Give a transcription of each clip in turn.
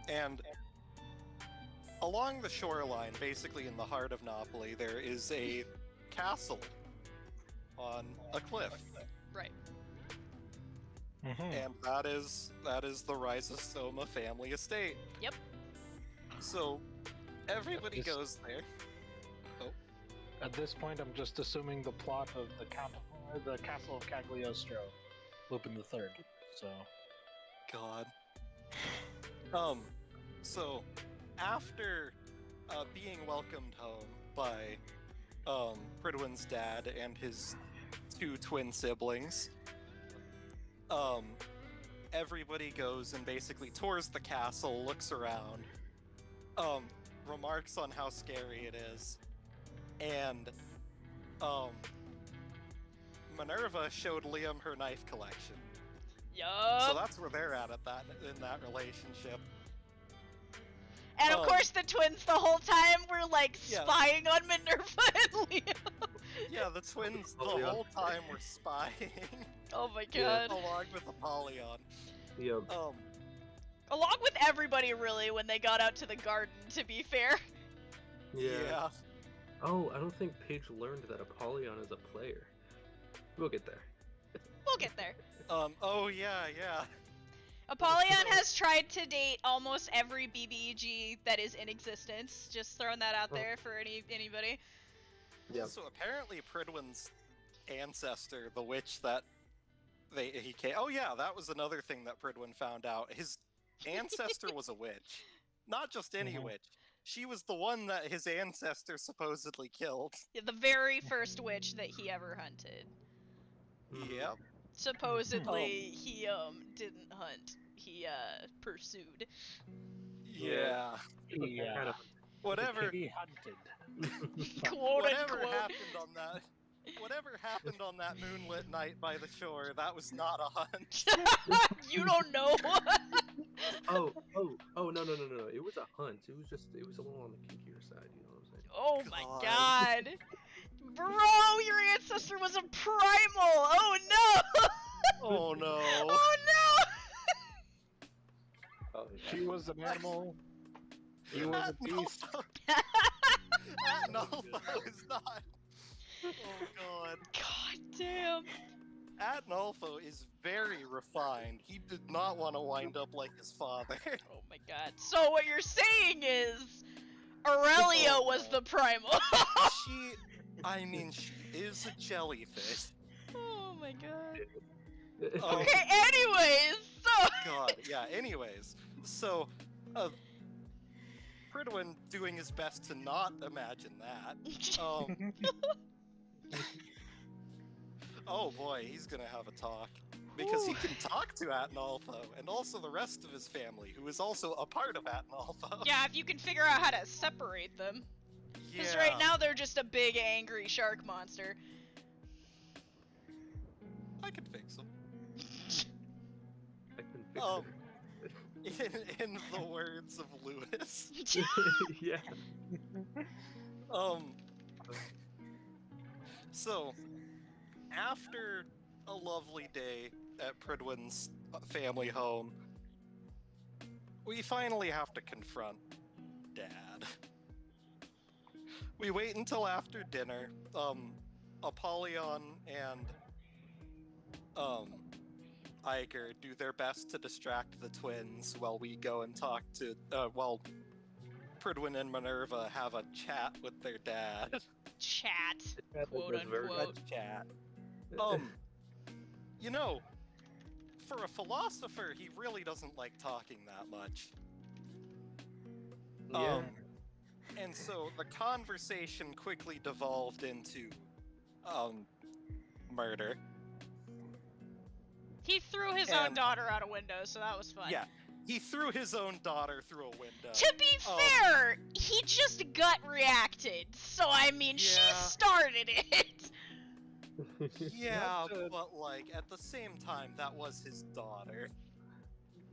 And along the shoreline, basically in the heart of Napoli, there is a castle on a cliff. Right. And that is the Rhizostoma family estate. Yep. So everybody goes there. Oh. At this point, I'm just assuming the plot of the Castle of Cagliostro, Lupin III. So. God. So after being welcomed home by Pridwin's dad and his 2 twin siblings, everybody goes and basically tours the castle, looks around, remarks on how scary it is, and Minerva showed Liam her knife collection. Yup. So that's where they're at in that relationship. And of course the twins the whole time were like spying on Minerva and Liam. Yeah, the twins the whole time were spying. Oh my god. Along with Apollyon. Yep. Along with everybody really when they got out to the garden, to be fair. Yeah. Oh, I don't think Paige learned that Apollyon is a player. We'll get there. We'll get there. Oh yeah. Apollyon has tried to date almost every BBEG that is in existence. Just throwing that out there for anybody. Yeah. So apparently Pridwin's ancestor, the witch that he came. Oh yeah, that was another thing that Pridwin found out. His ancestor was a witch, not just any witch. She was the one that his ancestor supposedly killed. Yeah, the very first witch that he ever hunted. Yep. Supposedly, he didn't hunt. He pursued. Yeah. Whatever. He hunted. Whatever happened on that moonlit night by the shore, that was not a hunt. You don't know. Oh, no. It was a hunt. It was a little on the kinkier side, you know what I'm saying? Oh my god. Bro, your ancestor was a primal! Oh no! Oh no! Oh no! Oh, she was an animal. He was a beast. Atnulfo is not. Oh god. God damn. Atnulfo is very refined. He did not want to wind up like his father. Oh my god. So what you're saying is Aurelia was the primal. She is a jellyfish. Oh my god. Okay, anyways, so Pridwin doing his best to not imagine that. Oh boy, he's gonna have a talk. Because he can talk to Atnulfo, and also the rest of his family, who is also a part of Atnulfo. Yeah, if you can figure out how to separate them. Because right now they're just a big angry shark monster. I can fix them. I can fix it. In the words of Lewis. Yeah. So, after a lovely day at Pridwin's family home, we finally have to confront Dad. We wait until after dinner. Apollyon and Iger do their best to distract the twins while we go and talk to while Pridwin and Minerva have a chat with their dad. Chat, quote unquote. Chat. You know, for a philosopher, he really doesn't like talking that much. Yeah. And so the conversation quickly devolved into murder. He threw his own daughter out a window, so that was fun. Yeah, he threw his own daughter through a window. To be fair, he just gut reacted, so I mean, she started it. Yeah, but like, at the same time, that was his daughter.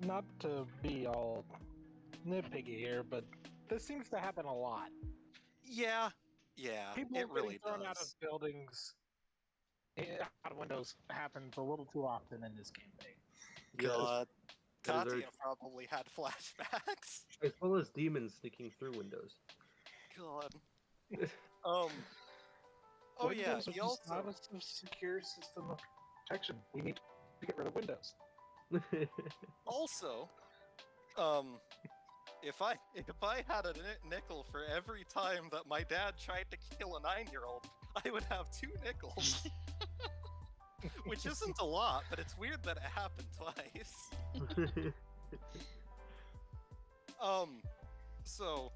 Not to be all nitpicky here, but this seems to happen a lot. Yeah, People it really getting thrown does. out of buildings, out of windows, happens a little too often in this campaign. God. That is Katya probably had flashbacks. as well as demons sneaking through windows. God. Oh yeah, Windows are he just not also a secure system of protection. We need to get rid of Windows. also if I had a nickel for every time that my dad tried to kill a 9-year-old, I would have 2 nickels. Which isn't a lot, but it's weird that it happened twice. So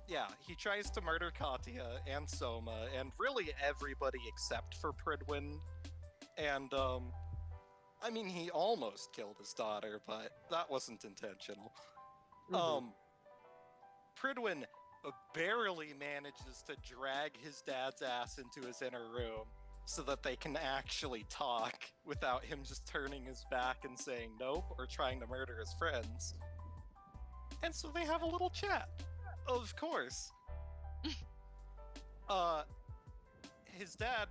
yeah, he tries to murder Katya and Soma and really everybody except for Pridwin. And I mean, he almost killed his daughter, but that wasn't intentional. Pridwin barely manages to drag his dad's ass into his inner room so that they can actually talk without him just turning his back and saying nope or trying to murder his friends. And so they have a little chat. Of course. His dad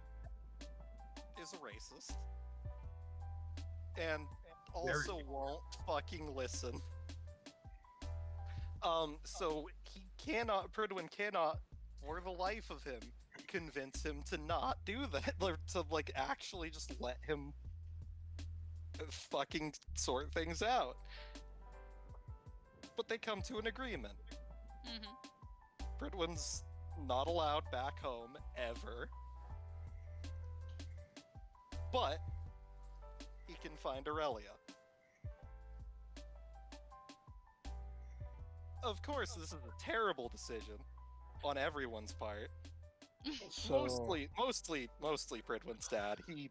is a racist. And also won't fucking listen. So Pridwin cannot, for the life of him, convince him to not do that, to like actually just let him fucking sort things out. But they come to an agreement. Pridwin's not allowed back home ever. But he can find Aurelia. Of course, this is a terrible decision on everyone's part. So, Mostly Pridwin's dad. He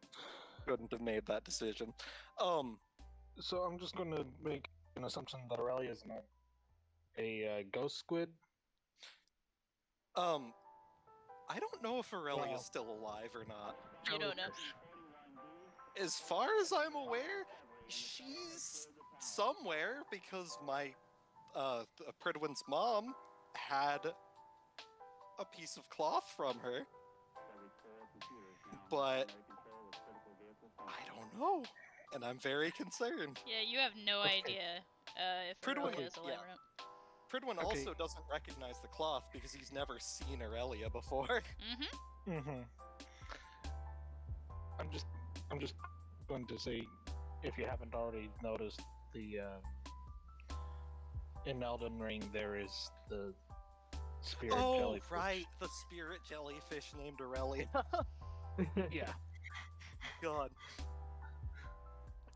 couldn't have made that decision. so I'm just going to make an assumption that Aurelia is not a ghost squid. I don't know if Aurelia is Wow. still alive or not. You don't know. As far as I'm aware, she's somewhere because my Pridwin's mom had a piece of cloth from her. But I don't know, and I'm very concerned. Yeah, you have no Okay. idea if Pridwin- Aurelia is alive yeah. or not. Pridwin Okay. also doesn't recognize the cloth because he's never seen Aurelia before. I'm just going to say, if you haven't already noticed, the in Elden Ring there is the spirit jellyfish. Right, the spirit jellyfish named Aurelia. Yeah. God.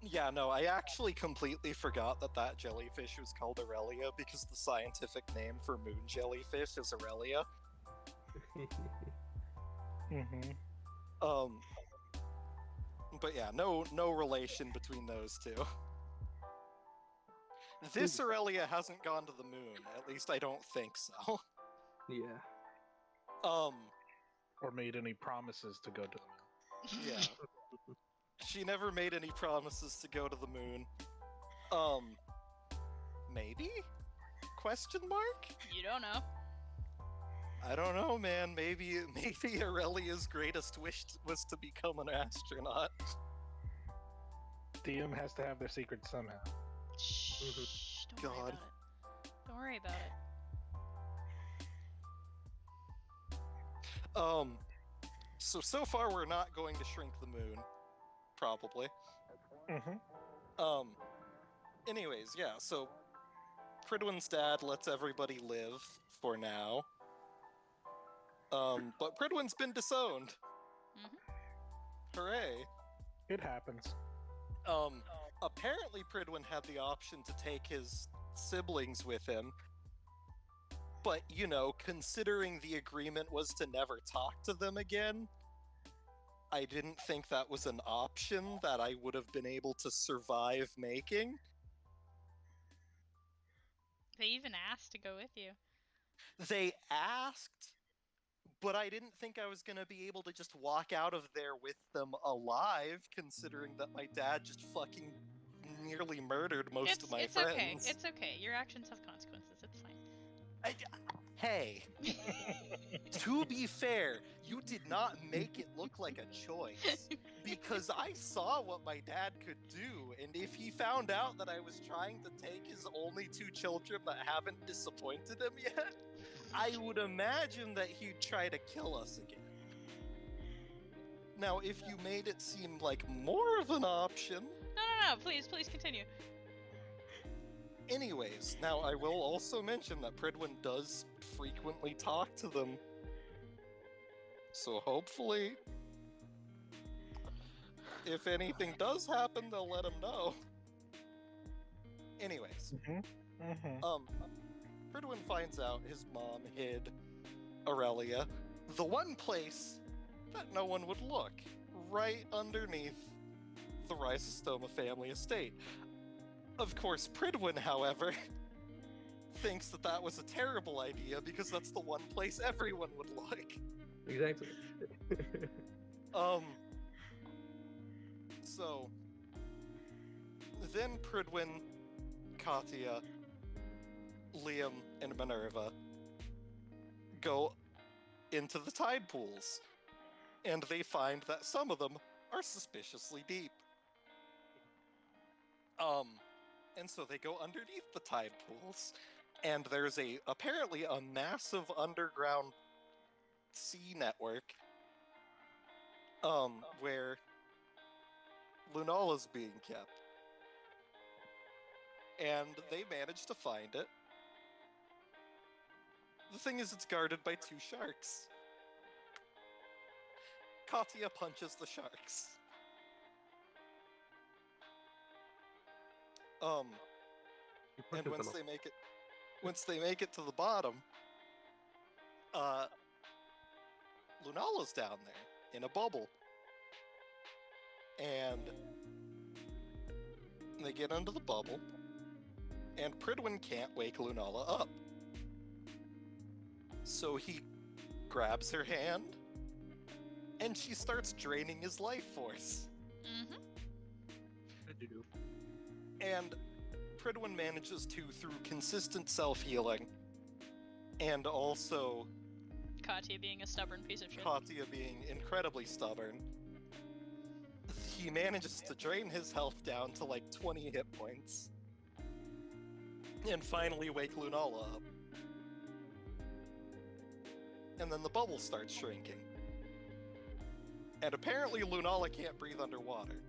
Yeah, no, I actually completely forgot that jellyfish was called Aurelia because the scientific name for moon jellyfish is Aurelia. But yeah, no relation between those two. This Aurelia hasn't gone to the moon. At least I don't think so. Yeah. Or made any promises to go to the moon. Yeah. She never made any promises to go to the moon. Maybe? Question mark? You don't know. I don't know, man. Maybe Aurelia's greatest wish was to become an astronaut. DM has to have their secret somehow. Shh. Don't worry God. about it. Don't worry about it. So far we're not going to shrink the moon. Probably. Anyways, yeah, so Pridwin's dad lets everybody live for now. But Pridwin's been disowned. Hooray. It happens. Apparently Pridwin had the option to take his siblings with him. But, you know, considering the agreement was to never talk to them again, I didn't think that was an option that I would have been able to survive making. They even asked to go with you. They asked, but I didn't think I was going to be able to just walk out of there with them alive, considering that my dad just fucking nearly murdered most of my friends. Okay. It's okay. Your actions have consequences. It's fine. Hey, to be fair, you did not make it look like a choice. because I saw what my dad could do, and if he found out that I was trying to take his only 2 children that haven't disappointed him yet, I would imagine that he'd try to kill us again. Now, if you made it seem like more of an option... No, please continue. Anyways, now I will also mention that Pridwin does frequently talk to them. So hopefully, if anything does happen, they'll let him know. Anyways, Pridwin finds out his mom hid Aurelia, the one place that no one would look, right underneath the Rhizostoma family estate. Of course, Pridwin, however, thinks that that was a terrible idea because that's the one place everyone would look. Exactly. So then Pridwin, Katya, Liam, and Minerva go into the tide pools, and they find that some of them are suspiciously deep. And so they go underneath the tide pools, and there's apparently a massive underground sea network, where Lunala's being kept. And they manage to find it. The thing is, it's guarded by 2 sharks. Katya punches the sharks. And once they make it to the bottom, Lunala's down there in a bubble. And they get under the bubble, and Pridwin can't wake Lunala up. So he grabs her hand, and she starts draining his life force. Mm-hmm. And Pridwin manages to, through consistent self-healing, and also Katya being a stubborn piece of shit. Katya being incredibly stubborn, he manages to drain his health down to like 20 hit points. And finally wake Lunala up. And then the bubble starts shrinking. And apparently Lunala can't breathe underwater.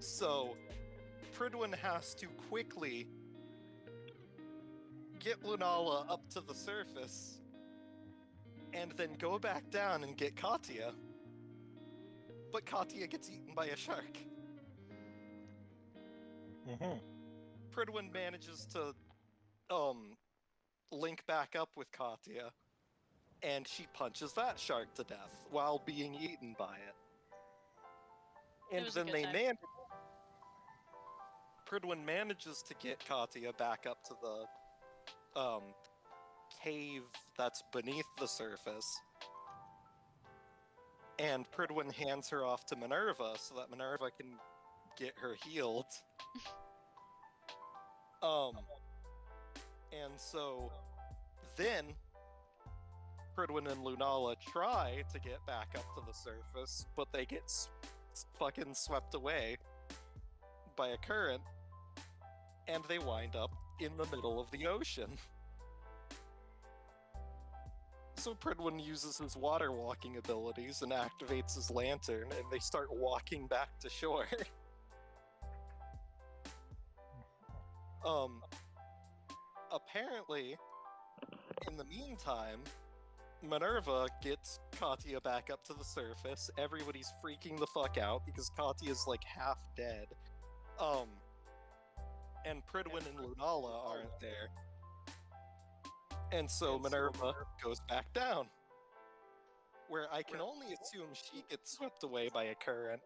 So, Pridwin has to quickly get Lunala up to the surface, and then go back down and get Katya. But Katya gets eaten by a shark. Pridwin manages to link back up with Katya, and she punches that shark to death while being eaten by it. And then Pridwin manages to get Katya back up to the cave that's beneath the surface. And Pridwin hands her off to Minerva so that Minerva can get her healed. And so then Pridwin and Lunala try to get back up to the surface, but they get fucking swept away by a current, and they wind up in the middle of the ocean. So Pridwin uses his water walking abilities and activates his lantern, and they start walking back to shore. Apparently, in the meantime, Minerva gets Katya back up to the surface. Everybody's freaking the fuck out because Katya's like half dead. And Pridwin and Lunala aren't there. And so Minerva goes back down, where I can only assume she gets swept away by a current,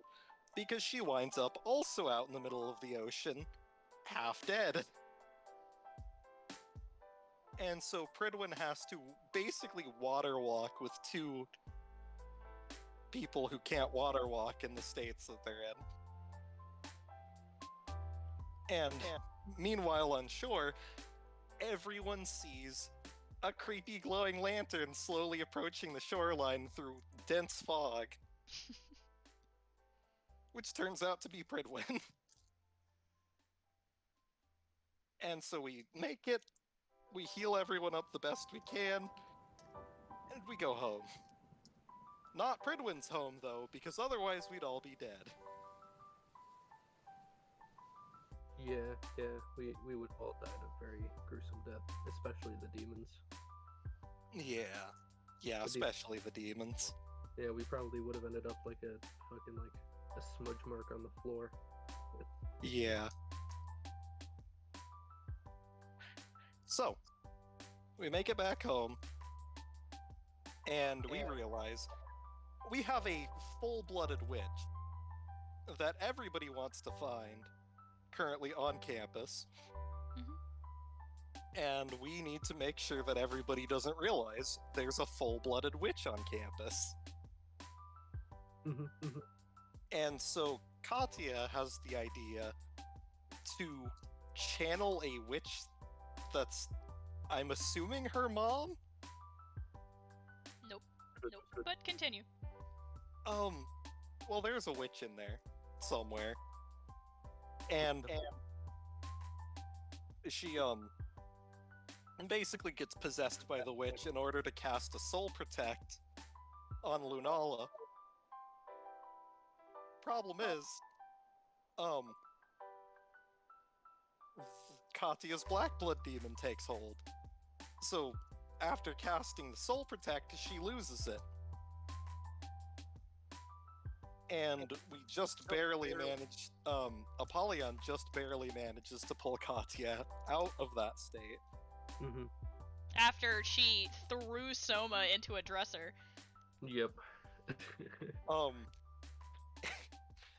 because she winds up also out in the middle of the ocean, half dead. And so Pridwin has to basically water walk with 2 people who can't water walk in the states that they're in. And meanwhile on shore, everyone sees a creepy glowing lantern slowly approaching the shoreline through dense fog. Which turns out to be Pridwin. And so we make it, we heal everyone up the best we can, and we go home. Not Pridwin's home, though, because otherwise we'd all be dead. Yeah, we would all die a very gruesome death, especially the demons. Yeah, especially the demons. Yeah, we probably would have ended up like a fucking, like, a smudge mark on the floor. Yeah. So, we make it back home, and we realize we have a full-blooded witch that everybody wants to find currently on campus. And we need to make sure that everybody doesn't realize there's a full-blooded witch on campus. And so Katya has the idea to channel a witch that's, I'm assuming, her mom? Nope. But continue. Well, there's a witch in there somewhere. And she, basically gets possessed by the witch in order to cast a soul protect on Lunala. Problem is, Katya's black blood demon takes hold. So, after casting the soul protect, she loses it. And we just barely managed, Apollyon just barely manages to pull Katya out of that state. After she threw Soma into a dresser. Yep.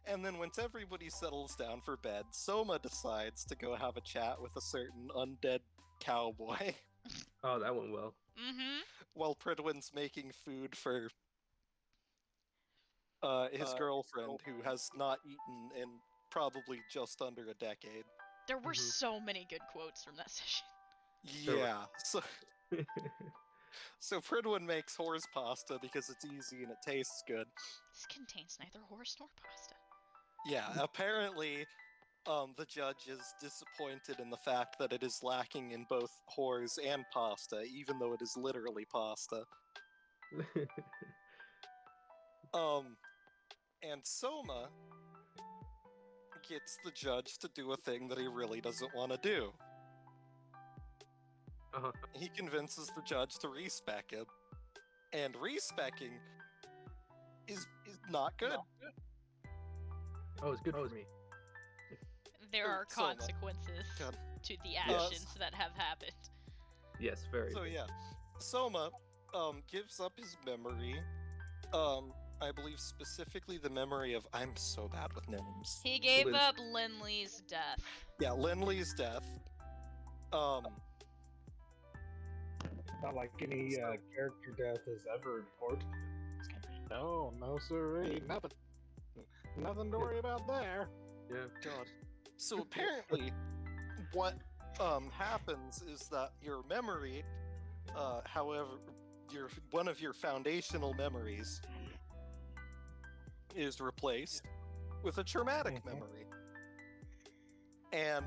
And then once everybody settles down for bed, Soma decides to go have a chat with a certain undead cowboy. Oh, that went well. While Pridwin's making food for his girlfriend, who has not eaten in probably just under a decade. There were so many good quotes from that session. Yeah, so Pridwin makes horse pasta because it's easy and it tastes good. This contains neither horse nor pasta. Yeah, apparently, the judge is disappointed in the fact that it is lacking in both horse and pasta, even though it is literally pasta. And Soma gets the judge to do a thing that he really doesn't want to do. He convinces the judge to respec him, and respecking is not good. Oh, it's good for me. There are Soma. consequences God. to the actions that have happened. Yes, very. So good. yeah, Soma gives up his memory. I believe specifically the memory of, I'm so bad with names. He gave up Linley's death. Yeah, Linley's death. Not like any character death is ever important. No, sirree, nothing to worry about there. Yeah. God. So apparently, what happens is that your memory, however, one of your foundational memories is replaced with a traumatic memory. And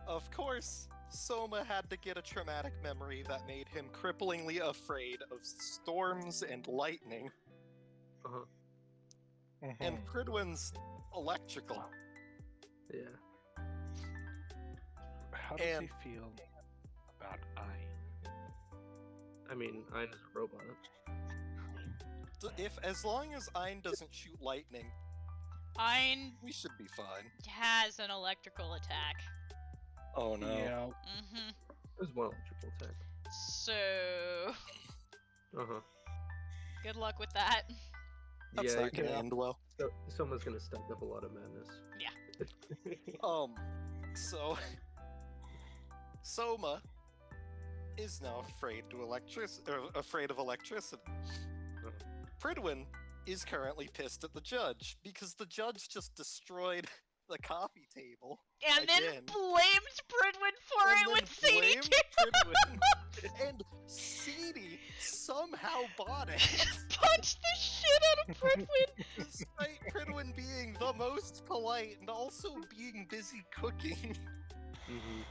of course, Soma had to get a traumatic memory that made him cripplingly afraid of storms and lightning. And Pridwin's electrical. Yeah. How does he feel about Ein? I mean, Ein is a robot. As long as Ein doesn't shoot lightning, Ein we should be fine. has an electrical attack. Oh no. Yeah. There's one electrical attack. So... Good luck with that. That's yeah, not gonna end well. So, someone's gonna stack up a lot of madness. Yeah. So Soma is now afraid of electricity. Pridwin is currently pissed at the judge because the judge just destroyed the coffee table. And then again. blamed Pridwin for And it then when Sadie blamed came Pridwin. And Sadie somehow bought it. Punch the shit out of Pridwin! Despite Pridwin being the most polite and also being busy cooking. Mm-hmm.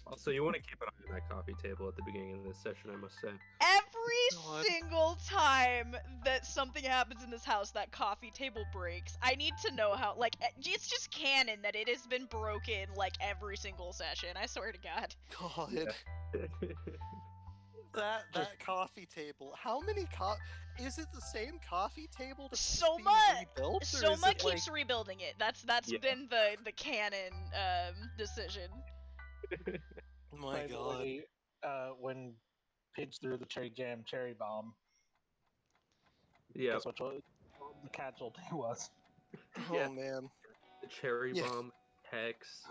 Also, you want to keep an eye on that coffee table at the beginning of this session, I must say. Every God. single time that something happens in this house, that coffee table breaks. I need to know how, like, it's just canon that it has been broken, like, every single session, I swear to God. God. Yeah. That coffee table. How many is it the same coffee table that's Soma being rebuilt? Or is Soma it, keeps rebuilding it. That's Yeah. been the canon decision. My By the God. way, when Pidge threw the cherry bomb, Yeah, guess what the casualty was? Oh Yeah. man. the cherry Yeah. bomb, Hex,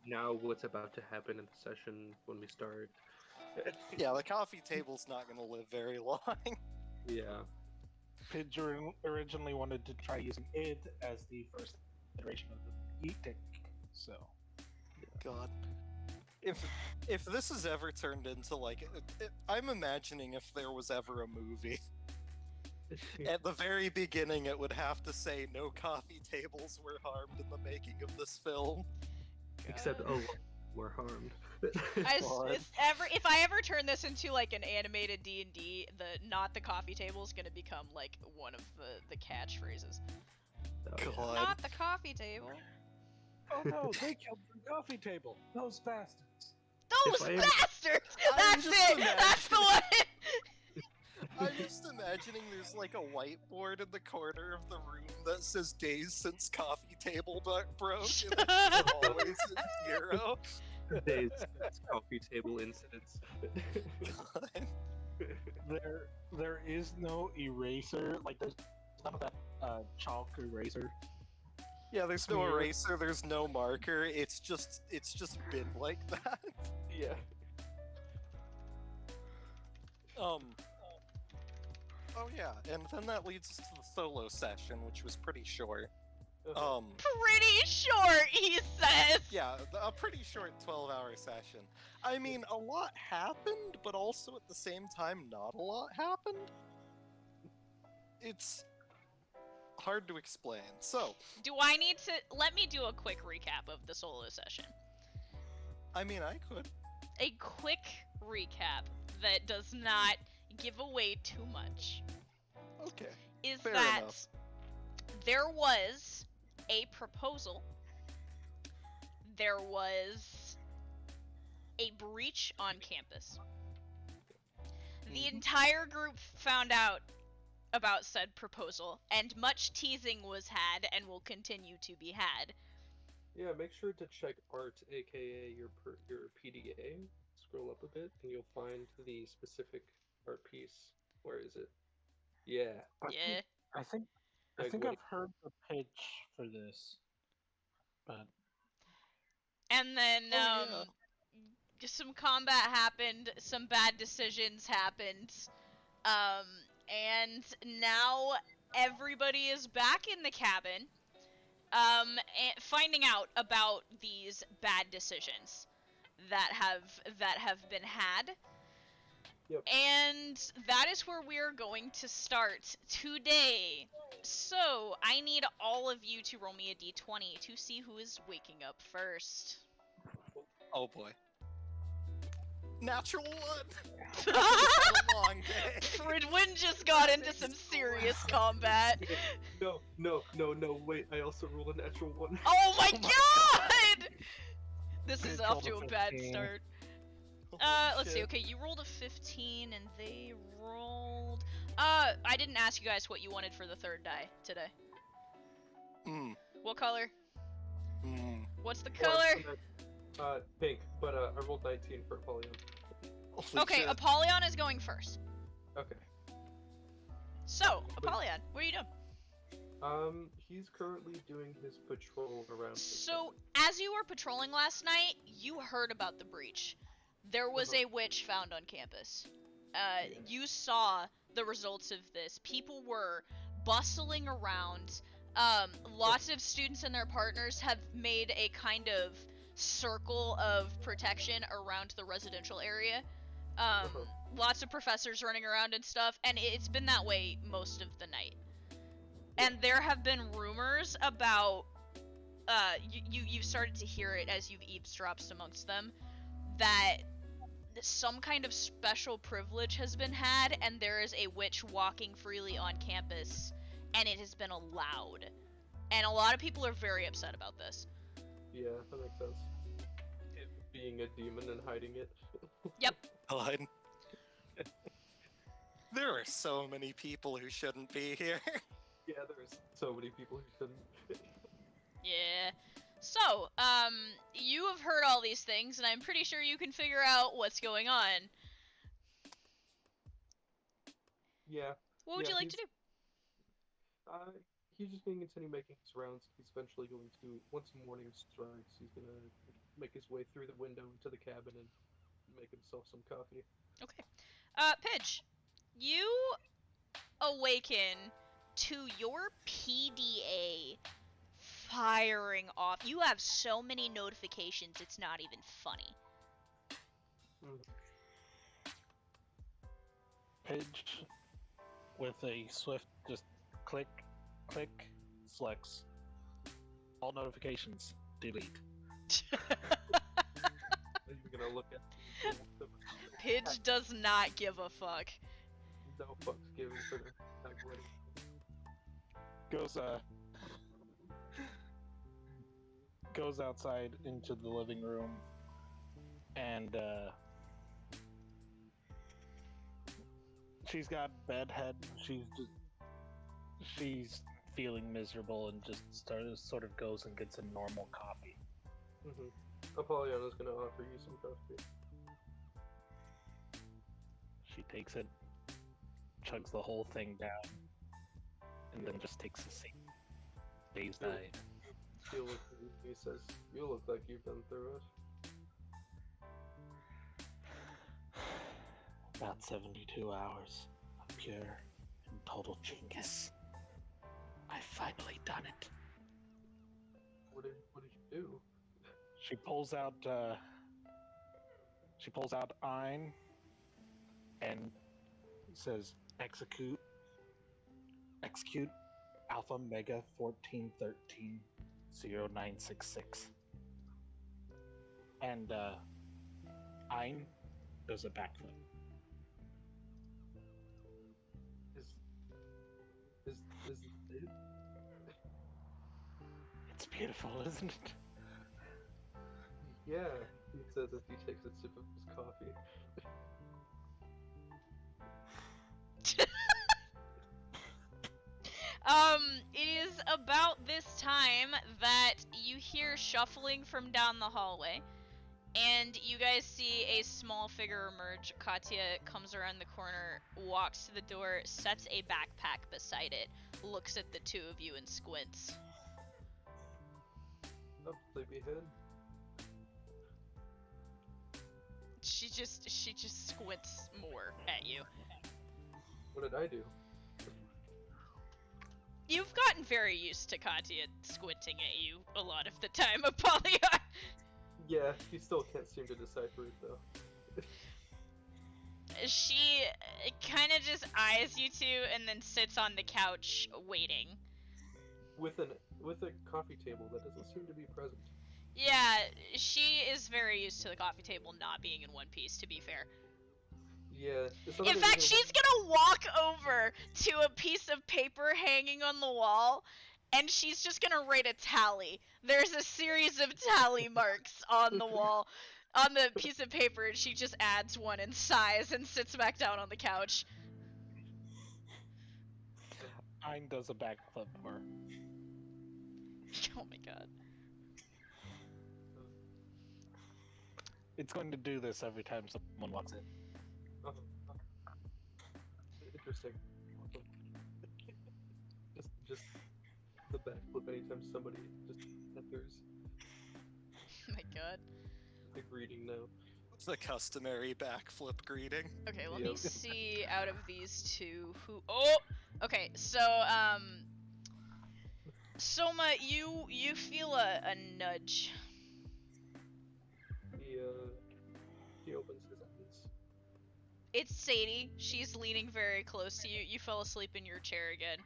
now what's about to happen in the session when we start. Yeah, the coffee table's not gonna live very long. Yeah. Pidge originally wanted to try using it as the first iteration of the heat technique, so... God. If this has ever turned into, like... I'm imagining if there was ever a movie. At the very beginning, it would have to say no coffee tables were harmed in the making of this film. Except a lot were harmed. God. If I ever turn this into like an animated D&D, not the coffee table is gonna become like one of the catchphrases. Oh, yeah. God. Not the coffee table. Oh no, they killed the coffee table! Those bastards! Those If I- bastards! I'm That's just it! That's the one! I'm just imagining there's like a whiteboard in the corner of the room that says days since coffee table broke, and it's always in 0. Days since coffee table incidents. God. There is no eraser, like there's none of that chalk eraser. Yeah, there's no Yeah. eraser, there's no marker, it's just been like that. Yeah. Oh yeah, and then that leads us to the solo session, which was pretty short. Pretty short, he says! Yeah, a pretty short 12-hour session. I mean, a lot happened, but also at the same time, not a lot happened. It's hard to explain. So, Do I need to... Let me do a quick recap of the solo session. I mean, I could. A quick recap that does not give away too much Okay. is Fair that enough. there was a proposal, there was a breach on campus. The entire group found out about said proposal, and much teasing was had and will continue to be had. Yeah, make sure to check art, aka your PDA. Scroll up a bit, and you'll find the specific art piece. Where is it? Yeah. Yeah. I think Like, I've what- heard the pitch for this, but And then, Oh, some combat happened, some bad decisions happened, and now everybody is back in the cabin, and finding out about these bad decisions that have been had. Yep. And that is where we're going to start today. So, I need all of you to roll me a d20 to see who is waking up first. Oh boy. Natural 1! A long day. Fridwin just got into some serious combat. No, wait, I also roll a natural 1. Oh my Oh my god! This is It off rolled to a a bad 15. start. Holy Let's see, shit. okay, you rolled a 15 and they rolled... I didn't ask you guys what you wanted for the third die today. What color? What's the color? Pink, but I rolled 19 for Apollyon. Holy Okay, shit. Apollyon is going first. Okay. So, Apollyon, what are you doing? He's currently doing his patrol around. So, as you were patrolling last night, you heard about the breach. There was a witch found on campus. You saw the results of this. People were bustling around. Lots of students and their partners have made a kind of circle of protection around the residential area. Lots of professors running around and stuff, and it's been that way most of the night. And there have been rumors about, you've started to hear it as you've eavesdropped amongst them, that some kind of special privilege has been had, and there is a witch walking freely on campus, and it has been allowed. And a lot of people are very upset about this. Yeah, that makes sense. It being a demon and hiding it. Yep. God. There are so many people who shouldn't be here. Yeah, there's so many people who shouldn't. Yeah. So, you have heard all these things, and I'm pretty sure you can figure out what's going on. Yeah. What would you like to do? He's just going to continue making his rounds. He's eventually going to, once morning strikes, he's going to make his way through the window into the cabin and make himself some coffee. Okay. Pidge, you awaken to your PDA firing off. You have so many notifications, it's not even funny. Pidge, with a swift just click, click, flex. All notifications, delete. You're gonna look at the Pidge does not give a fuck. no fucks given for the algorithm. Goes outside into the living room and she's got bedhead. She's feeling miserable and just sort of goes and gets a normal coffee. Apollonia's gonna offer you some coffee. She takes it, chugs the whole thing down, and then just takes a seat. Dazed eye. He looks at you, he says, "You look like you've been through it." About 72 hours of pure and total genius. I've finally done it. What did you do? She pulls out Ein and says, execute Alpha Mega 1413 0966. And Ein does a backflip. Is it? It's beautiful, isn't it? Yeah, he says as he takes a sip of his coffee. It is about this time that you hear shuffling from down the hallway, and you guys see a small figure emerge. Katya comes around the corner, walks to the door, sets a backpack beside it, looks at the two of you and squints. Oh, sleepyhead. She just squints more at you. What did I do? You've gotten very used to Katya squinting at you a lot of the time, Apollyon. Yeah, he still can't seem to decipher it though. She kind of just eyes you two and then sits on the couch waiting. With a coffee table that doesn't seem to be present. Yeah, she is very used to the coffee table not being in one piece, to be fair. Yeah. In fact, she's gonna walk over to a piece of paper hanging on the wall, and she's just gonna write a tally. There's a series of tally marks on the wall, on the piece of paper, and she just adds one and sighs and sits back down on the couch. Ein does a backflip for her. Oh my god. It's going to do this every time someone walks in. Interesting. just the backflip anytime somebody just enters. Oh my god. The greeting now. It's the customary backflip greeting. Okay, let Yep. me see out of these two who. Oh, okay. So Soma, you feel a nudge. He opens his eyes. It's Sadie. She's leaning very close to you. You fell asleep in your chair again.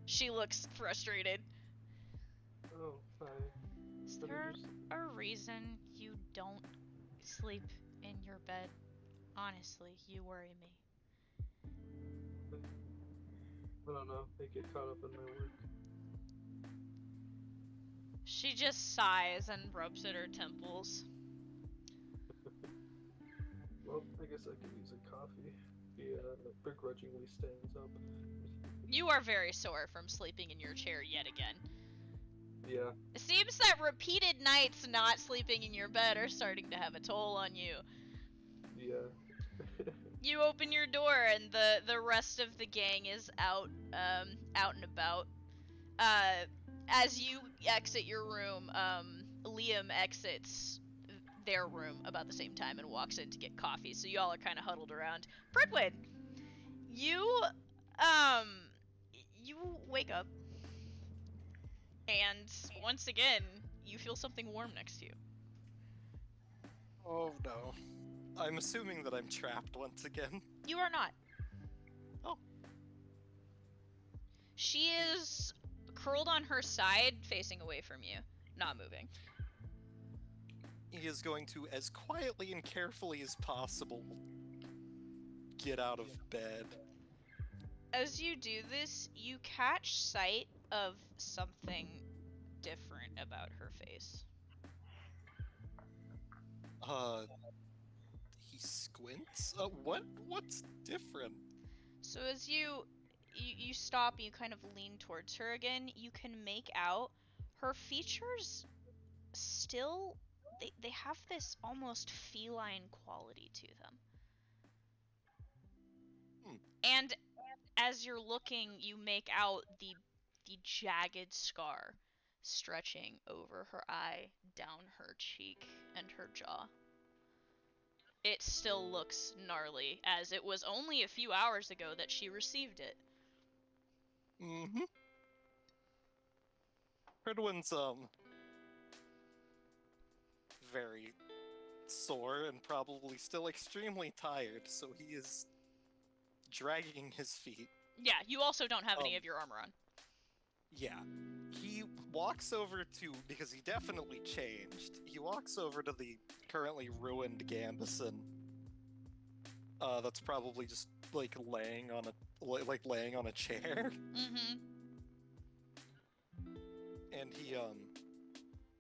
She looks frustrated. Oh, fine. Is What did there you say? a reason you don't sleep in your bed? Honestly, you worry me. I don't know. I get caught up in my work. She just sighs and rubs at her temples. Well, I guess I could use a coffee. He begrudgingly stands up. You are very sore from sleeping in your chair yet again. Yeah. It seems that repeated nights not sleeping in your bed are starting to have a toll on you. Yeah. You open your door and the rest of the gang is out and about. As you exit your room, Liam exits their room about the same time and walks in to get coffee. So y'all are kind of huddled around. Pridwin, you you wake up and once again you feel something warm next to you. Oh no. I'm assuming that I'm trapped once again. You are not. Oh. She is curled on her side, facing away from you, not moving. He is going to, as quietly and carefully as possible, get out of bed. As you do this, you catch sight of something different about her face. He squints? What's different? So as you stop and you kind of lean towards her again, you can make out her features still they have this almost feline quality to them. And as you're looking, you make out the jagged scar stretching over her eye, down her cheek, and her jaw. It still looks gnarly, as it was only a few hours ago that she received it. Mm-hmm. Pridwin's, very sore and probably still extremely tired, so he is dragging his feet. Yeah, you also don't have any of your armor on. Yeah. He walks over to, because he definitely changed, he walks over to the currently ruined Gambison. That's probably just, laying on a chair. Mm-hmm. And he,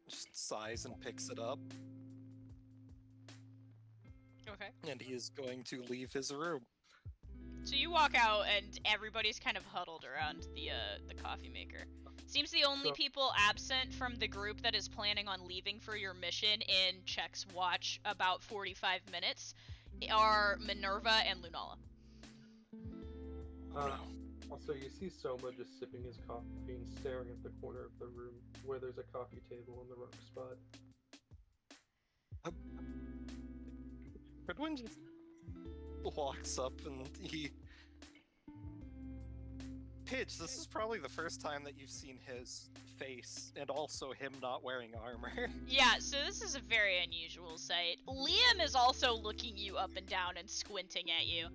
just sighs and picks it up. Okay. And he is going to leave his room. So you walk out, and everybody's kind of huddled around the coffee maker. Seems the only people absent from the group that is planning on leaving for your mission in Check's watch about 45 minutes are Minerva and Lunala. Also, you see Soma just sipping his coffee and staring at the corner of the room where there's a coffee table in the wrong spot. Pridwin just walks up and he... Pidge, this is probably the first time that you've seen his face, and also him not wearing armor. Yeah, so this is a very unusual sight. Liam is also looking you up and down and squinting at you.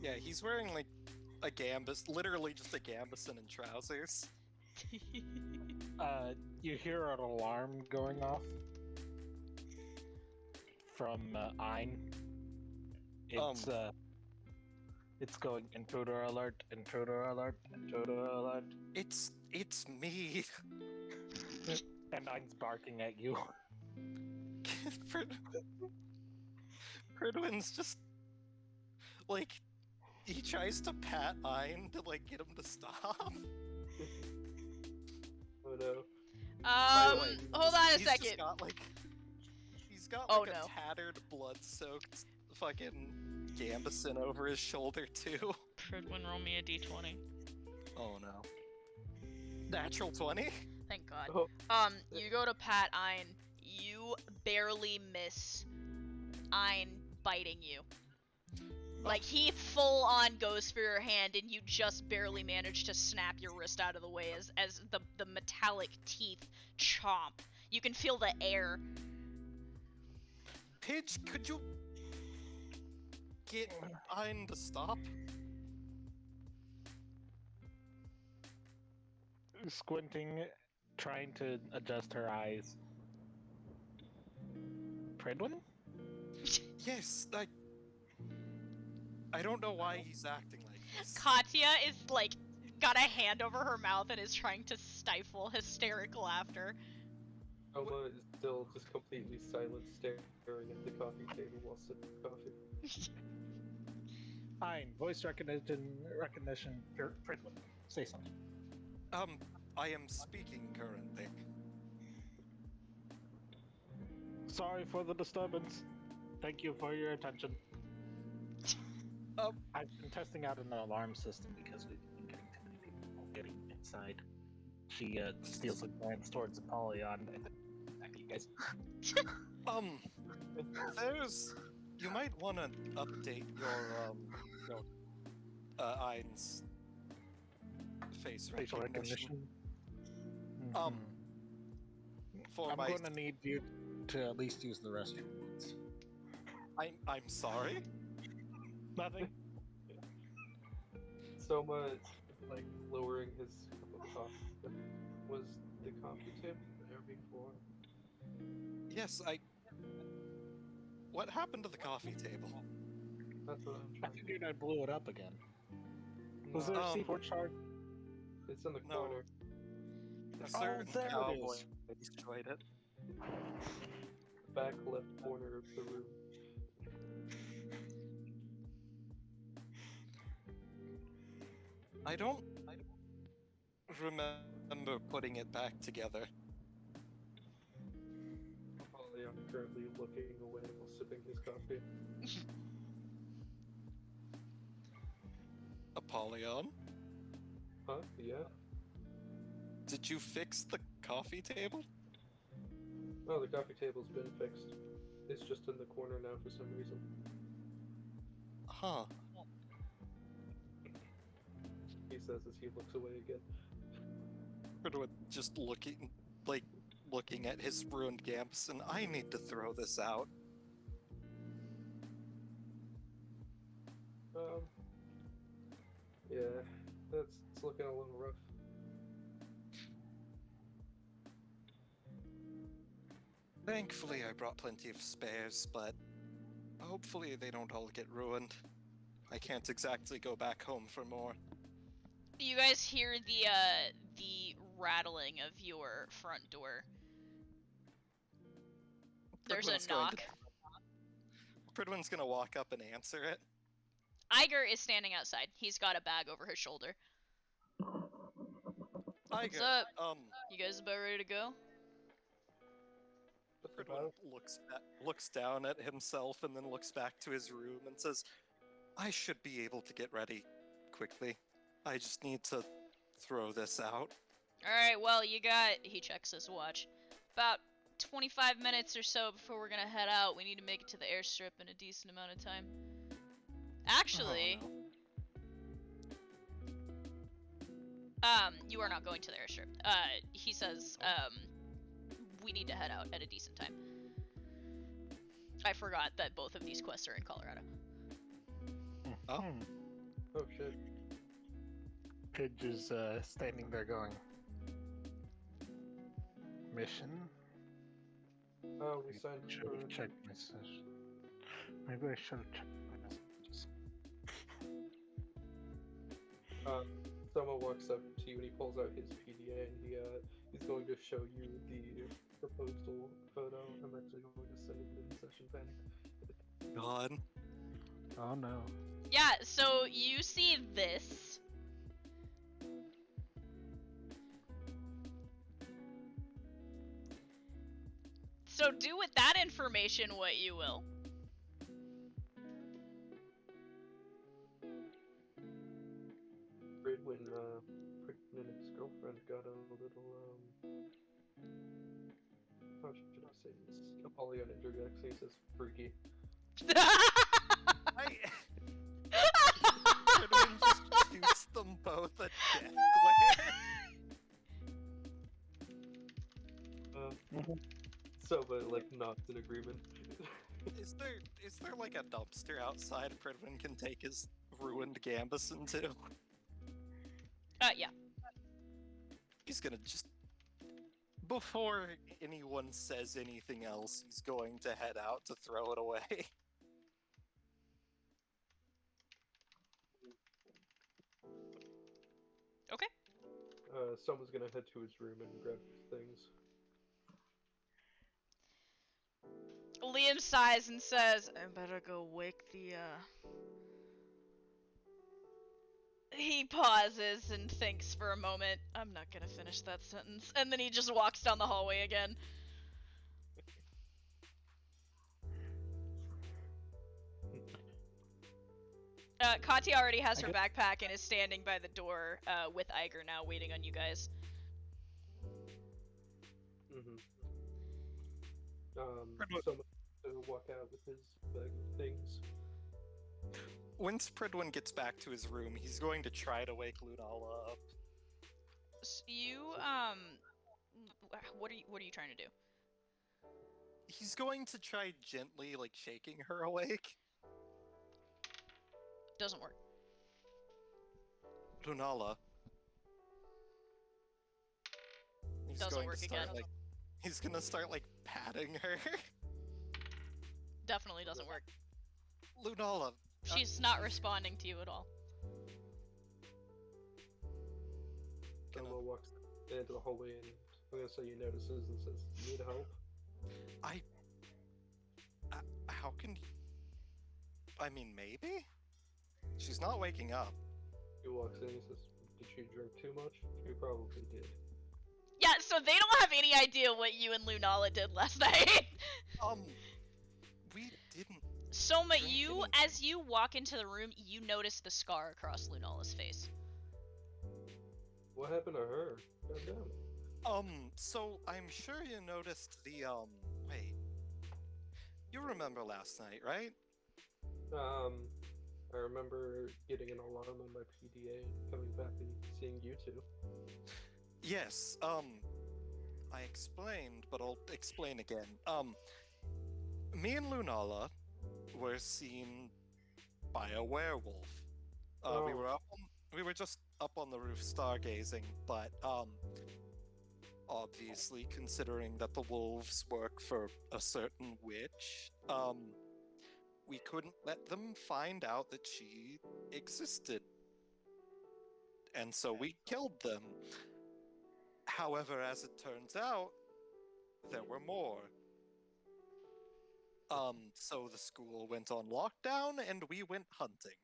Yeah, he's wearing, a gambus, literally just a gambison and trousers. You hear an alarm going off from Ein. It's going intruder alert, intruder alert, intruder alert. It's me. And Ein's barking at you. Pridwin's just he tries to pat Ein to get him to stop. Oh no. Hold on a He's second. just got he's got Oh, a no. tattered, blood-soaked fucking gambison over his shoulder too. Pridwin, roll me a d20. Oh no. Natural 20? Thank God. Oh. You go to pat Ein. You barely miss Ein biting you. He full on goes for your hand, and you just barely manage to snap your wrist out of the way as the metallic teeth chomp. You can feel the air. Pidge, get Ein to stop? Squinting, trying to adjust her eyes. Pridwin? Yes, I don't know why he's acting like this. Katya is like got a hand over her mouth and is trying to stifle hysteric laughter. Soma is still just completely silent, staring at the coffee table while sipping coffee. Fine. Voice recognition, Pridwin. Say something. I am speaking currently. Sorry for the disturbance. Thank you for your attention. I've been testing out an alarm system because we've been getting too many people getting inside. She steals a glance towards Apollyon and back to you guys. You might want to update your Ein's face Facial recognition. Mhm. For I'm my, going to need you to at least use the restroom once. I'm sorry. Nothing. Soma is like lowering his cup of coffee. Was the coffee table there before? Yes, What happened to the coffee table? That's what I'm I trying to figured I blew it up again. Was there a C4 charge? It's in the No. corner. A certain there it cowboy is. destroyed it. Back left corner of the room. I don't remember putting it back together. Apollyon currently looking away while sipping his coffee. Apollyon, Huh? Yeah? did you fix the coffee table? Oh, the coffee table's been fixed. It's just in the corner now for some reason. Huh. He says as he looks away again. Pridwin just looking at his ruined gamps, and I need to throw this out. Yeah, it's looking a little rough. Thankfully, I brought plenty of spares, but hopefully they don't all get ruined. I can't exactly go back home for more. You guys hear the rattling of your front door. There's a knock. Pridwin's gonna walk up and answer it. Iger is standing outside. He's got a bag over his shoulder. What's Iger, up? You guys about ready to go? Pridwin looks down at himself and then looks back to his room and says, I should be able to get ready quickly. I just need to throw this out. Alright, well, you got... He checks his watch. About 25 minutes or so before we're gonna head out. We need to make it to the airstrip in a decent amount of time. Actually... Oh, no. You are not going to the airstrip. He says, we need to head out at a decent time. I forgot that both of these quests are in Colorado. Oh. Oh shit. Pidge is standing there going, mission? Oh, we signed Should have checked my messages. Maybe I should have checked my messages. Soma walks up to you and he pulls out his PDA and he's going to show you the proposal photo. I'm actually going to send it in session panic. God. Oh no. Yeah, so you see this. So do with that information what you will. Pridwin and his girlfriend got a little, how should I say this? Apollyon interjects and he says, freaky. Pridwin just shoots them both a death glare. Soma, like, nods in agreement. is there like a dumpster outside Pridwin can take his ruined Gambus into? Yeah. He's gonna just... Before anyone says anything else, he's going to head out to throw it away. Okay. Someone's gonna head to his room and grab things. Liam sighs and says, I better go wake the, He pauses and thinks for a moment. I'm not gonna finish that sentence. And then he just walks down the hallway again. Katya already has her backpack and is standing by the door with Iger now, waiting on you guys. Someone to walk out with his bag of things. Once Pridwin gets back to his room, he's going to try to wake Lunala up. So you, what are you trying to do? He's going to try gently, like, shaking her awake. Doesn't work. Lunala. Doesn't work again. Like, he's gonna start, like, patting her. Definitely doesn't work. Lunala. She's not responding to you at all. Someone walks into the hallway and I'm gonna say he notices and says, "You need help?" How can you... I mean, maybe? She's not waking up. He walks in and he says, "Did she drink too much?" She probably did. Yeah, so they don't have any idea what you and Lunala did last night. We didn't... Soma, drink you, any- as you walk into the room, you notice the scar across Lunala's face. What happened to her? Goddamn. So I'm sure you noticed the, wait. You remember last night, right? I remember getting an alarm on my PDA and coming back and seeing you two. Yes, I explained, but I'll explain again. Me and Lunala were seen by a werewolf. We were just up on the roof stargazing, but, obviously, considering that the wolves work for a certain witch, we couldn't let them find out that she existed. And so we killed them. However, as it turns out, there were more. So the school went on lockdown and we went hunting.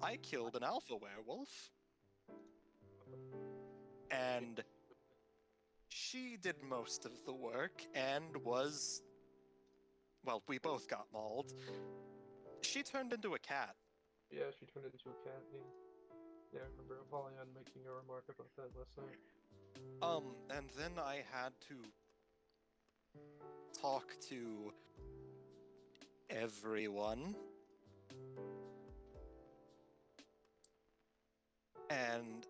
I killed an alpha werewolf. And she did most of the work and was... Well, we both got mauled. She turned into a cat. Yeah, she turned into a cat. Yeah, I remember Apollyon making a remark about that last night. And then I had to talk to everyone. And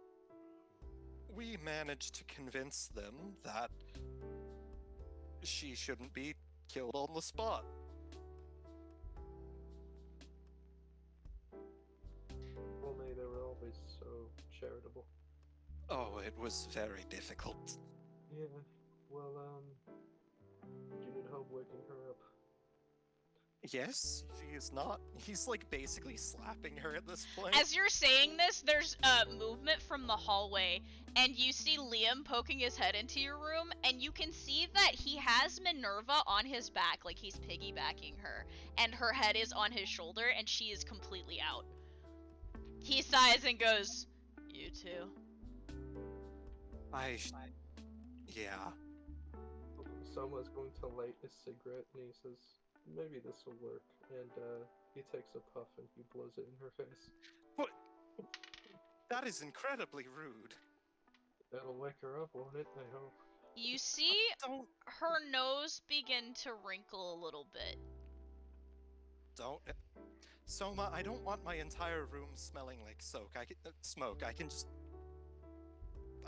we managed to convince them that she shouldn't be killed on the spot. Only they were always so charitable. Oh, it was very difficult. Yeah, well, you need help waking her up. Yes, she is not. He's like basically slapping her at this point. As you're saying this, there's movement from the hallway, and you see Liam poking his head into your room, and you can see that he has Minerva on his back, like he's piggybacking her, and her head is on his shoulder, and she is completely out. He sighs and goes, "You too." Yeah. Someone's going to light a cigarette, and he says, "Maybe this will work." And he takes a puff and he blows it in her face. What? That is incredibly rude. That'll wake her up, won't it? I hope. You see Don't. her nose begin to wrinkle a little bit. Don't. Soma, I don't want my entire room smelling like smoke. I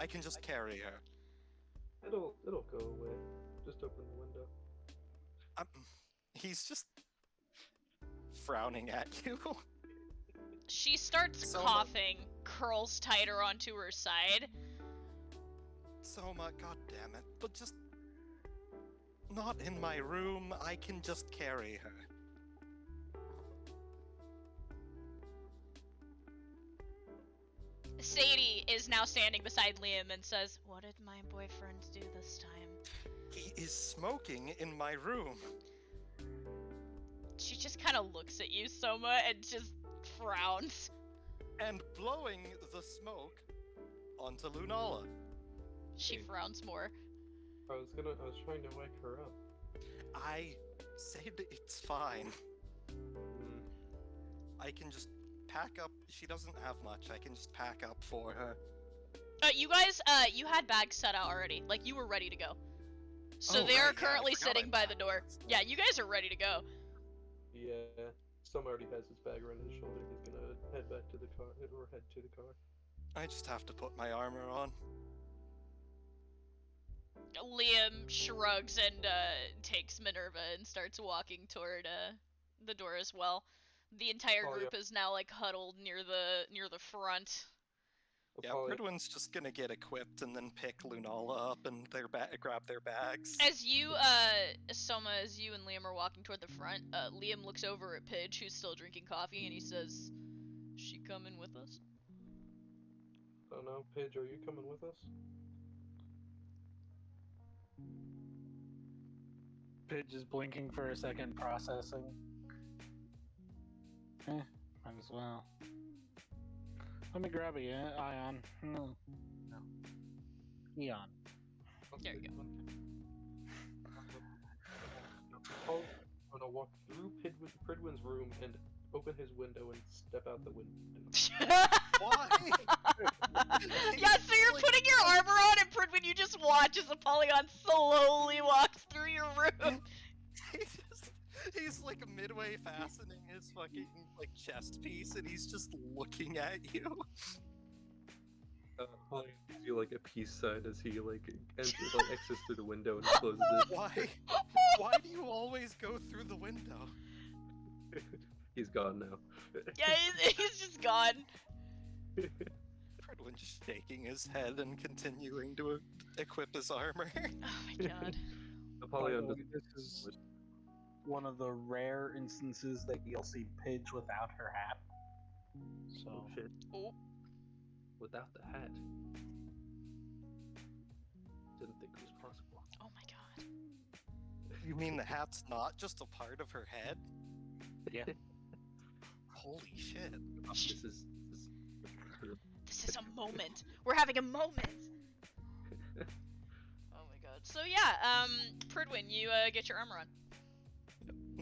can just carry her. It'll go away. Just open the window. He's just frowning at you. She starts Soma. coughing, curls tighter onto her side. Soma, god damn it. But just... not in my room. I can just carry her. Sadie is now standing beside Liam and says, "What did my boyfriend do this time?" He is smoking in my room. She just kind of looks at you, Soma, and just frowns. And blowing the smoke onto Lunala. She frowns more. I was trying to wake her up. I said it's fine. Mm. I can just pack up. She doesn't have much. I can just pack up for her. You guys, you had bags set out already. Like, you were ready to go. So Oh, they right, are yeah, I currently forgot sitting I by the packed door. that. Yeah, you guys are ready to go. Yeah, Some already has his bag around his shoulder. He's gonna head back to the car, or head to the car. I just have to put my armor on. Liam shrugs and takes Minerva and starts walking toward the door as well. The entire Oh, group is now like huddled near the front. Yeah, Apollo- Pridwin's just gonna get equipped and then pick Lunala up and grab their bags. As you, Soma, as you and Liam are walking toward the front, Liam looks over at Pidge, who's still drinking coffee, and he says, "She coming with us?" Oh no, Paige, are you coming with us? Pidge is blinking for a second, processing. Might as well. Let me grab a Ion. No. Eon. There you go. Apollo's gonna walk through Pridwin's room and open his window and step out the window. Why? Yeah, so you're putting your armor on, and Pridwin, you just watch as Apollyon slowly walks through your room. He's like midway fastening his fucking like chest piece, and he's just looking at you. Apollo gives you like a peace sign as he exits through the window and closes it. Why? Why do you always go through the window? He's gone now. Yeah, he's just gone. Pridwin just shaking his head and continuing to equip his armor. Oh my god. Apollyon By the way, this is one of the rare instances that you'll see Pidge without her hat. So Oh shit. Oh. Without the hat. Didn't think it was possible. Oh my god. You mean the hat's not just a part of her head? yeah. Holy shit. This is This is a moment. We're having a moment. Oh my god. So yeah, Pridwin, you get your armor on.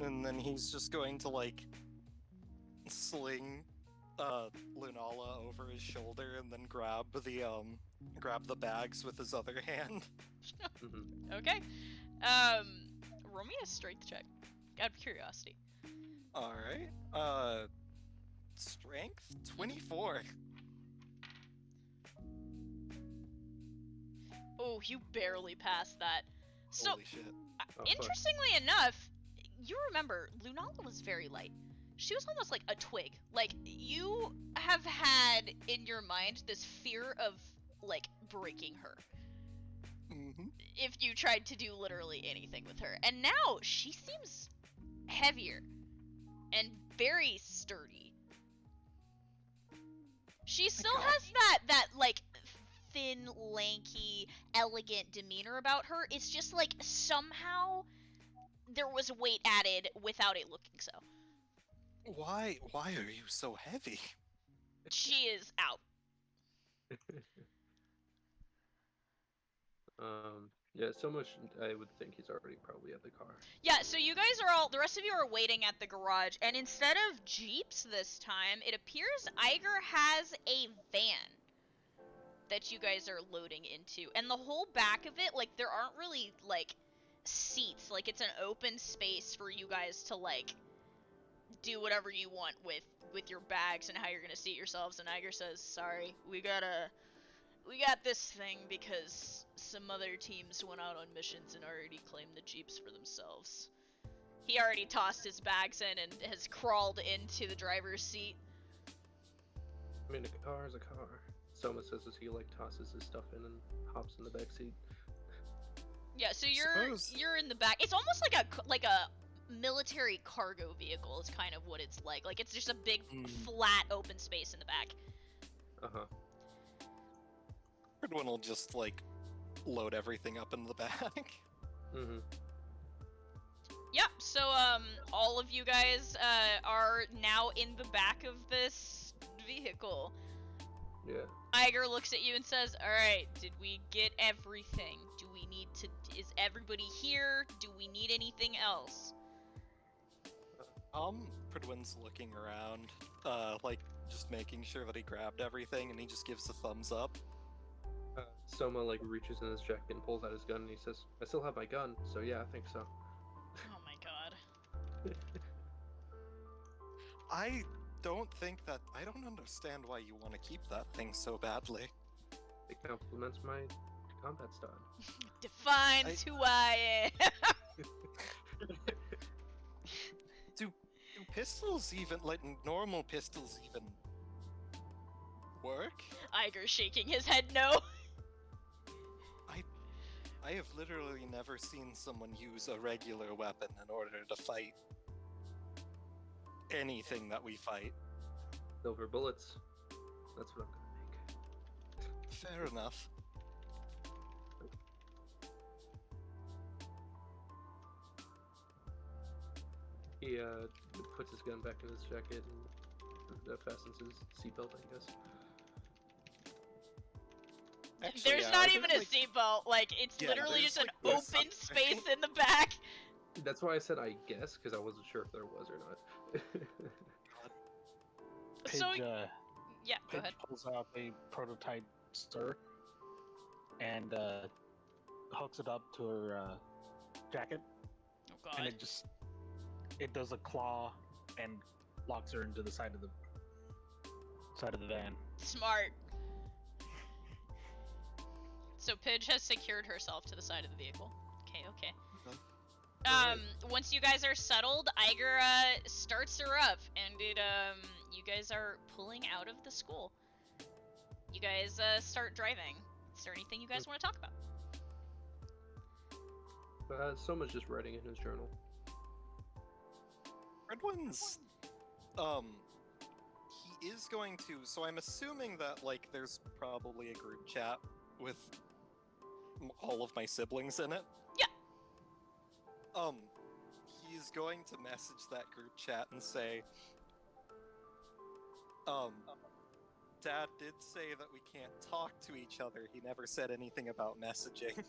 And then he's just going to like sling Lunala over his shoulder and then grab the bags with his other hand. Mhm. Okay. Roll me a strength check. Out of curiosity. Alright. Strength 24. Oh, you barely passed that. So, Holy shit. Oh, fuck. interestingly enough, you remember, Lunala was very light. She was almost like a twig. Like, you have had in your mind this fear of, like, breaking her. Mm-hmm. If you tried to do literally anything with her. And now, she seems heavier. And very sturdy. She still God. has that, like, thin, lanky, elegant demeanor about her. It's just, like, somehow there was weight added without it looking so. Why are you so heavy? She is out. Yeah, so much. I would think he's already probably at the car. Yeah, so you guys are all, the rest of you are waiting at the garage, and instead of Jeeps this time, it appears Iger has a van that you guys are loading into. And the whole back of it, like, there aren't really, like, seats. Like, it's an open space for you guys to, like, do whatever you want with your bags and how you're gonna seat yourselves. And Iger says, "Sorry, we got this thing because some other teams went out on missions and already claimed the Jeeps for themselves. He already tossed his bags in and has crawled into the driver's seat. I mean, a car is a car. Soma says as he like tosses his stuff in and hops in the back seat. Yeah, so Suppose- you're in the back. It's almost like a military cargo vehicle is kind of what it's like. Like it's just a big flat open space in the back. Uh-huh. Pridwin will just like load everything up in the back. Mm-hmm. Yeah, so all of you guys are now in the back of this vehicle. Yeah. Iger looks at you and says, "Alright, did we get everything? Do we need to... Is everybody here? Do we need anything else?" Pridwin's looking around, like just making sure that he grabbed everything, and he just gives a thumbs up. Soma like reaches in his jacket and pulls out his gun and he says, "I still have my gun, so yeah, I think so." Oh my god. I don't understand why you want to keep that thing so badly. It compliments my combat style. Defines who I am. Do pistols even, like normal pistols even work? Iger's shaking his head no. I have literally never seen someone use a regular weapon in order to fight anything that we fight. Silver bullets. That's what I'm gonna make. Fair enough. He puts his gun back in his jacket and fastens his seatbelt, I guess. Actually, There's yeah, not I even think, a seatbelt. Like, it's Yeah, literally there's, just an like, this open something. space in the back. That's why I said I guess, because I wasn't sure if there was or not. Pidge, So, yeah, go Pidge ahead. pulls out a prototype stir and hooks it up to her jacket, Oh and god. it does a claw and locks her into the side of the van. Smart. So Pidge has secured herself to the side of the vehicle. Okay. Once you guys are settled, Iger starts her up, and you guys are pulling out of the school. You guys start driving. Is there anything you guys want to talk about? Soma's just writing in his journal. Pridwin's, he is going to, so I'm assuming that, like, there's probably a group chat with all of my siblings in it. Yeah. He's going to message that group chat and say, Dad did say that we can't talk to each other. He never said anything about messaging.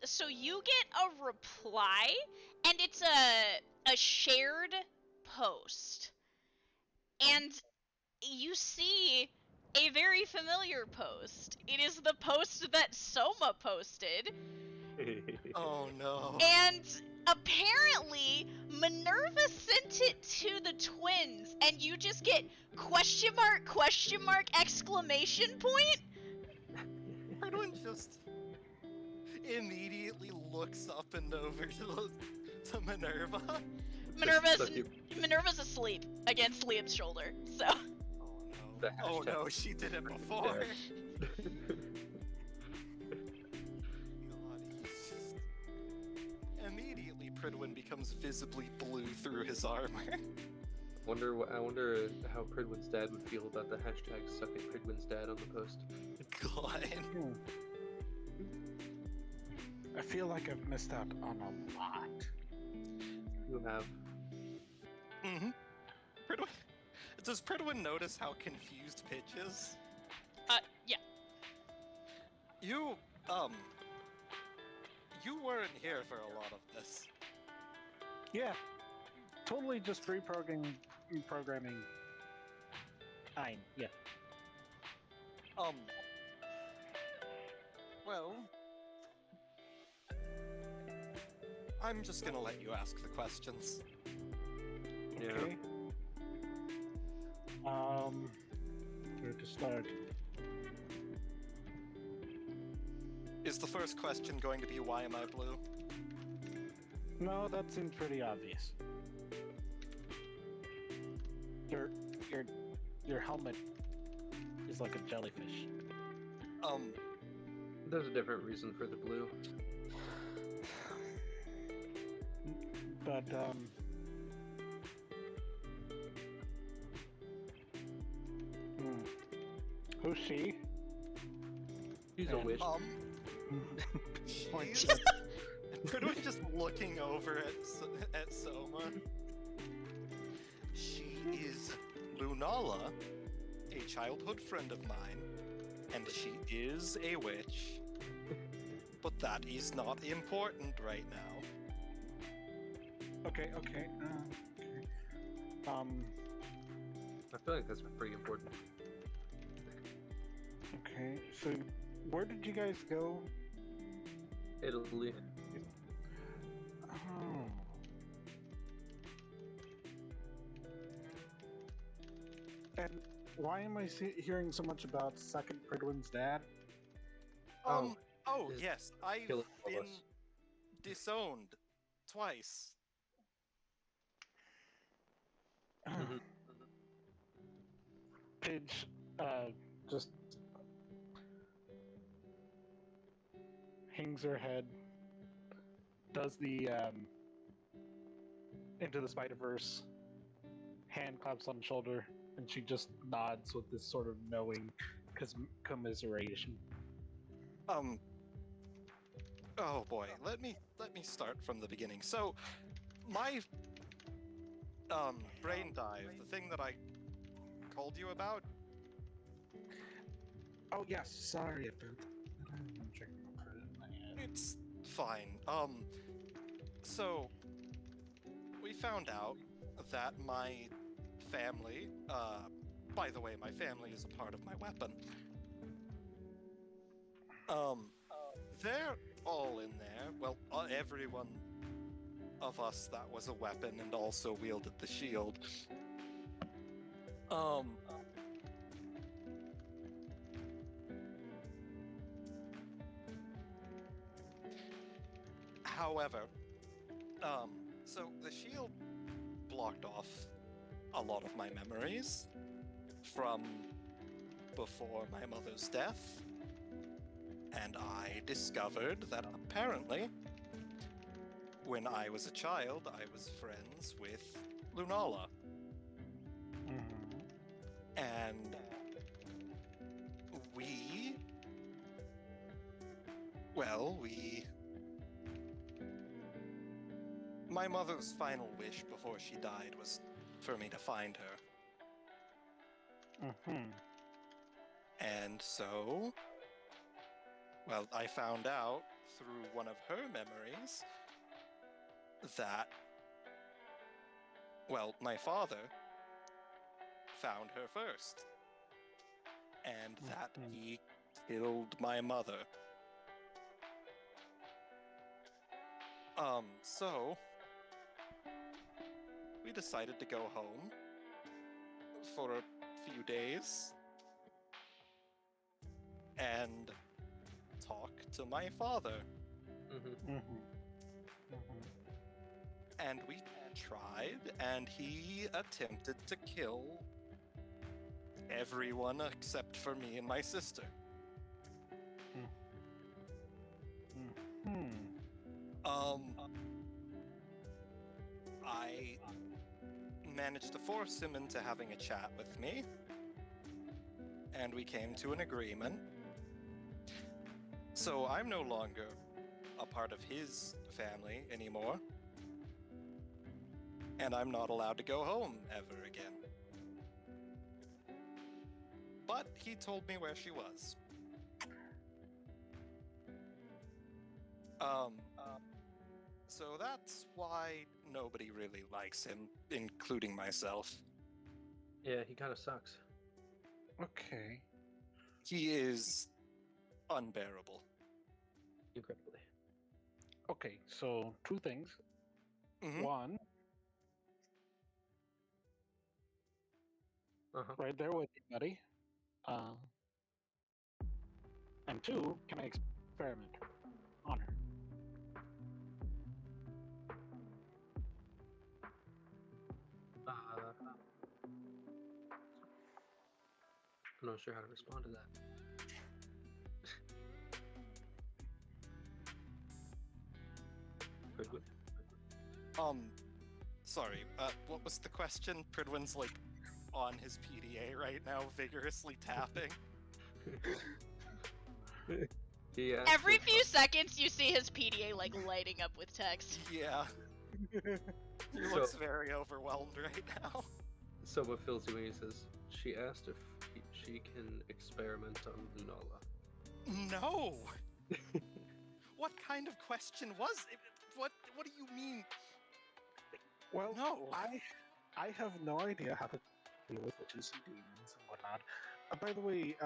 So you get a reply, and it's a shared post. And you see a very familiar post. It is the post that Soma posted. Oh no. And apparently, Minerva sent it to the twins, and you just get question mark, exclamation point? Pridwin just immediately looks up and over to Minerva. Minerva's asleep against Liam's shoulder, so... The Oh hashtag. no, she did it before. Yeah. God, he's just... Immediately, Pridwin becomes visibly blue through his armor. I wonder how Pridwin's dad would feel about the hashtag suck at Pridwin's dad on the post. God. I feel like I've missed out on a lot. You have. Mm-hmm. Does Pridwin notice how confused Pitch is? Yeah. You weren't here for a lot of this. Yeah, totally just reprogramming. Fine. Yeah. Well, I'm just gonna let you ask the questions. Yeah. Okay. Where to start? Is the first question going to be why am I blue? No, that seems pretty obvious. Your your your helmet is like a jellyfish. There's a different reason for the blue. But who's she? She's a witch. She's Pridwin's just looking over at Soma. She is Lunala, a childhood friend of mine, and she is a witch. But that is not important right now. Okay. I feel like that's pretty important. Okay. So, where did you guys go? Italy. Oh. And why am I hearing so much about second Pridwin's dad? Oh His yes, I've killing all of been us. disowned twice. Mhm. Pidge, just hangs her head, does the Into the Spider-Verse, hand claps on shoulder, and she just nods with this sort of knowing commiseration. Oh boy, let me start from the beginning. So, my brain dive, the thing that I called you about. Oh yes, sorry about that. I'm checking my credit in my head. It's fine. So we found out that my family, by the way, my family is a part of my weapon. They're all in there. Well, every one of us that was a weapon and also wielded the shield. However, so the shield blocked off a lot of my memories from before my mother's death, and I discovered that apparently, when I was a child, I was friends with Lunala. And my mother's final wish before she died was for me to find her. And so, well, I found out through one of her memories that, well, my father found her first, and that he killed my mother. So we decided to go home for a few days and talk to my father. And we tried, and he attempted to kill everyone except for me and my sister. I managed to force him into having a chat with me, and we came to an agreement. So I'm no longer a part of his family anymore, and I'm not allowed to go home ever again. But he told me where she was. So that's why nobody really likes him, including myself. Yeah, he kind of sucks. Okay. He is unbearable. Incredibly. Okay, so two things. One, right there with you, buddy. And two, can I experiment on her? I'm not sure how to respond to that. Pridwin? Sorry, what was the question? Pridwin's, like, on his PDA right now, vigorously tapping. He asked Every if, few seconds, you see his PDA like lighting up with text. Yeah. He So- looks very overwhelmed right now. Soma fills you in. He says, she asked if she can experiment on Lunala. No! What kind of question was it? What do you mean? Well, No. I have no idea how to deal with witches and demons and whatnot. By the way,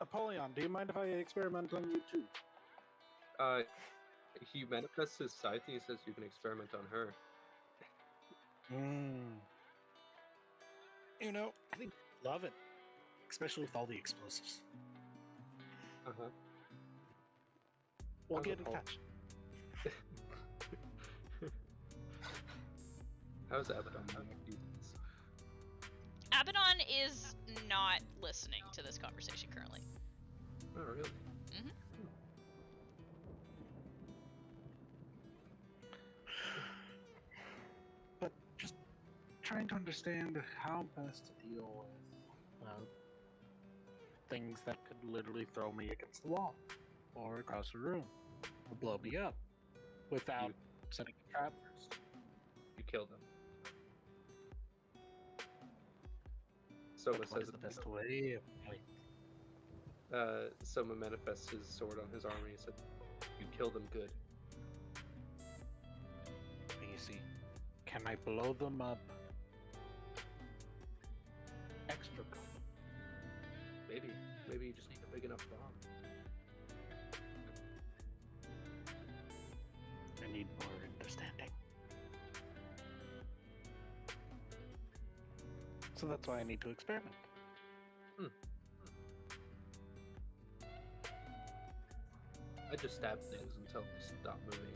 Apollyon, do you mind if I experiment on you too? He manifests his scythe and he says you can experiment on her. You know, I think love it, especially with all the explosives. Uh-huh. We'll How's get in Apollo? touch. How's Abaddon doing these days? Abaddon is not listening to this conversation currently. Oh, really? Mhm. But just trying to understand how best to deal with things that could literally throw me against the wall or across the room or blow me up without You- setting a trap first. You killed him. Soma But what says is the best way of doing Soma manifests his sword on his arm and he said, you killed him good. it? You see, can I blow them up extra good? Maybe you just need a big enough bomb. I need more understanding. So that's why I need to experiment. I just stab things until they stop moving.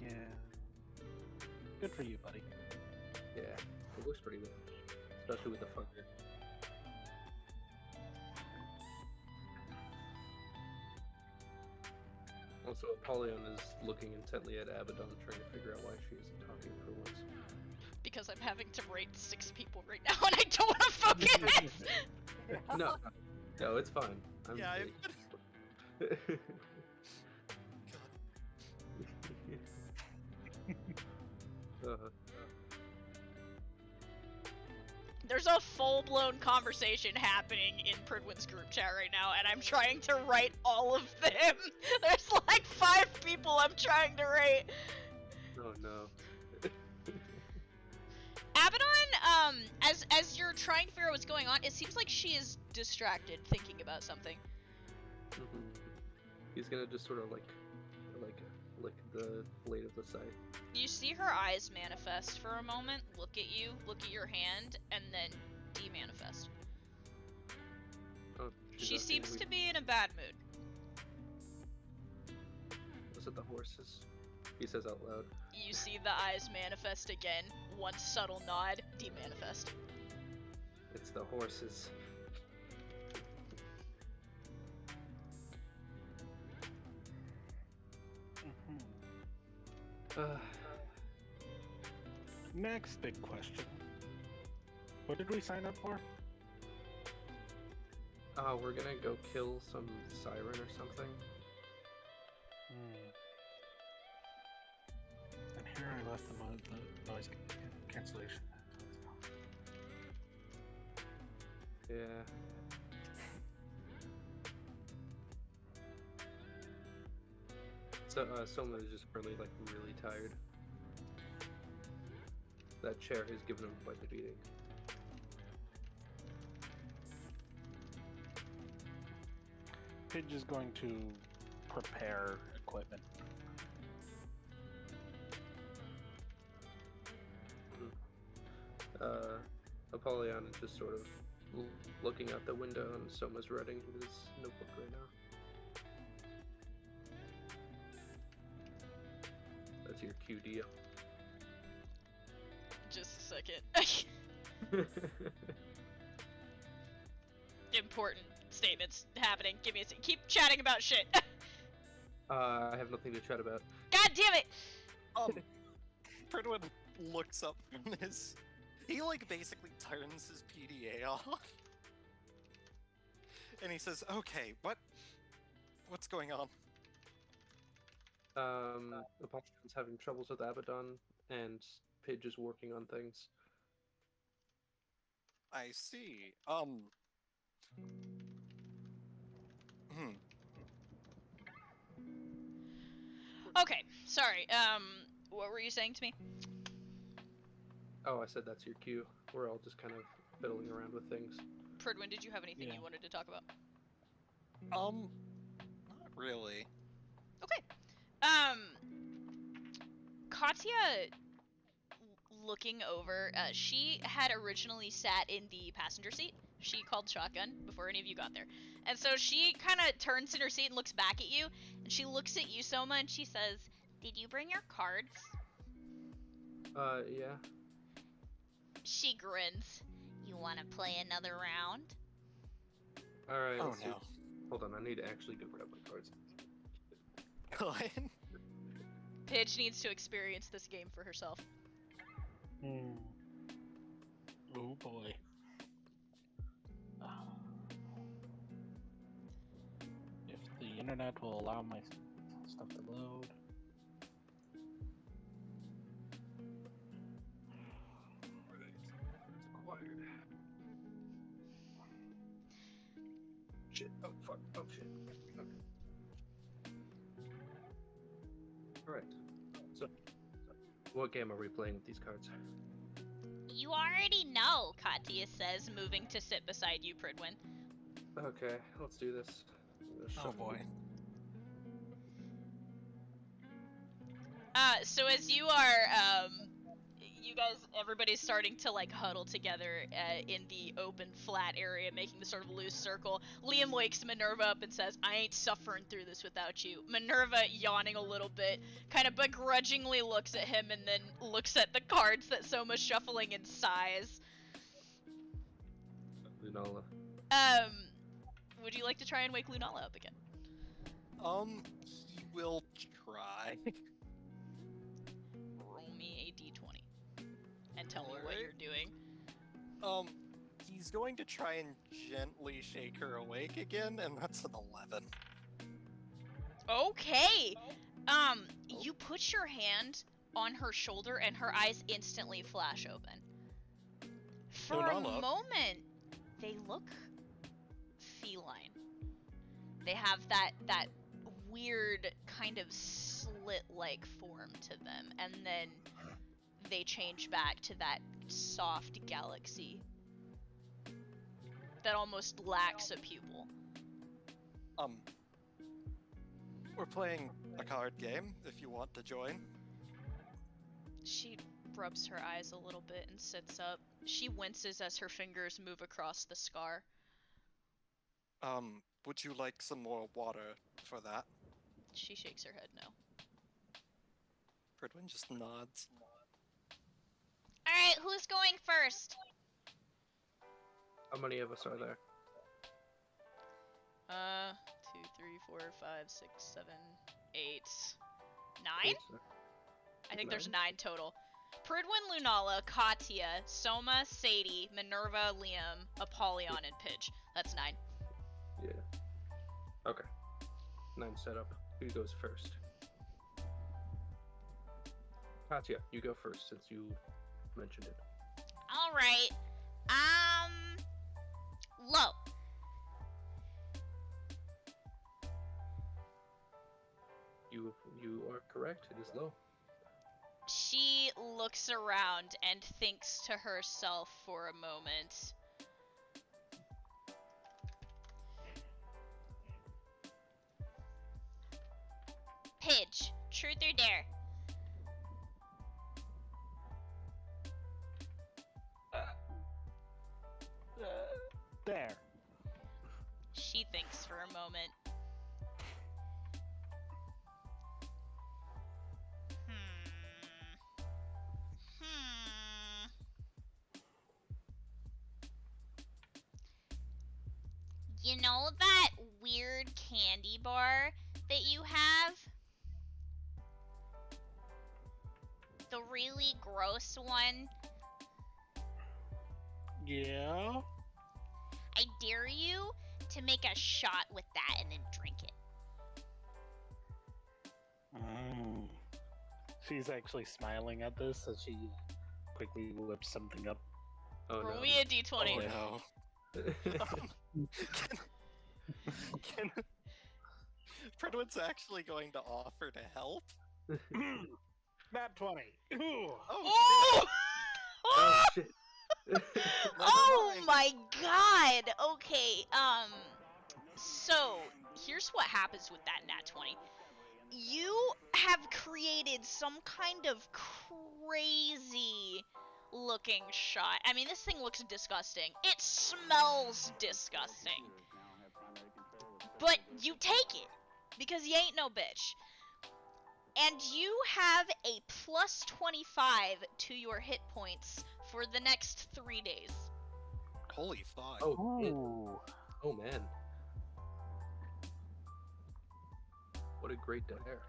Yeah. Good for you, buddy. Yeah, it works pretty well. Especially with the fucker. Also, Apollyon is looking intently at Abaddon, trying to figure out why she isn't talking for once. Because I'm having to rate 6 people right now and I don't want to focus! No, it's fine. I'm yeah, kidding. God. There's a full-blown conversation happening in Pridwin's group chat right now, and I'm trying to rate all of them. There's like 5 people I'm trying to rate. Oh no. Abaddon, as you're trying to figure out what's going on, it seems like she is distracted thinking about something. He's gonna just sort of like lick the blade of the scythe. You see her eyes manifest for a moment, look at you, look at your hand, and then de-manifest. Oh, She seems to be in a bad mood. Was it the horses? He says out loud. You see the eyes manifest again, one subtle nod, de-manifest. It's the horses. Next big question. What did we sign up for? We're gonna go kill some siren or something. And here I left the noise cancellation. Yeah. So, Soma is just currently, like, really tired. That chair has given him quite the beating. Pidge is going to prepare equipment. Apollyon is just sort of looking out the window, and Soma's writing in his notebook right now. That's your QD. Just a second. Important statements happening. Give me a keep chatting about shit. I have nothing to chat about. God damn it! Pridwin looks up from his... He, like, basically turns his PDA off. And he says, okay, what's going on? Apollon's having troubles with Abaddon, and Pidge is working on things. I see. Okay, sorry. What were you saying to me? Oh, I said that's your cue. We're all just kind of fiddling around with things. Pridwin, did you have anything you wanted to talk about? Not really. Okay. Katya, looking over, she had originally sat in the passenger seat. She called shotgun before any of you got there. And so she kind of turns in her seat and looks back at you, and she looks at you, Soma, and she says, "Did you bring your cards?" Yeah. She grins. "You want to play another round?" Alright, Oh no. Hold on, I need to actually go grab my cards. Pidge needs to experience this game for herself. Oh boy. If the internet will allow my stuff to load. It's acquired. Shit. Oh fuck. Oh shit. Okay. Alright. So, what game are we playing with these cards? You already know, Katya says, moving to sit beside you, Pridwin. Okay, let's do this. Oh boy. So as you are, you guys, everybody's starting to like huddle together in the open flat area, making the sort of loose circle. Liam wakes Minerva up and says, "I ain't suffering through this without you." Minerva, yawning a little bit, kind of begrudgingly looks at him and then looks at the cards that Soma's shuffling and sighs. Lunala. Would you like to try and wake Lunala up again? He will try. Roll me a d20 and tell me what Alright. you're doing. He's going to try and gently shake her awake again, and that's an 11. Okay. You put your hand on her shoulder and her eyes instantly flash open. For a Lunala. moment, they look feline. They have that weird kind of slit-like form to them, and then they change back to that soft galaxy that almost lacks a pupil. We're playing a card game, if you want to join. She rubs her eyes a little bit and sits up. She winces as her fingers move across the scar. Would you like some more water for that? She shakes her head no. Pridwin just nods. Alright, who's going first? How many of us are there? 2, 3, 4, 5, 6, 7, 8, 9? I think there's 9 total. Pridwin, Lunala, Katya, Soma, Sadie, Minerva, Liam, Apollyon, and Pidge. That's 9. Yeah. Okay. 9 set up. Who goes first? Katya, you go first since you mentioned it. Alright. Low. You are correct. It is low. She looks around and thinks to herself for a moment. Pidge, truth or dare? There. She thinks for a moment. You know that weird candy bar that you have? The really gross one? Yeah? I dare you to make a shot with that and then drink it. She's actually smiling at this as she quickly whips something up. Oh Roll no. me a d20. Oh no. Can Pridwin's actually going to offer to help? Nat 20. Ooh. Oh, Oh! Oh shit. Oh mind. my god! Okay, so here's what happens with that nat 20. You have created some kind of crazy looking shot. I mean, this thing looks disgusting. It smells disgusting. But you take it, because you ain't no bitch. And you have a plus 25 to your hit points for the next 3 days. Holy fuck. Oh, shit. Ooh. Oh man. What a great dare.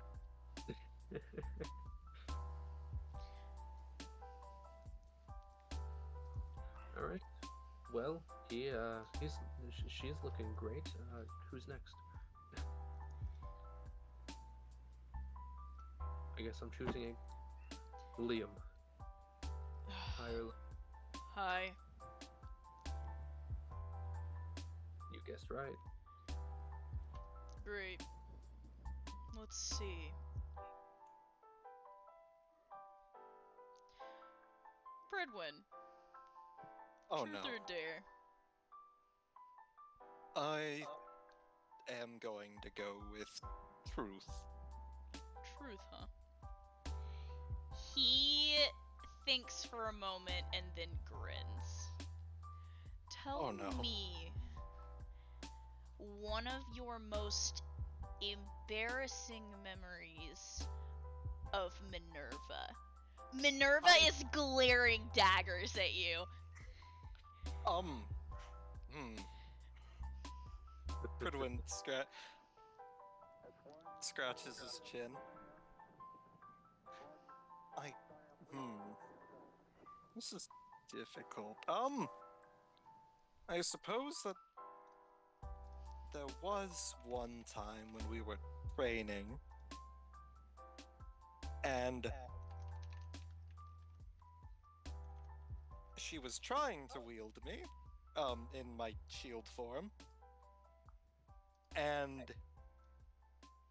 All right. Well, she's looking great. Who's next? I guess I'm choosing Liam. Hi, Hi. you guessed right. Great. Let's see. Bredwin. Oh Truth no. or dare? I am going to go with truth. Truth, huh? He thinks for a moment and then grins. Tell Oh, no. me one of your most embarrassing memories of Minerva. Minerva is glaring daggers at you. Pridwin scratches his chin. This is difficult. I suppose that there was one time when we were training, and she was trying to wield me, in my shield form, and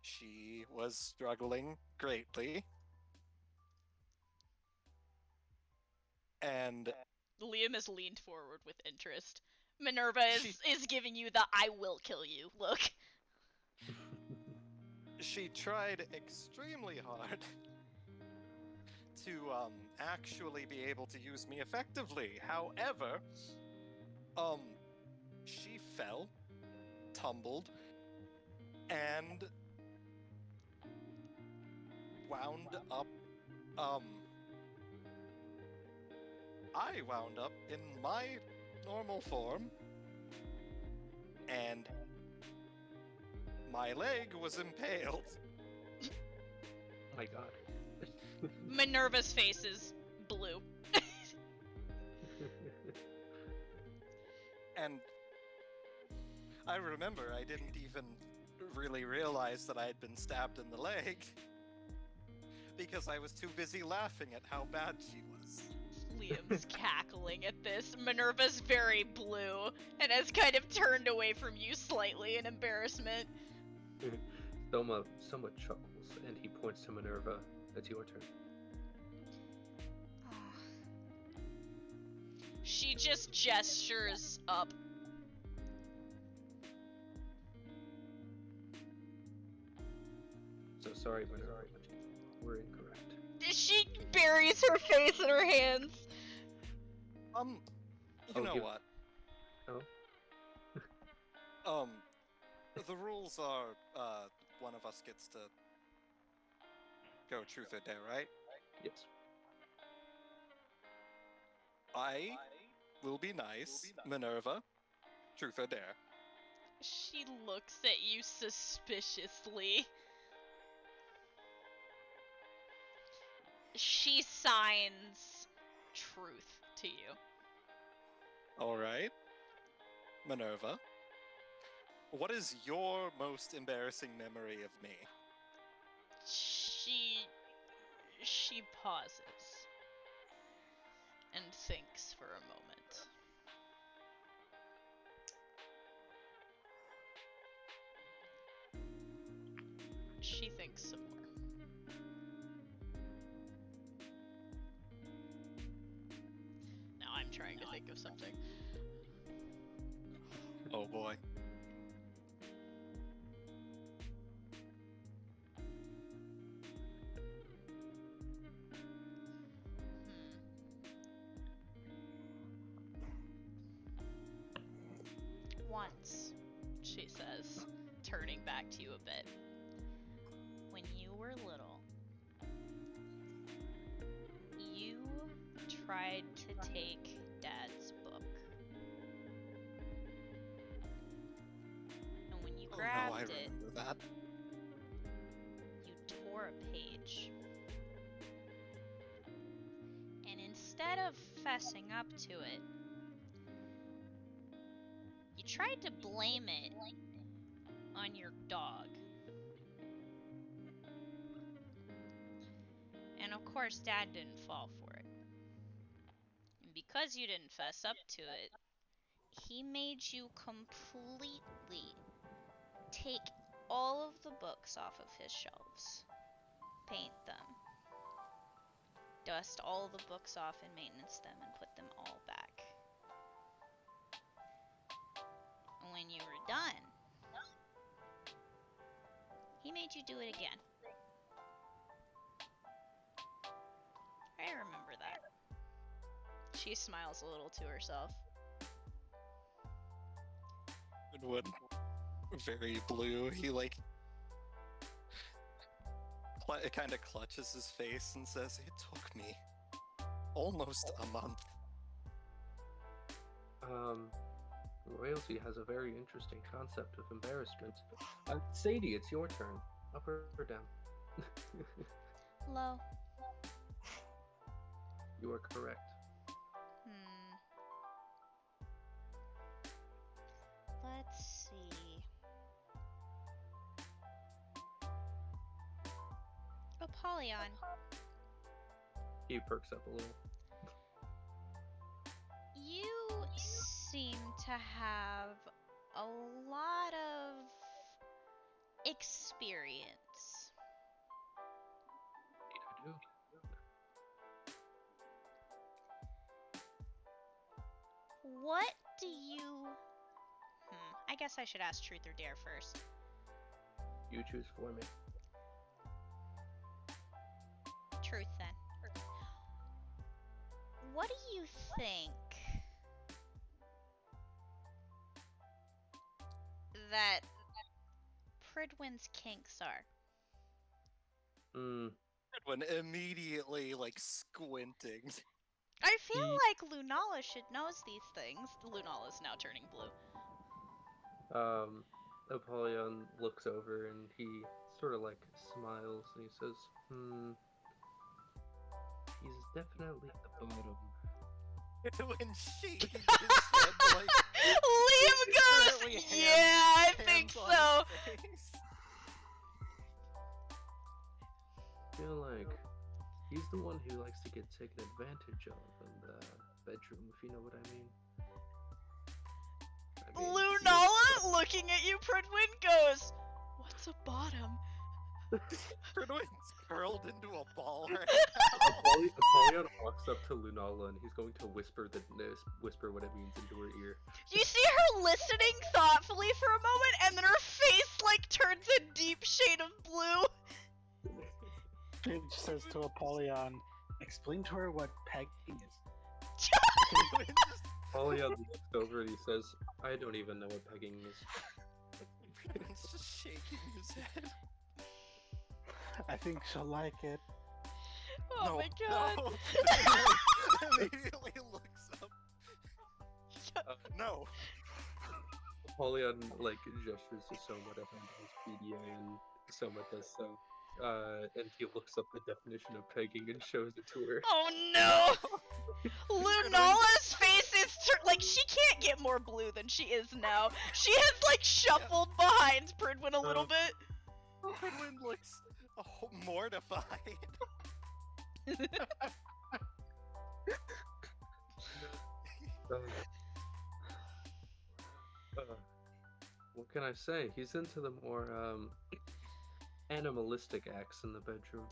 she was struggling greatly. And Liam has leaned forward with interest. Minerva is giving you the I will kill you look. she tried extremely hard to actually be able to use me effectively. However, she fell, tumbled, and wound up I wound up in my normal form, and my leg was impaled. Oh my god. Minerva's face is blue. And I remember I didn't even really realize that I had been stabbed in the leg because I was too busy laughing at how bad she was. Liam's cackling at this. Minerva's very blue and has kind of turned away from you slightly in embarrassment. Soma chuckles and he points to Minerva. It's your turn. She just gestures up. So sorry, Minerva, but we're incorrect. She buries her face in her hands. You know what? Oh? The rules are, one of us gets to go truth or dare, right? Yes. I will be nice, Minerva. Truth or dare? She looks at you suspiciously. She signs truth to you. Alright. Minerva. What is your most embarrassing memory of me? She pauses and thinks for a moment. She thinks some more. Now I'm trying to think of something. Oh boy. Once, she says, turning back to you a bit. When you were little, you tried to take Dad's book. And when you grabbed I it, remember that. you tore a page. And instead of fessing up to it, you tried to blame it on your dog. And of course, Dad didn't fall for it. And because you didn't fess up to it, he made you completely take all of the books off of his shelves, paint them, dust all the books off and maintenance them, and put them all back. And when you were done, he made you do it again. I remember that. She smiles a little to herself. Goodwood. Very blue. He kind of clutches his face and says, "It took me almost a month." Royalty has a very interesting concept of embarrassment. Sadie, it's your turn. Up or down? Low. You are correct. Let's see. Apollyon. He perks up a little. You seem to have a lot of experience. I do. What do you... I guess I should ask Truth or Dare first. You choose for me. Truth, then. What do you think that Pridwin's kinks are? Goodwin immediately, squinting. I feel like Lunala should know these things. Lunala's now turning blue. Apollyon looks over and he sort of smiles and he says, he's definitely at the bottom. Goodwin shaking his head Liam goes, yeah, I think so. I feel like he's the one who likes to get taken advantage of in the bedroom, if you know what I mean. Lunala, looking at you, Pridwin, goes, what's a bottom? Pridwin's curled into a ball right now. Apollyon walks up to Lunala and he's going to whisper what it means into her ear. You see her listening thoughtfully for a moment, and then her face turns a deep shade of blue. It says to Apollyon, explain to her what pegging is. Apollyon looks over and he says, I don't even know what pegging is. Pridwin's just shaking his head. I think she'll like it. Oh my god. No. Immediately looks up. No. Apollyon like gestures to Soma to hand his PDA, and Soma does so. And he looks up the definition of pegging and shows it to her. Oh no! Lunala's face is like she can't get more blue than she is now. She has like shuffled behind Pridwin a little bit. Pridwin looks mortified. What can I say? He's into the more animalistic acts in the bedroom.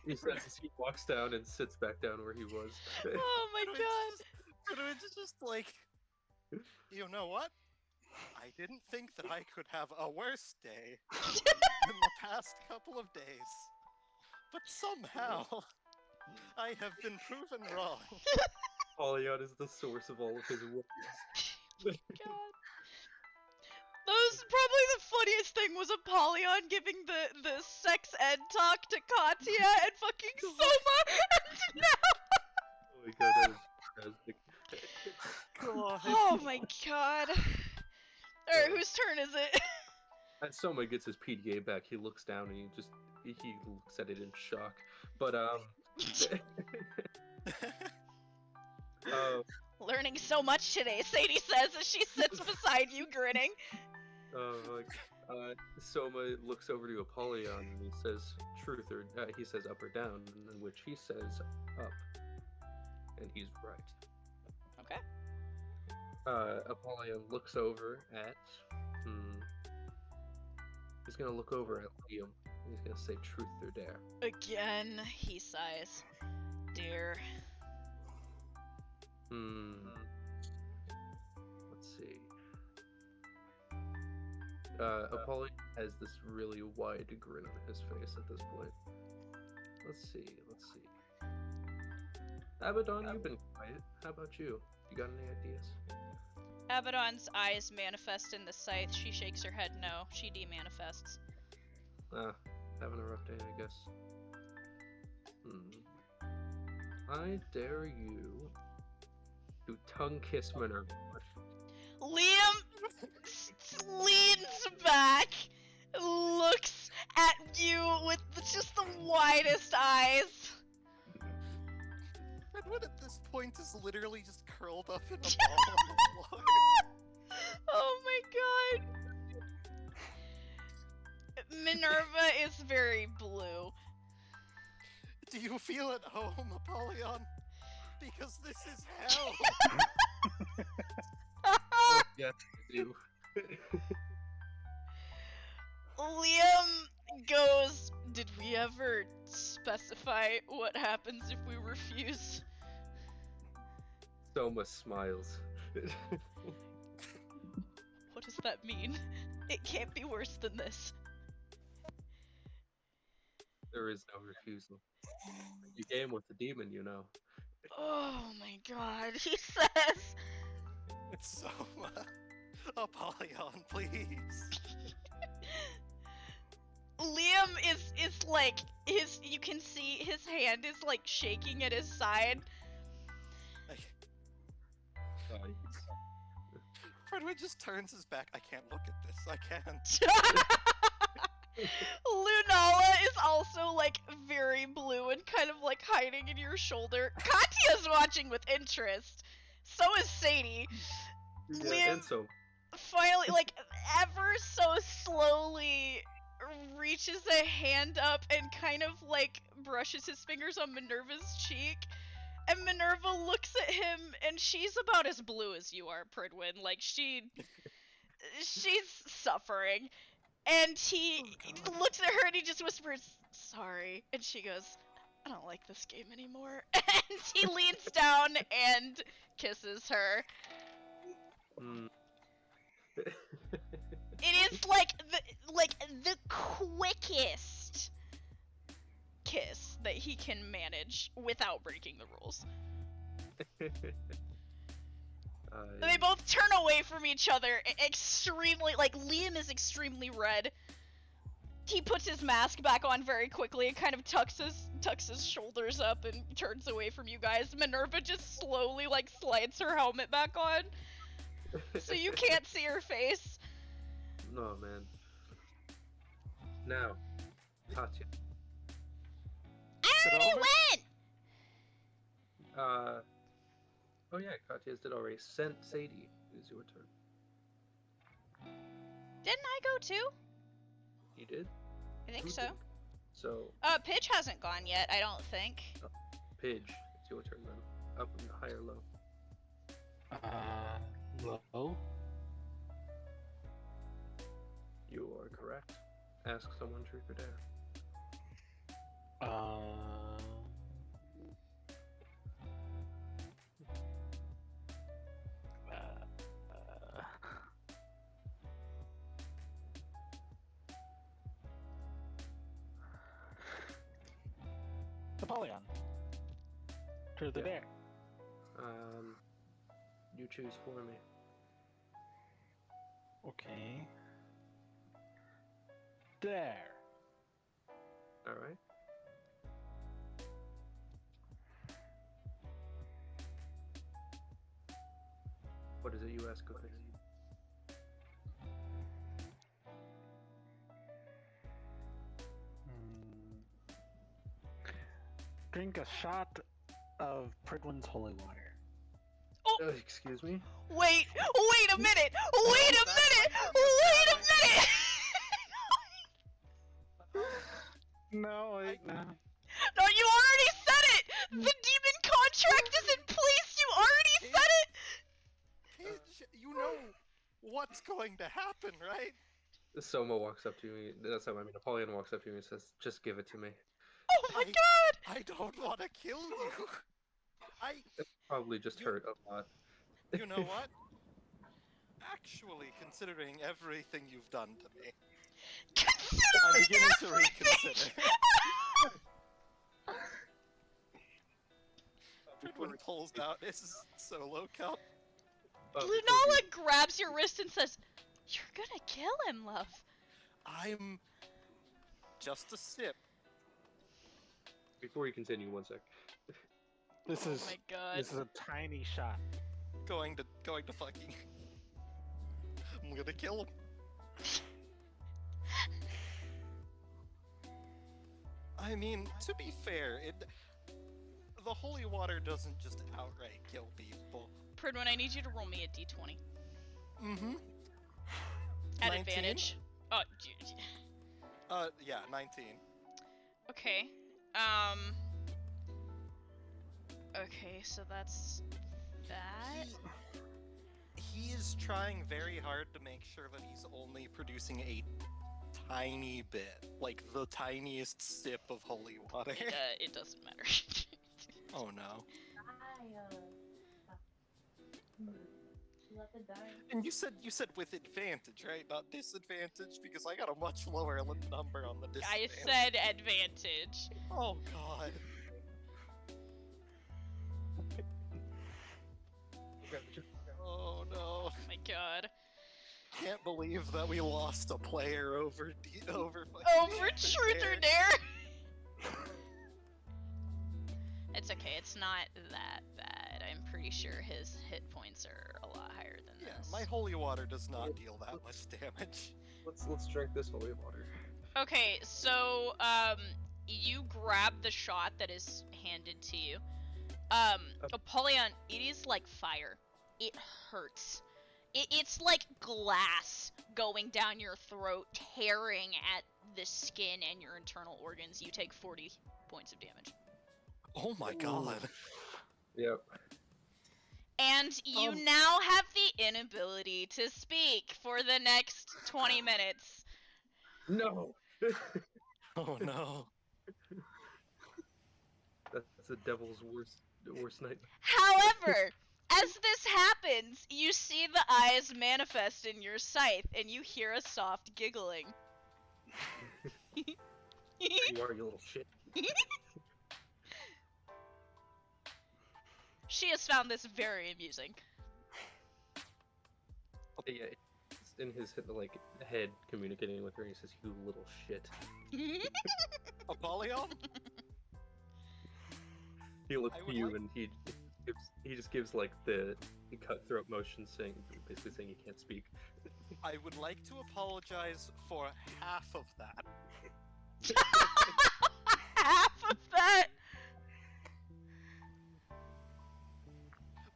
He says as he walks down and sits back down where he was. Oh my god! Pridwin's just like, you know what? I didn't think that I could have a worse day in the past couple of days. But somehow, I have been proven wrong. Apollyon is the source of all of his wounds. God. That was probably the funniest thing was Apollyon giving the sex ed talk to Katya and fucking Soma, and now... Oh my god, that was fantastic. God. Oh my god. Alright, whose turn is it? As Soma gets his PDA back, he looks down and he looks at it in shock. But Learning so much today, Sadie says as she sits beside you grinning. Soma looks over to Apollyon and he says truth, or he says up or down, in which he says up, and he's right. Okay. Apollyon looks over at he's gonna look over at Liam and he's gonna say truth or dare. Again, he sighs. Dare. Let's see. Apollyon has this really wide grin on his face at this point. Let's see. Abaddon, you've been quiet. How about you? You got any ideas? Abaddon's eyes manifest in the scythe. She shakes her head no. She de-manifests. Having a rough day, I guess. I dare you to tongue kiss Minerva. Liam leans back, looks at you with just the widest eyes. Pridwin at this point is literally just curled up in a ball on the floor. Oh my god. Minerva is very blue. Do you feel at home, Apollyon? Because this is hell. Yes, I do. Liam goes, did we ever specify what happens if we refuse? Soma smiles. What does that mean? It can't be worse than this. There is no refusal. You game with the demon, you know. Oh my god, he says. Soma, Apollyon, please. Liam is like you can see his hand is like shaking at his side. Pridwin just turns his back. I can't look at this. I can't. Lunala is also like very blue and kind of like hiding in your shoulder. Katya's watching with interest. So is Sadie. Yeah, Liam and so finally, like, ever so slowly reaches a hand up and kind of like brushes his fingers on Minerva's cheek. And Minerva looks at him and she's about as blue as you are, Pridwin. Like she's suffering. And he looks at her and he just whispers, sorry. And she goes, I don't like this game anymore. And he leans down and kisses her. It is like the quickest kiss that he can manage without breaking the rules. They both turn away from each other extremely, like, Liam is extremely red. He puts his mask back on very quickly and kind of tucks his shoulders up and turns away from you guys. Minerva just slowly, like, slides her helmet back on. so you can't see her face. No, man. Now, Katya. I Is it already over? went! Oh yeah, Katya's did already. Sadie, it is your turn. Didn't I go too? You did? I think Who so. did? So, Pidge hasn't gone yet, I don't think. Pidge, it's your turn then. Up and high or low? Low? You are correct. Ask someone truth or dare. Napoleon. Truth or Yeah. dare? You choose for me. Okay. Dare. Alright. What is it you ask of me? Drink a shot of Pridwin's holy water. Excuse me? Wait a minute! Wait a minute! Wait a minute! No, wait, no. No, you already said it! The demon contract is in place! You already said it! Pidge, you know what's going to happen, right? Soma walks up to me. That's what I mean. Napoleon walks up to me and says, "Just give it to me." Oh my god! I don't want to kill you. Probably just hurt a lot. You know what? Actually, considering everything you've done to me, I'm beginning to reconsider. Pridwin pulls out his solo cup. Lunala grabs your wrist and says, "You're gonna kill him, love." I'm just a sip. Before you continue, one sec. This Oh is my god. this is a tiny shot. Going to fucking. I'm gonna kill him. I mean, to be fair, the holy water doesn't just outright kill people. Pridwin, I need you to roll me a d20. Mm-hmm. At 19? advantage. Oh, Yeah, 19. okay. Okay, so that's that. He is trying very hard to make sure that he's only producing a tiny bit, like the tiniest sip of holy water. It doesn't matter. Oh no. And you said with advantage, right? Not disadvantage, because I got a much lower number on the I disadvantage. said advantage. Oh god. Oh no. Oh my god. Can't believe that we lost a player over Over truth or dare? It's okay, it's not that bad. I'm pretty sure his hit points are a lot higher than Yeah, this. my holy water does not deal that much damage. Let's drink this holy water. Okay, so you grab the shot that is handed to you. Apollyon, it is like fire. It hurts. It's like glass going down your throat, tearing at the skin and your internal organs. You take 40 points of damage. Oh my god. Yep. And you now have the inability to speak for the next 20 minutes. No! Oh no. That's the devil's worst nightmare. However, as this happens, you see the eyes manifest in your sight, and you hear a soft giggling. You are, you little shit. She has found this very amusing. Yeah, it's in his head communicating with her, and he says, "You little shit." Apollyon? He looks I at would you like- and he He just gives like the cutthroat motion, basically saying he can't speak. I would like to apologize for half of that. Half of that.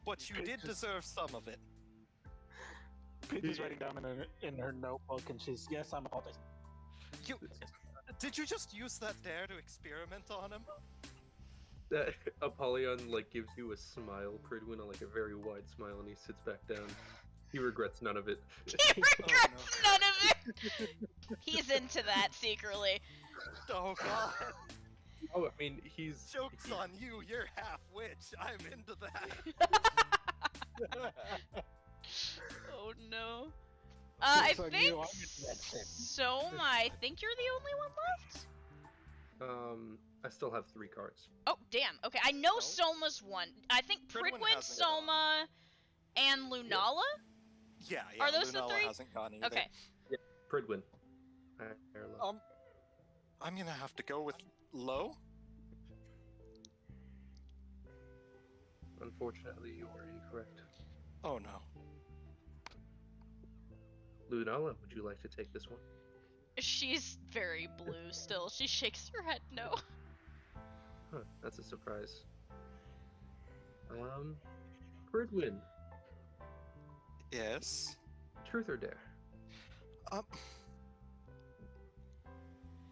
But you did deserve some of it. Pete is writing down in her notebook, and she's, yes, I'm apologizing. Did you just use that dare to experiment on him? Apollyon like gives you a smile, Pridwin, like a very wide smile, and he sits back down. He regrets none of it. He regrets none of it. He's into that secretly. Oh god. Oh, I mean, Joke's on you, you're half witch. I'm into that. Oh no. I So think you are into that shit. Soma, I think you're the only one left? I still have 3 cards. Oh, damn. Okay, I know No. Soma's one. I think Pridwin Pridwin, hasn't Soma, and Lunala? Yeah. Are those the Lunala 3? hasn't gone either. Okay. Pridwin. Higher low. I'm gonna have to go with low. Unfortunately, you are incorrect. Oh no. Lunala, would you like to take this one? She's very blue still. She shakes her head no. Huh, that's a surprise. Pridwin, Yes. truth or dare?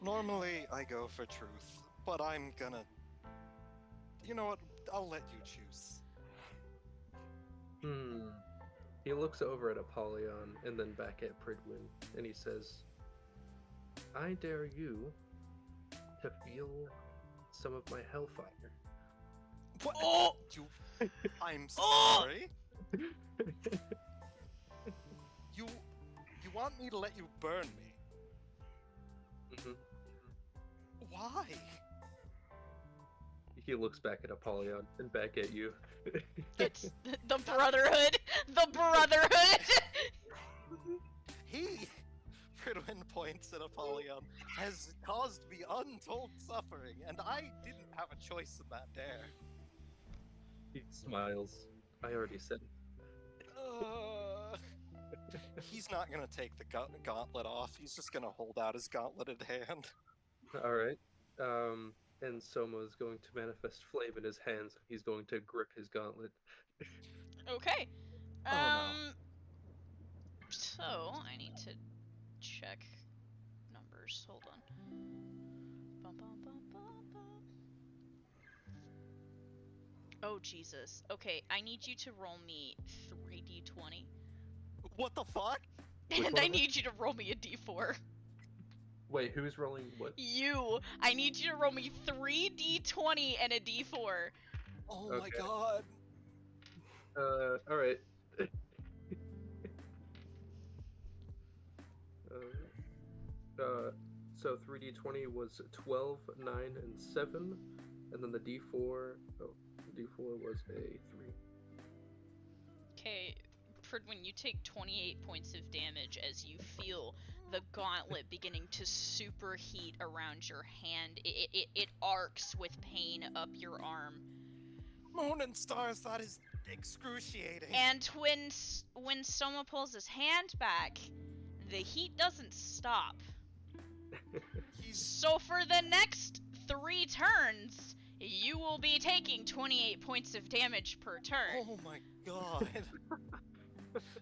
Normally I go for truth, but I'm gonna. You know what? I'll let you choose. He looks over at Apollyon and then back at Pridwin, and he says, I dare you to feel some of my hellfire. What? Oh! I'm Oh! sorry. You want me to let you burn me? Mhm. Why? He looks back at Apollyon and back at you. It's the Brotherhood! The Brotherhood! He, Pridwin points at Apollyon, has caused me untold suffering, and I didn't have a choice in that dare. He smiles. I already said it. He's not gonna take the gauntlet off. He's just gonna hold out his gauntleted hand. Alright. And Soma is going to manifest flame in his hands. He's going to grip his gauntlet. Okay. Oh, no. So, I need to check numbers. Hold on. Bum, bum, bum, bum, bum. Oh, Jesus. Okay, I need you to roll me 3d20. What the fuck? Which And one I of us? need you to roll me a d4. Wait, who's rolling what? You! I need you to roll me 3d20 and a d4. Oh my Okay. god. Alright. So 3d20 was 12, 9, and 7, and then the d4, the d4 was a 3. Okay, Pridwin, you take 28 points of damage as you feel the gauntlet beginning to superheat around your hand. It arcs with pain up your arm. Moon and stars, that is excruciating. And when Soma pulls his hand back, the heat doesn't stop. So for the next 3 turns, you will be taking 28 points of damage per turn. Oh my god.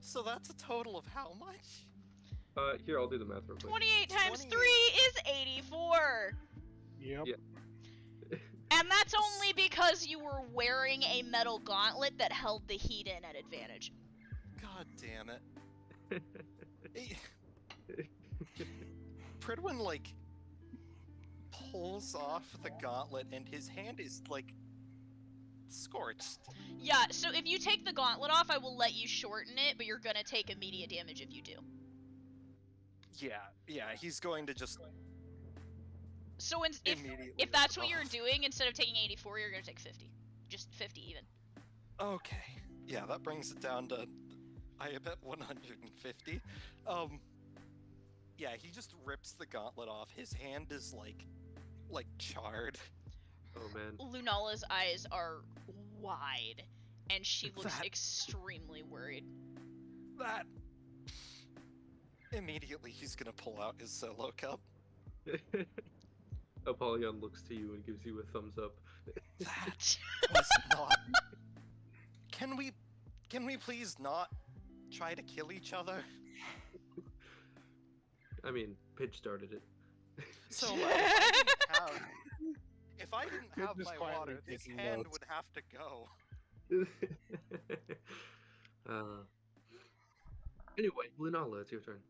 So that's a total of how much? Here, I'll do the math real quick. 28 times 28. 3 is 84! Yep. Yeah. And that's only because you were wearing a metal gauntlet that held the heat in at advantage. God damn it. Pridwin, like, pulls off the gauntlet and his hand is, like, scorched. Yeah, so if you take the gauntlet off, I will let you shorten it, but you're gonna take immediate damage if you do. Yeah, he's going to just So immediately if that's rip what it you're off. doing, instead of taking 84, you're gonna take 50. Just 50 even. Okay. Yeah, that brings it down to, I bet 150. Yeah, he just rips the gauntlet off. His hand is like charred. Oh man. Lunala's eyes are wide and she looks That- extremely worried. That. Immediately, he's gonna pull out his solo cup. Apollyon looks to you and gives you a thumbs up. That was not. Can we please not try to kill each other? I mean, Pidge started it. So if I didn't have Just my quietly water, this taking hand notes. would have to go. Anyway, Lunala, it's your turn.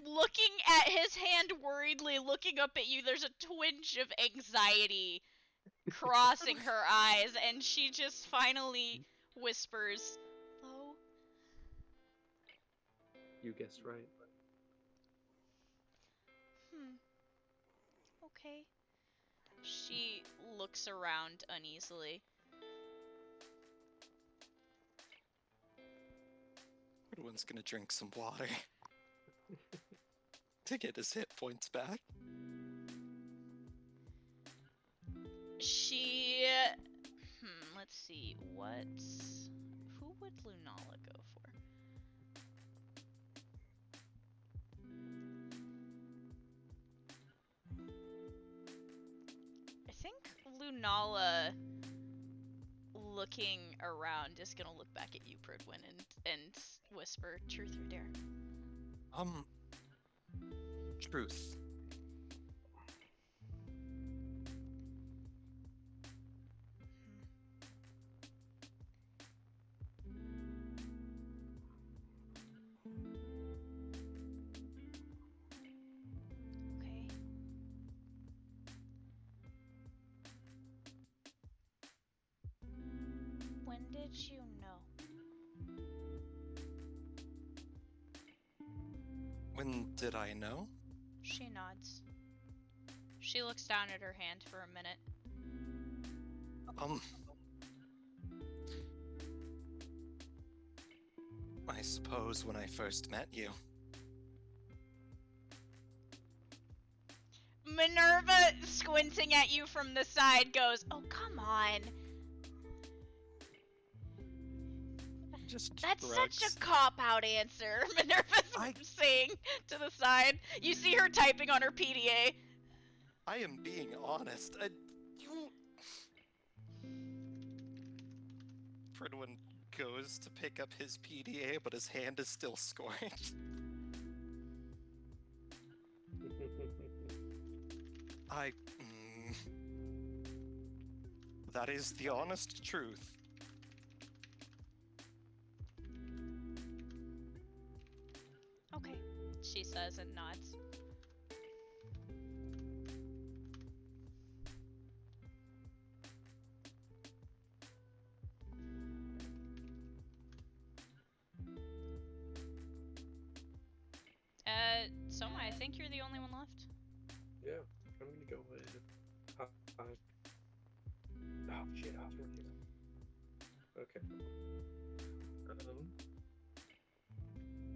Looking at his hand worriedly, looking up at you, there's a twinge of anxiety crossing her eyes, and she just finally whispers, "Hello?" You guessed right. Okay. She looks around uneasily. Everyone's gonna drink some water to get his hit points back. She... let's see, who would Lunala go for? I think Lunala, looking around, is gonna look back at you, Pridwin, and whisper, "Truth or dare?" Truth. Okay. When did you know? When did I know? She nods. She looks down at her hand for a minute. I suppose when I first met you. Minerva, squinting at you from the side, goes, "Oh, come on. Just That's drugs. such a cop-out answer." Minerva's saying to the side. You see her typing on her PDA. I am being honest. Pridwin goes to pick up his PDA, but his hand is still scorched. That is the honest truth. Okay, she says and nods. Soma, I think you're the only one left. Yeah, I'm gonna go with. Oh shit, I was working. Okay.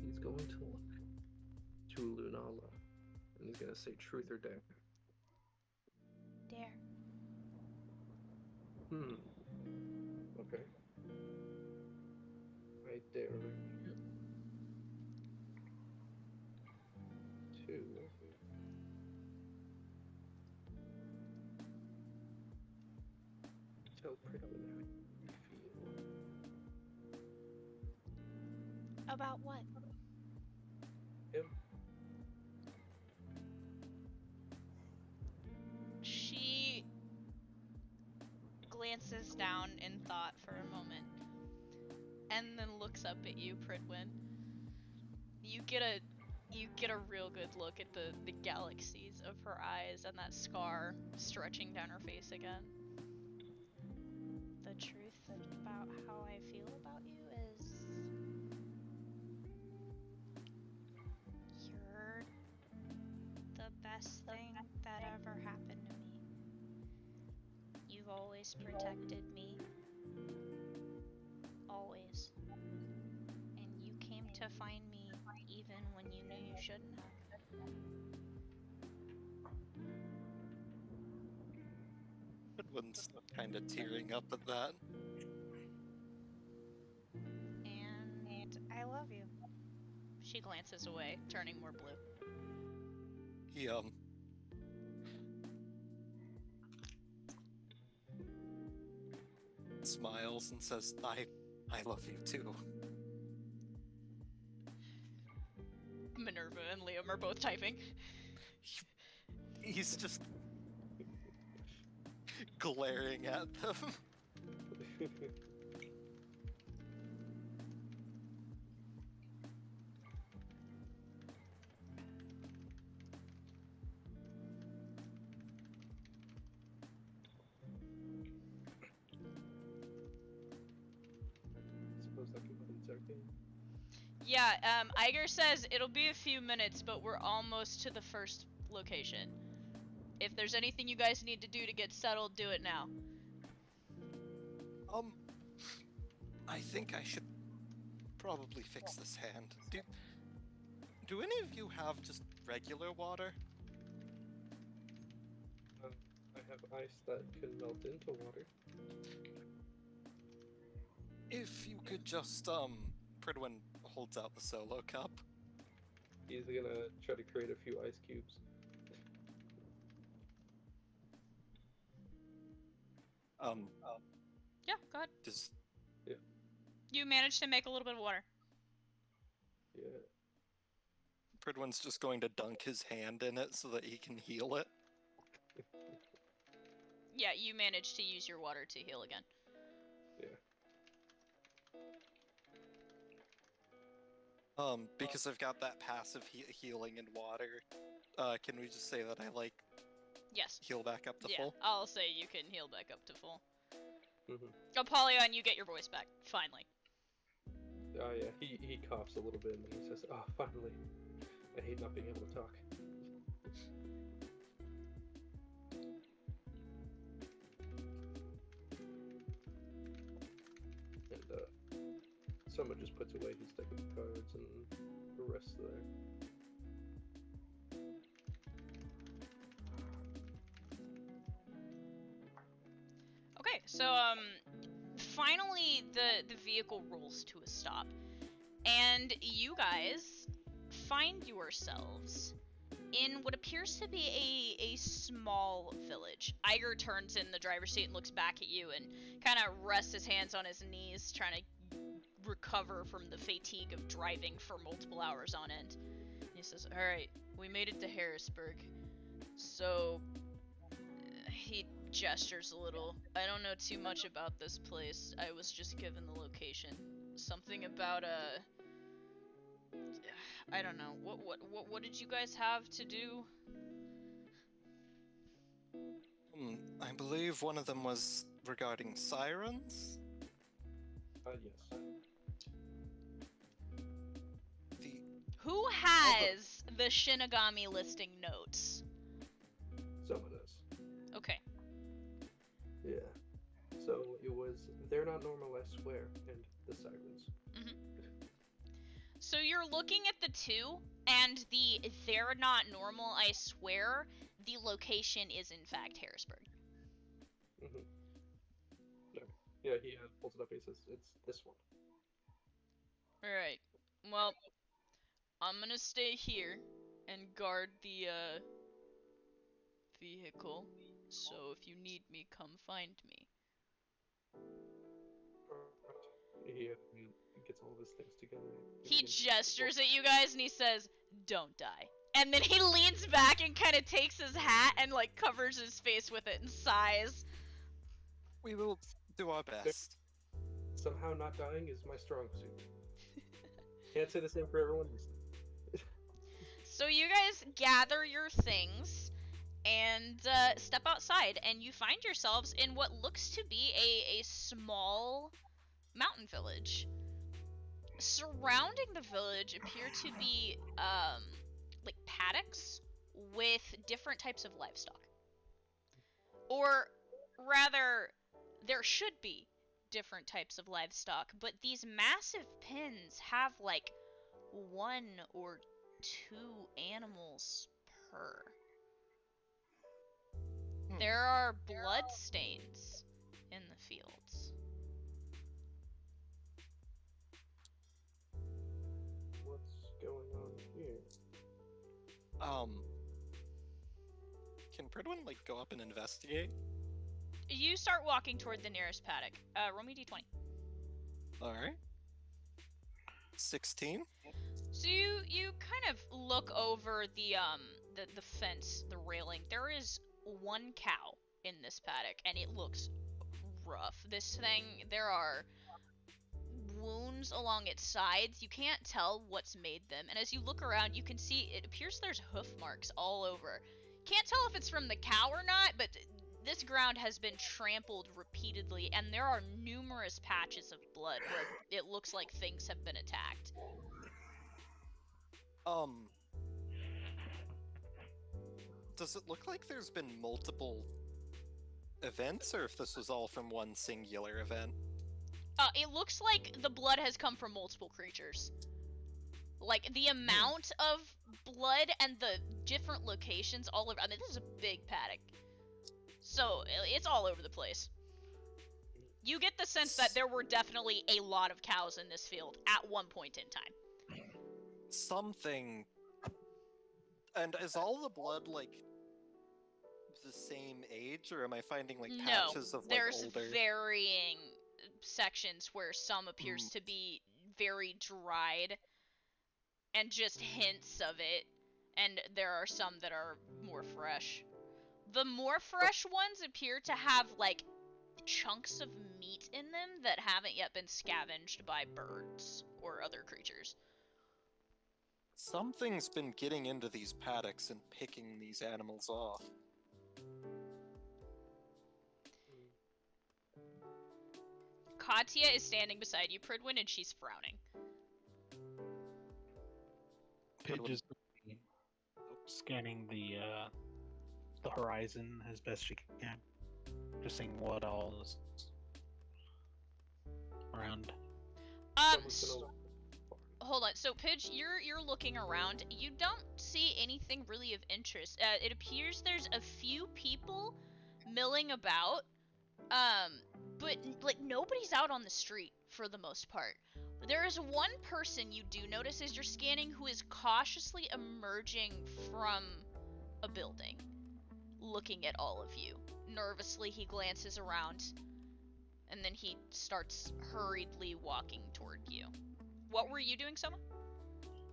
He's going to look to Lunala, and he's gonna say truth or dare. Dare. Okay. I dare you to tell Pridwin how you feel. About what? Him. She glances down in thought for a moment, and then looks up at you, Pridwin. You get a real good look at the galaxies of her eyes and that scar stretching down her face again. The truth about how I feel about you is you're the best thing that ever happened to me. You've always protected me. Always. And you came to find me even when you knew you shouldn't have. Pridwin's kind of tearing up at that. I love you. She glances away, turning more blue. He smiles and says, I love you too. Minerva and Liam are both typing. He's just glaring at them. Suppose that concludes our game. Yeah, Iger says it'll be a few minutes, but we're almost to the first location. If there's anything you guys need to do to get settled, do it now. I think I should probably fix this hand. Do any of you have just regular water? I have ice that can melt into water. If you could just, Pridwin holds out the solo cup. He's gonna try to create a few ice cubes. Yeah, go ahead. Just You managed to make a little bit of water. Yeah. Pridwin's just going to dunk his hand in it so that he can heal it. Yeah, you managed to use your water to heal again. Yeah. Because I've got that passive healing in water, can we just say that I, like, Yes. heal back up to Yeah, full? I'll say you can heal back up to full. Mm-hmm. Apollyon, you get your voice back. Finally. Oh yeah, he coughs a little bit and then he says, "Oh, finally. I hate not being able to talk." And someone just puts away his deck of cards and the rest there. Okay, so finally the vehicle rolls to a stop, and you guys find yourselves in what appears to be a small village. Iger turns in the driver's seat and looks back at you and kind of rests his hands on his knees, trying to recover from the fatigue of driving for multiple hours on end. And he says, "All right, we made it to Harrisburg. So he gestures a little. I don't know too much about this place. I was just given the location. Something about I don't know. What did you guys have to do?" I believe one of them was regarding sirens? Yes. Who has the Shinigami listing notes? Someone does. Okay. Yeah. So it was, "They're not normal, I swear," and the sirens. So you're looking at the two, and the "they're not normal, I swear," the location is in fact Harrisburg. Mm-hmm. Okay. Yeah, he pulls it up and he says, "It's this one." Alright. Well, I'm gonna stay here and guard the vehicle. So if you need me, come find me. He gets all of his things together. He gestures at you guys and he says, "Don't die." And then he leans back and kind of takes his hat and like covers his face with it and sighs. We will do our best. Somehow not dying is my strong suit. Can't say the same for everyone listening. So you guys gather your things and step outside, and you find yourselves in what looks to be a small mountain village. Surrounding the village appear to be like paddocks with different types of livestock. Or rather, there should be different types of livestock, but these massive pens have like 1 or 2 animals per. There are blood stains in the fields. Can Pridwin, like, go up and investigate? You start walking toward the nearest paddock. Roll me d20. Alright. 16? So you kind of look over the fence, the railing. There is one cow in this paddock, and it looks rough. This thing, there are wounds along its sides. You can't tell what's made them, and as you look around, you can see it appears there's hoof marks all over. Can't tell if it's from the cow or not, but this ground has been trampled repeatedly, and there are numerous patches of blood where it looks like things have been attacked. Does it look like there's been multiple events, or if this was all from one singular event? It looks like the blood has come from multiple creatures. Like, the amount of blood and the different locations all over. I mean, this is a big paddock. So, it's all over the place. You get the sense that there were definitely a lot of cows in this field at one point in time. Something... And is all the blood, like, the same age, or am I finding, like, patches of, like, there's older... varying sections where some appears to be very dried and just hints of it, and there are some that are more fresh. The more fresh ones appear to have, like, chunks of meat in them that haven't yet been scavenged by birds or other creatures. Something's been getting into these paddocks and picking these animals off. Katya is standing beside you, Pridwin, and she's frowning. Pidge is scanning the horizon as best she can, just seeing what all is around. Hold on. So, Pidge, you're looking around. You don't see anything really of interest. It appears there's a few people milling about, but like nobody's out on the street for the most part. There is one person you do notice as you're scanning who is cautiously emerging from a building, looking at all of you. Nervously, he glances around, and then he starts hurriedly walking toward you. What were you doing, Soma?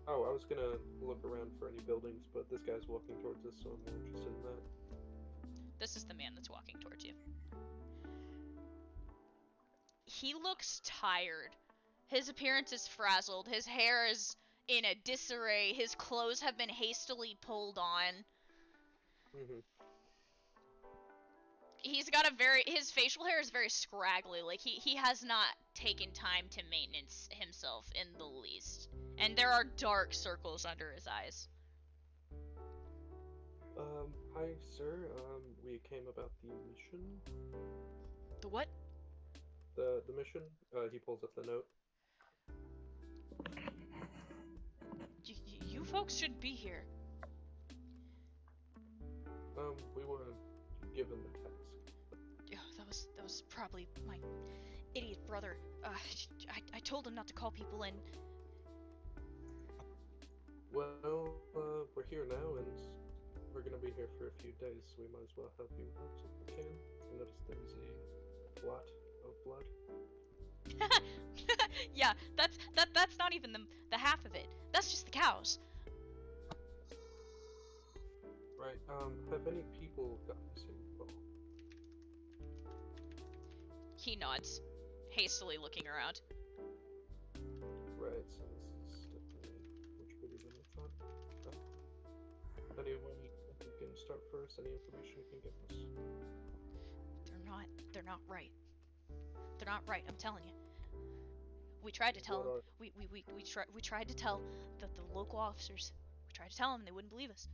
Oh, I was gonna look around for any buildings, but this guy's walking towards us, so I'm more interested in that. This is the man that's walking towards you. He looks tired. His appearance is frazzled. His hair is in a disarray. His clothes have been hastily pulled on. He's got his facial hair is very scraggly. Like, he has not taken time to maintenance himself in the least. And there are dark circles under his eyes. Hi, sir. We came about the mission. The what? The mission. He pulls up the note. You folks should be here. We were given the task. Yeah, that was probably my idiot brother. I told him not to call people in. Well, we're here now, and we're gonna be here for a few days, so we might as well help you out if we can. I noticed there's a lot of blood. Yeah, that's not even the half of it. That's just the cows. Right. Have any people gotten missing at all? He nods, hastily looking around. Right. So this is definitely much bigger than I thought. Anyone who can start first? Any information you can give us? They're not right. They're not right. I'm telling you. We tried to tell them. We tried to tell the local officers. We tried to tell them, and they wouldn't believe us.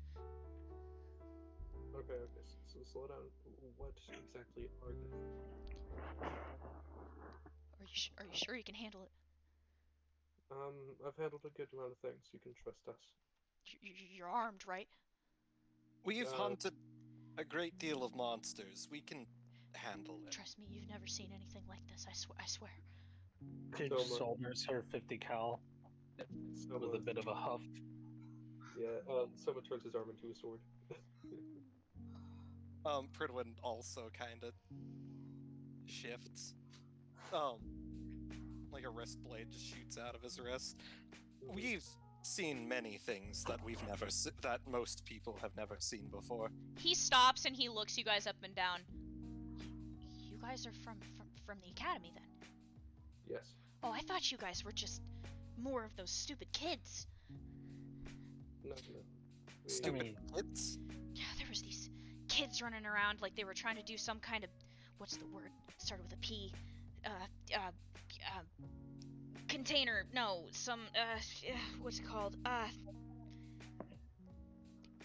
Okay. So slow down. What exactly are they? Are you sure you can handle it? I've handled a good amount of things. You can trust us. You're armed, right? We've hunted a great deal of monsters. We can handle it. Trust me, you've never seen anything like this. I swear. Pidge shoulders her 50 cal with a bit of a huff. Yeah, Soma turns his arm into a sword. Pridwin also kind of shifts. Like a wrist blade just shoots out of his wrist. We've seen many things that that most people have never seen before. He stops and he looks you guys up and down. You guys are from the academy then? Yes. Oh, I thought you guys were just more of those stupid kids. No. Stupid kids? Yeah, there was these kids running around like they were trying to do some kind of, what's the word? Started with a P. Container. No, what's it called?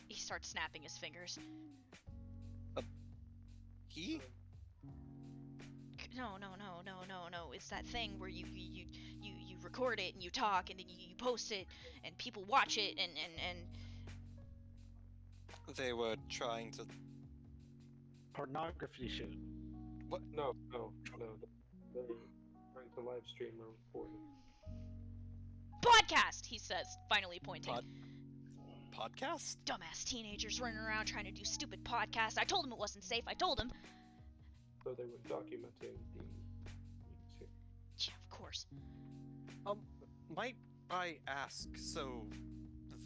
He starts snapping his fingers. He? No. It's that thing where you record it and you talk and then you post it and people watch it and They were trying to... Pornography shoot. What? No. They're trying to live stream or record. podcast, he says, finally pointing. Podcast? Dumbass teenagers running around trying to do stupid podcasts. I told him it wasn't safe. I told him. So they were documenting the news here. Yeah, of course. Might I ask, so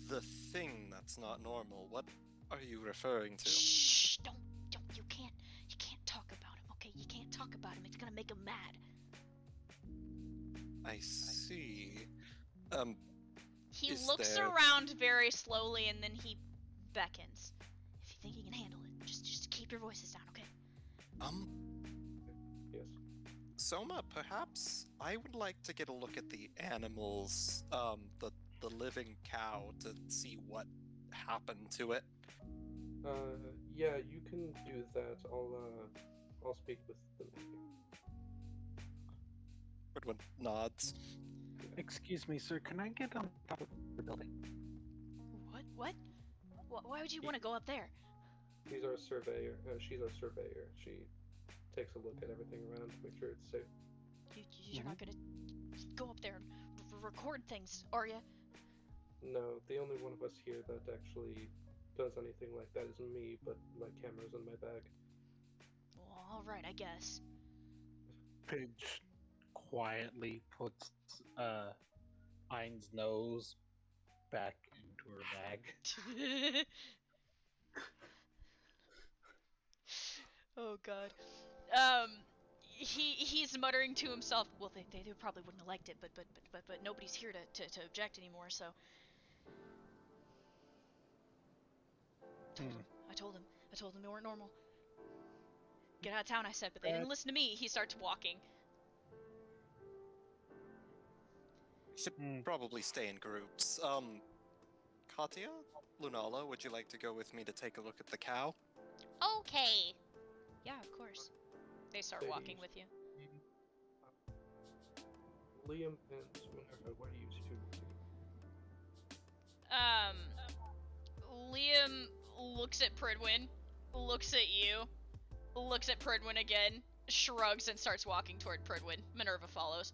the thing that's not normal, what are you referring to? Shh! Don't. You can't talk about him. Okay, you can't talk about him. It's gonna make him mad. I see. He Is looks there- around very slowly and then he beckons. If you think you can handle it, just keep your voices down, okay? Yes. Soma, perhaps I would like to get a look at the animals, the living cow, to see what happened to it. Yeah, you can do that. I'll speak with the man. Pridwin nods. Excuse me, sir, can I get on top of the building? What? Why would you want to go up there? He's our surveyor. She's our surveyor. She takes a look at everything around to make sure it's safe. You're not gonna go up there and record things, are you? No, the only one of us here that actually does anything like that is me, but my camera's in my bag. Well, all right, I guess. Pidge quietly puts Ein's nose back into her bag. Oh God. He's muttering to himself. Well, they probably wouldn't have liked it, but nobody's here to object anymore. So. I told him they weren't normal. Get out of town, I said, but they didn't listen to me. He starts walking. We should probably stay in groups. Katya? Lunala, would you like to go with me to take a look at the cow? Okay. Yeah, of course. They start walking with you. Liam and Minerva, what are you two doing? Liam looks at Pridwin, looks at you, looks at Pridwin again, shrugs and starts walking toward Pridwin. Minerva follows.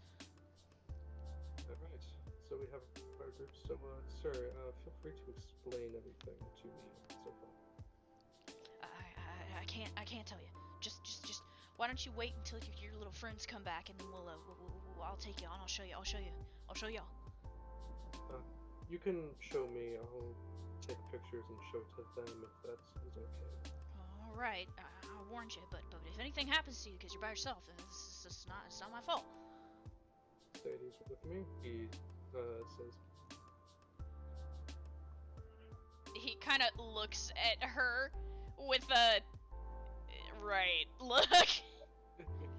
Alright, so we have our group. So, sir, feel free to explain everything to me so far. I can't tell you. Just, why don't you wait until your little friends come back and then I'll take you on. I'll show y'all. You can show me. I'll take pictures and show to them if that is okay. All right, I warned you, but if anything happens to you because you're by yourself, it's not my fault. Sadie's with me. He says. He kind of looks at her with a right look.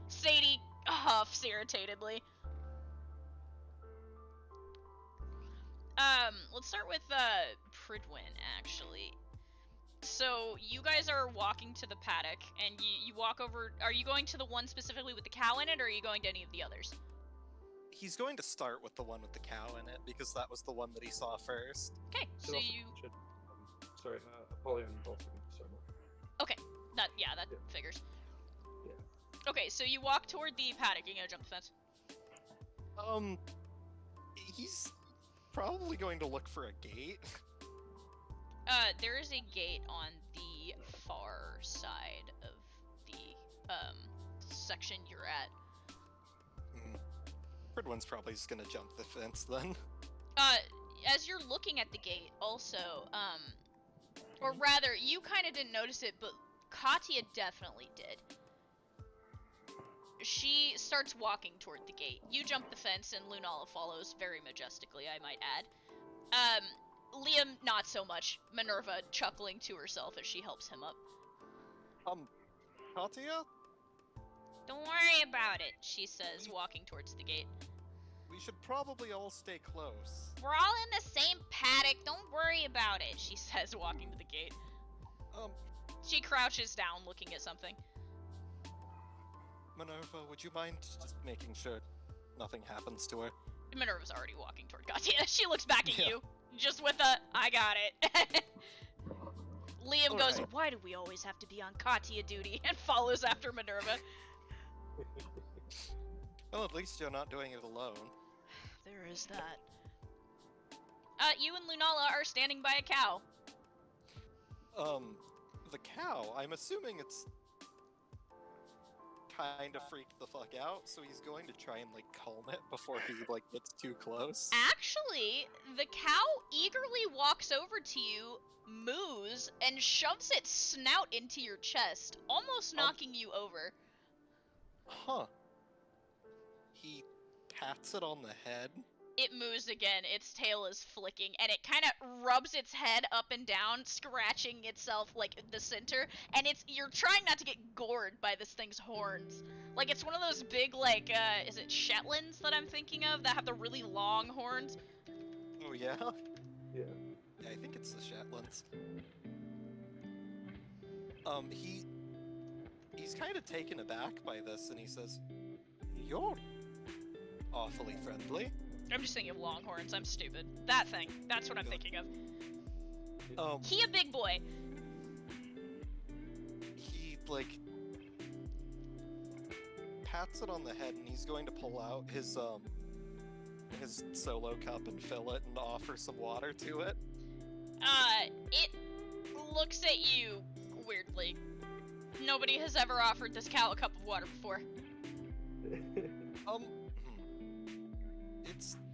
Sadie huffs irritatedly. Let's start with Pridwin, actually. So you guys are walking to the paddock, and you walk over. Are you going to the one specifically with the cow in it, or are you going to any of the others? He's going to start with the one with the cow in it, because that was the one that he saw first. Okay, so you. Sorry, Apollyon also somewhere. Okay, that figures. Yeah. Okay, so you walk toward the paddock. You gonna jump the fence? He's probably going to look for a gate. There is a gate on the far side of the section you're at. Pridwin's probably just gonna jump the fence then. As you're looking at the gate, also, or rather, you kind of didn't notice it, but Katya definitely did. She starts walking toward the gate. You jump the fence, and Lunala follows very majestically, I might add. Liam, not so much. Minerva chuckling to herself as she helps him up. Katya? Don't worry about it, she says, walking towards the gate. We should probably all stay close. We're all in the same paddock, don't worry about it, she says, walking to the gate. She crouches down, looking at something. Minerva, would you mind just making sure nothing happens to her? Minerva's already walking toward Katya. She looks back at Yeah. you, just with a, I got it. Liam goes, Alright. why do we always have to be on Katya duty? And follows after Minerva. Well, at least you're not doing it alone. There is that. You and Lunala are standing by a cow. The cow, I'm assuming it's kind of freaked the fuck out, so he's going to try and, like, calm it before he, like, gets too close. Actually, the cow eagerly walks over to you, moos, and shoves its snout into your chest, almost knocking you over. Huh. He pats it on the head. It moos again, its tail is flicking, and it kind of rubs its head up and down, scratching itself, like, the center, and you're trying not to get gored by this thing's horns. Like, it's one of those big, like, is it Shetlands that I'm thinking of, that have the really long horns? Oh, yeah? Yeah. Yeah, I think it's the Shetlands. He's kind of taken aback by this, and he says, "You're awfully friendly." I'm just thinking of longhorns, I'm stupid. That thing, that's what I'm thinking of. He a big boy. He, like, pats it on the head, and he's going to pull out his solo cup and fill it and offer some water to it. It looks at you weirdly. Nobody has ever offered this cow a cup of water before.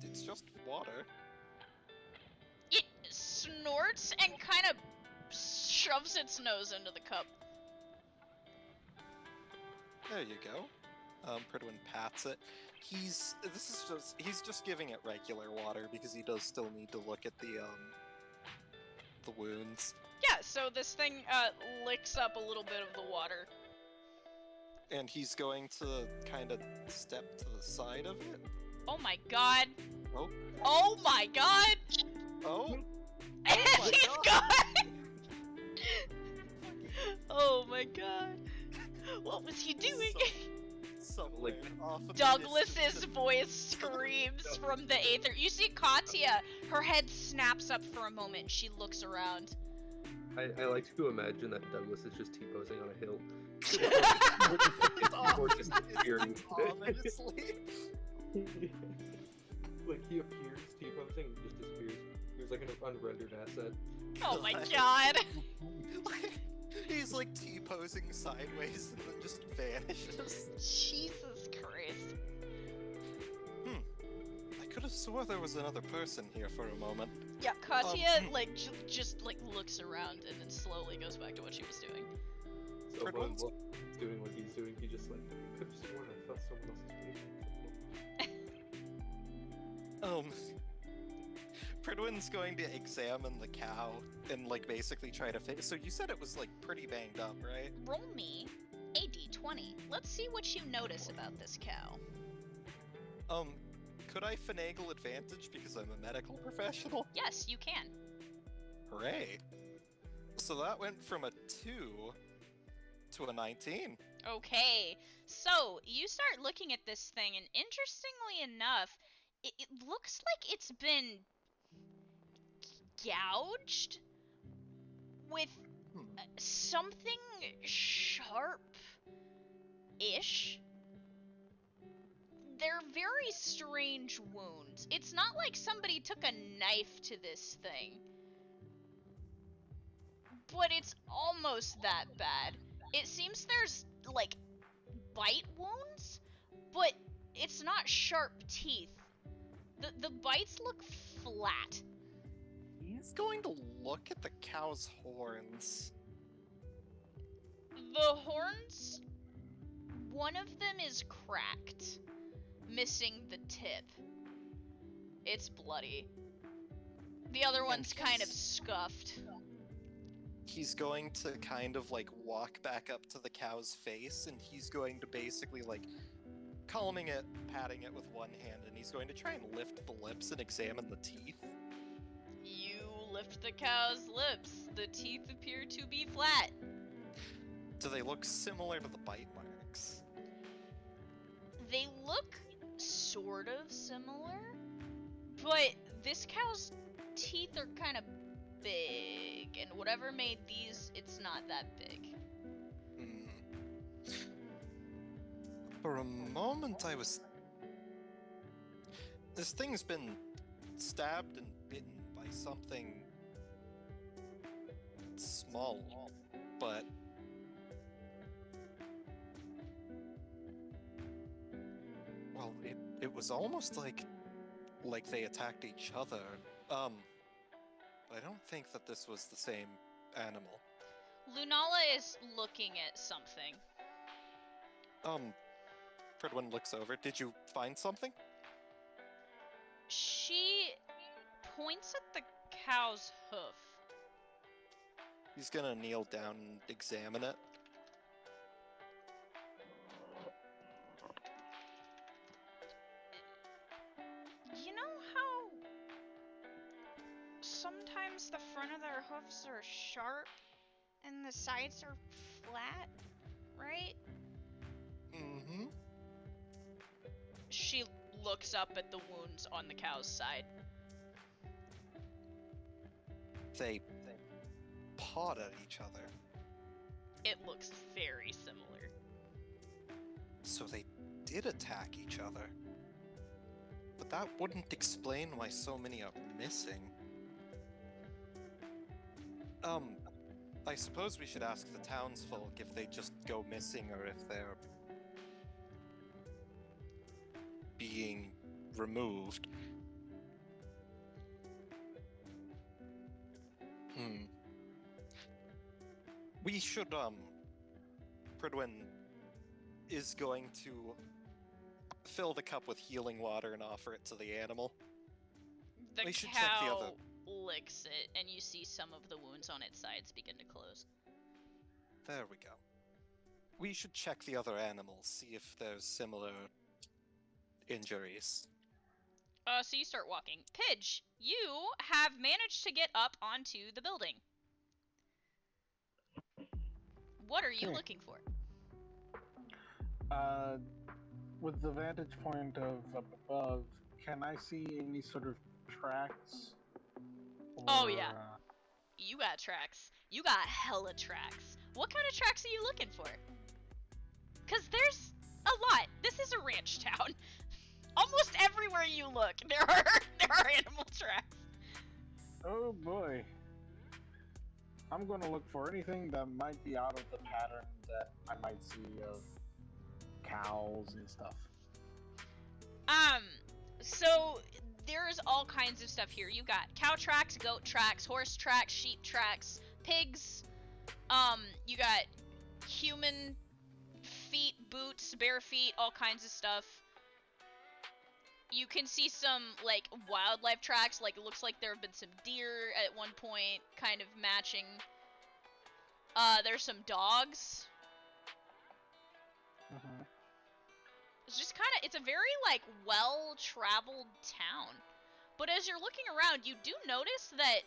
It's just water. It snorts and kind of shoves its nose into the cup. There you go. Pridwin pats it. He's just giving it regular water because he does still need to look at the wounds. Yeah, so this thing licks up a little bit of the water. And he's going to kind of step to the side of it. Oh my god. Oh. Oh my god! Oh. And my he's God. gone! Oh my god. What was he doing? Somewhere off of the Douglas's distance. voice screams from the aether. You see Katya, her head snaps up for a moment. She looks around. I like to imagine that Douglas is just T-posing on a hill. It's Or just appearing. ominously. Like, he appears T-posing and just disappears. He's like an unrendered asset. Oh my god. He's like T-posing sideways and then just vanishes. Jesus Christ. I could have swore there was another person here for a moment. Yeah, Katya, like, just like, looks around and then slowly goes back to what she was doing. So when Pridwin's- he's doing what he's doing, he just like, I could have sworn I felt someone else's face. Pridwin's going to examine the cow and, like, basically try to fix. So you said it was, like, pretty banged up, right? Roll me a d20. Let's see what you notice about this cow. Could I finagle advantage because I'm a medical professional? Yes, you can. Hooray! So that went from a 2 to a 19. Okay, so you start looking at this thing, and interestingly enough, it looks like it's been gouged with something sharp-ish. They're very strange wounds. It's not like somebody took a knife to this thing. but it's almost that bad. It seems there's, like, bite wounds, but it's not sharp teeth. The bites look flat. He's going to look at the cow's horns. The horns, one of them is cracked, missing the tip. It's bloody. The other one's kind of scuffed. He's going to kind of like walk back up to the cow's face, and he's going to basically like calming it, patting it with one hand, and he's going to try and lift the lips and examine the teeth. You lift the cow's lips. The teeth appear to be flat. Do they look similar to the bite marks? They look sort of similar, but this cow's teeth are kind of big, and whatever made these, it's not that big. For a moment I was... This thing's been stabbed and bitten by something small, but... Well, it was almost like they attacked each other. But I don't think that this was the same animal. Lunala is looking at something. Pridwin looks over. Did you find something? She points at the cow's hoof. He's gonna kneel down and examine it. You know how sometimes the front of their hoofs are sharp and the sides are flat, right? Mm-hmm. She looks up at the wounds on the cow's side. They pawed at each other. It looks very similar. So they did attack each other. But that wouldn't explain why so many are missing. I suppose we should ask the townsfolk if they just go missing or if they're being removed. We should, Pridwin is going to fill the cup with healing water and offer it to the animal. The We should check the cow other- licks it, and you see some of the wounds on its sides begin to close. There we go. We should check the other animals, see if there's similar injuries. So you start walking. Pidge, you have managed to get up onto the building. What are you Okay. looking for? With the vantage point of up above, can I see any sort of tracks? Oh, yeah. You got tracks. You got hella tracks. What kind of tracks are you looking for? Because there's a lot. This is a ranch town. Almost everywhere you look, there are animal tracks. Oh boy. I'm going to look for anything that might be out of the pattern that I might see of cows and stuff. So there's all kinds of stuff here. You got cow tracks, goat tracks, horse tracks, sheep tracks, pigs. You got human feet, boots, bare feet, all kinds of stuff. You can see some, like, wildlife tracks, like, it looks like there have been some deer at one point, kind of matching. There's some dogs. Mm-hmm. It's just kind of, it's a very, like, well-traveled town. But as you're looking around, you do notice that,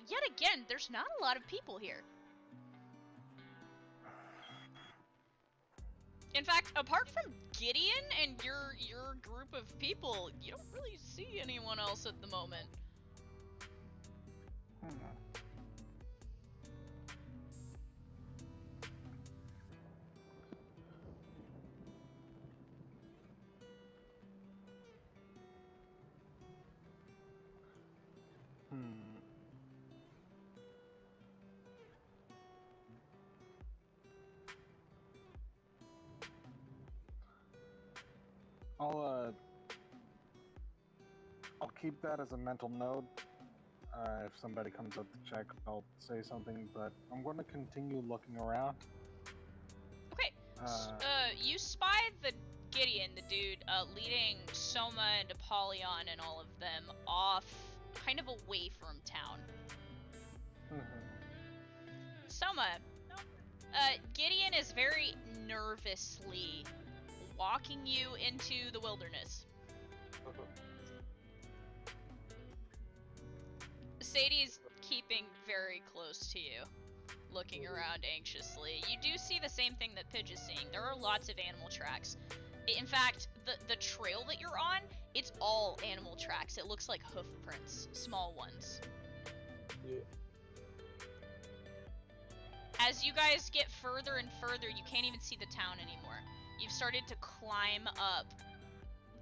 yet again, there's not a lot of people here. In fact, apart from Gideon and your group of people, you don't really see anyone else at the moment. I'll keep that as a mental note. If somebody comes up to check, I'll say something, but I'm going to continue looking around. Okay. You spy the Gideon, the dude, leading Soma and Apollyon and all of them off, kind of away from town. Soma, Gideon is very nervously walking you into the wilderness. Sadie's keeping very close to you, looking around anxiously. You do see the same thing that Pidge is seeing. There are lots of animal tracks. In fact, the trail that you're on, it's all animal tracks. It looks like hoof prints, small ones. Yeah. As you guys get further and further, you can't even see the town anymore. You've started to climb up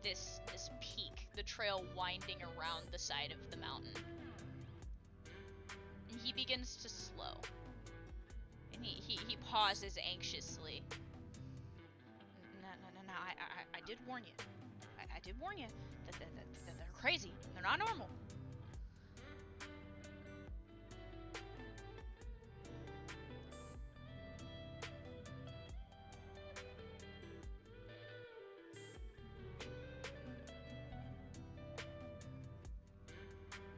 this peak, the trail winding around the side of the mountain. And he begins to slow. And he pauses anxiously. No, I did warn you. I did warn you that they're crazy. They're not normal.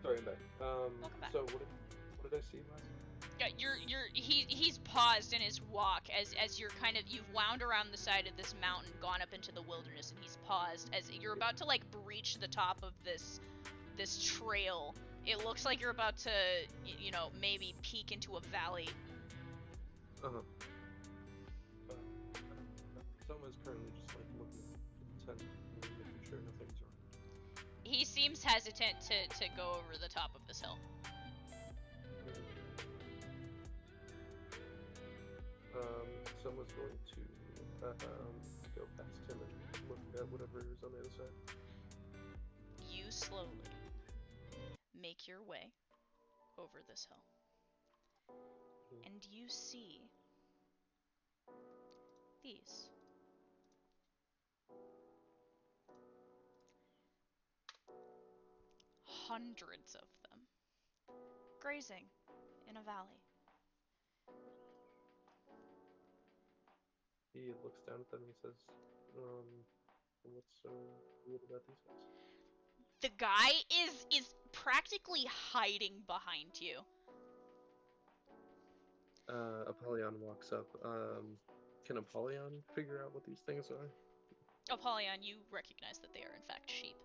Sorry, I'm back. Welcome back. So what did I see last? Yeah, he's paused in his walk as you've wound around the side of this mountain, gone up into the wilderness, and he's paused as you're about to like breach the top of this trail. It looks like you're about to, maybe peek into a valley. Someone's currently just like looking intent and making sure nothing's wrong. He seems hesitant to go over the top of this hill. Someone's going to go past him and look at whatever is on the other side. You slowly make your way over this hill. And you see these. Hundreds of them grazing in a valley. He looks down at them and says, what's so weird about these guys? The guy is practically hiding behind you. Apollyon walks up. Can Apollyon figure out what these things are? Apollyon, you recognize that they are in fact sheep.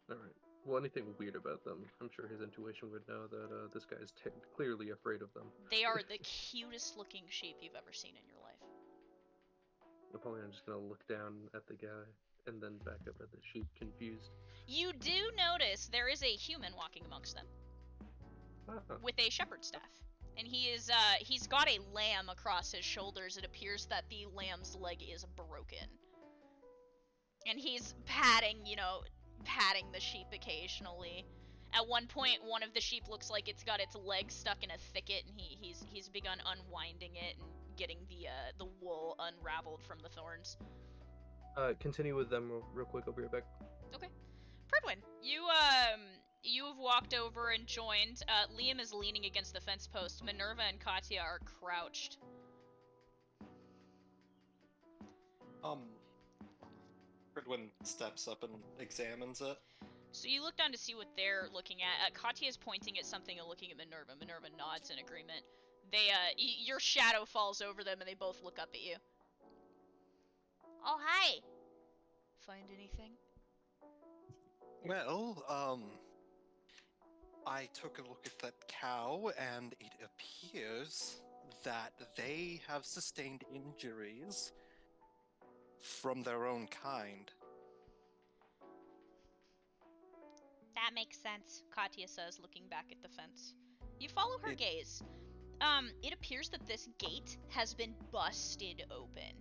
Alright. Well, anything weird about them, I'm sure his intuition would know that this guy's clearly afraid of them. They are the cutest looking sheep you've ever seen in your life. Apollon's just gonna look down at the guy and then back up at the sheep, confused. You do notice there is a human walking amongst them. With a shepherd's staff. And he's got a lamb across his shoulders. It appears that the lamb's leg is broken. And he's patting the sheep occasionally. At one point, one of the sheep looks like it's got its leg stuck in a thicket, and he's begun unwinding it and getting the wool unraveled from the thorns. Continue with them real quick. I'll be right back. Okay. Pridwin, you've walked over and joined. Liam is leaning against the fence post. Minerva and Katya are crouched. Pridwin steps up and examines it. So you look down to see what they're looking at. Katya is pointing at something and looking at Minerva. Minerva nods in agreement. Your shadow falls over them and they both look up at you. Oh, hi! Find anything? Well, I took a look at that cow, and it appears that they have sustained injuries from their own kind. That makes sense, Katya says, looking back at the fence. You follow her gaze. It appears that this gate has been busted open.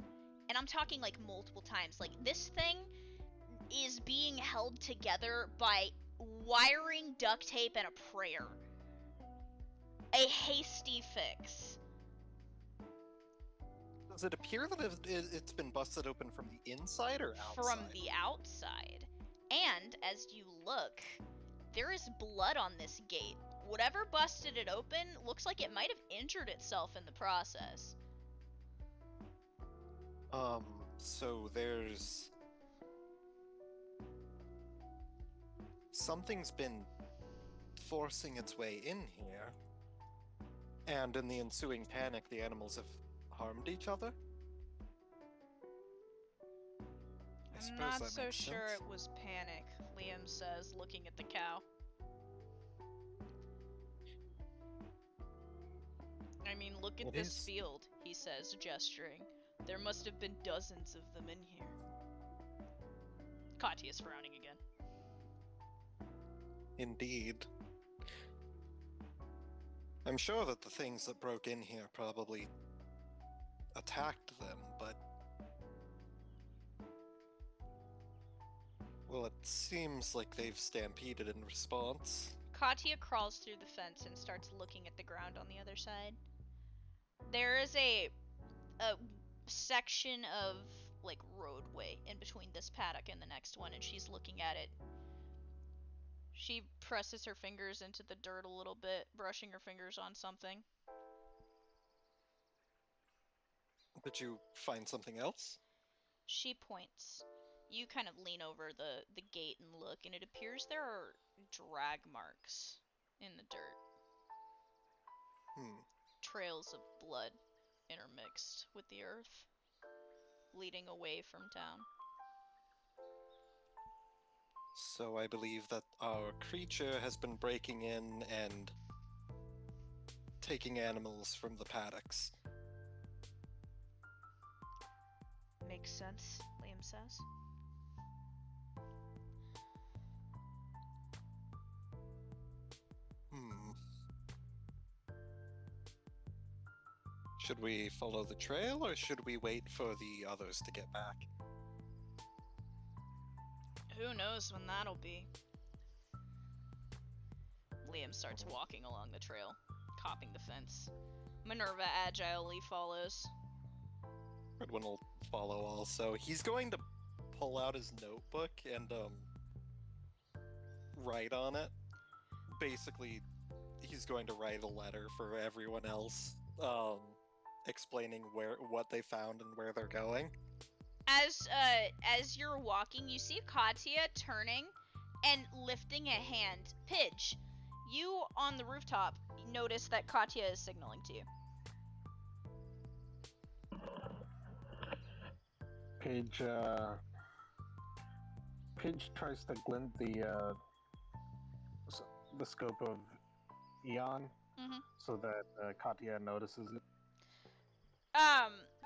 And I'm talking like multiple times. Like, this thing is being held together by wiring, duct tape, and a prayer. A hasty fix. Does it appear that it's been busted open from the inside or outside? From the outside. And as you look, there is blood on this gate. Whatever busted it open looks like it might have injured itself in the process. So there's... Something's been forcing its way in here. And in the ensuing panic, the animals have harmed each other? I'm not so sure it was panic, Liam says, looking at the cow. I mean, look at this field, he says, gesturing. There must have been dozens of them in here. Katya's frowning again. Indeed. I'm sure that the things that broke in here probably attacked them, but... Well, it seems like they've stampeded in response. Katya crawls through the fence and starts looking at the ground on the other side. There is a section of, like, roadway in between this paddock and the next one, and she's looking at it. She presses her fingers into the dirt a little bit, brushing her fingers on something. Did you find something else? She points. You kind of lean over the gate and look, and it appears there are drag marks in the dirt. Trails of blood intermixed with the earth, leading away from town. So I believe that our creature has been breaking in and taking animals from the paddocks. Makes sense, Liam says. Should we follow the trail, or should we wait for the others to get back? Who knows when that'll be? Liam starts walking along the trail, copping the fence. Minerva agilely follows. Redwin will follow also. He's going to pull out his notebook and write on it. Basically, he's going to write a letter for everyone else, explaining what they found and where they're going. As you're walking, you see Katya turning and lifting a hand. Pidge, you on the rooftop notice that Katya is signaling to you. Pidge tries to glint the scope of Eon, so that Katya notices it.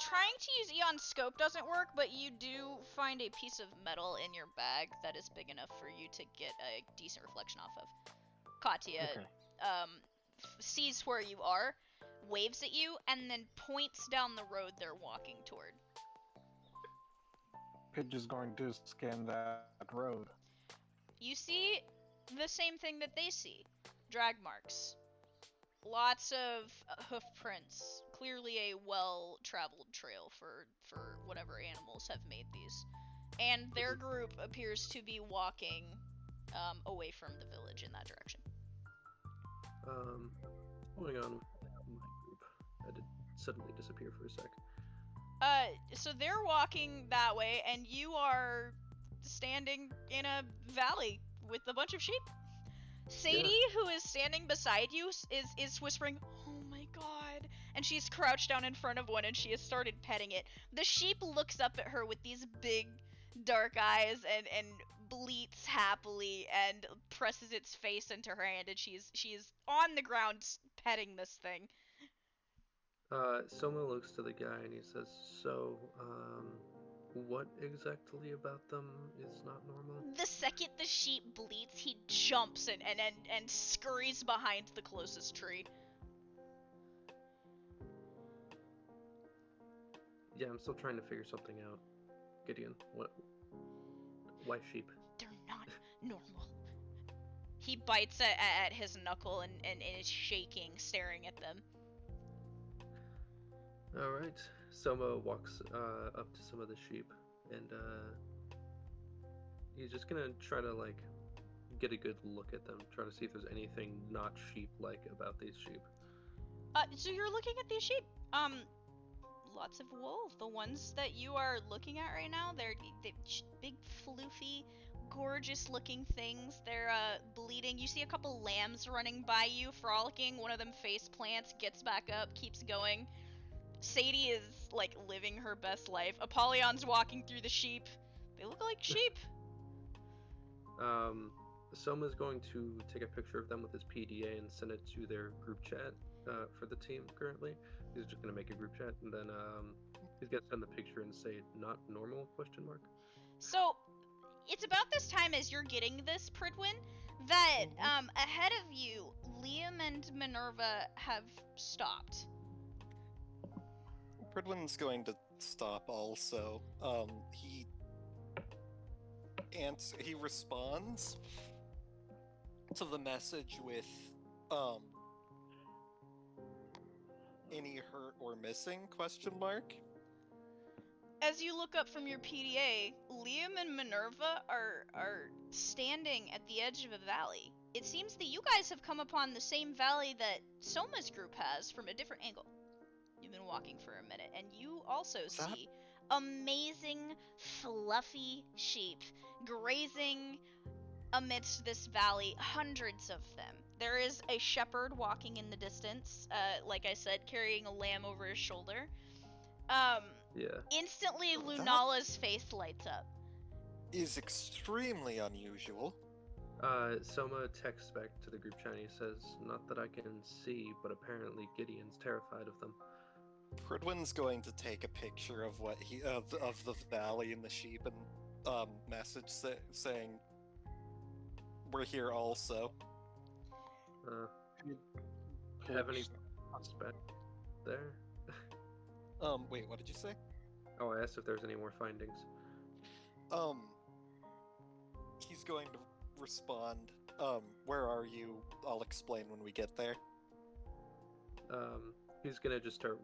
Trying to use Eon's scope doesn't work, but you do find a piece of metal in your bag that is big enough for you to get a decent reflection off of. Katya, sees where you are, waves at you, and then points down the road they're walking toward. Pidge is going to scan that road. You see the same thing that they see. Drag marks. Lots of hoof prints. Clearly a well-traveled trail for whatever animals have made these. And their group appears to be walking away from the village in that direction. Going on with my group. I did suddenly disappear for a sec. So they're walking that way, and you are standing in a valley with a bunch of sheep. Sadie, who is standing beside you, is whispering, "Oh my god," and she's crouched down in front of one, and she has started petting it. The sheep looks up at her with these big, dark eyes, and bleats happily, and presses its face into her hand, and she's on the ground petting this thing. Soma looks to the guy and he says, "So, what exactly about them is not normal?" The second the sheep bleats, he jumps and scurries behind the closest tree. Yeah, I'm still trying to figure something out. Gideon, why sheep? They're not normal. He bites at his knuckle and is shaking, staring at them. Alright. Soma walks up to some of the sheep, and he's just gonna try to like get a good look at them, try to see if there's anything not sheep-like about these sheep. So you're looking at these sheep. Lots of wool. The ones that you are looking at right now, they're big, floofy, gorgeous-looking things. They're bleeding. You see a couple lambs running by you, frolicking. One of them face plants, gets back up, keeps going. Sadie is like living her best life. Apollyon's walking through the sheep. They look like sheep. Soma's going to take a picture of them with his PDA and send it to their group chat for the team currently. He's just going to make a group chat, and then he's going to send the picture and say, not normal, question mark. So, it's about this time as you're getting this, Pridwin, that ahead of you, Liam and Minerva have stopped. Pridwin's going to stop also. He responds to the message with any hurt or missing, question mark. As you look up from your PDA, Liam and Minerva are standing at the edge of a valley. It seems that you guys have come upon the same valley that Soma's group has from a different angle. You've been walking for a minute, and you also see amazing, fluffy sheep grazing amidst this valley, hundreds of them. There is a shepherd walking in the distance, like I said, carrying a lamb over his shoulder. Instantly, Lunala's face lights up. Is extremely unusual. Soma texts back to the group chat and he says, not that I can see, but apparently Gideon's terrified of them. Pridwin's going to take a picture of what of the valley and the sheep and message saying, we're here also. Have any prospect there? Wait, what did you say? Oh, I asked if there's any more findings. He's going to respond, where are you? I'll explain when we get there. He's gonna just start,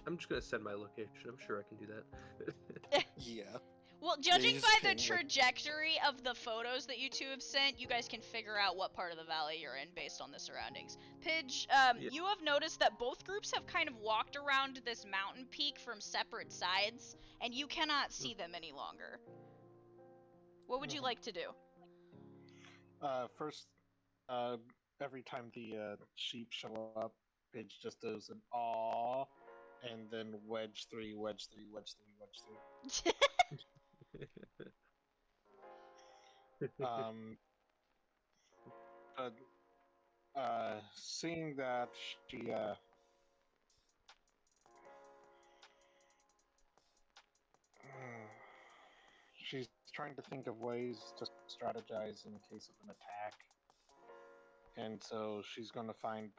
I'm just gonna send my location. I'm sure I can do that. Yeah. Well, judging by the trajectory of the photos that you two have sent, you guys can figure out what part of the valley you're in based on the surroundings. Pidge, you have noticed that both groups have kind of walked around this mountain peak from separate sides, and you cannot see them any longer. What would you like to do? First, every time the sheep show up, Pidge just does an aw, and then wedge 3, wedge 3, wedge 3, wedge 3. Seeing that she's trying to think of ways to strategize in case of an attack, and so she's going to find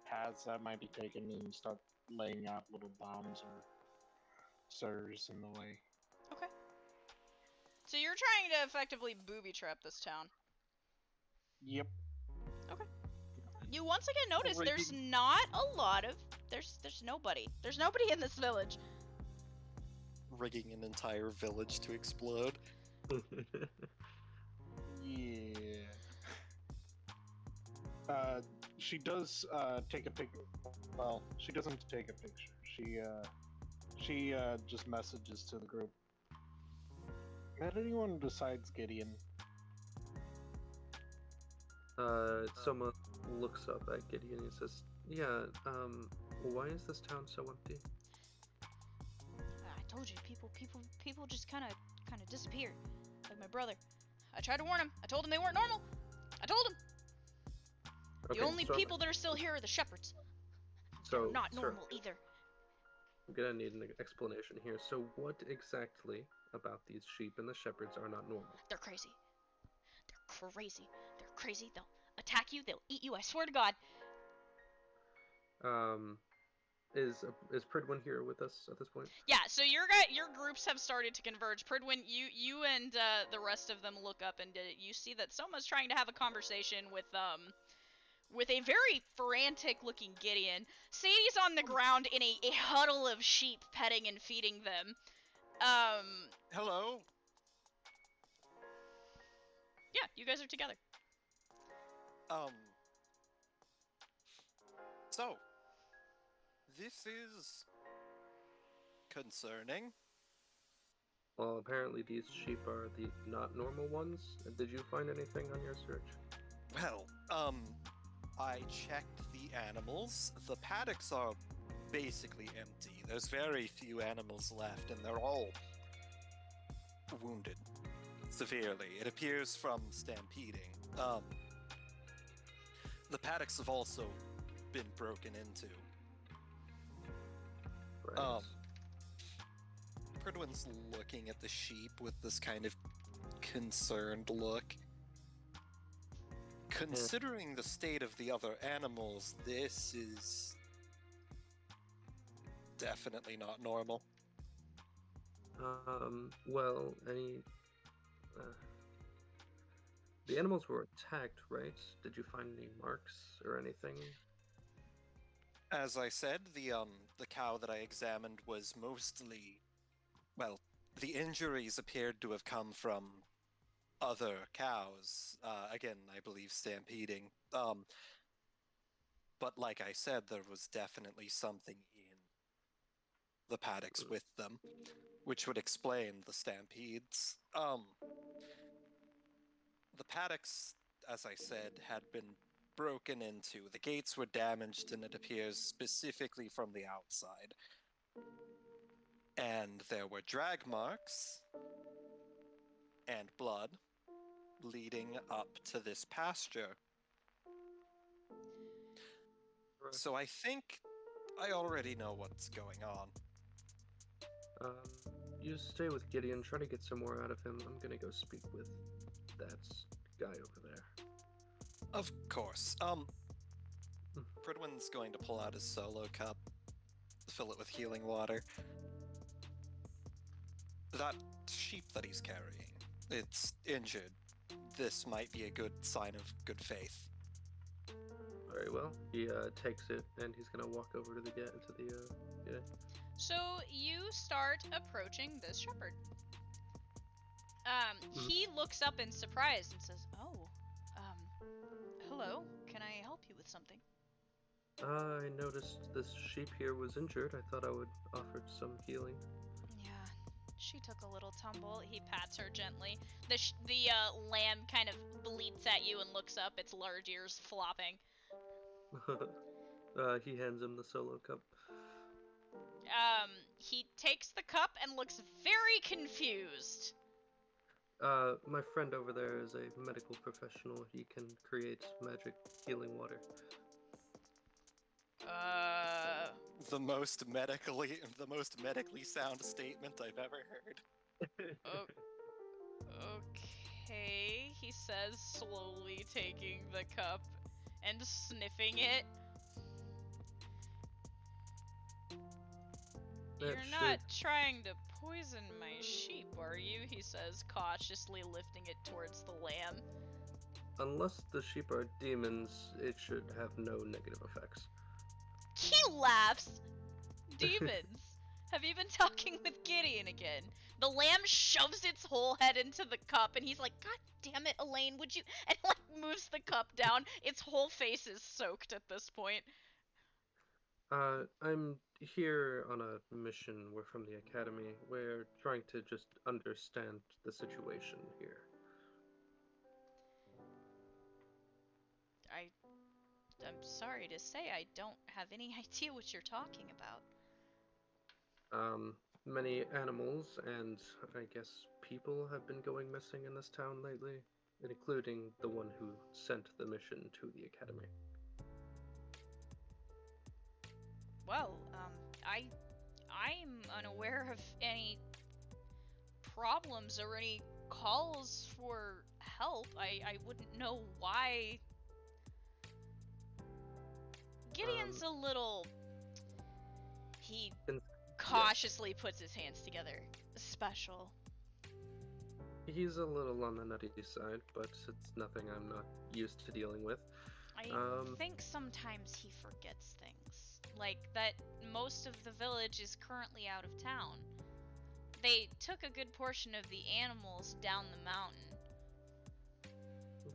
paths that might be taken and start laying out little bombs or SIRS in the way. Okay. So you're trying to effectively booby trap this town. Yep. Okay. You once again notice there's not a lot of there's nobody. There's nobody in this village. Rigging an entire village to explode. Yeah. She does take a picture. Well, she doesn't take a picture. She just messages to the group. Met anyone besides Gideon? Soma looks up at Gideon and says, yeah, why is this town so empty? I told you, people just kind of disappear. Like my brother. I tried to warn him. I told him they weren't normal. I told him. Okay, the only people that are still here are the shepherds. They're not normal either. I'm gonna need an explanation here. So what exactly about these sheep and the shepherds are not normal? They're crazy. They're crazy. They're crazy. They'll attack you. They'll eat you. I swear to God. Is Pridwin here with us at this point? Yeah. So your groups have started to converge. Pridwin, you and the rest of them look up and you see that Soma's trying to have a conversation with with a very frantic-looking Gideon. Sadie's on the ground in a huddle of sheep, petting and feeding them. Hello? Yeah, you guys are together. So, this is concerning. Well, apparently these sheep are the not normal ones. Did you find anything on your search? Well, I checked the animals. The paddocks are basically empty. There's very few animals left, and they're all wounded severely. It appears from stampeding. The paddocks have also been broken into. Right. Pridwin's looking at the sheep with this kind of concerned look. Considering the state of the other animals, this is definitely not normal. Well, the animals were attacked, right? Did you find any marks or anything? As I said, the cow that I examined was mostly, well, the injuries appeared to have come from other cows. Again, I believe stampeding. But like I said, there was definitely something in the paddocks with them, which would explain the stampedes. The paddocks, as I said, had been broken into. The gates were damaged, and it appears specifically from the outside. And there were drag marks and blood leading up to this pasture. Right. So I think I already know what's going on. You stay with Gideon, try to get some more out of him. I'm gonna go speak with that guy over there. Of course. Pridwin's going to pull out his solo cup, fill it with healing water. That sheep that he's carrying, it's injured. This might be a good sign of good faith. Very well. He takes it and he's gonna walk over to the yeah. So you start approaching this shepherd. He looks up in surprise and says, "Oh, hello. Can I help you with something?" I noticed this sheep here was injured. I thought I would offer some healing. Yeah, she took a little tumble. He pats her gently. The lamb kind of bleats at you and looks up, its large ears flopping. He hands him the solo cup. He takes the cup and looks very confused. My friend over there is a medical professional. He can create magic healing water. The most medically sound statement I've ever heard. Okay, he says, slowly taking the cup and sniffing it. You're not trying to poison my sheep, are you? He says, cautiously lifting it towards the lamb. Unless the sheep are demons, it should have no negative effects. He laughs. Demons. Have you been talking with Gideon again? The lamb shoves its whole head into the cup, and he's like, "God damn it, Elaine, would you?" And like moves the cup down. Its whole face is soaked at this point. I'm here on a mission. We're from the academy. We're trying to just understand the situation here. I'm sorry to say I don't have any idea what you're talking about. Many animals and I guess people have been going missing in this town lately, including the one who sent the mission to the academy. Well, I'm unaware of any problems or any calls for help. I wouldn't know why. Gideon's a little... He cautiously puts his hands together. Special. He's a little on the nutty side, but it's nothing I'm not used to dealing with. I Um, think sometimes he forgets things. Like that most of the village is currently out of town. They took a good portion of the animals down the mountain.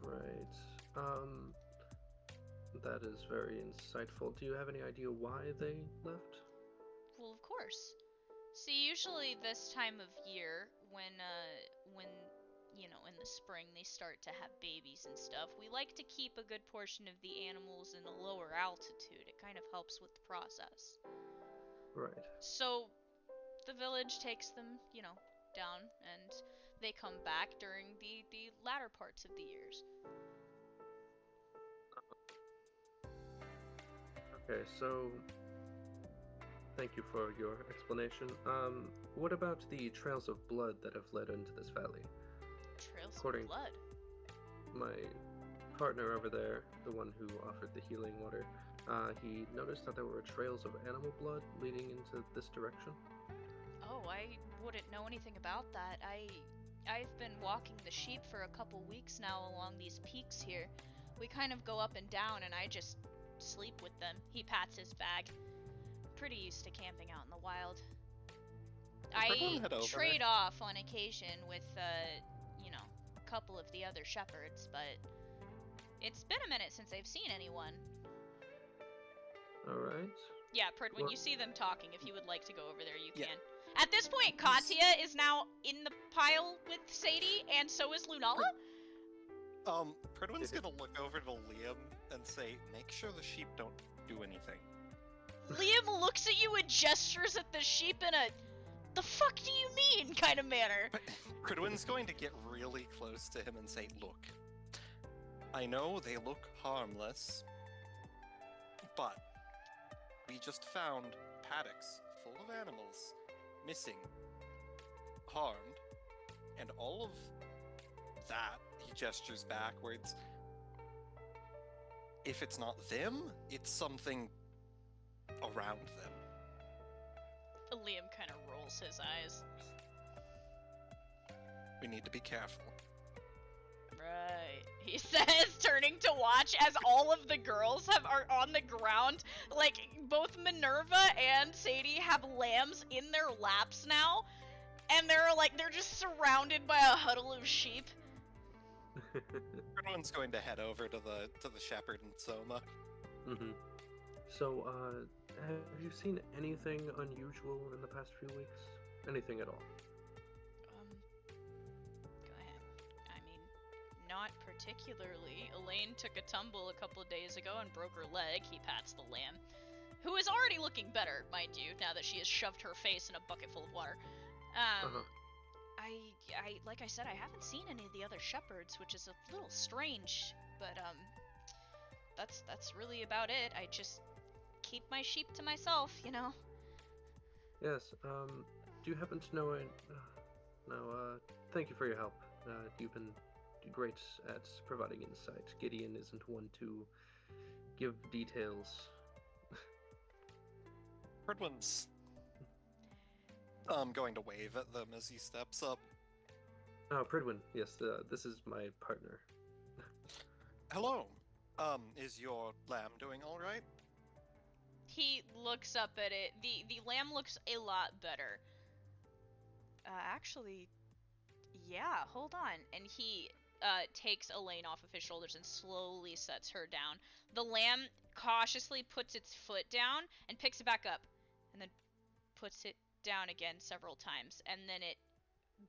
right. That is very insightful. Do you have any idea why they left? Well, of course. See, usually this time of year, when in the spring they start to have babies and stuff, we like to keep a good portion of the animals in a lower altitude. It kind of helps with the process. Right. So the village takes them, down, and they come back during the latter parts of the years. Okay, so thank you for your explanation. What about the trails of blood that have led into this valley? Trails According- of blood. My partner over there, the one who offered the healing water, he noticed that there were trails of animal blood leading into this direction. Oh, I wouldn't know anything about that. I've been walking the sheep for a couple weeks now along these peaks here. We kind of go up and down and I just sleep with them. He pats his bag. Pretty used to camping out in the wild. Everyone I head over trade there. off on occasion with a couple of the other shepherds, but it's been a minute since I've seen anyone. Alright. Yeah, Pridwin, Well- you see them talking. If you would like to go over there, you Yeah. can. At this point, Katya is now in the pile with Sadie, and so is Lunala. Pridwin's gonna look over to Liam and say, make sure the sheep don't do anything. Liam looks at you and gestures at the sheep in a "the fuck do you mean" kind of manner. Pridwin's going to get really close to him and say, look, I know they look harmless, but we just found paddocks full of animals, missing, harmed, and all of that, he gestures backwards. If it's not them, it's something around them. Liam kind of rolls his eyes. We need to be careful. Right, he says, turning to watch as all of the girls are on the ground. Like, both Minerva and Sadie have lambs in their laps now, and they're just surrounded by a huddle of sheep. Everyone's going to head over to the shepherd and Soma. Mm-hmm. So, have you seen anything unusual in the past few weeks? Anything at all? Go ahead. I mean, not particularly. Elaine took a tumble a couple of days ago and broke her leg. He pats the lamb, who is already looking better, mind you, now that she has shoved her face in a bucket full of water. I like I said, I haven't seen any of the other shepherds, which is a little strange, but that's really about it. I just keep my sheep to myself, you know. Yes, do you happen to know thank you for your help. You've been great at providing insight. Gideon isn't one to give details. Pridwin's going to wave at them as he steps up. Pridwin, yes, this is my partner. Hello. Is your lamb doing all right? He looks up at it. The lamb looks a lot better. Actually, yeah, hold on. And he takes Elaine off of his shoulders and slowly sets her down. The lamb cautiously puts its foot down and picks it back up, and then puts it down again several times, and then it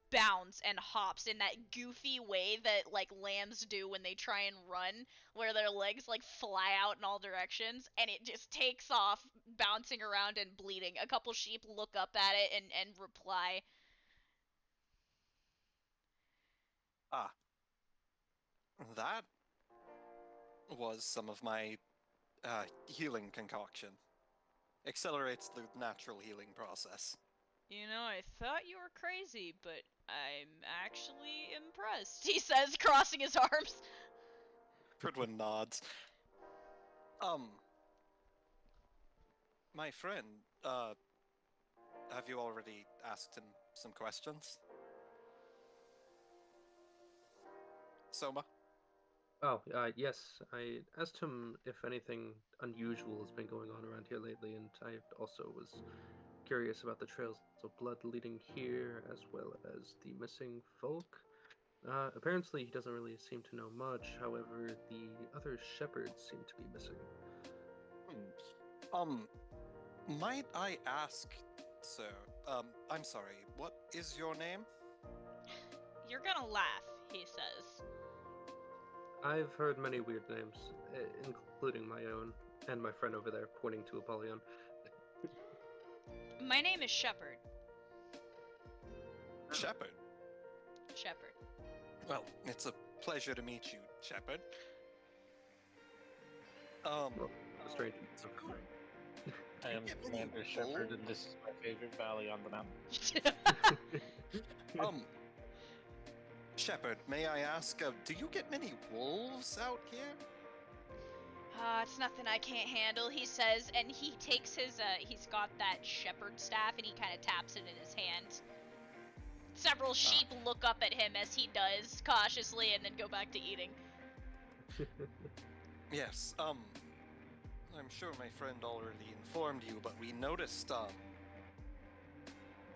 bounds and hops in that goofy way that like lambs do when they try and run, where their legs like fly out in all directions, and it just takes off, bouncing around and bleeding. A couple sheep look up at it and reply. Ah. That was some of my healing concoction. Accelerates the natural healing process. You know, I thought you were crazy, but I'm actually impressed, he says, crossing his arms. Pridwin nods. My friend, have you already asked him some questions? Soma? Oh, yes. I asked him if anything unusual has been going on around here lately, and I also was curious about the trails of blood leading here, as well as the missing folk. Apparently, he doesn't really seem to know much. However, the other shepherds seem to be missing. Um, might I ask, sir? I'm sorry. What is your name? You're gonna laugh, he says. I've heard many weird names, including my own, and my friend over there, pointing to Apollyon. My name is Shepherd. Shepherd. Shepherd. Well, it's a pleasure to meet you, Shepherd. Well, a stranger. I am get any Commander Shepard, wool? and this is my favorite valley on the mountain. Um, Shepherd, may I ask, do you get many wolves out here? It's nothing I can't handle, he says, and he takes his, he's got that shepherd staff and he kind of taps it in his hand. Several sheep look up at him as he does, cautiously, and then go back to eating. Yes, I'm sure my friend already informed you, but we noticed,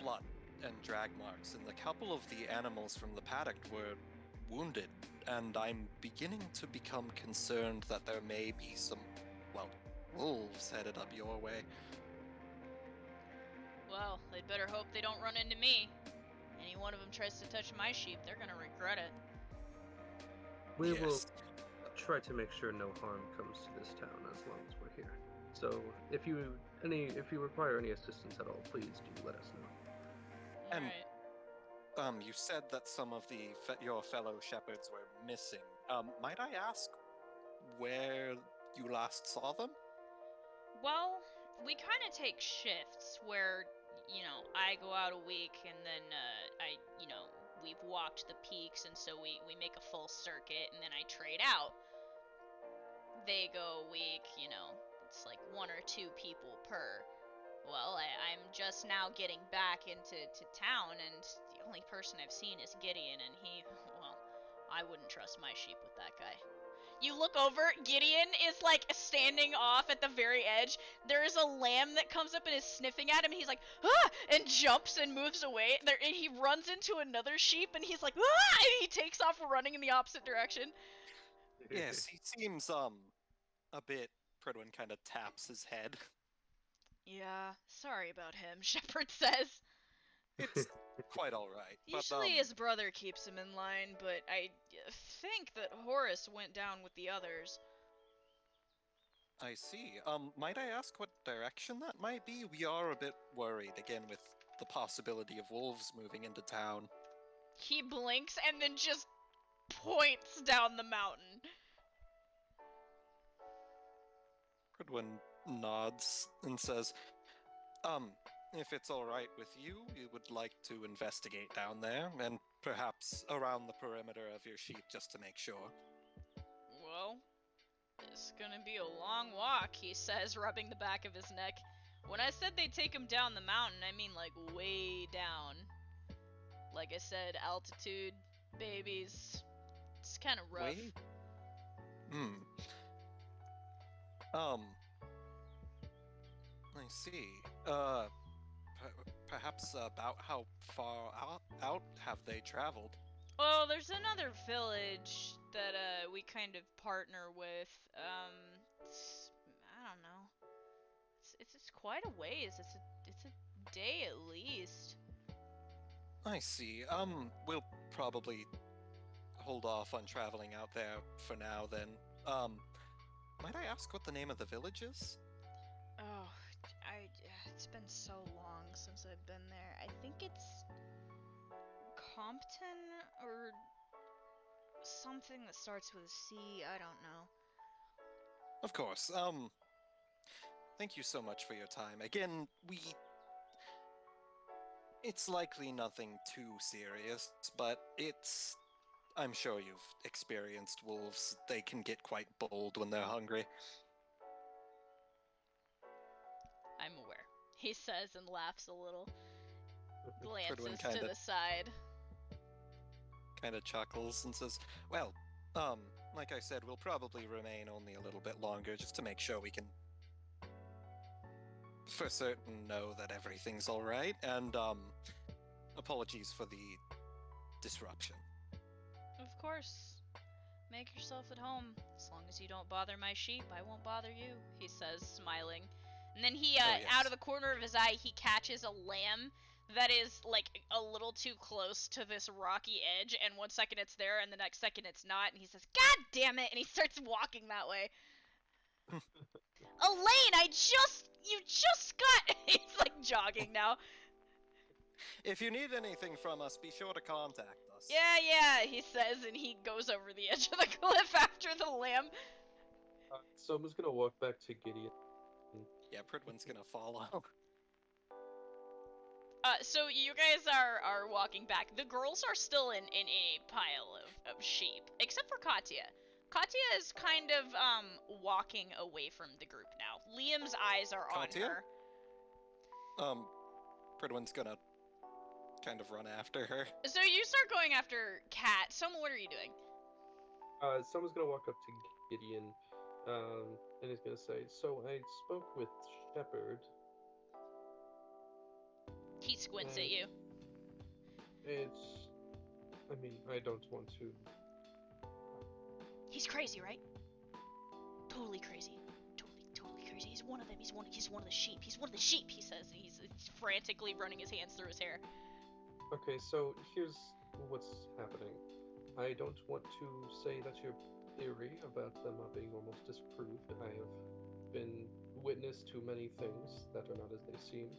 blood and drag marks, and a couple of the animals from the paddock were wounded, and I'm beginning to become concerned that there may be some, well, wolves headed up your way. Well, they'd better hope they don't run into me. Any one of them tries to touch my sheep, they're gonna regret it. We will Yes. try to make sure no harm comes to this town as long as we're here. So, if you require any assistance at all, please do let us know. And- Alright. You said that some of your fellow shepherds were missing. Might I ask where you last saw them? Well, we kind of take shifts where, I go out a week and then we've walked the peaks and so we make a full circuit and then I trade out. They go a week, it's like 1 or 2 people per. Well, I'm just now getting back into town and the only person I've seen is Gideon and I wouldn't trust my sheep with that guy. You look over, Gideon is like standing off at the very edge. There's a lamb that comes up and is sniffing at him, and he's like, ah! And jumps and moves away. And he runs into another sheep, and he's like, ah! And he takes off running in the opposite direction. Yes, he seems, a bit... Pridwin kind of taps his head. Yeah, sorry about him, Shepard says. It's quite alright. Usually his brother keeps him in line, but I think that Horace went down with the others. I see. Might I ask what direction that might be? We are a bit worried, again, with the possibility of wolves moving into town. He blinks and then just points down the mountain. Pridwin nods and says, if it's alright with you, we would like to investigate down there, and perhaps around the perimeter of your sheep just to make sure. Well, it's gonna be a long walk, he says, rubbing the back of his neck. When I said they'd take him down the mountain, I mean like way down. Like I said, altitude, babies. It's kind of rough. Wait. I see. Perhaps about how far out have they traveled? Oh, there's another village that we kind of partner with. I don't know. It's quite a ways. It's a day at least. I see. We'll probably hold off on traveling out there for now then. Might I ask what the name of the village is? Oh, it's been so long since I've been there. I think it's Compton or something that starts with a C. I don't know. Of course. Thank you so much for your time. Again, it's likely nothing too serious, but I'm sure you've experienced wolves. They can get quite bold when they're hungry. I'm aware, he says and laughs a little. Glances kinda- to the side. Kind of chuckles and says, well, like I said, we'll probably remain only a little bit longer just to make sure we can for certain know that everything's alright, and apologies for the disruption. Of course. Make yourself at home. As long as you don't bother my sheep, I won't bother you, he says, smiling. And then he, Oh, yes. out of the corner of his eye, he catches a lamb that is, like, a little too close to this rocky edge, and 1 second it's there, and the next second it's not, and he says, God damn it, and he starts walking that way. Elaine, you just got, he's, like, jogging now. If you need anything from us, be sure to contact us. Yeah, he says, and he goes over the edge of the cliff after the lamb. Soma's gonna walk back to Gideon. Yeah, Pridwin's gonna follow. So you guys are walking back. The girls are still in a pile of sheep, except for Katya. Katya is kind of walking away from the group now. Liam's eyes are Katya? on her. Pridwin's gonna kind of run after her. So you start going after Kat. Soma, what are you doing? Someone's gonna walk up to Gideon, and he's gonna say, "So I spoke with Shepard. He squints at you. I mean, I don't want to." He's crazy, right? Totally crazy. Totally crazy. He's one of them. He's one of the sheep. He's one of the sheep, he says. He's frantically running his hands through his hair. Okay, so here's what's happening. I don't want to say that your theory about them not being almost disproved. I have been witness to many things that are not as they seem.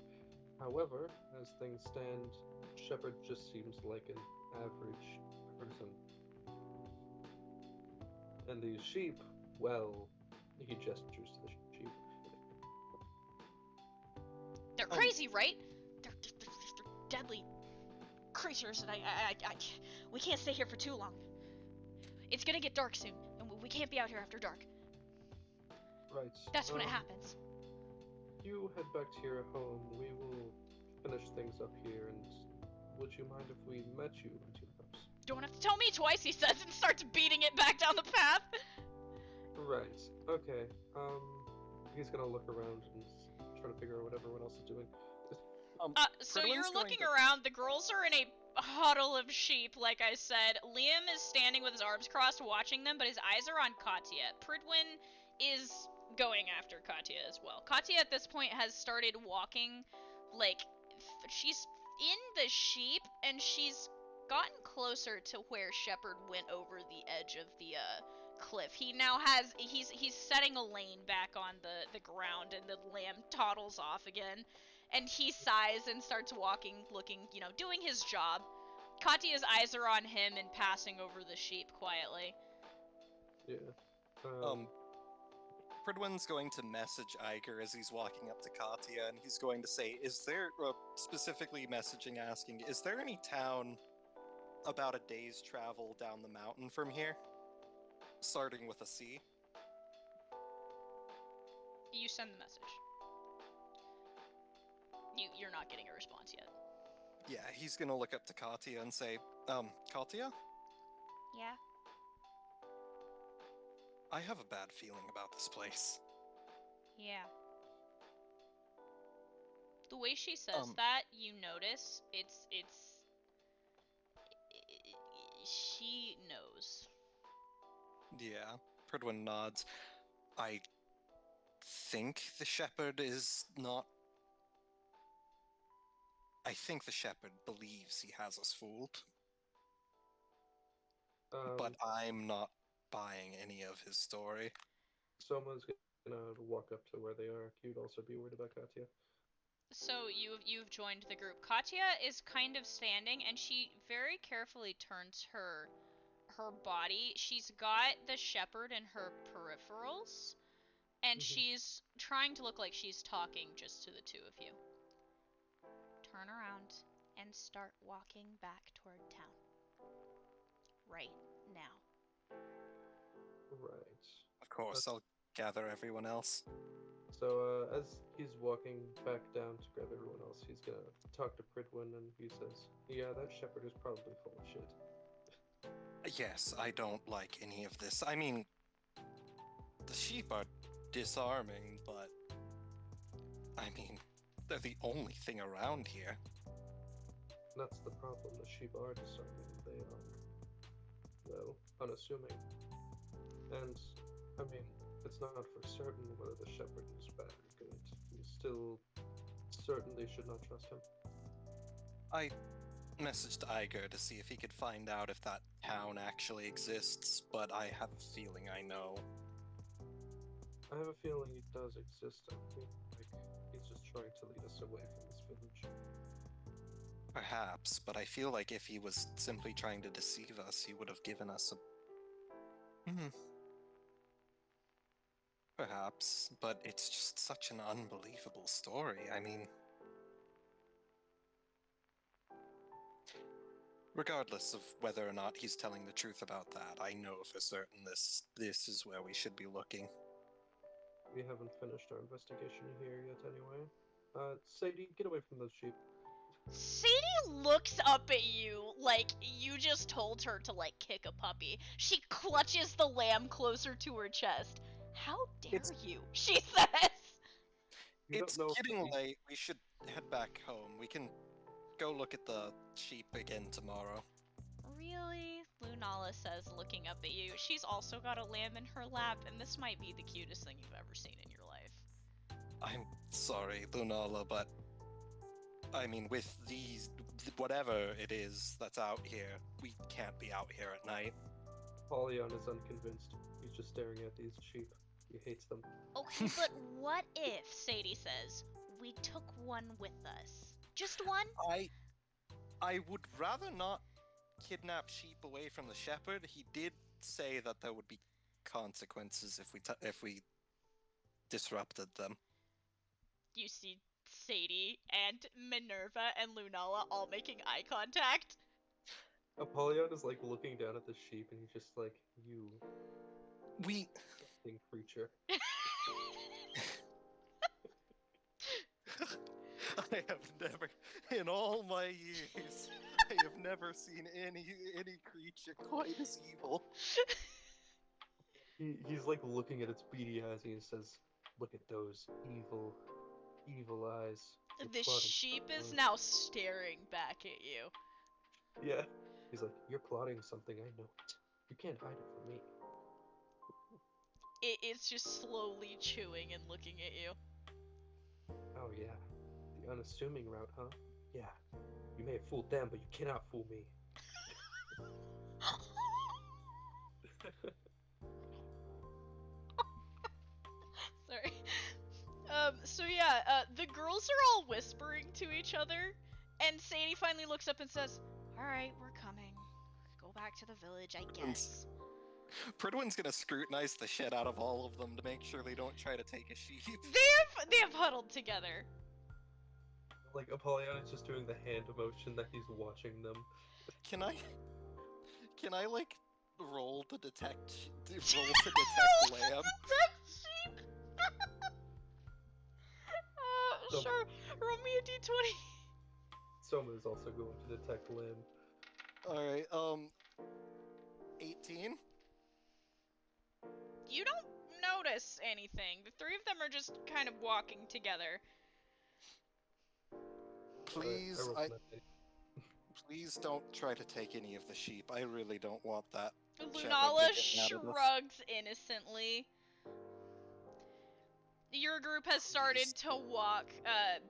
However, as things stand, Shepard just seems like an average person. And these sheep, well, he gestures to the sheep. They're crazy, right? They're deadly creatures, and we can't stay here for too long. It's gonna get dark soon, and we can't be out here after dark. Right. That's when it happens. You head back to your home. We will finish things up here, and would you mind if we met you at your house? Don't have to tell me twice, he says, and starts beating it back down the path. Right. Okay. He's gonna look around and try to figure out what everyone else is doing. So Pridwin's you're looking going to- around. The girls are in a huddle of sheep, like I said. Liam is standing with his arms crossed watching them, but his eyes are on Katya. Pridwin is going after Katya as well. Katya at this point has started walking, like, she's in the sheep, and she's gotten closer to where Shepard went over the edge of the cliff. He now has, he's setting a lane back on the ground, and the lamb toddles off again. And he sighs and starts walking, looking, doing his job. Katya's eyes are on him and passing over the sheep quietly. Yeah. Pridwin's going to message Iger as he's walking up to Katya, and he's going to say, is there, specifically messaging asking, is there any town about a day's travel down the mountain from here? Starting with a C? You send the message. You're not getting a response yet. Yeah, he's gonna look up to Katya and say, Katya? Yeah? I have a bad feeling about this place. Yeah. The way she says that, you notice, she knows. Yeah, Pridwin nods. I think the shepherd is not... I think the shepherd believes he has us fooled. But I'm not buying any of his story. Someone's gonna walk up to where they are. You'd also be worried about Katya. So you've joined the group. Katya is kind of standing, and she very carefully turns her body. She's got the shepherd in her peripherals, and she's trying to look like she's talking just to the two of you. Turn around and start walking back toward town. Right now. Right. Of course, I'll gather everyone else. So, as he's walking back down to grab everyone else, he's gonna talk to Pridwin, and he says, yeah, that shepherd is probably full of shit. Yes, I don't like any of this. I mean, the sheep are disarming, but I mean, they're the only thing around here. That's the problem. The sheep are disarming. They are, well, unassuming. And, I mean, it's not for certain whether the shepherd is bad or good. You still certainly should not trust him. I messaged Iger to see if he could find out if that town actually exists, but I have a feeling I know. I have a feeling it does exist. I feel like he's just trying to lead us away from this village. Perhaps, but I feel like if he was simply trying to deceive us, he would have given us a... Perhaps, but it's just such an unbelievable story. I mean... Regardless of whether or not he's telling the truth about that, I know for certain this is where we should be looking. We haven't finished our investigation here yet anyway. Sadie, get away from those sheep. Sadie looks up at you like you just told her to, like, kick a puppy. She clutches the lamb closer to her chest. How dare you, she says. You It's don't know getting if late. We should head back home. We can go look at the sheep again tomorrow. Really? Lunala says, looking up at you. She's also got a lamb in her lap, and this might be the cutest thing you've ever seen in your life. I'm sorry, Lunala, but I mean, with these, whatever it is that's out here, we can't be out here at night. Apollyon is unconvinced. He's just staring at these sheep. He hates them. Okay, but what if, Sadie says, we took one with us? Just one? I would rather not kidnap sheep away from the shepherd. He did say that there would be consequences if we disrupted them. You see Sadie and Minerva and Lunala all making eye contact. Apollyon is like looking down at the sheep and he's just like, you disgusting creature. I have never, in all my years, I have never seen any creature quite as evil. He's like looking at its beady eyes and he says, look at those evil eyes. You're The plotting sheep is something." now staring back at you. Yeah. He's like, you're plotting something, I know it. You can't hide it from me. It's just slowly chewing and looking at you. Oh yeah. The unassuming route, huh? Yeah. You may have fooled them, but you cannot fool me. Sorry. So yeah, the girls are all whispering to each other, and Sadie finally looks up and says, alright, we're coming. Go back to the village, I guess. Pridwin's gonna scrutinize the shit out of all of them to make sure they don't try to take a sheep. They have huddled together. Like, Apollyon is just doing the hand motion that he's watching them. Can I like roll to detect lamb? Detect sheep. Sure. Roll me a d20. Soma is also going to detect lamb. Alright, 18? You don't notice anything. The three of them are just kind of walking together. Please, please don't try to take any of the sheep. I really don't want that. Lunala shrugs innocently. Your group has started to walk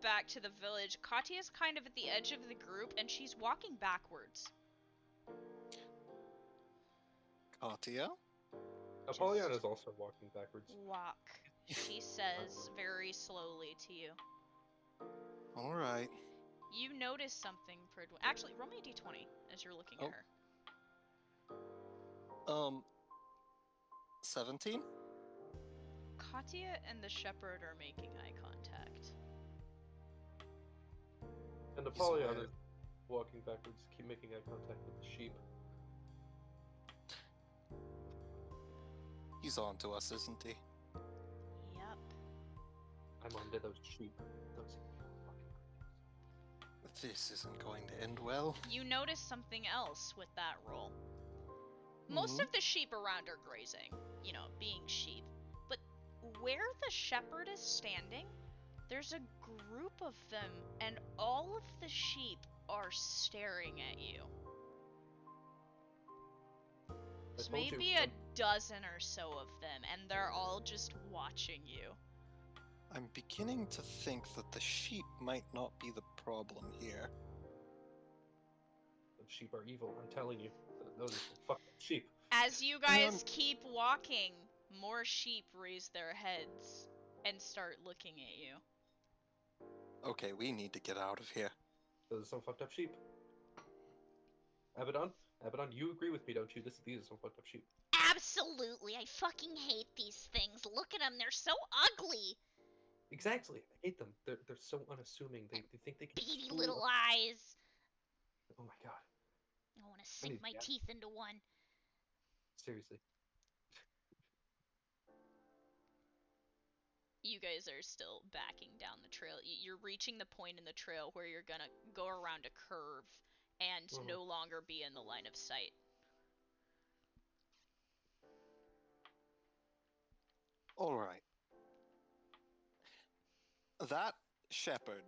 back to the village. Katya's kind of at the edge of the group, and she's walking backwards. Katya? Apollyon is also walking backwards. Walk, she says very slowly to you. Alright. You notice something, Pridwin. Actually, roll me a d20 as you're looking at her. 17? Katya and the shepherd are making eye contact. And Apollyon is walking backwards, keep making eye contact with the sheep. He's on to us, isn't he? Yep. I'm onto those sheep. Those fucking creatures. This isn't going to end well. You notice something else with that roll. Most of the sheep around are grazing, you know, being sheep. But where the shepherd is standing, there's a group of them, and all of the sheep are staring at you. There's maybe a dozen or so of them, and they're all just watching you. I'm beginning to think that the sheep might not be the problem here. Those sheep are evil, I'm telling you. Those are some fucked up sheep. As you guys keep walking, more sheep raise their heads and start looking at you. Okay, we need to get out of here. Those are some fucked up sheep. Abaddon, you agree with me, don't you? These are some fucked up sheep. Absolutely, I fucking hate these things. Look at them, they're so ugly. Exactly, I hate them. They're so unassuming. They think they can Beady little eyes. Oh my god. I want to sink my teeth into one. Seriously. You guys are still backing down the trail. You're reaching the point in the trail where you're gonna go around a curve and no longer be in the line of sight. All right. That shepherd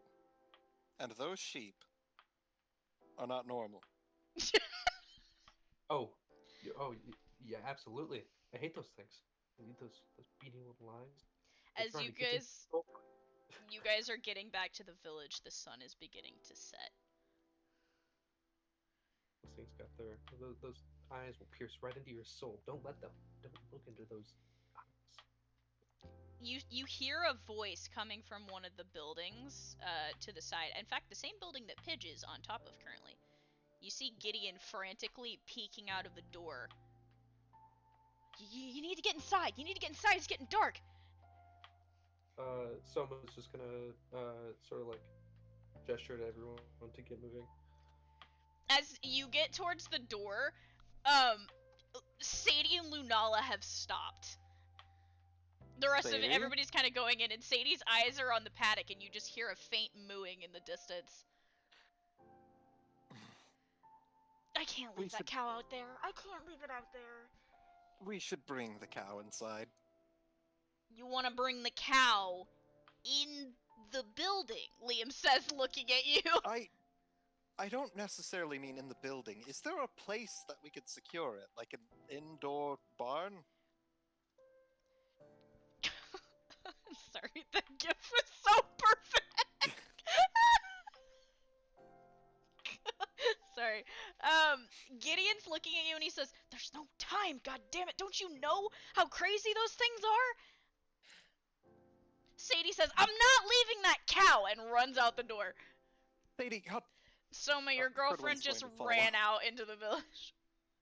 and those sheep are not normal. Yeah, absolutely. I hate those things. I hate those beady little eyes. As you guys are getting back to the village, the sun is beginning to set. Those things got those eyes will pierce right into your soul. Don't let them. Don't look into those eyes. You hear a voice coming from one of the buildings to the side. In fact, the same building that Pidge is on top of currently. You see Gideon frantically peeking out of the door. You need to get inside. You need to get inside. It's getting dark. Someone's just gonna sort of like gesture to everyone to get moving. As you get towards the door, Sadie and Lunala have stopped. The rest of it, everybody's kind of going in, and Sadie's eyes are on the paddock, and you just hear a faint mooing in the distance. I can't leave that cow out there. I can't leave it out there. We should bring the cow inside. You want to bring the cow in the building, Liam says, looking at you. I don't necessarily mean in the building. Is there a place that we could secure it? Like an indoor barn? Sorry, the gif was so perfect! Sorry. Gideon's looking at you and he says, "There's no time, god damn it, don't you know how crazy those things are?" Sadie says, "I'm not leaving that cow," and runs out the door. Sadie, Soma, your girlfriend just ran out into the village.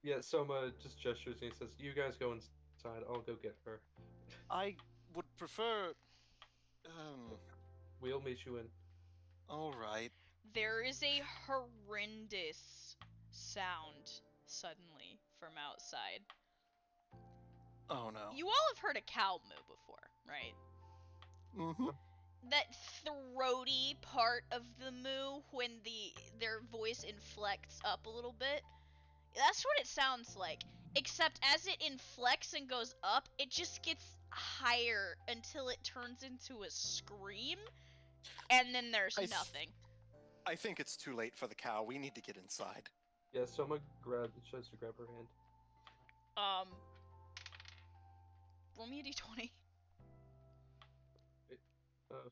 Yeah, Soma just gestures and he says, "You guys go inside, I'll go get her." I would prefer... We'll meet you in. Alright. There is a horrendous sound suddenly from outside. Oh no. You all have heard a cow moo before, right? Mm-hmm. That throaty part of the moo when their voice inflects up a little bit. That's what it sounds like. Except as it inflects and goes up, it just gets higher until it turns into a scream, and then there's nothing. I think it's too late for the cow. We need to get inside. Yeah, Soma tries to grab her hand. Roll me a d20.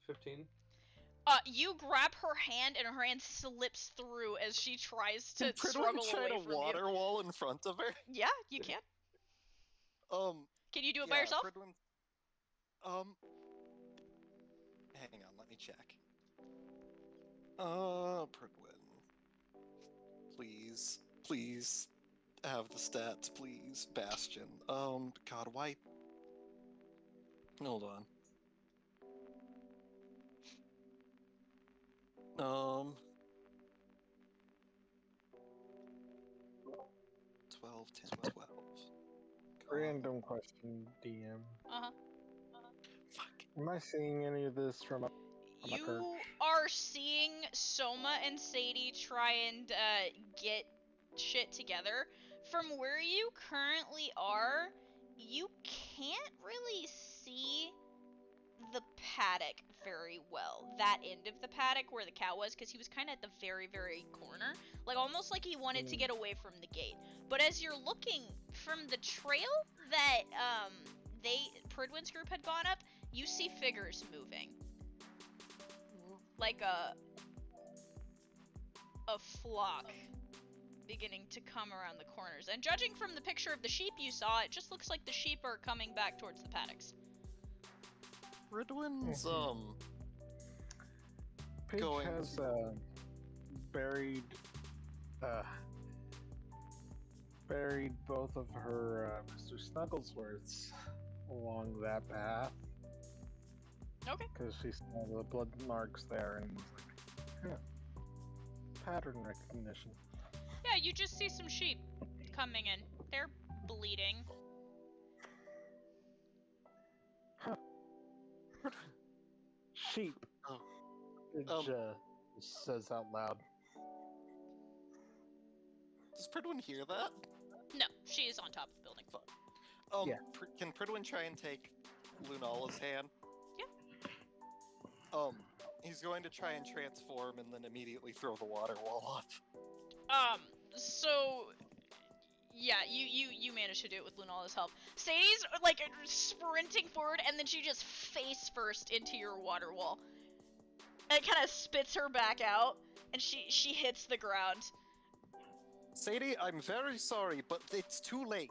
15. You grab her hand, and her hand slips through as she tries to struggle away from you. Can water wall in front of her? Yeah, you can. Can you do it by yourself? Hang on, let me check. Pridwin. Please, have the stats, please. Bastion. God, why? Hold on. 12, 10, 12. Random question, DM. Fuck. Am I seeing any of this from You are seeing Soma and Sadie try and get shit together. from where you currently are, you can't really see the paddock very well. That end of the paddock where the cow was, because he was kind of at the very, very corner. Like, almost like he wanted to get away from the gate. But as you're looking from the trail that, Pridwin's group had gone up, you see figures moving. Like a flock beginning to come around the corners. And judging from the picture of the sheep you saw, it just looks like the sheep are coming back towards the paddocks. Pridwin's, Paige going has buried both of her Mr. Snugglesworths along that path. Okay. Because she saw the blood marks there and was like, pattern recognition. Yeah, you just see some sheep coming in. They're bleeding. Huh. Sheep. Oh. Paige says out loud. Does Pridwin hear that? No, she is on top of the building. Fuck. Yeah. Can Pridwin try and take Lunala's hand? Yeah. He's going to try and transform and then immediately throw the water wall up. So yeah, you managed to do it with Lunala's help. Sadie's like sprinting forward, and then she just face first into your water wall. And it kind of spits her back out, and she hits the ground. Sadie, I'm very sorry, but it's too late.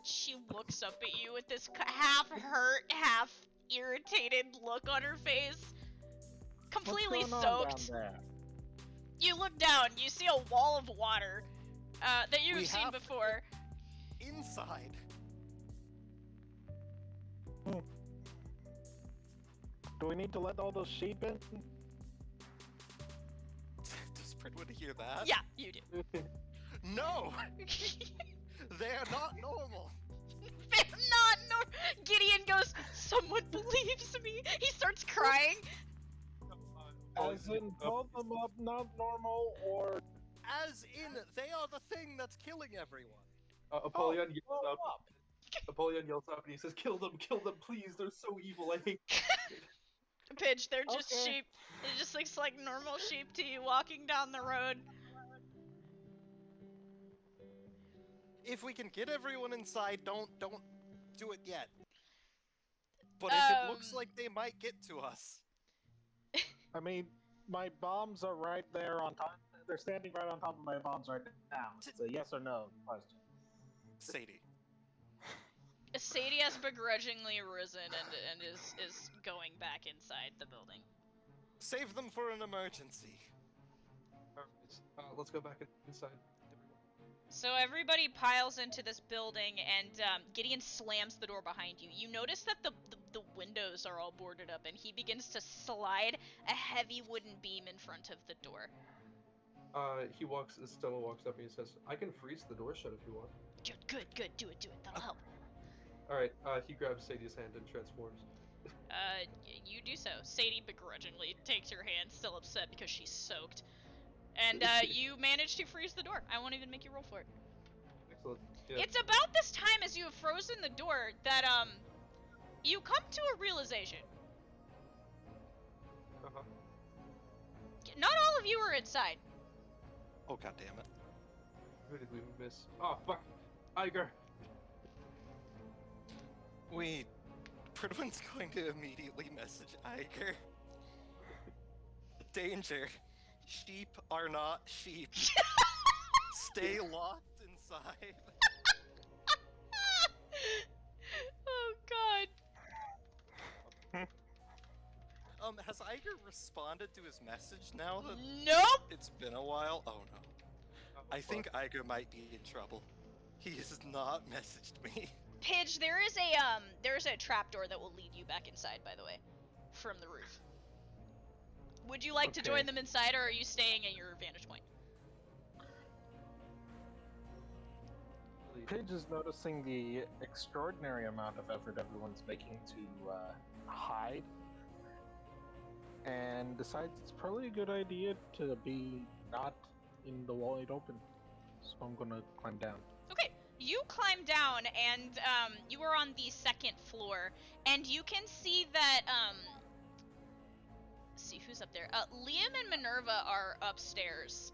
She looks up at you with this half hurt, half irritated look on her face. Completely What's going on soaked. down there? You look down, you see a wall of water that you've We seen have to before. Inside. Do we need to let all those sheep in? Does Pridwin hear that? Yeah, you do. No! They're not normal! They're not normal. Gideon goes, someone believes me. He starts crying. As in, blow them up, not normal, or... As in, they are the thing that's killing everyone. Apollyon yells blow up. Apollyon yells up and he says, kill them, please, they're so evil, I hate Pidge, they're just Okay. sheep. It just looks like normal sheep to you walking down the road. If we can get everyone inside, don't do it yet. But if it looks like they might get to us... I mean, my bombs are right there on top. They're standing right on top of my bombs right now. It's a yes or no question. Sadie. Sadie has begrudgingly risen and is going back inside the building. Save them for an emergency. Alright, let's go back inside. So everybody piles into this building, and Gideon slams the door behind you. You notice that the windows are all boarded up, and he begins to slide a heavy wooden beam in front of the door. Stella walks up and he says, I can freeze the door shut if you want. Good, do it, that'll help. Alright, he grabs Sadie's hand and transforms. You do so. Sadie begrudgingly takes your hand, still upset because she's soaked. And, you manage to freeze the door. I won't even make you roll for it. Excellent. Yeah. It's about this time as you have frozen the door that, you come to a realization. Uh-huh. Not all of you are inside. Oh, god damn it. Who did we miss? Oh, fuck. Iger. Pridwin's going to immediately message Iger. Danger. Sheep are not sheep. Stay locked inside. Oh god. Has Iger responded to his message now that Nope. it's been a while? Oh no. I think Iger might be in trouble. He has not messaged me. Pidge, there is a trapdoor that will lead you back inside, by the way, from the roof. Would you like to Okay. join them inside, or are you staying at your vantage point? Paige is noticing the extraordinary amount of effort everyone's making to hide, and decides it's probably a good idea to be not in the wide open. so I'm gonna climb down. Okay, you climb down, and you are on the second floor, and you can see that let's see who's up there. Liam and Minerva are upstairs,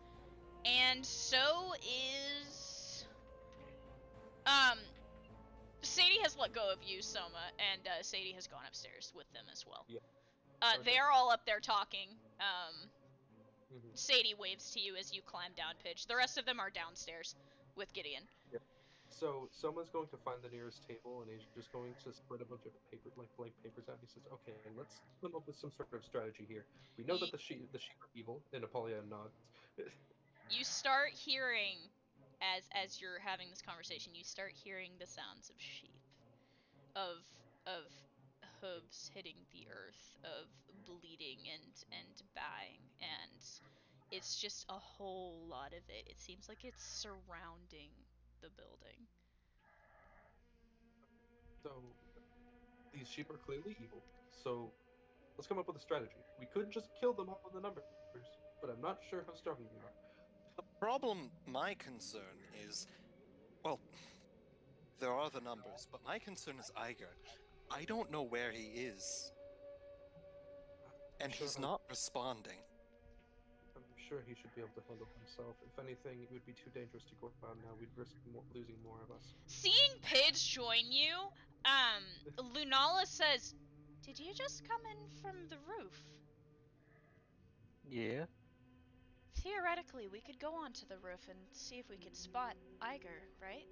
and so is Sadie has let go of you, Soma, and Sadie has gone upstairs with them as well. Yeah. They Okay. are all up there talking. Mhm. Sadie waves to you as you climb down, Pidge. The rest of them are downstairs with Gideon. So someone's going to find the nearest table, and he's just going to spread a bunch of blank papers out. He says, "Okay, let's come up with some sort of strategy here. We know that the sheep are evil." And Apollyon nods. You start hearing, as you're having this conversation, you start hearing the sounds of sheep, of hooves hitting the earth, of bleeding and baaing, and it's just a whole lot of it. It seems like it's surrounding the building. So these sheep are clearly evil. So let's come up with a strategy. We could just kill them all in the numbers, but I'm not sure how strong we are. The problem, my concern is, well, there are the numbers, but my concern is Iger. I don't know where he is, and Sure, he's not responding. I'm sure he should be able to handle himself. If anything, it would be too dangerous to go out now. We'd risk losing more of us. Seeing Pidge join you, Lunala says, "Did you just come in from the roof? Yeah. Theoretically, we could go onto the roof and see if we could spot Iger, right?"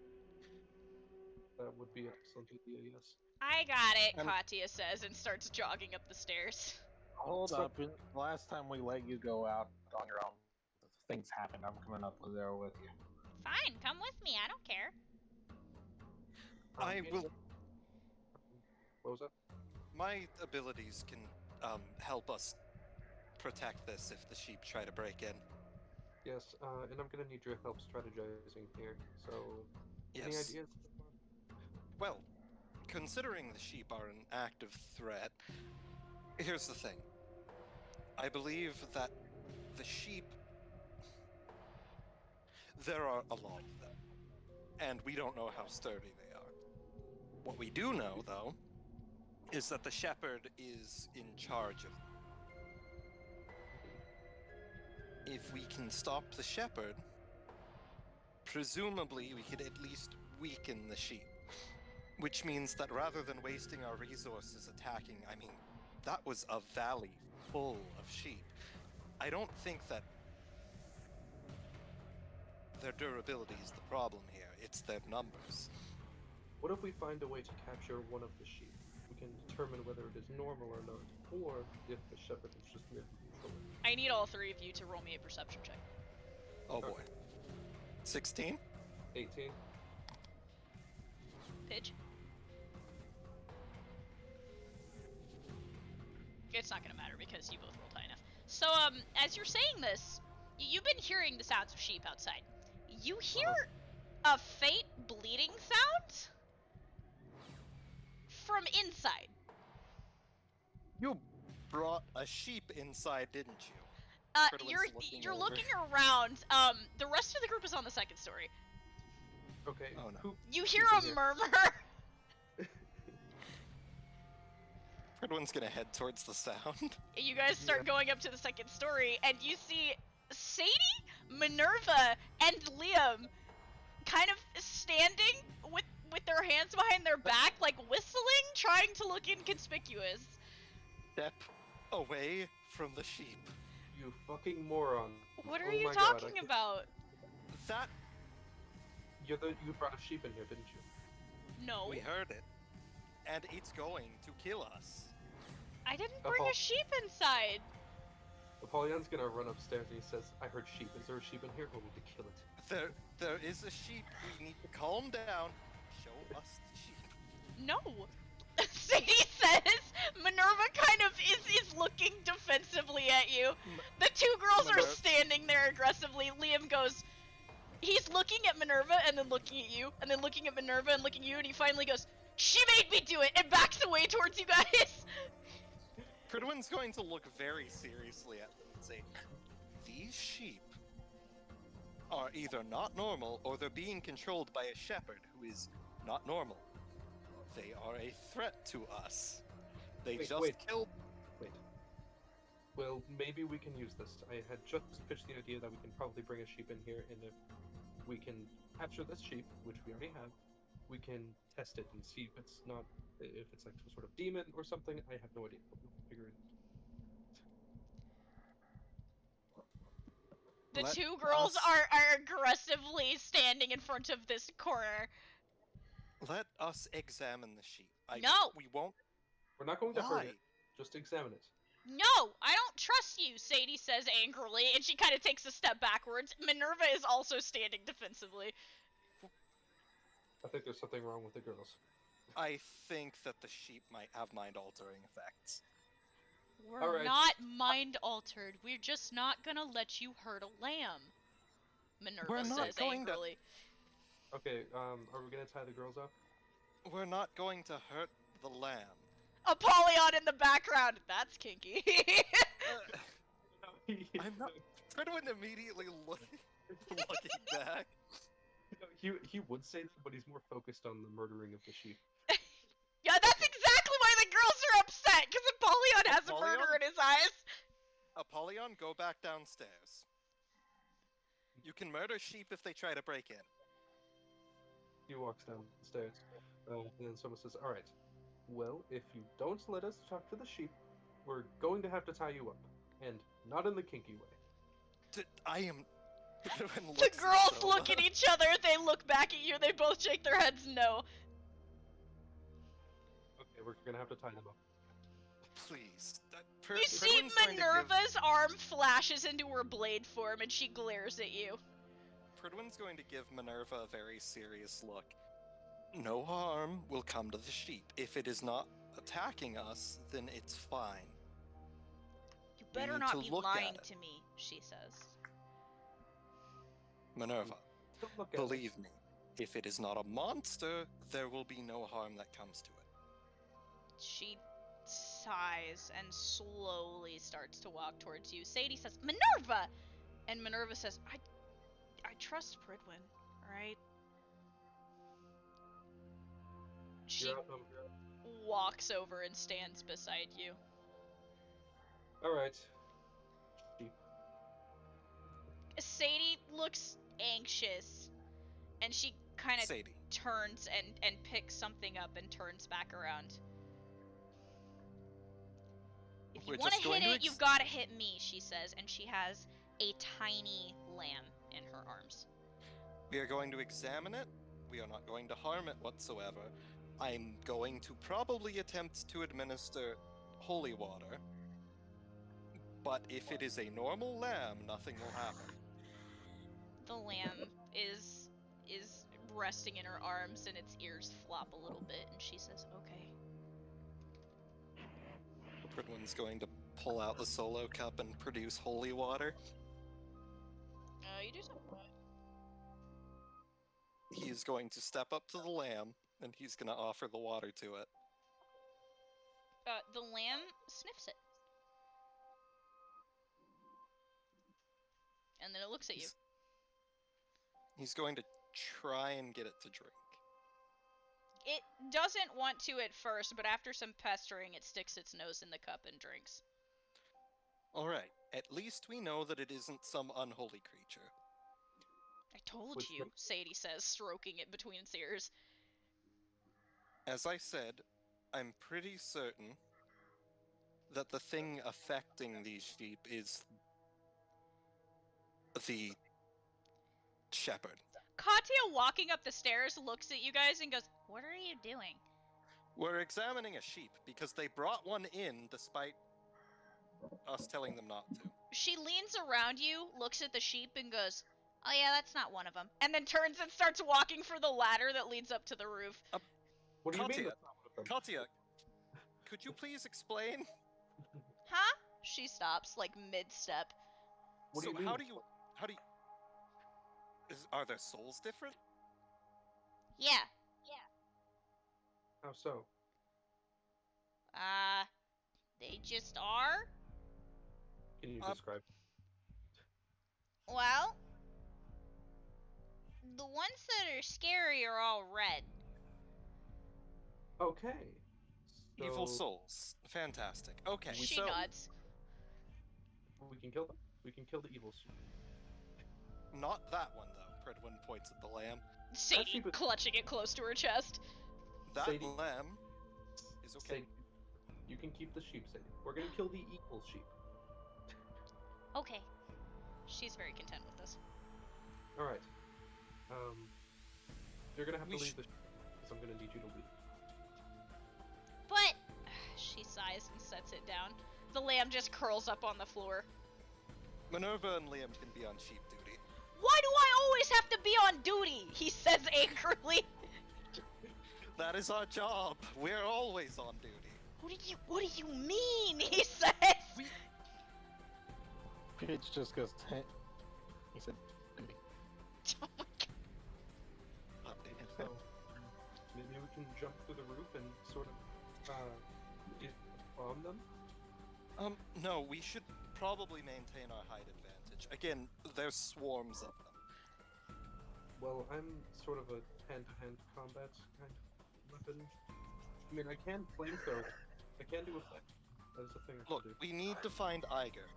That would be an excellent idea, yes. I got it, And- Katya says, and starts jogging up the stairs. Hold So- up. Last time we let you go out on your own, things happened. I'm coming up there with you. Fine, come with me. I don't care. I will. What was that? My abilities can help us protect this if the sheep try to break in. Yes, and I'm gonna need your help strategizing here. So, any Yes. ideas? Well, considering the sheep are an active threat, here's the thing. I believe that the sheep. There are a lot of them, and we don't know how sturdy they are. What we do know, though, is that the shepherd is in charge of them. If we can stop the shepherd, presumably we could at least weaken the sheep. Which means that rather than wasting our resources attacking, I mean, that was a valley full of sheep. I don't think that their durability is the problem here, it's their numbers. What if we find a way to capture one of the sheep? We can determine whether it is normal or not, or if the shepherd is just merely controlling. I need all three of you to roll me a perception check. Oh boy. 16? 18. Pidge? It's not gonna matter because you both rolled high enough. So, as you're saying this, you've been hearing the sounds of sheep outside. You hear a faint bleeding sound from inside. You brought a sheep inside, didn't you? Cridwin's You're over. looking around. The rest of the group is on the second story. Okay. Oh, no. Who? You hear who's a in here? murmur. Cridwin's gonna head towards the sound. You guys start going up to the second story, and you see Sadie, Minerva, and Liam kind of standing with their hands behind their back, like whistling, trying to look inconspicuous. Step away from the sheep. You fucking moron. What are Oh you my God, I talking can't- about? That You brought a sheep in here, didn't you? No, we heard it. And it's going to kill us. I didn't bring a sheep inside. Apollyon's gonna run upstairs and he says, "I heard sheep. Is there a sheep in here? We need to kill it." There is a sheep. We need to calm down. Show us the sheep. No. Sadie says. Minerva kind of is looking defensively at you. The two girls are Minerva- standing there aggressively. Liam goes. He's looking at Minerva and then looking at you, and then looking at Minerva and looking at you, and he finally goes, "She made me do it," and backs away towards you guys. Cridwin's going to look very seriously at them and say, "These sheep are either not normal or they're being controlled by a shepherd who is not normal. They are a threat to us. They just killed. Wait. Well, maybe we can use this. I had just pitched the idea that we can probably bring a sheep in here, and if we can capture this sheep, which we already have, we can test it and see if it's like some sort of demon or something. I have no idea, but we'll figure it out. The Let two girls us- are aggressively standing in front of this corner. Let us examine the sheep. No! We won't. We're not going to hurt Why? it. Just examine it. No, I don't trust you, Sadie says angrily, and she kind of takes a step backwards. Minerva is also standing defensively. I think there's something wrong with the girls. I think that the sheep might have mind-altering effects. We're Alright. not mind-altered. We're just not gonna let you hurt a lamb, Minerva We're not says going to- angrily. Okay, are we gonna tie the girls up? We're not going to hurt the lamb. Apollyon in the background. That's kinky. I'm not. Fredwin immediately looking back. He would say that, but he's more focused on the murdering of the sheep. Yeah, that's exactly why the girls are upset, because Apollyon has a Apollyon? murder in his eyes. Apollyon, go back downstairs. You can murder sheep if they try to break in. He walks down the stairs, and then someone says, "All right, well, if you don't let us talk to the sheep, we're going to have to tie you up, and not in the kinky way." I am. Fredwin The looks at girls Zola. look at each other, they look back at you, they both shake their heads no. Okay, we're gonna have to tie them up. Please. You see Minerva's arm flashes into her blade form, and she glares at you. Pridwin's going to give Minerva a very serious look. No harm will come to the sheep. If it is not attacking us, then it's fine. You We better need not to be look lying at it. to me, she says. Minerva, Don't look at believe me, if it is not a monster, there will be no harm that comes to it. She sighs and slowly starts to walk towards you. Sadie says, Minerva! And Minerva says, I trust Pridwin, alright? She You're up, walks over and stands beside you. all right. Sheep. Sadie looks anxious, and she kind of Sadie, turns and picks something up and turns back around. If you We're want just to going hit to it, you've got to hit me, she says, and she has a tiny lamb in her arms. we are going to examine it. We are not going to harm it whatsoever. I'm going to probably attempt to administer holy water. But if it is a normal lamb, nothing will happen. The lamb is resting in her arms, and its ears flop a little bit, and she says, okay. Pridwin's going to pull out the solo cup and produce holy water. You do something. He is going to step up to the lamb, and he's going to offer the water to it. The lamb sniffs it. And then it looks at you. He's going to try and get it to drink. It doesn't want to at first, but after some pestering, it sticks its nose in the cup and drinks. Alright, at least we know that it isn't some unholy creature. I told Which you, one? Sadie says, stroking it between its ears. As I said, I'm pretty certain that the thing affecting these sheep is the shepherd. Katya, walking up the stairs, looks at you guys and goes, what are you doing? We're examining a sheep because they brought one in despite us telling them not to. She leans around you, looks at the sheep, and goes, oh yeah, that's not one of them. And then turns and starts walking for the ladder that leads up to the roof. What do you mean? Katya, that's not one of them? Katya, could you please explain? Huh? She stops, like mid-step. What do So you mean? how do you are their souls different? Yeah. How so? They just are? Can you Um, describe? Well, The ones that are scary are all red. Okay. Evil So souls. Fantastic. Okay, She so nods. we can kill them. We can kill the evil soul. not that one though. Pridwin points at the lamb. Sadie Actually, but- clutching it close to her chest. That Sadie- lamb is okay. Sadie, you can keep the sheep, Sadie. We're gonna kill the evil sheep. Okay. She's very content with this. All right. You're gonna have We to leave sh- the sheep because I'm gonna need you to leave. But She sighs and sets it down. The lamb just curls up on the floor. Minerva and Liam can be on sheep duty. Why do I always have to be on duty? He says angrily. That is our job. We're always on duty. What do you mean? He says. Pidge just goes, he said, "Duty." Oh my God. God damn. So maybe we can jump through the roof and sort of bomb them. No, we should probably maintain our height advantage. Again, there's swarms of them. Well, I'm sort of a hand-to-hand combat kind of weapon. I mean, I can flamethrower. I can do a flame. That is a thing I Look, can do. we need to find Iger.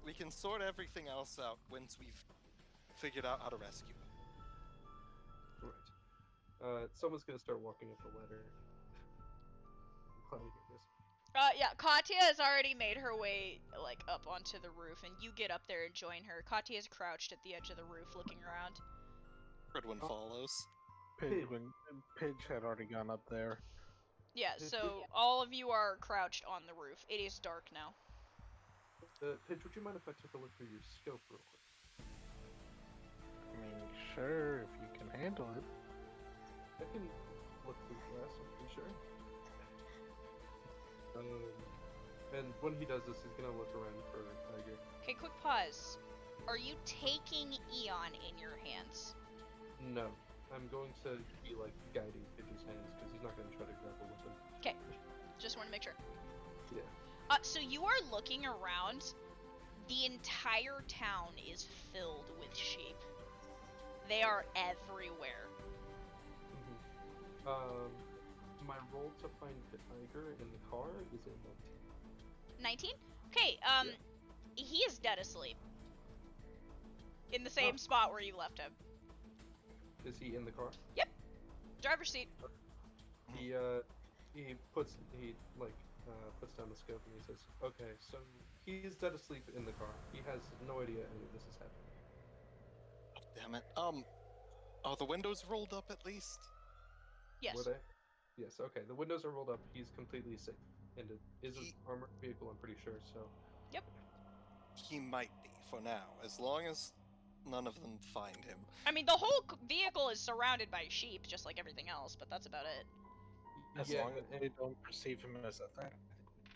We can sort everything else out once we've figured out how to rescue him. Right. Someone's gonna start walking up the ladder. I'm glad to hear this. Yeah, Katya has already made her way, like, up onto the roof, and you get up there and join her. Katya is crouched at the edge of the roof, looking around. Pridwin Oh. follows. Pidge had already gone up there. Yeah, Did so we- all of you are crouched on the roof. It is dark now. Pidge, would you mind if I took a look through your scope real quick? I mean, sure, if you can handle it. I can look through the glass, I'm pretty sure. And when he does this, he's gonna look around for Tiger. Okay, quick pause. Are you taking Eon in your hands? No, I'm going to be like guiding Pidge's hands because he's not gonna try to grapple with him. Just want to make sure. Yeah. So you are looking around. The entire town is filled with sheep. They are everywhere. My roll to find the tiger in the car is a 19? 19. Okay, Yeah. he is dead asleep. In the same Oh. spot where you left him. Is he in the car? Driver's seat. He puts down the scope and he says, "Okay, so he is dead asleep in the car. He has no idea any of this is happening." Oh, damn it. Are the windows rolled up at least? Yes. Were they? Yes. Okay. The windows are rolled up. He's completely safe, and it is an He- armored vehicle. I'm pretty sure. So He might be for now, as long as none of them find him. I mean, the whole vehicle is surrounded by sheep, just like everything else, but that's about it. As yeah, long as they don't perceive him as a threat, I think we'll be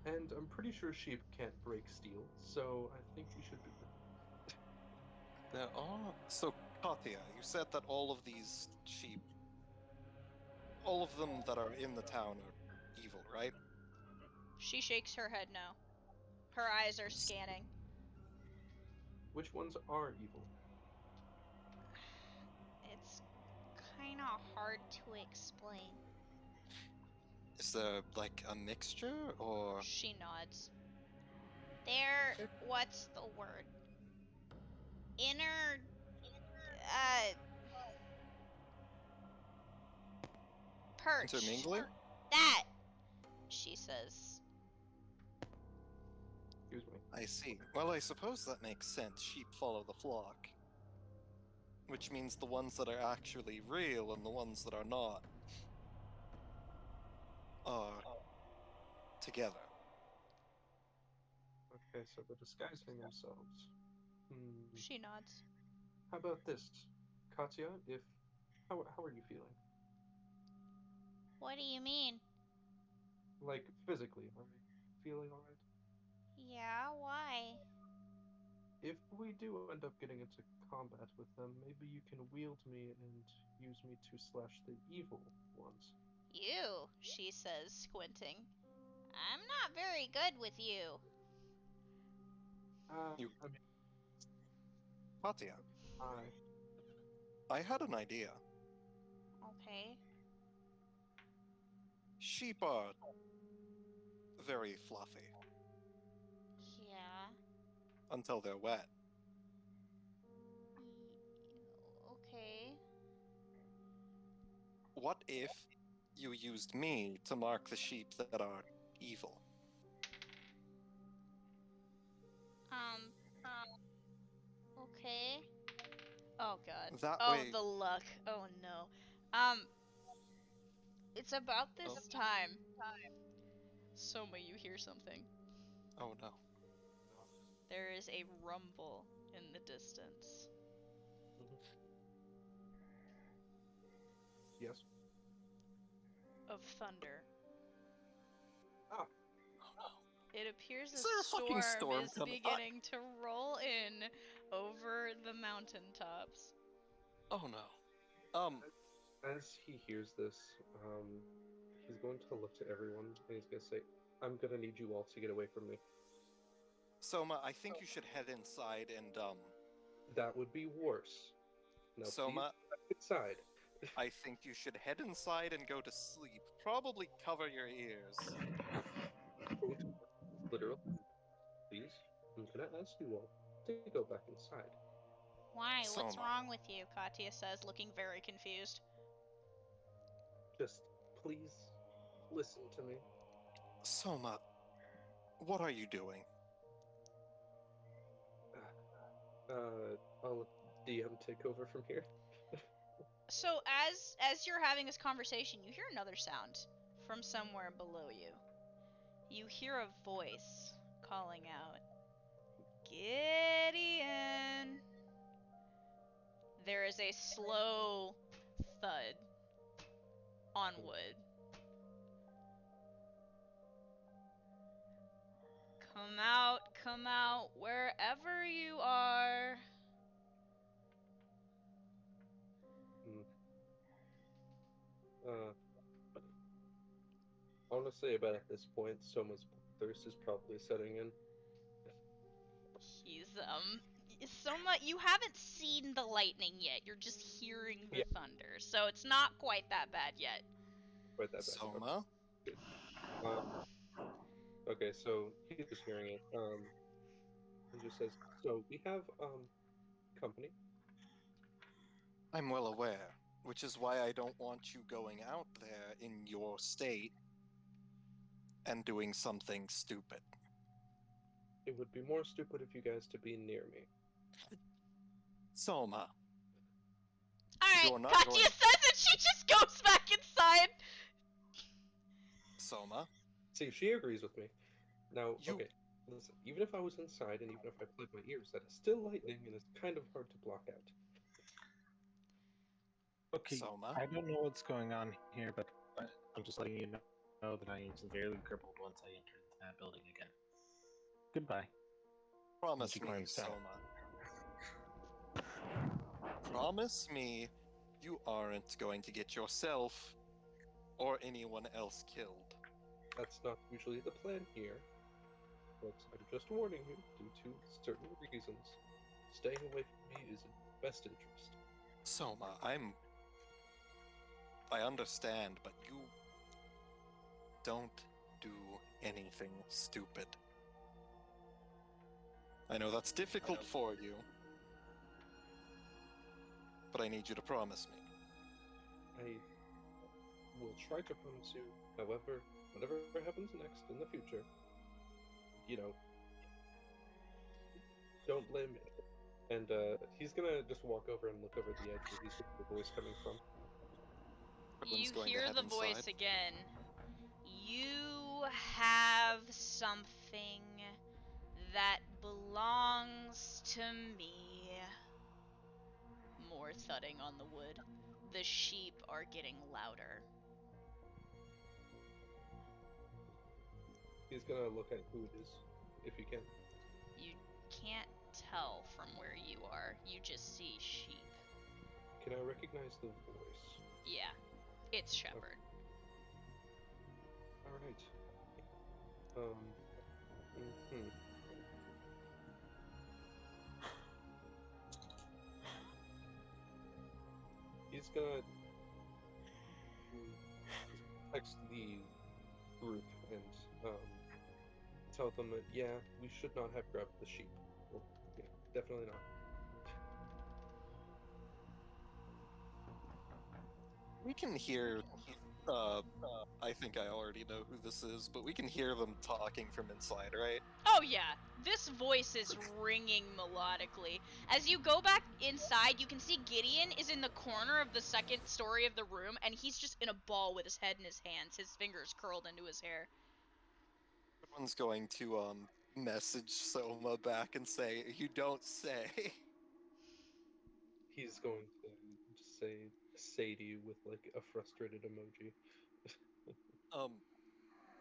fine. and I'm pretty sure sheep can't break steel. So I think we should be good. There are. So, Katya, you said that all of these sheep, all of them that are in the town are evil, right? She shakes her head no. Her eyes are scanning. Which ones are evil? it's kind of hard to explain. Is there like a mixture, or She nods. They're what's the word? Inner perch. intermingling? That she says. Excuse me. I see. Well, I suppose that makes sense. Sheep follow the flock. Which means the ones that are actually real and the ones that are not are together. Okay, so they're disguising themselves. She nods. How about this, Katya? How are you feeling? What do you mean? Like physically, are you feeling alright? Yeah, why? If we do end up getting into combat with them, maybe you can wield me and use me to slash the evil ones. You, she says, squinting. I'm not very good with you. You- I mean, Katya, I. I had an idea. Okay. Sheep are very fluffy Yeah. until they're wet. Okay. What if you used me to mark the sheep that are evil? Um. Okay. Oh god. That Oh, way. the luck. Oh no. It's about this Oh, time. Soma, you hear something. oh no. There is a rumble in the distance. Yes. Of thunder. Ah. It appears Is a there a fucking storm is coming? beginning to roll in over the mountaintops. Oh no. As he hears this, he's going to look to everyone and he's going to say, I'm going to need you all to get away from me. Soma, I think you should head inside and That would be worse. Now, Soma, please, back inside. I think you should head inside and go to sleep. Probably cover your ears. Literally, please, I'm going to ask you all to go back inside. Why? What's Soma. wrong with you? Katya says, looking very confused. Just please listen to me. Soma, what are you doing? I'll let DM take over from here. So as you're having this conversation, you hear another sound from somewhere below you. You hear a voice calling out, Gideon. There is a slow thud on wood. Come out, wherever you are. I want to say about at this point, Soma's thirst is probably setting in. He's Soma, you haven't seen the lightning yet. You're just hearing the Yeah. thunder. So it's not quite that bad yet. Quite that bad. Soma? Okay. Okay, so he's just hearing it. And just says, so we have company. I'm well aware, which is why I don't want you going out there in your state and doing something stupid. It would be more stupid of you guys to be near me. Soma, Alright, You're not Katya going- says it, she just goes back inside. Soma, See, she agrees with me. Now, You- okay, listen, even if I was inside and even if I plugged my ears, that is still lightning and it's kind of hard to block out. Okay, Soma. I don't know what's going on here, but I'm just letting you know that I am severely crippled once I enter that building again. Goodbye. Promise She me, climbs down. Soma. Promise me you aren't going to get yourself or anyone else killed. That's not usually the plan here, but I'm just warning you, due to certain reasons, staying away from me is in your best interest. Soma, I understand, but you don't do anything stupid. I know that's difficult for you, but I need you to promise me. I will try to promise you, however, whatever happens next in the future, don't blame me. And he's gonna just walk over and look over the edge where he's the voice coming from. Everyone's You going to hear head the inside. voice again. You have something that belongs to me. More thudding on the wood. The sheep are getting louder. He's gonna look at who it is, if he can. You can't tell from where you are. You just see sheep. Can I recognize the voice? Yeah, it's Shepherd. Alright. he's gonna text the group and tell them that yeah, we should not have grabbed the sheep. Well, yeah, definitely not. We can hear. I think I already know who this is, but we can hear them talking from inside, right? Oh yeah, this voice is ringing melodically. As you go back inside, you can see Gideon is in the corner of the second story of the room, and he's just in a ball with his head in his hands, his fingers curled into his hair. Everyone's going to message Soma back and say, "You don't say." He's going to just say Sadie with like a frustrated emoji.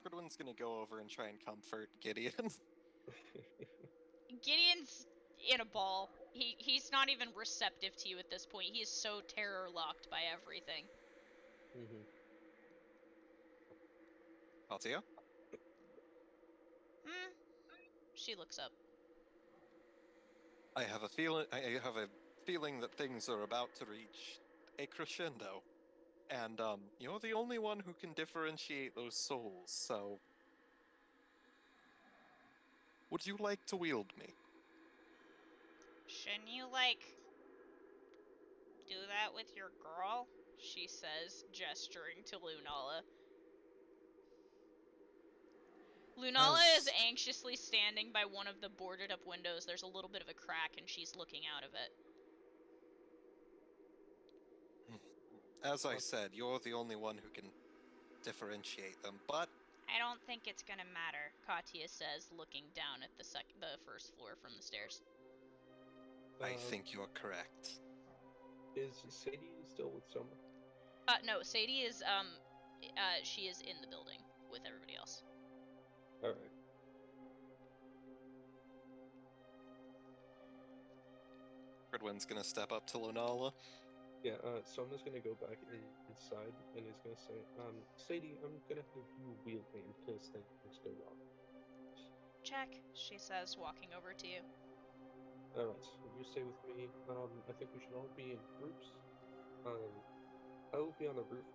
Everyone's gonna go over and try and comfort Gideon. Gideon's in a ball. He's not even receptive to you at this point. He is so terror locked by everything. Mm-hmm. Katya? She looks up. I have a feeling that things are about to reach a crescendo. And you're the only one who can differentiate those souls, so would you like to wield me? Shouldn't you, like, do that with your girl? She says, gesturing to Lunala. Lunala is anxiously standing by one of the boarded up windows. There's a little bit of a crack and she's looking out of it. As I said, you're the only one who can differentiate them, but I don't think it's gonna matter, Katya says, looking down at the first floor from the stairs. I think you're correct. Is Sadie still with Soma? No, Sadie is, she is in the building with everybody else. Alright. Fredwin's gonna step up to Lunala. Yeah, Soma's gonna go back inside and is gonna say, Sadie, I'm gonna have you wheel me in case things go wrong. Check, she says, walking over to you. Alright, you stay with me. I think we should all be in groups. I will be on the roof.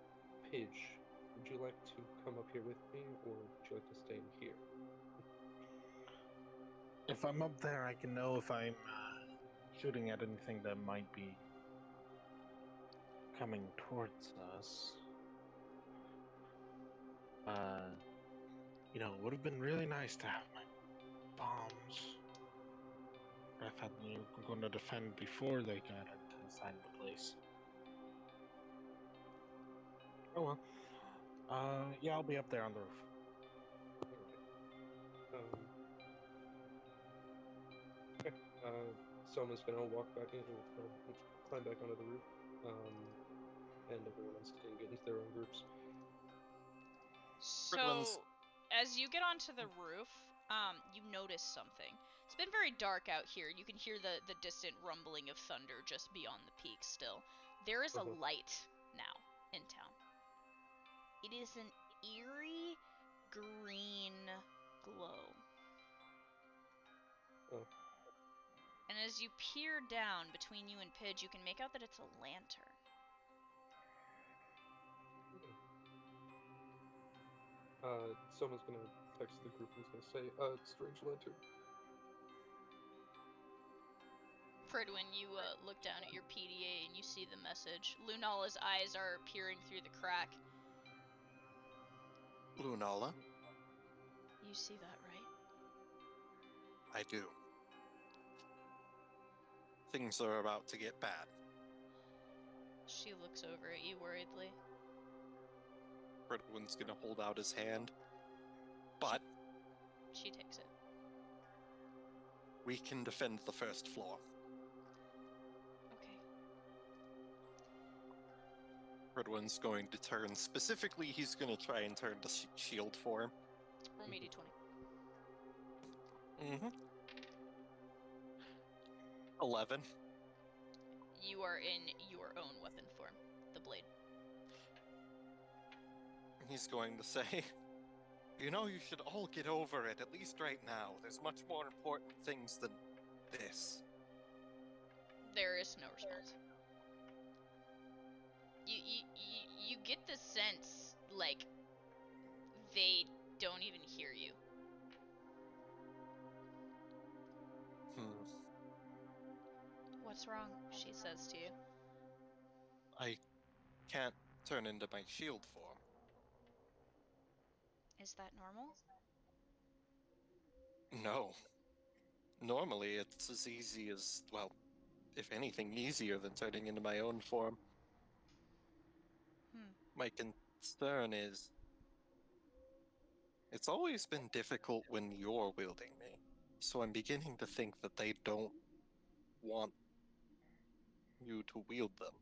Pidge, would you like to come up here with me, or would you like to stay in here? If I'm up there, I can know if I'm shooting at anything that might be coming towards us. You know, it would have been really nice to have my bombs. I thought you were going to defend before they got inside the place. Oh well. Yeah, I'll be up there on the roof. Okay. Soma's gonna walk back in, climb back onto the roof, and everyone else can get into their own groups. So, as you get onto the roof, you notice something. It's been very dark out here. You can hear the distant rumbling of thunder just beyond the peak still. There is a light now in town. It is an eerie green glow. Oh. And as you peer down between you and Pidge, you can make out that it's a lantern. Someone's gonna text the group and is gonna say, strange lantern. Fridwin, you look down at your PDA and you see the message. Lunala's eyes are peering through the crack. Lunala? You see that, right? I do. Things are about to get bad. She looks over at you worriedly. Fredwin's gonna hold out his hand. But she takes it. We can defend the first floor. Okay. Fredwin's going to turn. Specifically, he's going to try and turn the shield for him. Roll me d20. 11. You are in your own weapon form, the blade. He's going to say, you know, you should all get over it, at least right now. There's much more important things than this. There is no response. sense like they don't even hear you. What's wrong? She says to you. I can't turn into my shield form. Is that normal? No. Normally, it's as easy as, well, if anything, easier than turning into my own form. My concern is, it's always been difficult when you're wielding me, so I'm beginning to think that they don't want you to wield them.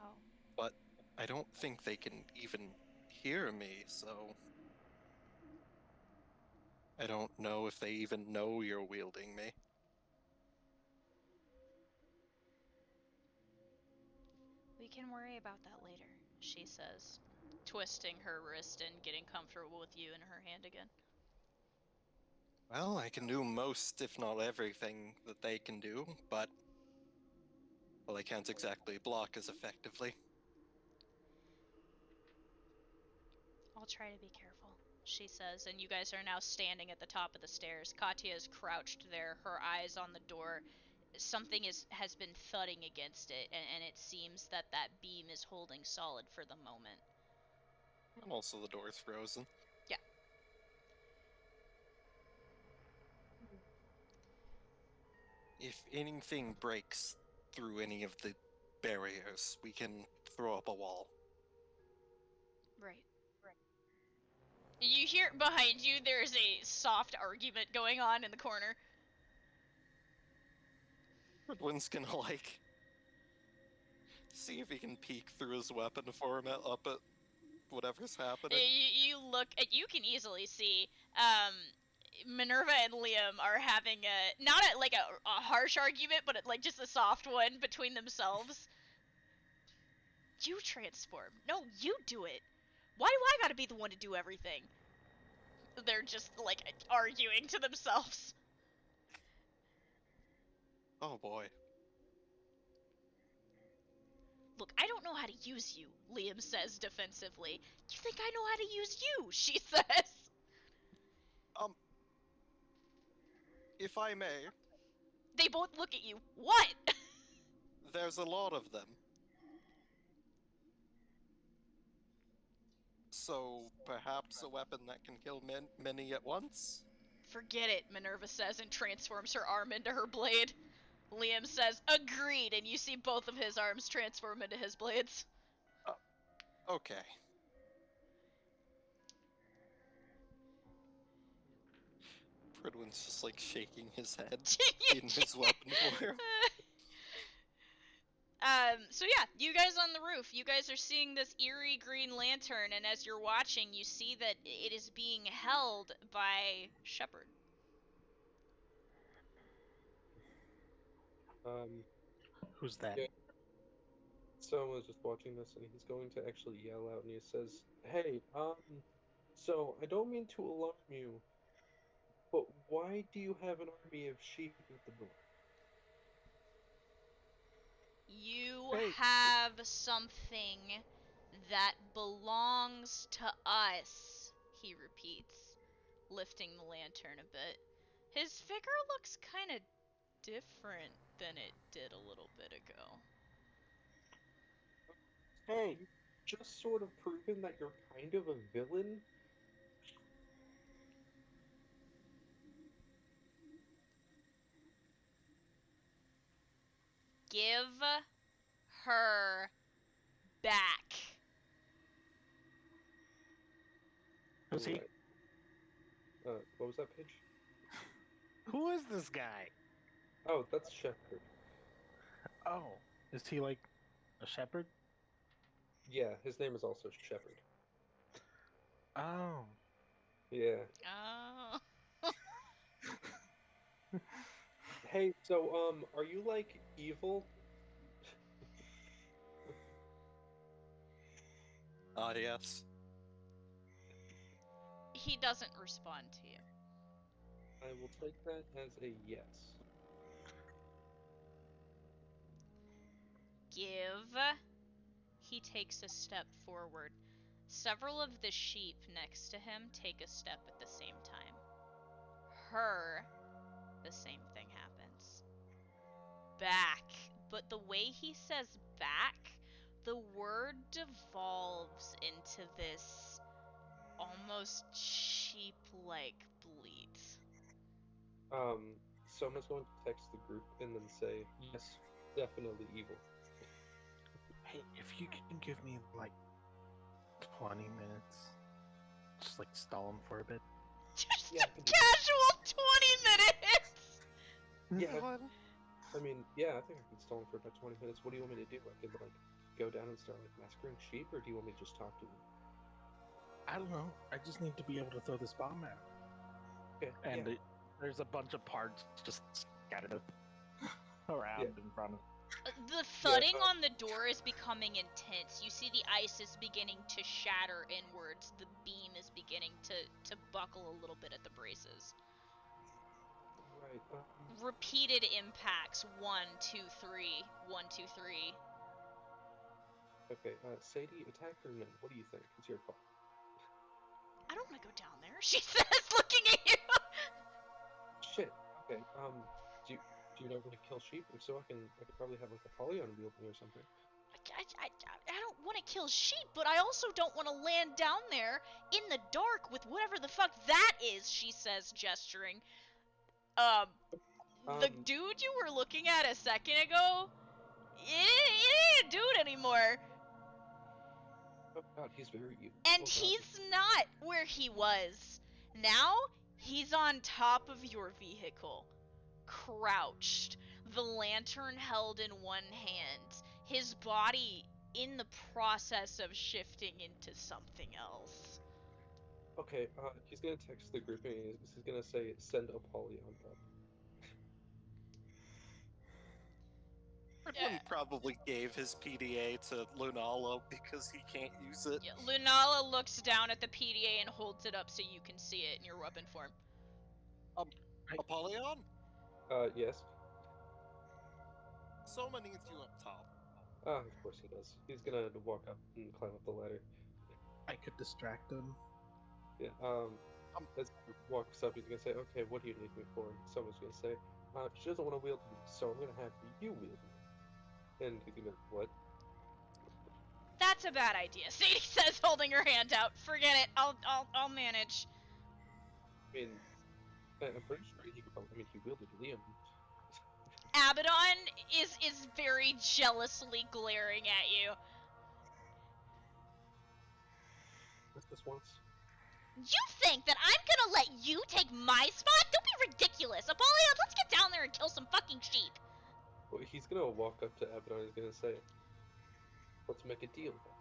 Oh. But I don't think they can even hear me, so I don't know if they even know you're wielding me. We can worry about that later, she says, twisting her wrist and getting comfortable with you in her hand again. Well, I can do most, if not everything, that they can do, but, well, I can't exactly block as effectively. I'll try to be careful, she says, and you guys are now standing at the top of the stairs. Katya is crouched there, her eyes on the door. Something has been thudding against it, and it seems that beam is holding solid for the moment. And also the door's frozen. Yeah. If anything breaks through any of the barriers, we can throw up a wall. Right. You hear behind you there's a soft argument going on in the corner. Redwin's gonna, see if he can peek through his weapon form up at whatever's happening. You look at, you can easily see Minerva and Liam are having not a harsh argument, but just a soft one between themselves. You transform. No, you do it. Why do I gotta be the one to do everything? They're just arguing to themselves. Oh boy. Look, I don't know how to use you, Liam says defensively. You think I know how to use you, she says. If I may. They both look at you. What? There's a lot of them. So, perhaps a weapon that can kill many at once? Forget it, Minerva says and transforms her arm into her blade. Liam says, agreed, and you see both of his arms transform into his blades. Okay. Pridwin's just shaking his head in his weapon form. So yeah, you guys on the roof, you guys are seeing this eerie green lantern, and as you're watching, you see that it is being held by Shepard. Who's that? Yeah. Someone's just watching this, and he's going to actually yell out, and he says, "Hey, so I don't mean to alarm you, but why do you have an army of sheep at the door?" You Hey. have something that belongs to us, he repeats, lifting the lantern a bit. His figure looks kind of different than it did a little bit ago. Hey. You've just sort of proven that you're kind of a villain. Give her back. Who's he? Right. What was that, Paige? Who is this guy? Oh, that's Shepard. Oh, is he like a shepherd? Yeah, his name is also Shepard. Oh. Yeah. Oh. Hey, so, are you, evil? Yes. He doesn't respond to you. I will take that as a yes. Give He takes a step forward. Several of the sheep next to him take a step at the same time. The same thing happens. Back. But the way he says back, the word devolves into this almost sheep-like bleat. Soma's going to text the group and then say, yes, definitely evil. Hey, if you can give me like 20 minutes, just like stall him for a bit. Just Yeah, a casual 20 minutes! Yeah, What? I mean, yeah, I think I can stall him for about 20 minutes. What do you want me to do? I could, like, go down and start, like, massacring sheep, or do you want me to just talk to him? I don't know. I just need to be able to throw this bomb out. Okay, And yeah. there's a bunch of parts just scattered around in front of. The thudding on the door is becoming intense. You see the ice is beginning to shatter inwards. The beam is beginning to buckle a little bit at the braces. Right, Repeated impacts. 1, 2, 3. 1, 2, 3. Okay, Sadie, attack or no? What do you think? It's your call. I don't want to go down there, she says, looking at you. Shit. Okay, do you not want to kill sheep? If so, I could probably have, like, Apollyon wield me or something. I don't want to kill sheep, but I also don't want to land down there in the dark with whatever the fuck that is, she says, gesturing. The dude you were looking at a second ago, it ain't a dude anymore. Oh god, he's very evil. And he's not where he was. Now, he's on top of your vehicle, crouched, the lantern held in one hand, his body in the process of shifting into something else. Okay, he's gonna text the group and he's gonna say, send Apollyon up. Fridwin probably gave his PDA to Lunala because he can't use it. Yeah, Lunala looks down at the PDA and holds it up so you can see it in your weapon form. Apollyon? Yes. Soma needs you up top. Ah, of course he does. He's gonna walk up and climb up the ladder. I could distract him. Yeah, as he walks up, he's gonna say, okay, what do you need me for? And someone's gonna say, she doesn't want to wield me, so I'm gonna have you wield me. And he's gonna, what? That's a bad idea, Sadie says, holding her hand out. Forget it. I'll manage. I mean, I'm pretty sure he wielded Liam. Abaddon is very jealously glaring at you. Just this once. You think that I'm gonna let you take my spot? Don't be ridiculous. Apollyon, let's get down there and kill some fucking sheep. Well, he's gonna walk up to Abaddon and he's gonna say, let's make a deal then.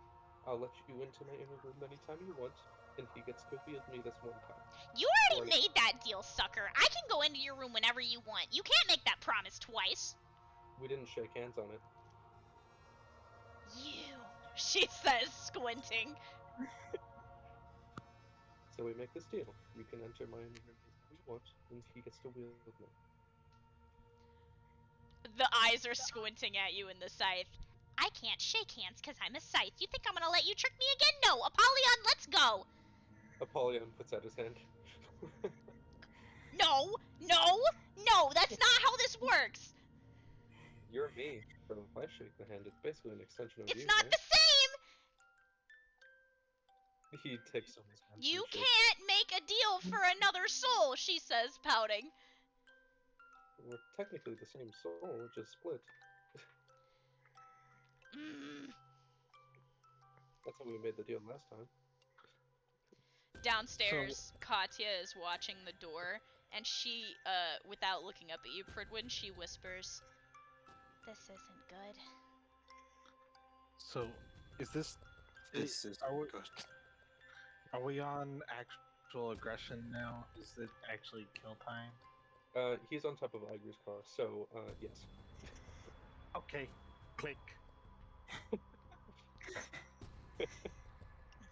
I'll let you into my inner room anytime you want, and he gets to wield me this one time. You already made that deal, sucker. I can go into your room whenever you want. You can't make that promise twice. We didn't shake hands on it. You, she says, squinting. So we make this deal. You can enter my inner room anytime you want, and he gets to wield me. The eyes are squinting at you in the scythe. I can't shake hands because I'm a scythe. You think I'm gonna let you trick me again? No, Apollyon, let's go. Apollyon puts out his hand. No, that's not how this works. You're me. So if I shake the hand, it's basically an extension of you. It's not right? the same. He takes someone's hand. You and shakes. can't make a deal for another soul, she says, pouting. We're technically the same soul, just split. That's how we made the deal last time. Downstairs, Katya is watching the door, and she, without looking up at you, Pridwin, she whispers, This isn't good. So, is this? This is are we, good. Are we on actual aggression now? Is it actually kill time? He's on top of Iger's car, so, yes. Okay, click.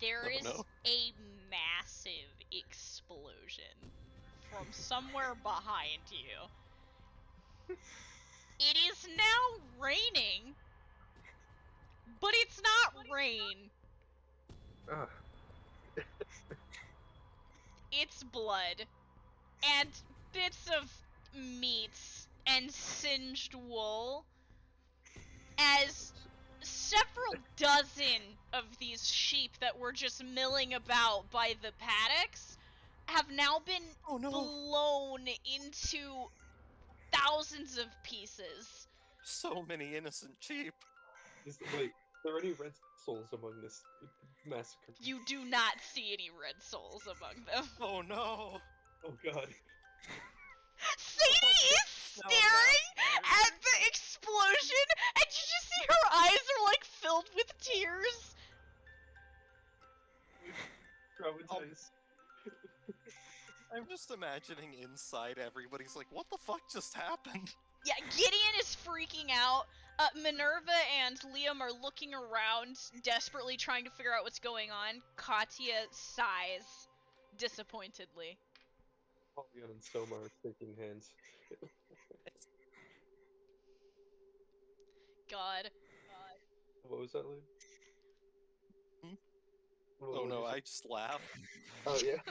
there is no. a massive explosion from somewhere behind you. It is now raining but it's not rain. Ah, It's blood. And bits of meats and singed wool. As several dozen of these sheep that were just milling about by the paddocks have now been Oh no! blown into thousands of pieces. So many innocent sheep. Wait, are there any red souls among this massacre? You do not see any red souls among them. Oh no! Oh god. Sadie is No, staring mass at the explosion, and you just see her eyes are like filled with tears. Traumatized. I'm just imagining inside everybody's like, what the fuck just happened? Yeah, Gideon is freaking out. Minerva and Liam are looking around, desperately trying to figure out what's going on. Katya sighs disappointedly. Apollyon and Soma are shaking hands. God. What was that, Liam? Hmm? What Oh would no, you say? I just laugh. Oh yeah.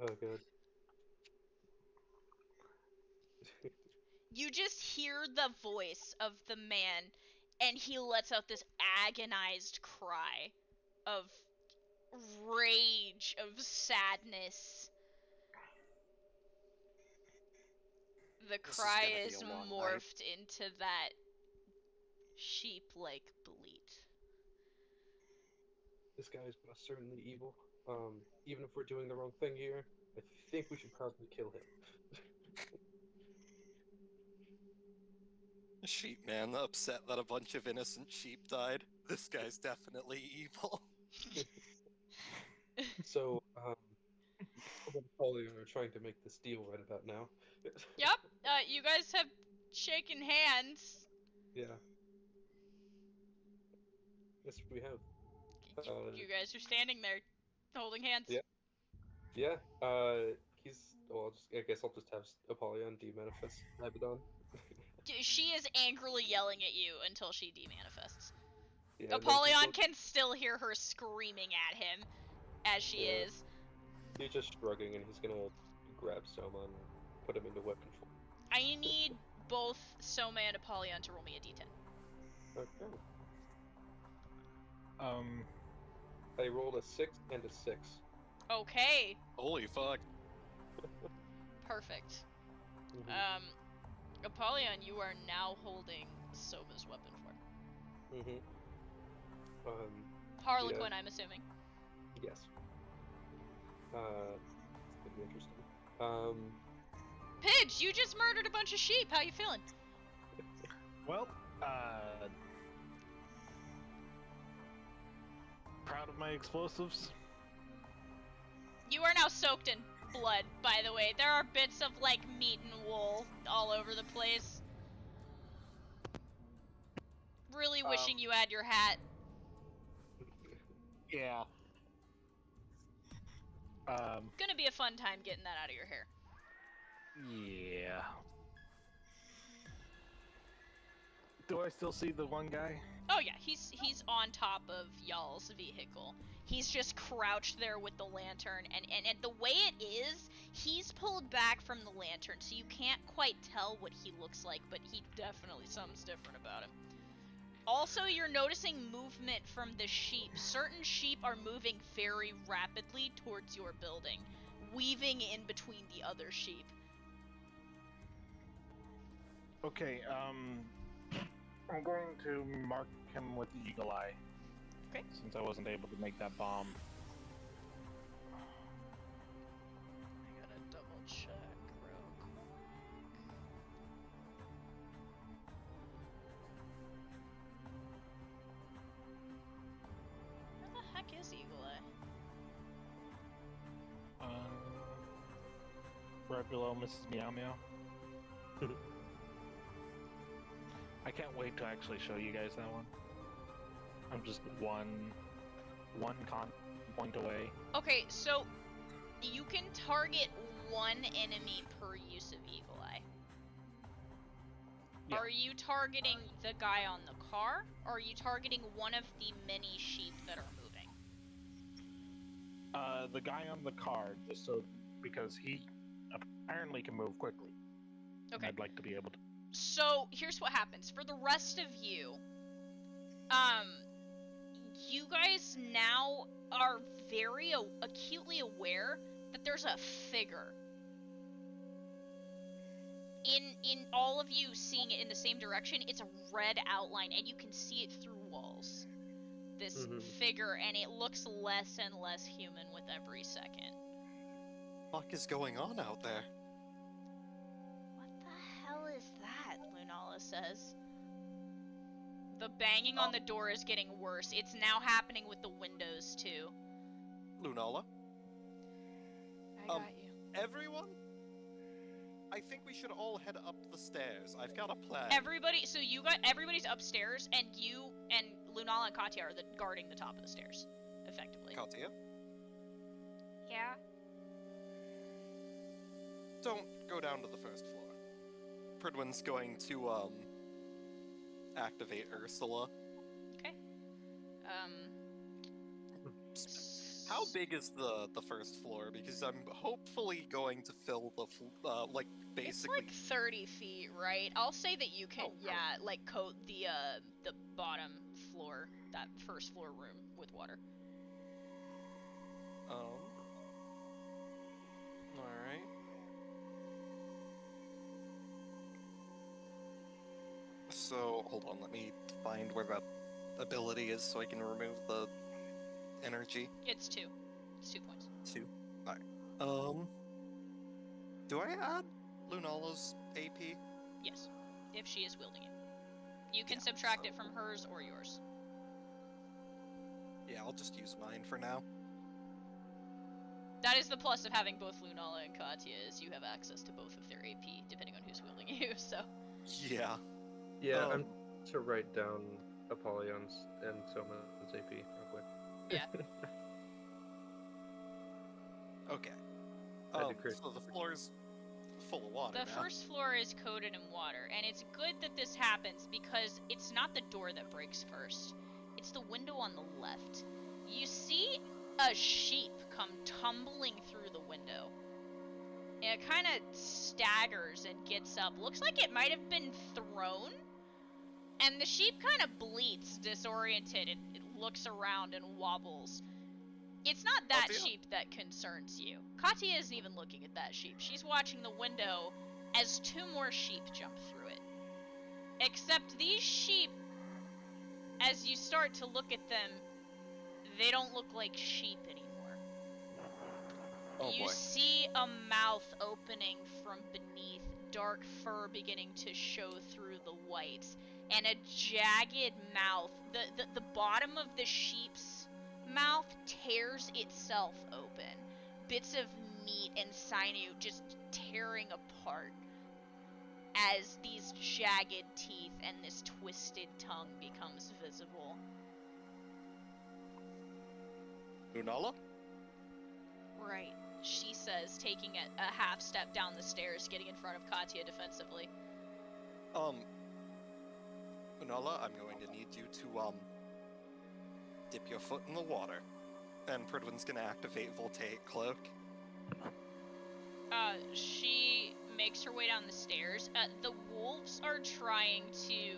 Oh god. You just hear the voice of the man, and he lets out this agonized cry of rage, of sadness. The This is cry gonna be is a long night. morphed into that sheep-like bleat. This guy's most certainly evil. Even if we're doing the wrong thing here, I think we should probably kill him. Sheep man upset that a bunch of innocent sheep died. This guy's definitely evil. So, Soma and Apollyon are trying to make this deal right about now. Yep, you guys have shaken hands. Yeah. Yes, we have. You guys are standing there, holding hands. Yeah. Yeah. I guess I'll just have Apollyon demanifest Abaddon. She is angrily yelling at you until she demanifests. Yeah. And then Apollyon can still hear her screaming at him as she Yeah. is. He's just shrugging, and he's gonna grab Soma and put him into weapon form. I need both Soma and Apollyon to roll me a d10. Okay. I I rolled a 6 and a 6. Okay, Holy fuck. perfect. Mm-hmm. Apollyon, you are now holding Soma's weapon form. Harlequin, Yeah. I'm assuming. Yes. It's gonna be interesting. Pidge, you just murdered a bunch of sheep. How you feeling? Well, proud of my explosives. You are now soaked in blood, by the way. There are bits of, like, meat and wool all over the place. Really wishing you had your hat. Yeah. Gonna be a fun time getting that out of your hair. Yeah. Do I still see the one guy? Oh yeah, he's on top of y'all's vehicle. He's just crouched there with the lantern, and the way it is, he's pulled back from the lantern, so you can't quite tell what he looks like, but he definitely, something's different about him. Also, you're noticing movement from the sheep. Certain sheep are moving very rapidly towards your building, weaving in between the other sheep. Okay, I'm going to mark him with the eagle eye. Okay. Since I wasn't able to make that bomb. I gotta double check real quick. Where the heck is Eagle Eye? Right below Mrs. Meow Meow. I can't wait to actually show you guys that one. I'm just one con point away. Okay, so you can target one enemy per use of Eagle Eye. Yeah. Are you targeting the guy on the car, or are you targeting one of the many sheep that are moving? The guy on the car, just so because he apparently can move quickly. Okay. I'd like to be able to. So here's what happens. For the rest of you, you guys now are very acutely aware that there's a figure. In all of you seeing it in the same direction, it's a red outline, and you can see it through walls. This figure, and it looks less and less human with every second. What is going on out there? What the hell is that? Lunala says. The banging on the door is getting worse. It's now happening with the windows, too. Lunala? I got you. Everyone? I think we should all head up the stairs. I've got a plan. Everybody's upstairs, and you and Lunala and Katya are guarding the top of the stairs, effectively. Katya? Yeah. Don't go down to the first floor. Pridwin's going to, activate Ursula. Okay. How big is the first floor? Because I'm hopefully going to fill the, basically... It's like 30 feet, right? I'll say that you can, coat the bottom floor, that first floor room with water. Alright. So, hold on, let me find where that ability is so I can remove the energy. It's 2. It's 2 points. 2? Alright. Do I add Lunala's AP? Yes, if she is wielding it. You can subtract it from hers or yours. Yeah, I'll just use mine for now. That is the plus of having both Lunala and Katya, is you have access to both of their AP, depending on who's wielding you, so... Yeah. Yeah, I'm to write down Apollyon's and Soma's AP real quick. Yeah. Okay. So the floor's full of water The now. first floor is coated in water, and it's good that this happens because it's not the door that breaks first. It's the window on the left. You see a sheep come tumbling through the window. And it kind of staggers and gets up. Looks like it might have been thrown. And the sheep kind of bleats, disoriented. It looks around and wobbles. It's not that sheep that concerns you. Katya isn't even looking at that sheep. She's watching the window as 2 more sheep jump through it. Except these sheep, as you start to look at them, they don't look like sheep anymore. You see a mouth opening from beneath, dark fur beginning to show through the whites, and a jagged mouth. The bottom of the sheep's mouth tears itself open. Bits of meat and sinew just tearing apart as these jagged teeth and this twisted tongue becomes visible. Lunala? Right, she says, taking a half step down the stairs, getting in front of Katya defensively. Lunala, I'm going to need you to, dip your foot in the water. And Pridwin's gonna activate Voltaic Cloak. She makes her way down the stairs. The wolves are trying to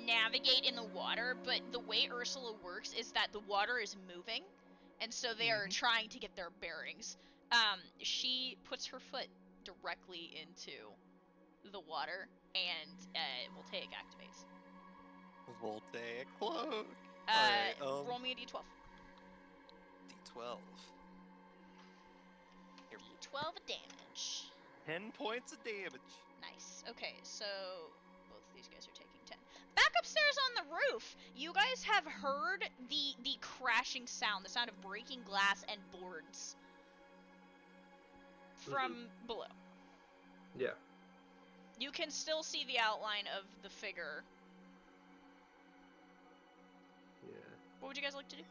navigate in the water, but the way Ursula works is that the water is moving, and so they are trying to get their bearings. She puts her foot directly into the water, and Voltaic activates. Voltaic Cloak. Roll me a d12. D12. Here we go. D12 of damage. 10 points of damage. Nice. Okay, so both of these guys are taking 10. Back upstairs on the roof, you guys have heard the crashing sound, the sound of breaking glass and boards from below. Yeah. You can still see the outline of the figure. Yeah. What would you guys like to do?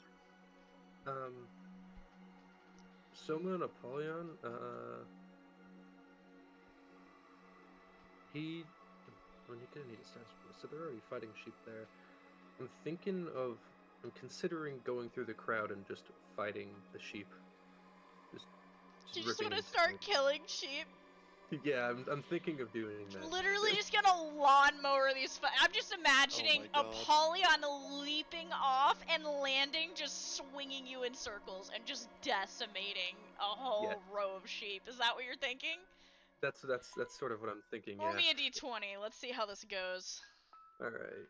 Soma and Apollyon, When you're gonna need a stats for this, so they're already fighting sheep there. I'm considering going through the crowd and just fighting the sheep. Just You just ripping want to into start it. killing sheep? Yeah, I'm thinking of doing that. Literally just gonna lawnmower these I'm just imagining Oh my God. Apollyon leaping off and landing, just swinging you in circles and just decimating a whole Yeah. row of sheep. Is that what you're thinking? That's sort of what I'm thinking. Roll Yeah. me a d20. Let's see how this goes. All right.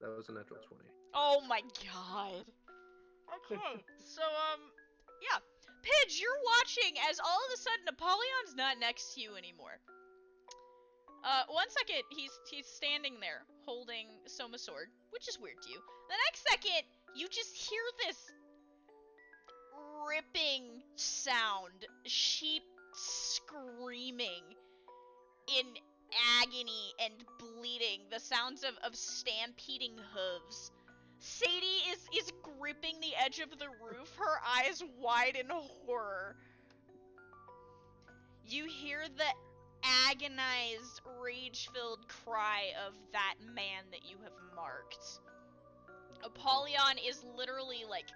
That was a natural 20. Oh my god. Okay, so, yeah. Pidge, you're watching as all of a sudden Apollyon's not next to you anymore. 1 second, he's standing there, holding Soma's sword, which is weird to you. The next second, you just hear this ripping sound, sheep screaming in agony and bleeding, the sounds of stampeding hooves. Sadie is gripping the edge of the roof, her eyes wide in horror. You hear the agonized, rage-filled cry of that man that you have marked. Apollyon is literally, like,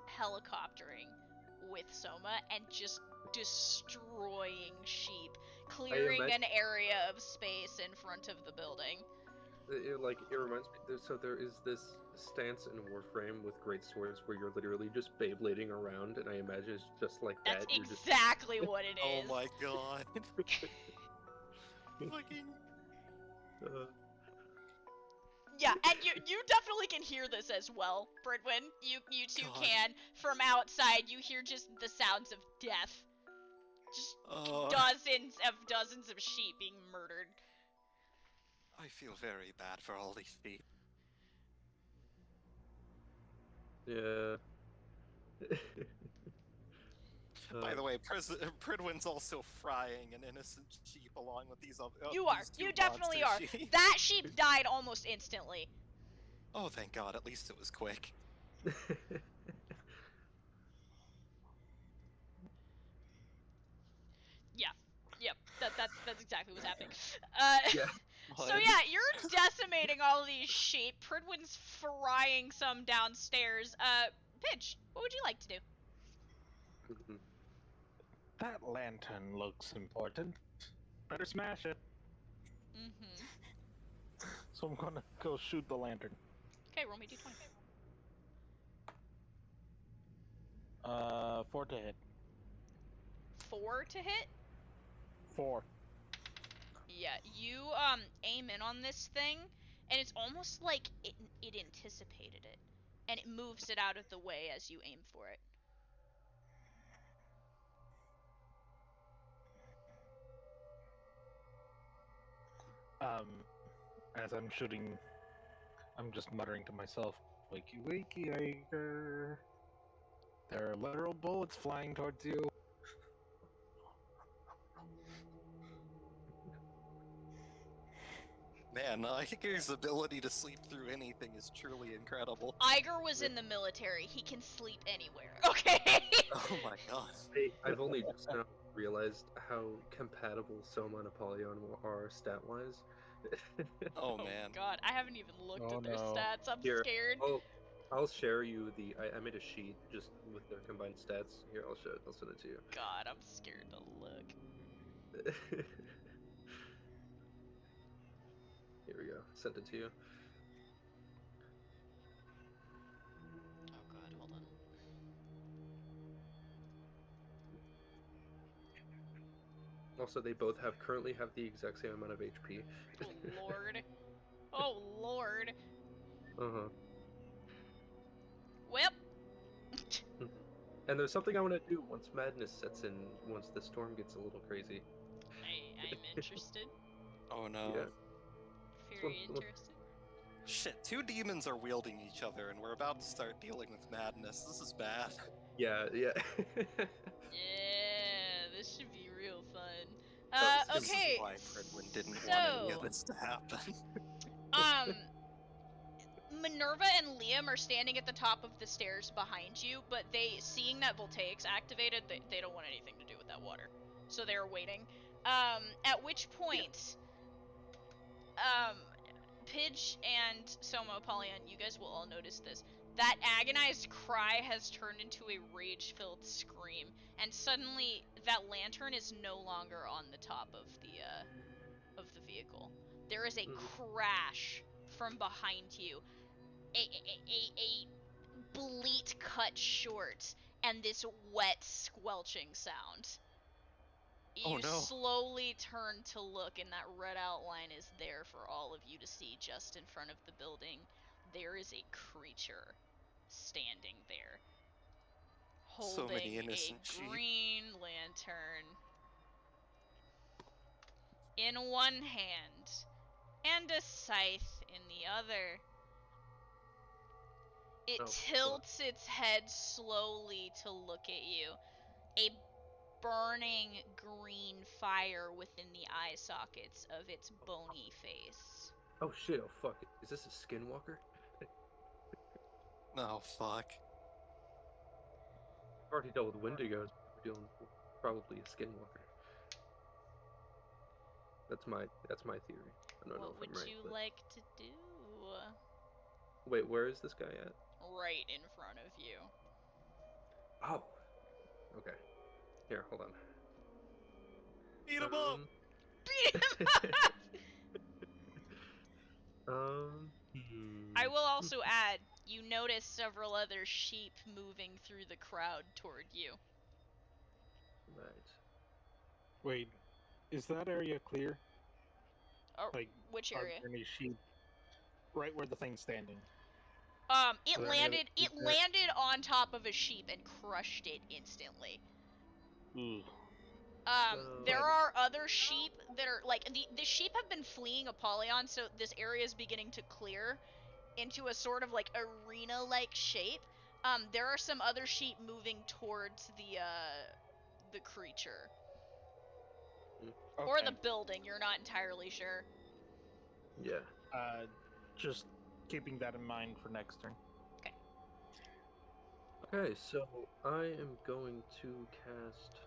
helicoptering with Soma and just destroying sheep, clearing an area of space in front of the building. It reminds me. So there is this stance in Warframe with great swords where you're literally just Beyblading around, and I imagine it's just like That's that. You're exactly what it Oh is. my god. Fucking. Yeah, and you definitely can hear this as well, Bridwin. You two God. can. From outside, you hear just the sounds of death. Just dozens of sheep being murdered. I feel very bad for all these sheep. Yeah. By the way, Pridwin's also frying an innocent sheep along with these other. You are. These two You definitely are. monster sheep. That sheep died almost instantly. Oh, thank God! At least it was quick. Yeah. Yep. That's exactly what's happening. Yeah. So yeah, you're decimating all these sheep. Pridwin's frying some downstairs. Pidge, what would you like to do? That lantern looks important. Better smash it. Mm-hmm. So I'm gonna go shoot the lantern. Okay, roll me d20. 4 to hit. 4 to hit? 4. Yeah, you aim in on this thing, and it's almost like it anticipated it, and it moves it out of the way as you aim for it. As I'm shooting, I'm just muttering to myself, "Wakey, wakey, Iger. There are literal bullets flying towards you." Man, Iger's ability to sleep through anything is truly incredible. Iger was in the military. He can sleep anywhere. Okay. Oh my God. I've only just now realized how compatible Soma and Apollyon are stat-wise. Oh man. God, I haven't even looked Oh, at their no. stats. I'm Here, scared. I'll share you I made a sheet just with their combined stats. Here, I'll send it to you. God, I'm scared to look. Here we go. Sent it to you. Oh God, hold on. Also, they both currently have the exact same amount of HP. Oh Lord. Oh Lord. Uh-huh. Well. And there's something I want to do once madness sets in, once the storm gets a little crazy. I'm interested. Oh no. Yeah. Very interested. Shit, 2 demons are wielding each other, and we're about to start dealing with madness. This is bad. Yeah. Yeah, this should be real fun. This Okay. is why Pridwin didn't want any of this to happen. Minerva and Liam are standing at the top of the stairs behind you, but seeing that Voltaic's activated, they don't want anything to do with that water. So they're waiting. At which point, Pidge and Soma, Apollyon, you guys will all notice this. That agonized cry has turned into a rage-filled scream, and suddenly that lantern is no longer on the top of the vehicle. There is a crash from behind you, a bleat cut short, and this wet squelching sound. You slowly turn to look, and that red outline is there for all of you to see just in front of the building. There is a creature standing there, So many holding a innocent sheep. green lantern in one hand and a scythe in the other. It tilts its head slowly to look at you. A burning green fire within the eye sockets of its bony face. Oh shit, oh fuck. Is this a skinwalker? Oh fuck. I've already dealt with Wendigos, we're dealing with probably a skinwalker. That's my theory. I don't know if I'm right. What would you like to do? Wait, where is this guy at? Right in front of you. Oh. Okay. Here, hold on. Beat him up! Beat him up! I will also add, you notice several other sheep moving through the crowd toward you. Right. Wait, is that area clear? Like, which area? Are there any sheep right where the thing's standing? It landed on top of a sheep and crushed it instantly. There are other sheep that are, like, the sheep have been fleeing Apollyon, so this area is beginning to clear into a sort of, like, arena-like shape. There are some other sheep moving towards the creature. Okay. Or the building, you're not entirely sure. Yeah. Just keeping that in mind for next turn. Okay. Okay, so I am going to cast...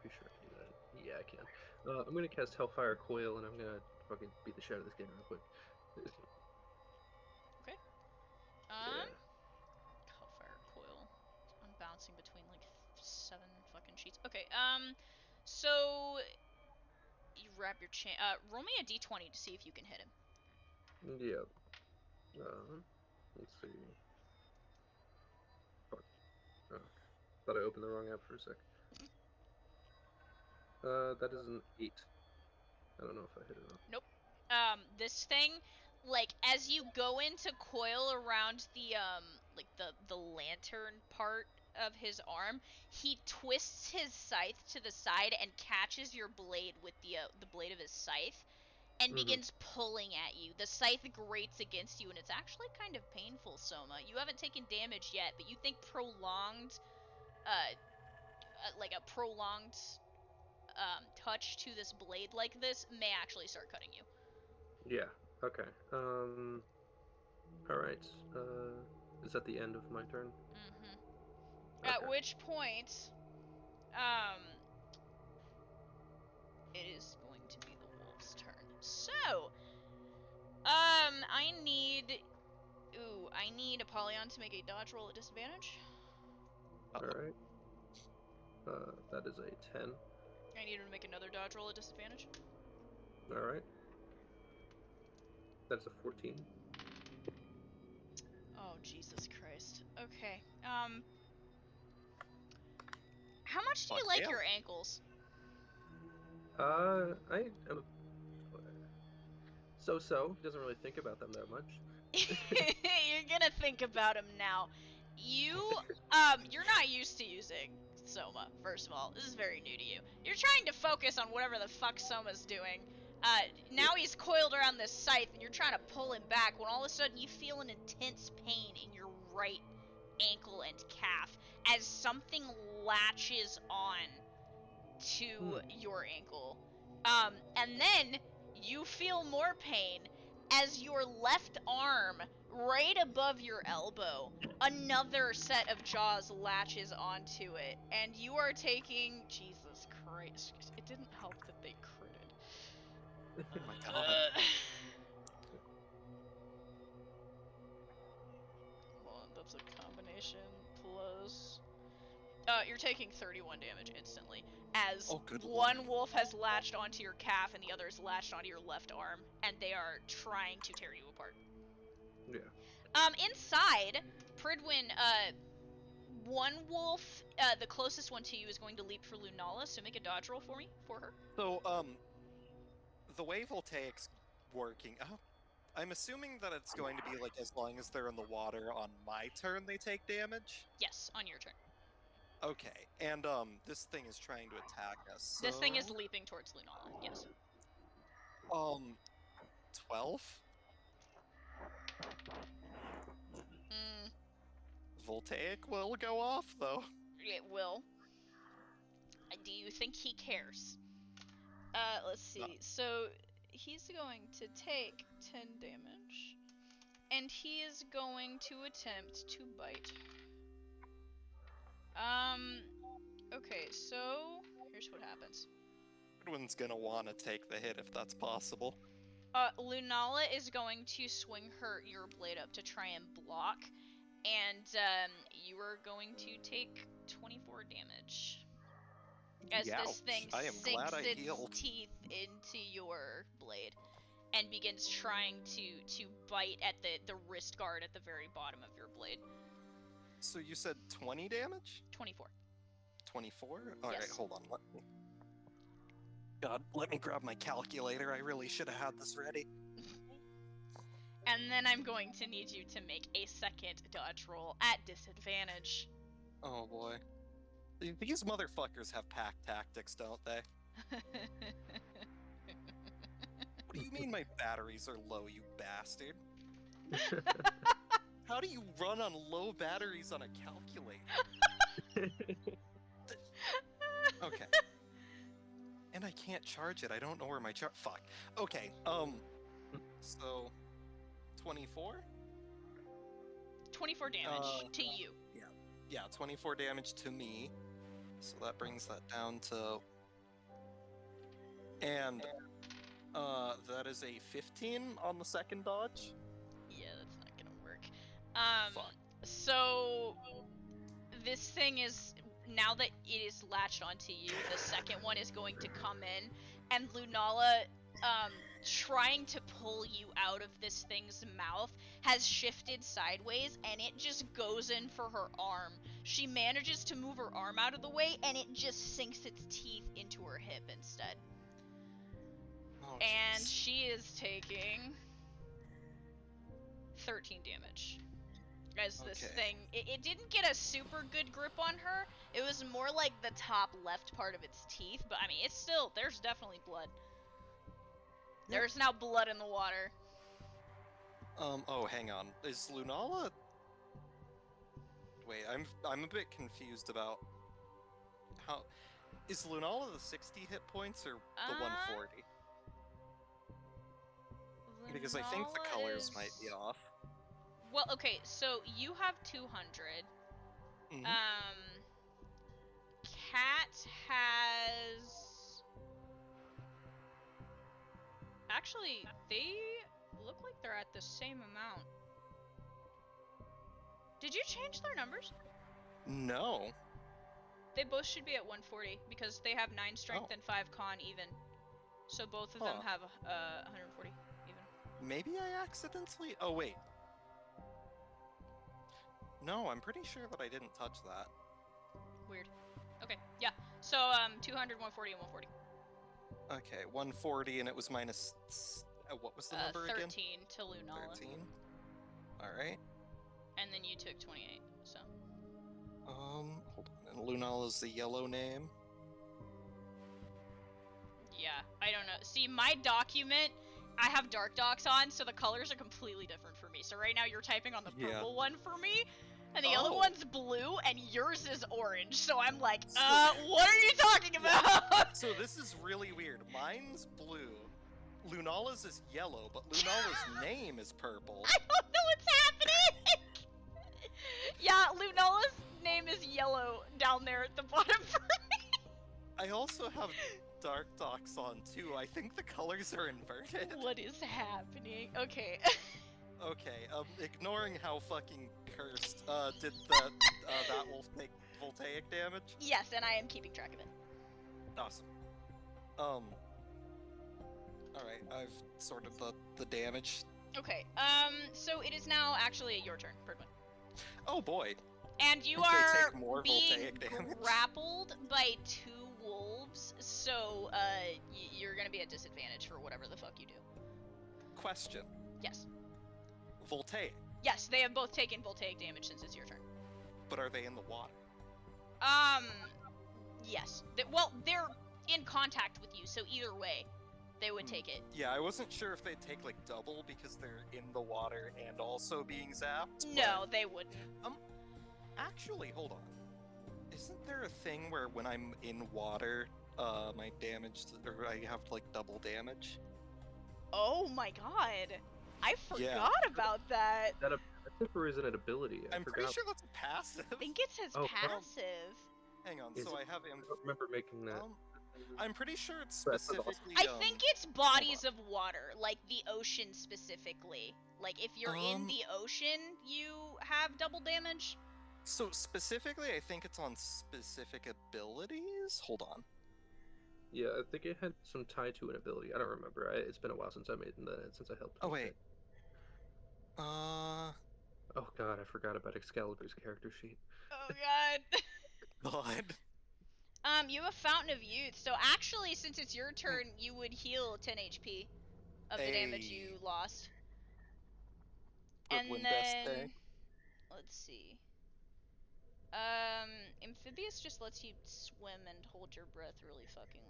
pretty sure I can do that. Yeah, I can. I'm gonna cast Hellfire Coil, and I'm gonna fucking beat the shit out of this game real quick. Okay. Yeah. Hellfire Coil. I'm bouncing between like 7 fucking sheets. Okay. So you wrap your chain. Roll me a d20 to see if you can hit him. Yep. Let's see. Fuck. Oh, thought I opened the wrong app for a sec. That is an 8. I don't know if I hit it or not. Nope. This thing, like, as you go into coil around the, like, the lantern part of his arm, he twists his scythe to the side and catches your blade with the blade of his scythe and begins pulling at you. The scythe grates against you, and it's actually kind of painful, Soma. You haven't taken damage yet, but you think prolonged, like a prolonged touch to this blade like this may actually start cutting you. Yeah, okay. Alright. Is that the end of my turn? Mm-hmm. Okay. At which point, it is going to be the wolf's turn. So, I need Apollyon to make a dodge roll at disadvantage. Alright. That is a 10. I need him to make another dodge roll at disadvantage. Alright. That's a 14. Oh, Jesus Christ. Okay. How much do you like your ankles? I am so-so. He doesn't really think about them that much. You're gonna think about him now. You're not used to using Soma, first of all. This is very new to you. You're trying to focus on whatever the fuck Soma's doing. Now he's coiled around this scythe, and you're trying to pull him back, when all of a sudden you feel an intense pain in your right ankle and calf, as something latches on to your ankle. And then you feel more pain as your left arm, right above your elbow, another set of jaws latches onto it, and you are taking... Jesus Christ. It didn't help that they critted. Oh my god. Hold on, that's a combination plus... you're taking 31 damage instantly, as one wolf has latched onto your calf and the other is latched onto your left arm, and they are trying to tear you apart. Yeah. Inside, Pridwin, one wolf, the closest one to you, is going to leap for Lunala, so make a dodge roll for me, for her. So, the way Voltaic's working, I'm assuming that it's going to be like as long as they're in the water on my turn they take damage? Yes, on your turn. Okay, and this thing is trying to attack us, so... This thing is leaping towards Lunala, yes. 12? Voltaic will go off, though. It will. Do you think he cares? Let's see. No. So, he's going to take 10 damage. And he is going to attempt to bite. Okay, so here's what happens. Everyone's gonna want to take the hit if that's possible. Lunala is going to swing your blade up to try and block, and you are going to take 24 damage. As this thing sinks its teeth into your blade and begins trying to bite at the wrist guard at the very bottom of your blade. So you said 20 damage? 24. 24? Alright, Yes. hold on. God, let me grab my calculator. I really should have had this ready. And then I'm going to need you to make a second dodge roll at disadvantage. Oh boy. These motherfuckers have pack tactics, don't they? What do you mean my batteries are low, you bastard? How do you run on low batteries on a calculator? Okay. And I can't charge it. I don't know where my fuck. Okay, so 24? 24 damage to you. Yeah, 24 damage to me. So that brings that down to... And, that is a 15 on the second dodge? Yeah, that's not gonna work. Fuck. So this thing is, now that it is latched onto you, the second one is going to come in, and Lunala, trying to pull you out of this thing's mouth, has shifted sideways, and it just goes in for her arm. She manages to move her arm out of the way, and it just sinks its teeth into her hip instead. Oh, And jeez. she is taking 13 damage. As this thing, it didn't get a super good grip on her. It was more like the top left part of its teeth, but I mean, it's still, there's definitely blood. Yep. There's now blood in the water. Oh, hang on. Is Lunala... Wait, I'm a bit confused about how... Is Lunala the 60 hit points or the 140? Because I think the colors might be off. Well, okay, so you have 200. Mhm. Cat has... Actually, they look like they're at the same amount. Did you change their numbers? No. They both should be at 140 because they have 9 strength and 5 con even. So both of them have 140 even. Maybe I accidentally... Oh, wait. No, I'm pretty sure that I didn't touch that. Weird. Okay, yeah. So, 200, 140, and 140. Okay, 140, and it was minus... what was the number 13 again? 13 to Lunala. 13. Alright. And then you took 28, so. Hold on. And Lunala's the yellow name? Yeah, I don't know. See, my document, I have dark docs on, so the colors are completely different for me. So right now you're typing on the purple one for me, and the other one's blue, and yours is orange. So I'm like, what are you talking about? So this is really weird. Mine's blue, Lunala's is yellow, but Lunala's name is purple. I don't know what's happening! Yeah, Lunala's name is yellow down there at the bottom for me. I also have Dark Docs on too. I think the colors are inverted. What is happening? Okay. Okay, ignoring how fucking cursed, did that wolf take voltaic damage? Yes, and I am keeping track of it. Awesome. Alright, I've sorted the damage. Okay, so it is now actually your turn, Birdwin. Oh boy. And you They are take more being voltaic damage. grappled by 2 wolves, so, you're gonna be at disadvantage for whatever the fuck you do. Question. Yes. Voltaic, Yes, they have both taken voltaic damage since it's your turn. but are they in the water? Yes. Well, they're in contact with you, so either way, they would take it. Yeah, I wasn't sure if they'd take like double because they're in the water and also being zapped. No, but- they wouldn't. Actually, hold on. Isn't there a thing where when I'm in water, my damage, or I have like double damage? Oh my god. I forgot Yeah. about that. Is that a passive or is it an ability? I I'm pretty forgot. sure that's passive. I think it says Oh, passive. Hang on, Is so it? I have I don't remember making that. I'm pretty sure it's But that's awesome. specifically. I think it's bodies of water, like the ocean specifically. Like if you're in the ocean, you have double damage. So specifically, I think it's on specific abilities. Hold on. Yeah, I think it had some tie to an ability. I don't remember. It's been a while since I since I helped. Oh with wait. it. Uh. Oh god, I forgot about Excalibur's character sheet. Oh god. God. You have a Fountain of Youth, so actually, since it's your turn, you would heal 10 HP of the damage Hey. you lost. Goodwin And best then, day. let's see. Amphibious just lets you swim and hold your breath really fucking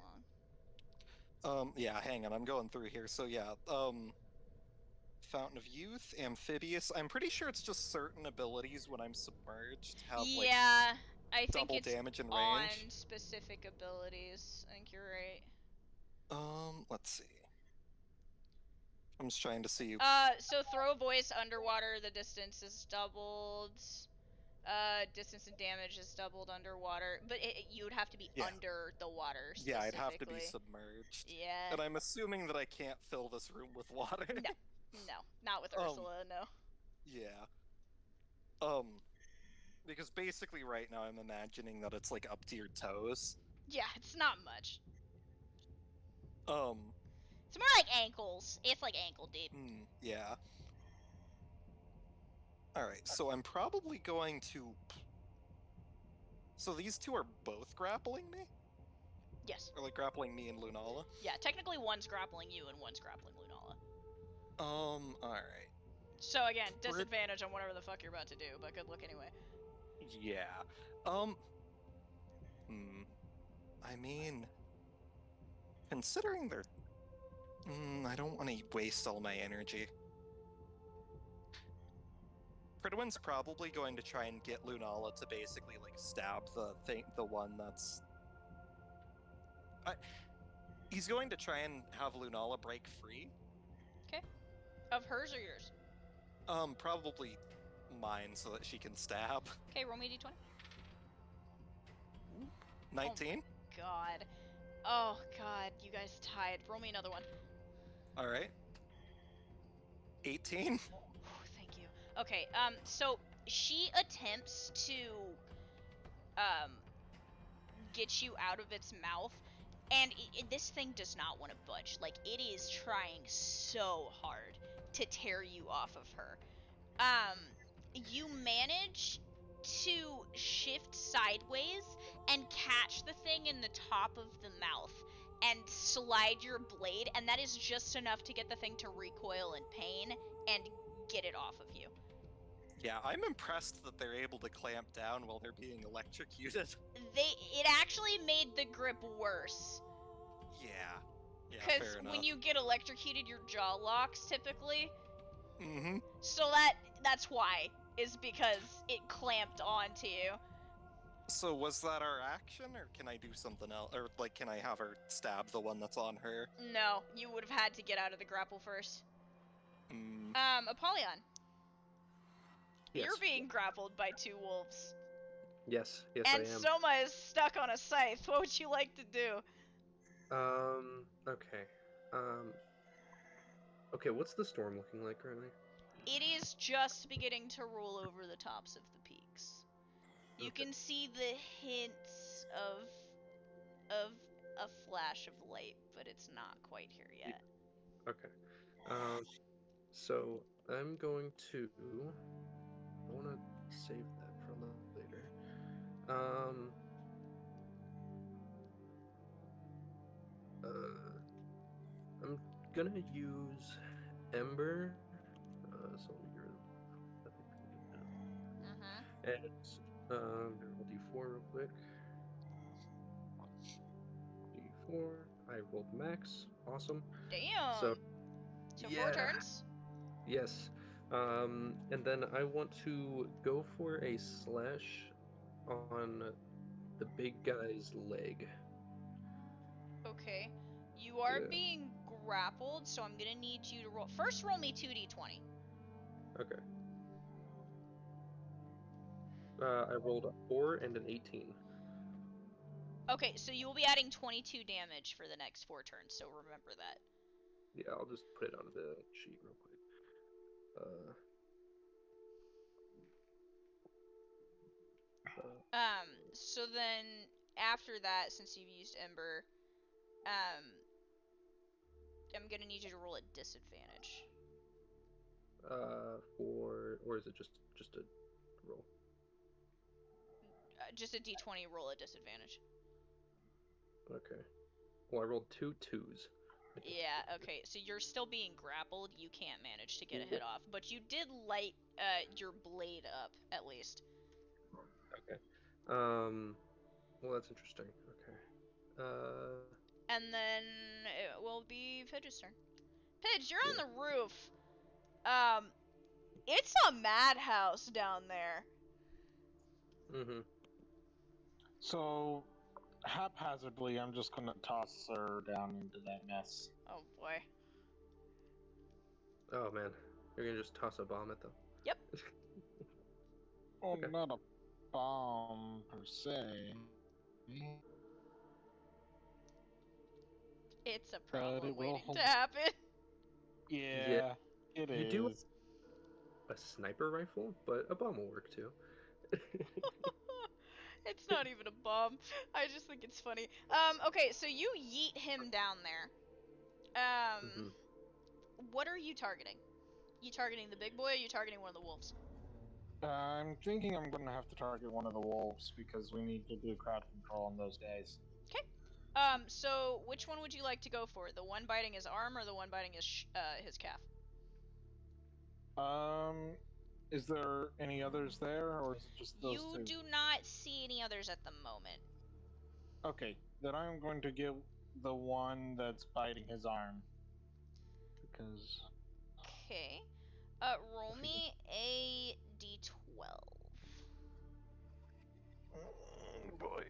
long. Yeah, hang on, I'm going through here. So yeah, Fountain of Youth, Amphibious. I'm pretty sure it's just certain abilities when I'm submerged have like Yeah, I think double it's damage and on range. specific abilities. I think you're right. Let's see. I'm just trying to see. So throw voice underwater, the distance is doubled. Distance and damage is doubled underwater, but you would have to be Yeah. under the water. Yeah, I'd have to be specifically. submerged. Yeah. And I'm assuming that I can't fill this room with water. No, not with Ursula. No. Yeah. Because basically right now I'm imagining that it's like up to your toes. Yeah, it's not much. Um, It's more like ankles. It's like ankle deep. yeah. Alright, so I'm probably going to... So these two are both grappling me? Yes. Or like grappling me and Lunala? Yeah, technically one's grappling you and one's grappling Lunala. Alright. So again, disadvantage on whatever the fuck you're about to do, but good luck anyway. Yeah. I mean... Considering they're... I don't want to waste all my energy. Pridwin's probably going to try and get Lunala to basically, like, stab the one that's... He's going to try and have Lunala break free. Okay. Of hers or yours? Probably mine so that she can stab. Okay, roll me a d20. 19? God. Oh god, you guys tied. Roll me another one. Alright. 18? Thank you. Okay, so she attempts to, get you out of its mouth, and this thing does not want to budge. Like, it is trying so hard to tear you off of her. You manage to shift sideways and catch the thing in the top of the mouth and slide your blade, and that is just enough to get the thing to recoil in pain and get it off of you. Yeah, I'm impressed that they're able to clamp down while they're being electrocuted. It actually made the grip worse. Yeah. Yeah, Because fair enough. when you get electrocuted, your jaw locks typically. Mm-hmm. So that's why, is because it clamped onto you. So was that our action, or can I do something else? Or, like, can I have her stab the one that's on her? No, you would have had to get out of the grapple first. Mm, Apollyon, you're Yes. being grappled by 2 wolves. Yes, I And am. Soma is stuck on a scythe. What would you like to do? Okay. Okay, what's the storm looking like currently? It is just beginning to roll over the tops of the peaks. You Okay. can see the hints of a flash of light, but it's not quite here yet. Okay. So I'm going to. I want to save that for later. Um. I'm gonna use Ember. So let me get rid of that thing for Mm-hmm. and roll D4 real quick. D4. I rolled max. Awesome. So Damn. So 4 yeah. turns. Yes. And then I want to go for a slash on the big guy's leg. Okay. You are Yeah. being grappled, so I'm gonna need you to roll. First, roll me 2d20. Okay. I rolled a 4 and an 18. Okay, so you will be adding 22 damage for the next 4 turns, so remember that. Yeah, I'll just put it on the sheet real quick. So then after that, since you've used Ember, I'm gonna need you to roll at disadvantage. Or is it just a roll? Just a d20 roll at disadvantage. Okay. Well, I rolled 2 2s. Yeah, okay, so you're still being grappled, you can't manage to get a Yeah. hit off, but you did light your blade up, at least. Okay. Well, that's interesting. Okay. And then it will be Pidge's turn. Pidge, you're Yeah. on the roof. Um, it's a madhouse down there. Mm-hmm. So, haphazardly, I'm just gonna toss her down into that mess. Oh boy. Oh man, you're gonna just toss a bomb at them. Yep. Oh, Okay. not a bomb per se. It's a But problem it will waiting hold. to happen. Yeah. Yeah, it You do is. a sniper rifle, but a bomb will work too. It's not even a bomb. I just think it's funny. Okay, so you yeet him down there. Mm-hmm. What are you targeting? You targeting the big boy, or you targeting one of the wolves? I'm thinking I'm gonna have to target one of the wolves because we need to do crowd control on those guys. Okay. So which one would you like to go for? The one biting his arm or the one biting his calf? Is there any others there, or is it just those You two? do not see any others at the moment. Okay, then I'm going to give the one that's biting his arm. Because. Okay. Roll me a d12. Oh boy.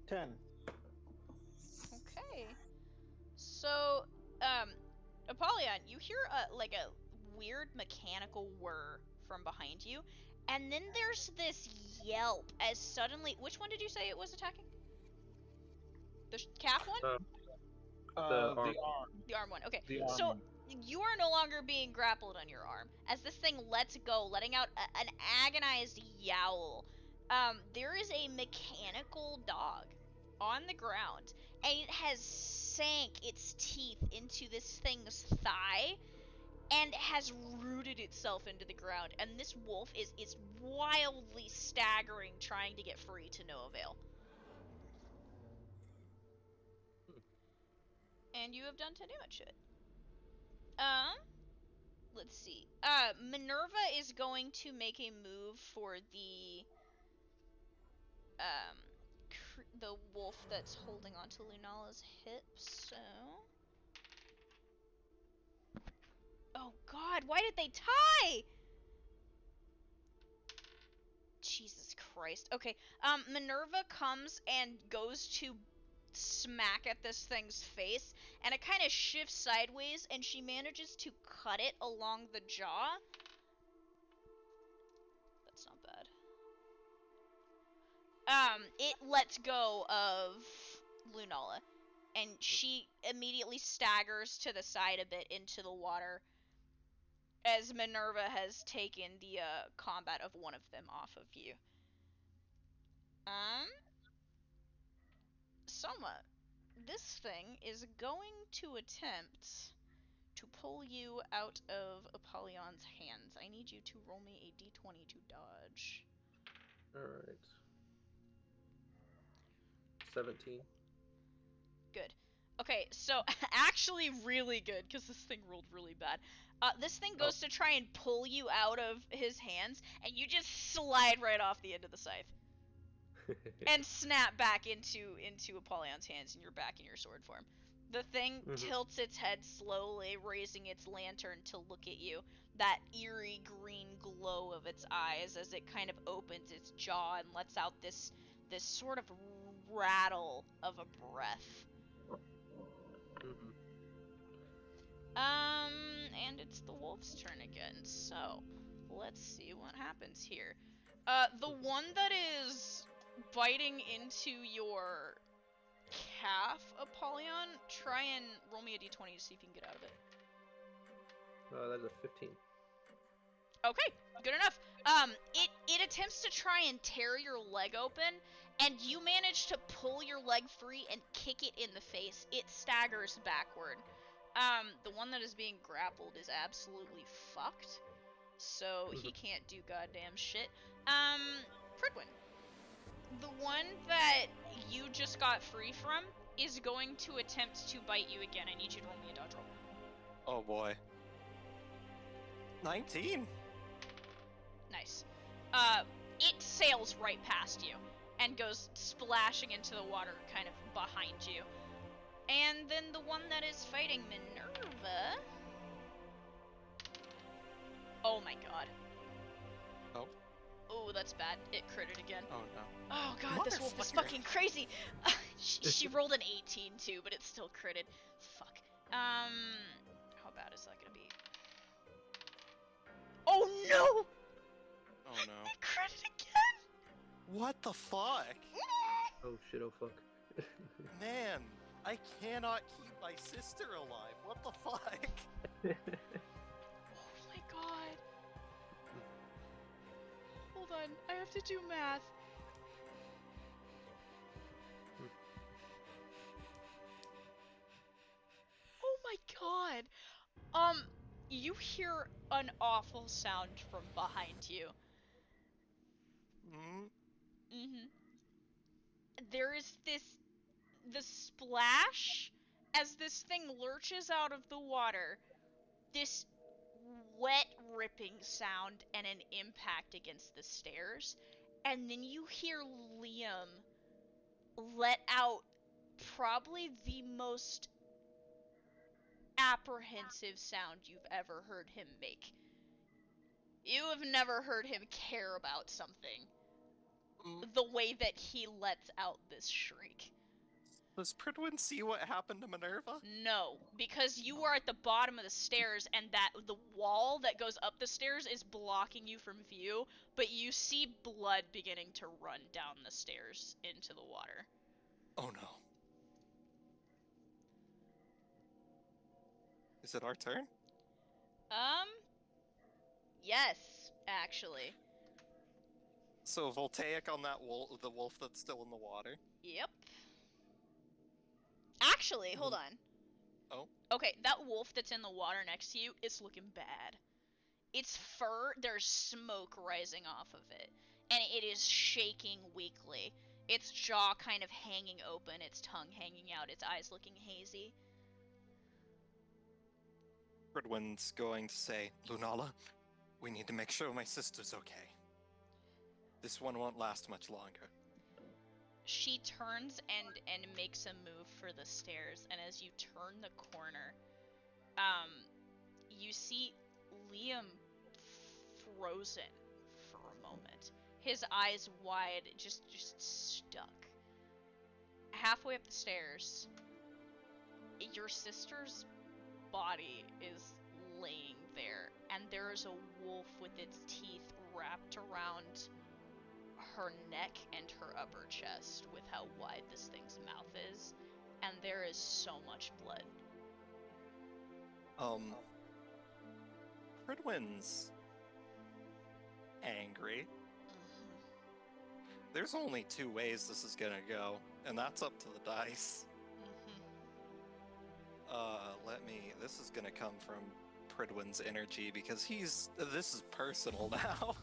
Ten. Okay. So, Apollyon, you hear like a weird mechanical whir from behind you, and then there's this yelp as suddenly. Which one did you say it was attacking? The calf one? Uh, the arm. The arm. The arm one. Okay. The Yeah. So arm. you are no longer being grappled on your arm as this thing lets go, letting out an agonized yowl. There is a mechanical dog on the ground, and it has sank its teeth into this thing's thigh and has rooted itself into the ground. And this wolf is wildly staggering, trying to get free to no avail. Hmm. And you have done 10 damage to it. Let's see. Minerva is going to make a move for the the wolf that's holding onto Lunala's hips, so... Oh god, why did they tie? Jesus Christ. Okay, Minerva comes and goes to smack at this thing's face, and it kind of shifts sideways, and she manages to cut it along the jaw. That's not bad. It lets go of Lunala, and she immediately staggers to the side a bit into the water, as Minerva has taken the combat of one of them off of you. Soma, this thing is going to attempt to pull you out of Apollyon's hands. I need you to roll me a d20 to dodge. Alright. 17. Good. Okay, so actually really good, because this thing rolled really bad. This thing goes to try and pull you out of his hands, and you just slide right off the end of the scythe. And snap back into Apollyon's hands, and you're back in your sword form. The thing tilts its head slowly, raising its lantern to look at you. That eerie green glow of its eyes as it kind of opens its jaw and lets out this sort of rattle of a breath. And it's the wolf's turn again, so let's see what happens here. The one that is biting into your calf, Apollyon, try and roll me a d20 to see if you can get out of it. That's a 15. Okay, good enough. It attempts to try and tear your leg open, and you manage to pull your leg free and kick it in the face. It staggers backward. The one that is being grappled is absolutely fucked, so he can't do goddamn shit. Pridwin, the one that you just got free from is going to attempt to bite you again. I need you to roll me a dodge roll. Oh boy. 19. Nice. It sails right past you and goes splashing into the water kind of behind you. And then the one that is fighting Minerva... Oh my god. Oh. Oh, that's bad. It critted again. Oh no. Oh god, this wolf is fucking crazy! She rolled an 18 too, but it still critted. Fuck. How bad is that gonna be? Oh no! Oh no. It critted again! What the fuck? Oh shit, oh fuck. Man, I cannot keep my sister alive. What the fuck? Oh my god. Hold on, I have to do math. Oh my god. You hear an awful sound from behind you. There is the splash as this thing lurches out of the water. This wet ripping sound and an impact against the stairs. And then you hear Liam let out probably the most apprehensive sound you've ever heard him make. You have never heard him care about something the way that he lets out this shriek. Does Pridwin see what happened to Minerva? No, because you are at the bottom of the stairs, and that the wall that goes up the stairs is blocking you from view, but you see blood beginning to run down the stairs into the water. Oh no. Is it our turn? Yes, actually. So Voltaic on that the wolf that's still in the water. Yep. Actually, hold on. Oh. Okay, that wolf that's in the water next to you is looking bad. Its fur, there's smoke rising off of it, and it is shaking weakly. Its jaw kind of hanging open, its tongue hanging out, its eyes looking hazy. Pridwin's going to say, Lunala, we need to make sure my sister's okay. This one won't last much longer. She turns and makes a move for the stairs, and as you turn the corner, you see Liam frozen for a moment. His eyes wide, just stuck. Halfway up the stairs, your sister's body is laying there, and there is a wolf with its teeth wrapped around her neck and her upper chest with how wide this thing's mouth is, and there is so much blood. Pridwin's angry. There's only two ways this is gonna go, and that's up to the dice. This is gonna come from Pridwin's energy because this is personal now.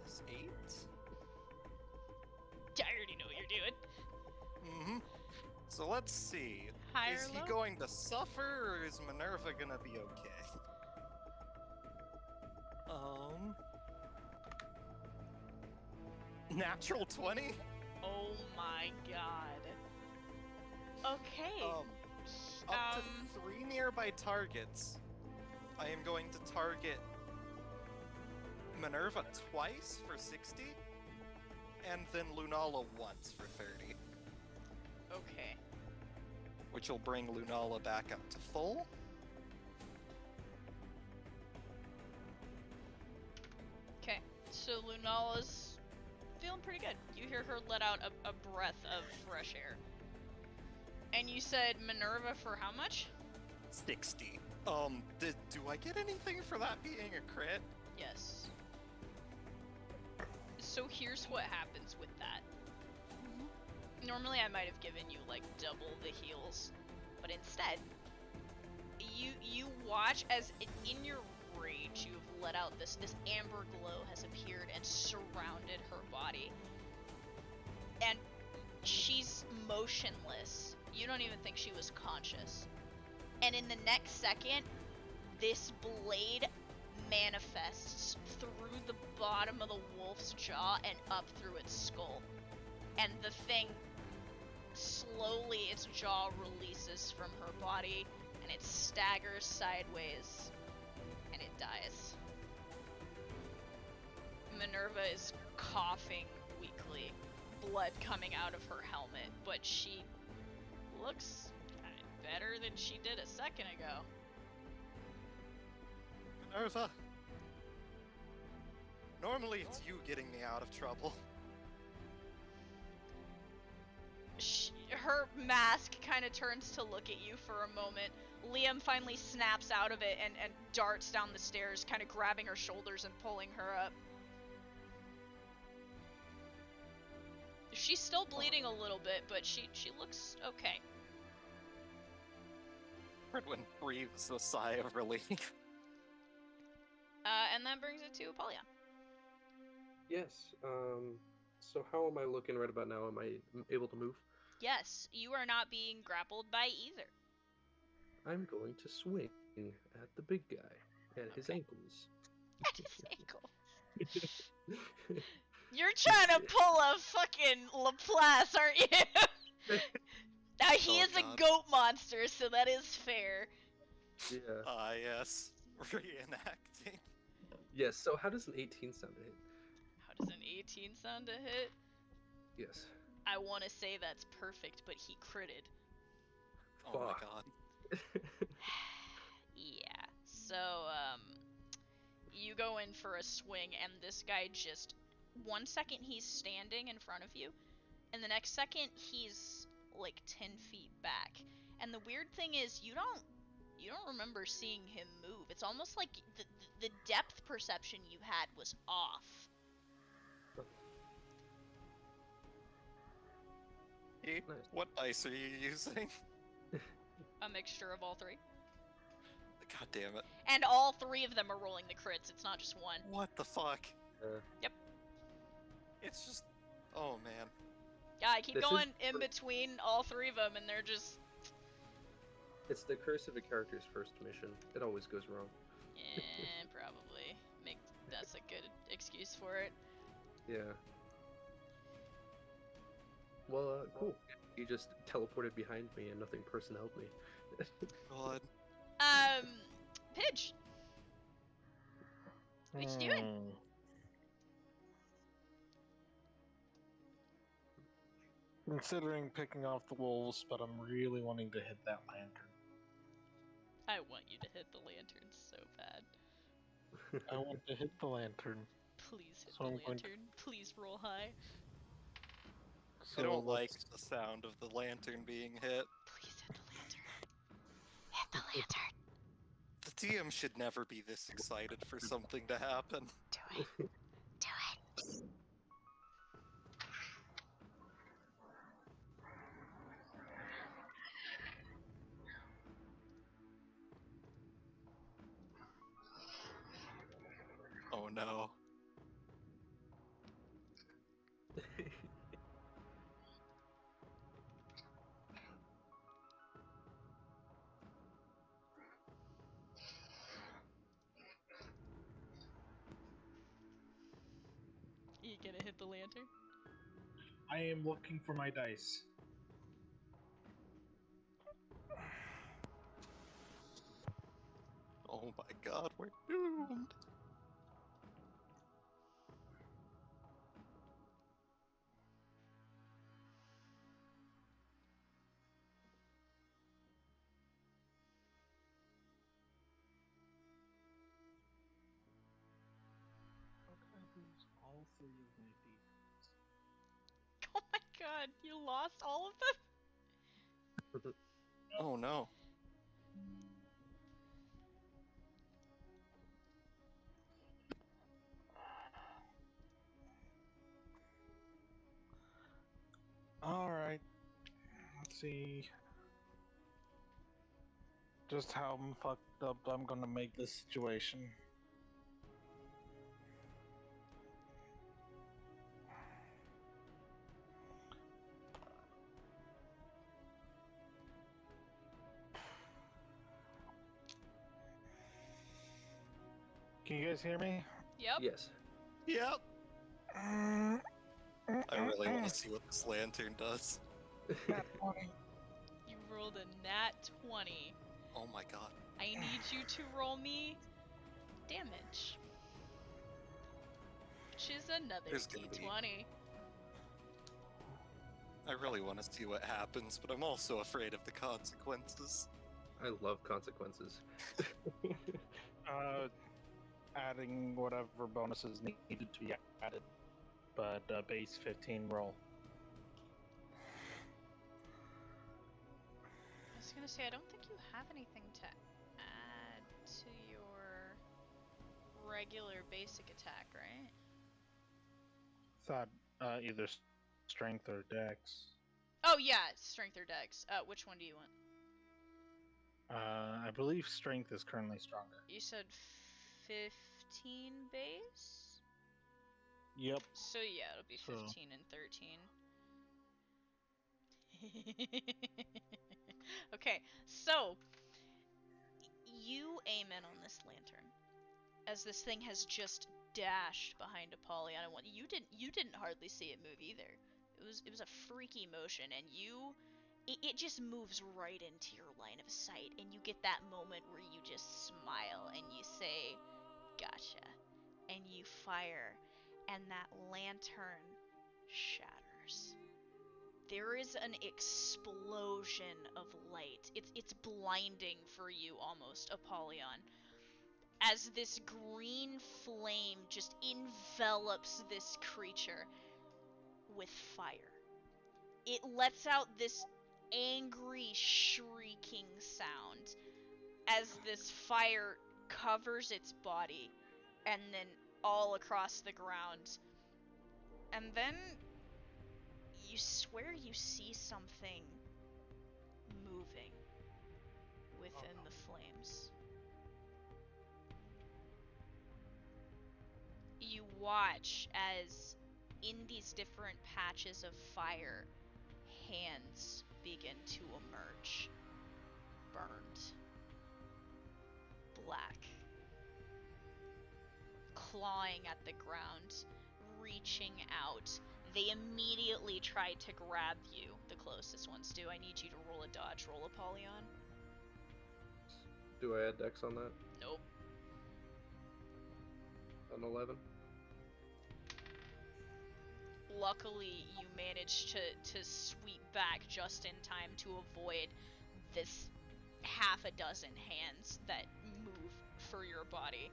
-8. I already know what you're doing. So let's see. High Is or he low? going to suffer, or is Minerva gonna be okay? Natural 20? Oh my god. Okay. Up to 3 nearby targets. I am going to target Minerva twice for 60, and then Lunala once for 30. Okay. Which will bring Lunala back up to full. Okay. So Lunala's feeling pretty good. You hear her let out a breath of fresh air. And you said Minerva for how much? 60. Do I get anything for that being a crit? Yes. So here's what happens with that. Normally I might have given you like double the heals, but instead, you watch as in your rage you've let out this amber glow has appeared and surrounded her body, and she's motionless. You don't even think she was conscious. And in the next second, this blade manifests through the bottom of the wolf's jaw and up through its skull. And the thing, slowly its jaw releases from her body, and it staggers sideways, and it dies. Minerva is coughing weakly, blood coming out of her helmet, but she looks better than she did a second ago. Minerva. Normally it's you getting me out of trouble. Her mask kind of turns to look at you for a moment. Liam finally snaps out of it and darts down the stairs, kind of grabbing her shoulders and pulling her up. She's still bleeding a little bit, but she looks okay. Pridwin breathes a sigh of relief. And that brings it to Apollyon. Yes. So how am I looking right about now? Am I able to move? Yes, you are not being grappled by either. I'm going to swing at the big guy at his ankles. At his ankles. You're trying to pull a fucking Laplace, aren't you? He is God. a goat monster, so that is fair. Yeah. Yes. Reenacting. Yes, so how does an 18 sound to hit? How does an 18 sound to hit? Yes. I want to say that's perfect, but he critted. Oh my Fuck. god. Yeah. So, you go in for a swing, and this guy just... 1 second he's standing in front of you, and the next second he's like 10 feet back. And the weird thing is, you don't remember seeing him move. It's almost like the depth perception you had was off. Nice. What dice are you using? A mixture of all three. God damn it. And all three of them are rolling the crits, it's not just one. What the fuck? Yep. It's just... Oh, man. Yeah, I keep This going is- in between all three of them, and they're just... It's the curse of a character's first mission. It always goes wrong. Yeah, probably. That's a good excuse for it. Yeah. Well, cool. He just teleported behind me and nothing personneled me. God. Pidge, what you doing? Considering picking off the wolves, but I'm really wanting to hit that lantern. I want you to hit the lantern so bad. I want to hit the lantern. Please hit So the I'm going lantern. Please roll high. So I don't like let's- the sound of the lantern being hit. Please hit the lantern. Hit the lantern. The DM should never be this excited for something to happen. Do it. Do it. Oh no. You gonna hit the lantern? I am looking for my dice. Oh my god, we're doomed. How can I lose all three of my d6? Oh my god, you lost all of them? Oh no. Alright. Let's see just how fucked up I'm gonna make this situation. Can you guys hear me? Yep. Yes. Yep. I really want to see what this lantern does. Nat 20. You rolled a nat 20. Oh my god. I need you to roll me damage. Which is another There's gonna be- d20. I really want to see what happens, but I'm also afraid of the consequences. I love consequences. Adding whatever bonuses needed to be added, but base 15 roll. I was gonna say, I don't think you have anything to add to your regular basic attack, right? Thought either strength or dex. Oh yeah, strength or dex. Which one do you want? I believe strength is currently stronger. You said 15 base? Yep. So yeah, it'll be So- 15 and 13. Okay, so you aim in on this lantern as this thing has just dashed behind Apollyon. You didn't hardly see it move either. It was a freaky motion, and it just moves right into your line of sight, and you get that moment where you just smile and you say, "Gotcha," and you fire, and that lantern shatters. There is an explosion of light. It's blinding for you almost, Apollyon, as this green flame just envelops this creature with fire. It lets out this angry shrieking sound as this fire covers its body and then all across the ground. And then you swear you see something moving within the flames. You watch as in these different patches of fire, hands begin to emerge. Burned. Black. Clawing at the ground, reaching out. They immediately try to grab you. The closest ones do. I need you to roll a dodge roll, Apollyon. Do I add dex on that? Nope. An 11? Luckily, you managed to sweep back just in time to avoid this half a dozen hands that move for your body.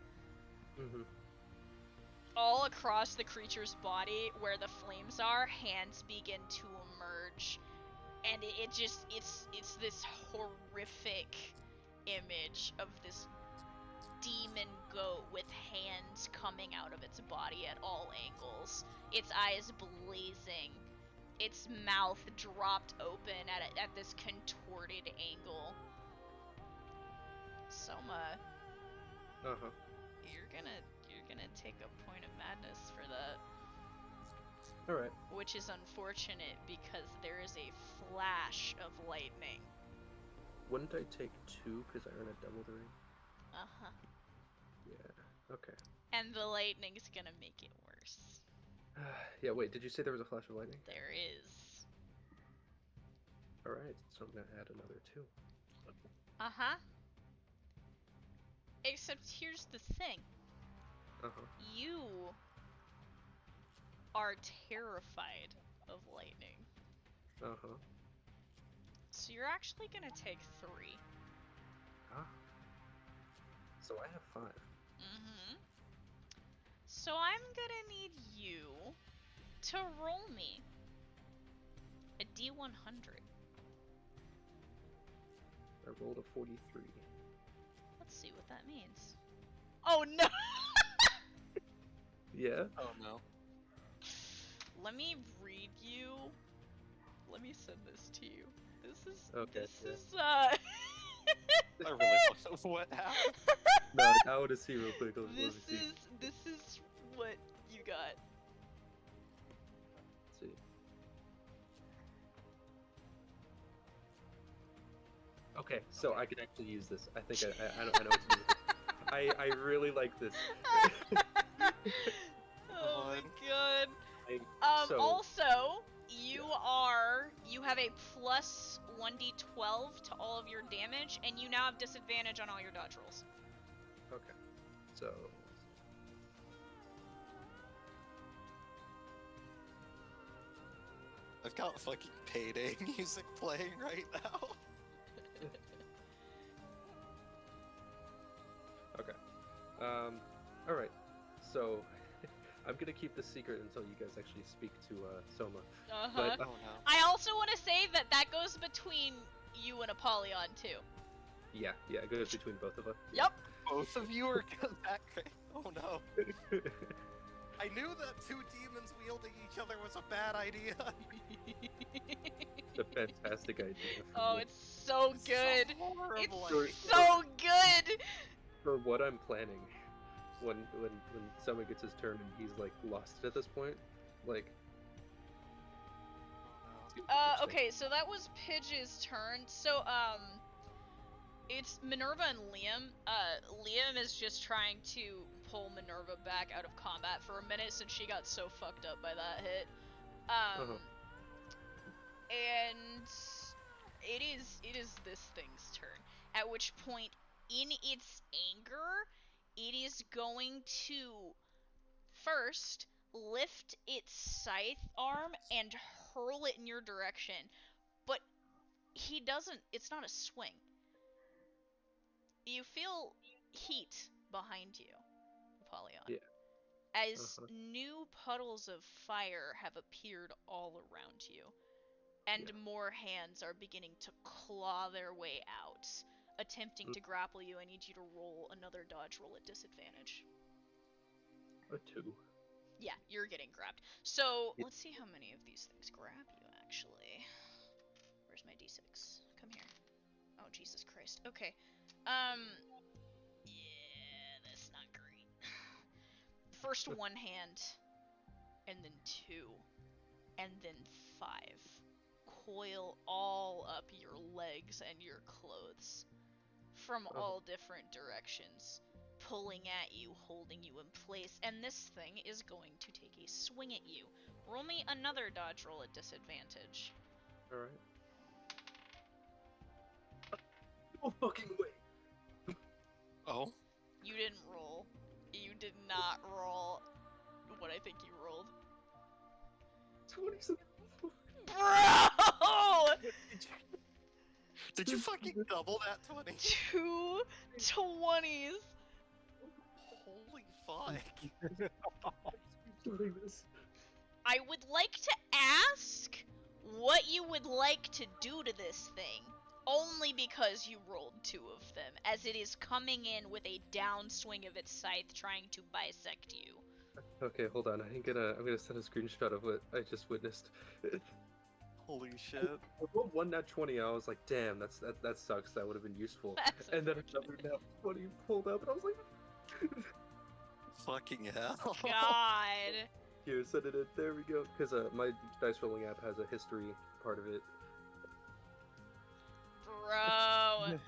Mm-hmm. All across the creature's body, where the flames are, hands begin to emerge, and it's this horrific image of this demon goat with hands coming out of its body at all angles, its eyes blazing, its mouth dropped open at this contorted angle. Soma, Uh-huh. you're gonna take a point of madness for that. Alright. Which is unfortunate because there is a flash of lightning. Wouldn't I take 2 because I earn a double the ring? Uh-huh. Yeah, okay. And the lightning's gonna make it worse. Yeah, wait, did you say there was a flash of lightning? There is. Alright, so I'm gonna add another 2. Uh-huh. Except here's the thing. Uh-huh. You are terrified of lightning. Uh-huh. So you're actually gonna take 3. Ah. So I have 5. Mm-hmm. So I'm gonna need you to roll me a D100. I rolled a 43. Let's see what that means. Oh no! Yeah? Oh no. Let me read you. Let me send this to you. This is Okay, this yeah. is I really don't know what happened. No, I want to see real quick. Let me see. this is what you got. Let's see. Okay, so I could actually use this. I think I know what to do. I really like this. Oh my god. So- Also, you have a plus 1d12 to all of your damage, and you now have disadvantage on all your dodge rolls. Okay, so I've got fucking Payday music playing right now. okay. All right. So I'm gonna keep this secret until you guys actually speak to Soma. Uh-huh. But Oh no. I also want to say that goes between you and Apollyon too. yeah, it goes between both of us. Yep. Both of you are that crazy. Oh no. I knew that 2 demons wielding each other was a bad idea. It's a fantastic idea. Oh, it's so This is good. a horrible It's idea. so good. For what I'm planning, when someone gets his turn and he's like lost at this point, like. Okay, so that was Pidge's turn. So, it's Minerva and Liam. Liam is just trying to pull Minerva back out of combat for a minute since she got so fucked up by that hit. And it is this thing's turn. At which point, in its anger, it is going to first lift its scythe arm and hurl it in your direction. But he doesn't, it's not a swing. You feel heat behind you, Apollyon. Yeah. As new puddles of fire have appeared all around you. And more hands are beginning to claw their way out, attempting to grapple you. I need you to roll another dodge roll at disadvantage. A 2. Yeah, you're getting grabbed. So, let's see how many of these things grab you, actually. Where's my d6? Come here. Oh, Jesus Christ. Okay. Yeah, that's not great. First 1 hand, and then 2, and then 5. Coil all up your legs and your clothes from all different directions, pulling at you, holding you in place, and this thing is going to take a swing at you. Roll me another dodge roll at disadvantage. Alright. No fucking way! Oh? You didn't roll. You did not roll what I think you rolled. 27. Bro! Did you fucking double that 20? 2 20s. Holy fuck. Doing this. I would like to ask what you would like to do to this thing. Only because you rolled 2 of them, as it is coming in with a downswing of its scythe trying to bisect you. Okay, hold on. I'm gonna send a screenshot of what I just witnessed. Holy shit. I rolled one nat 20. I was like, damn, that sucks. That would have been useful. That's And then another nat 20 pulled up, and I was like, Fucking hell. God. here, send it in. There we go. Because my dice rolling app has a history part of it. Bro.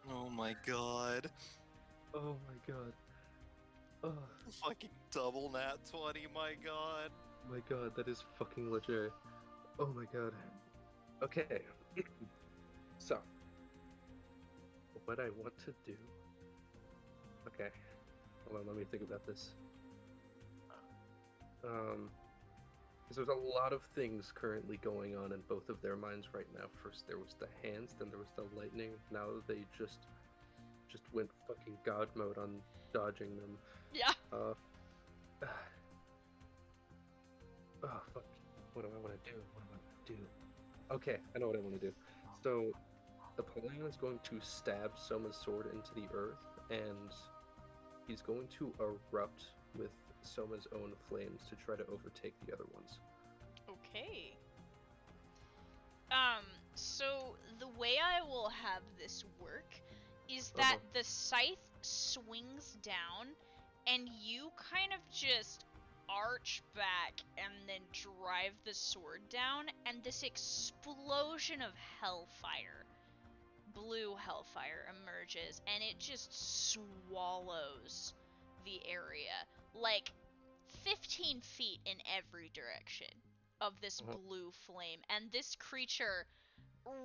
Oh my god. Oh my god. Oh Fucking double nat 20, my god. my god, that is fucking legit. Oh my god. Okay. So, what I want to do. Okay. Hold on, let me think about this. Because there's a lot of things currently going on in both of their minds right now. First there was the hands, then there was the lightning. Now they just went fucking god mode on dodging them. Yeah. Oh fuck. What do I want to do? What do I want to do? Okay, I know what I want to do. So, the plan is going to stab Soma's sword into the earth, and he's going to erupt with Soma's own flames to try to overtake the other ones. Okay. So the way I will have this work is that the scythe swings down and you kind of just arch back and then drive the sword down, and this explosion of hellfire, blue hellfire, emerges, and it just swallows the area, like 15 feet in every direction of this blue flame, and this creature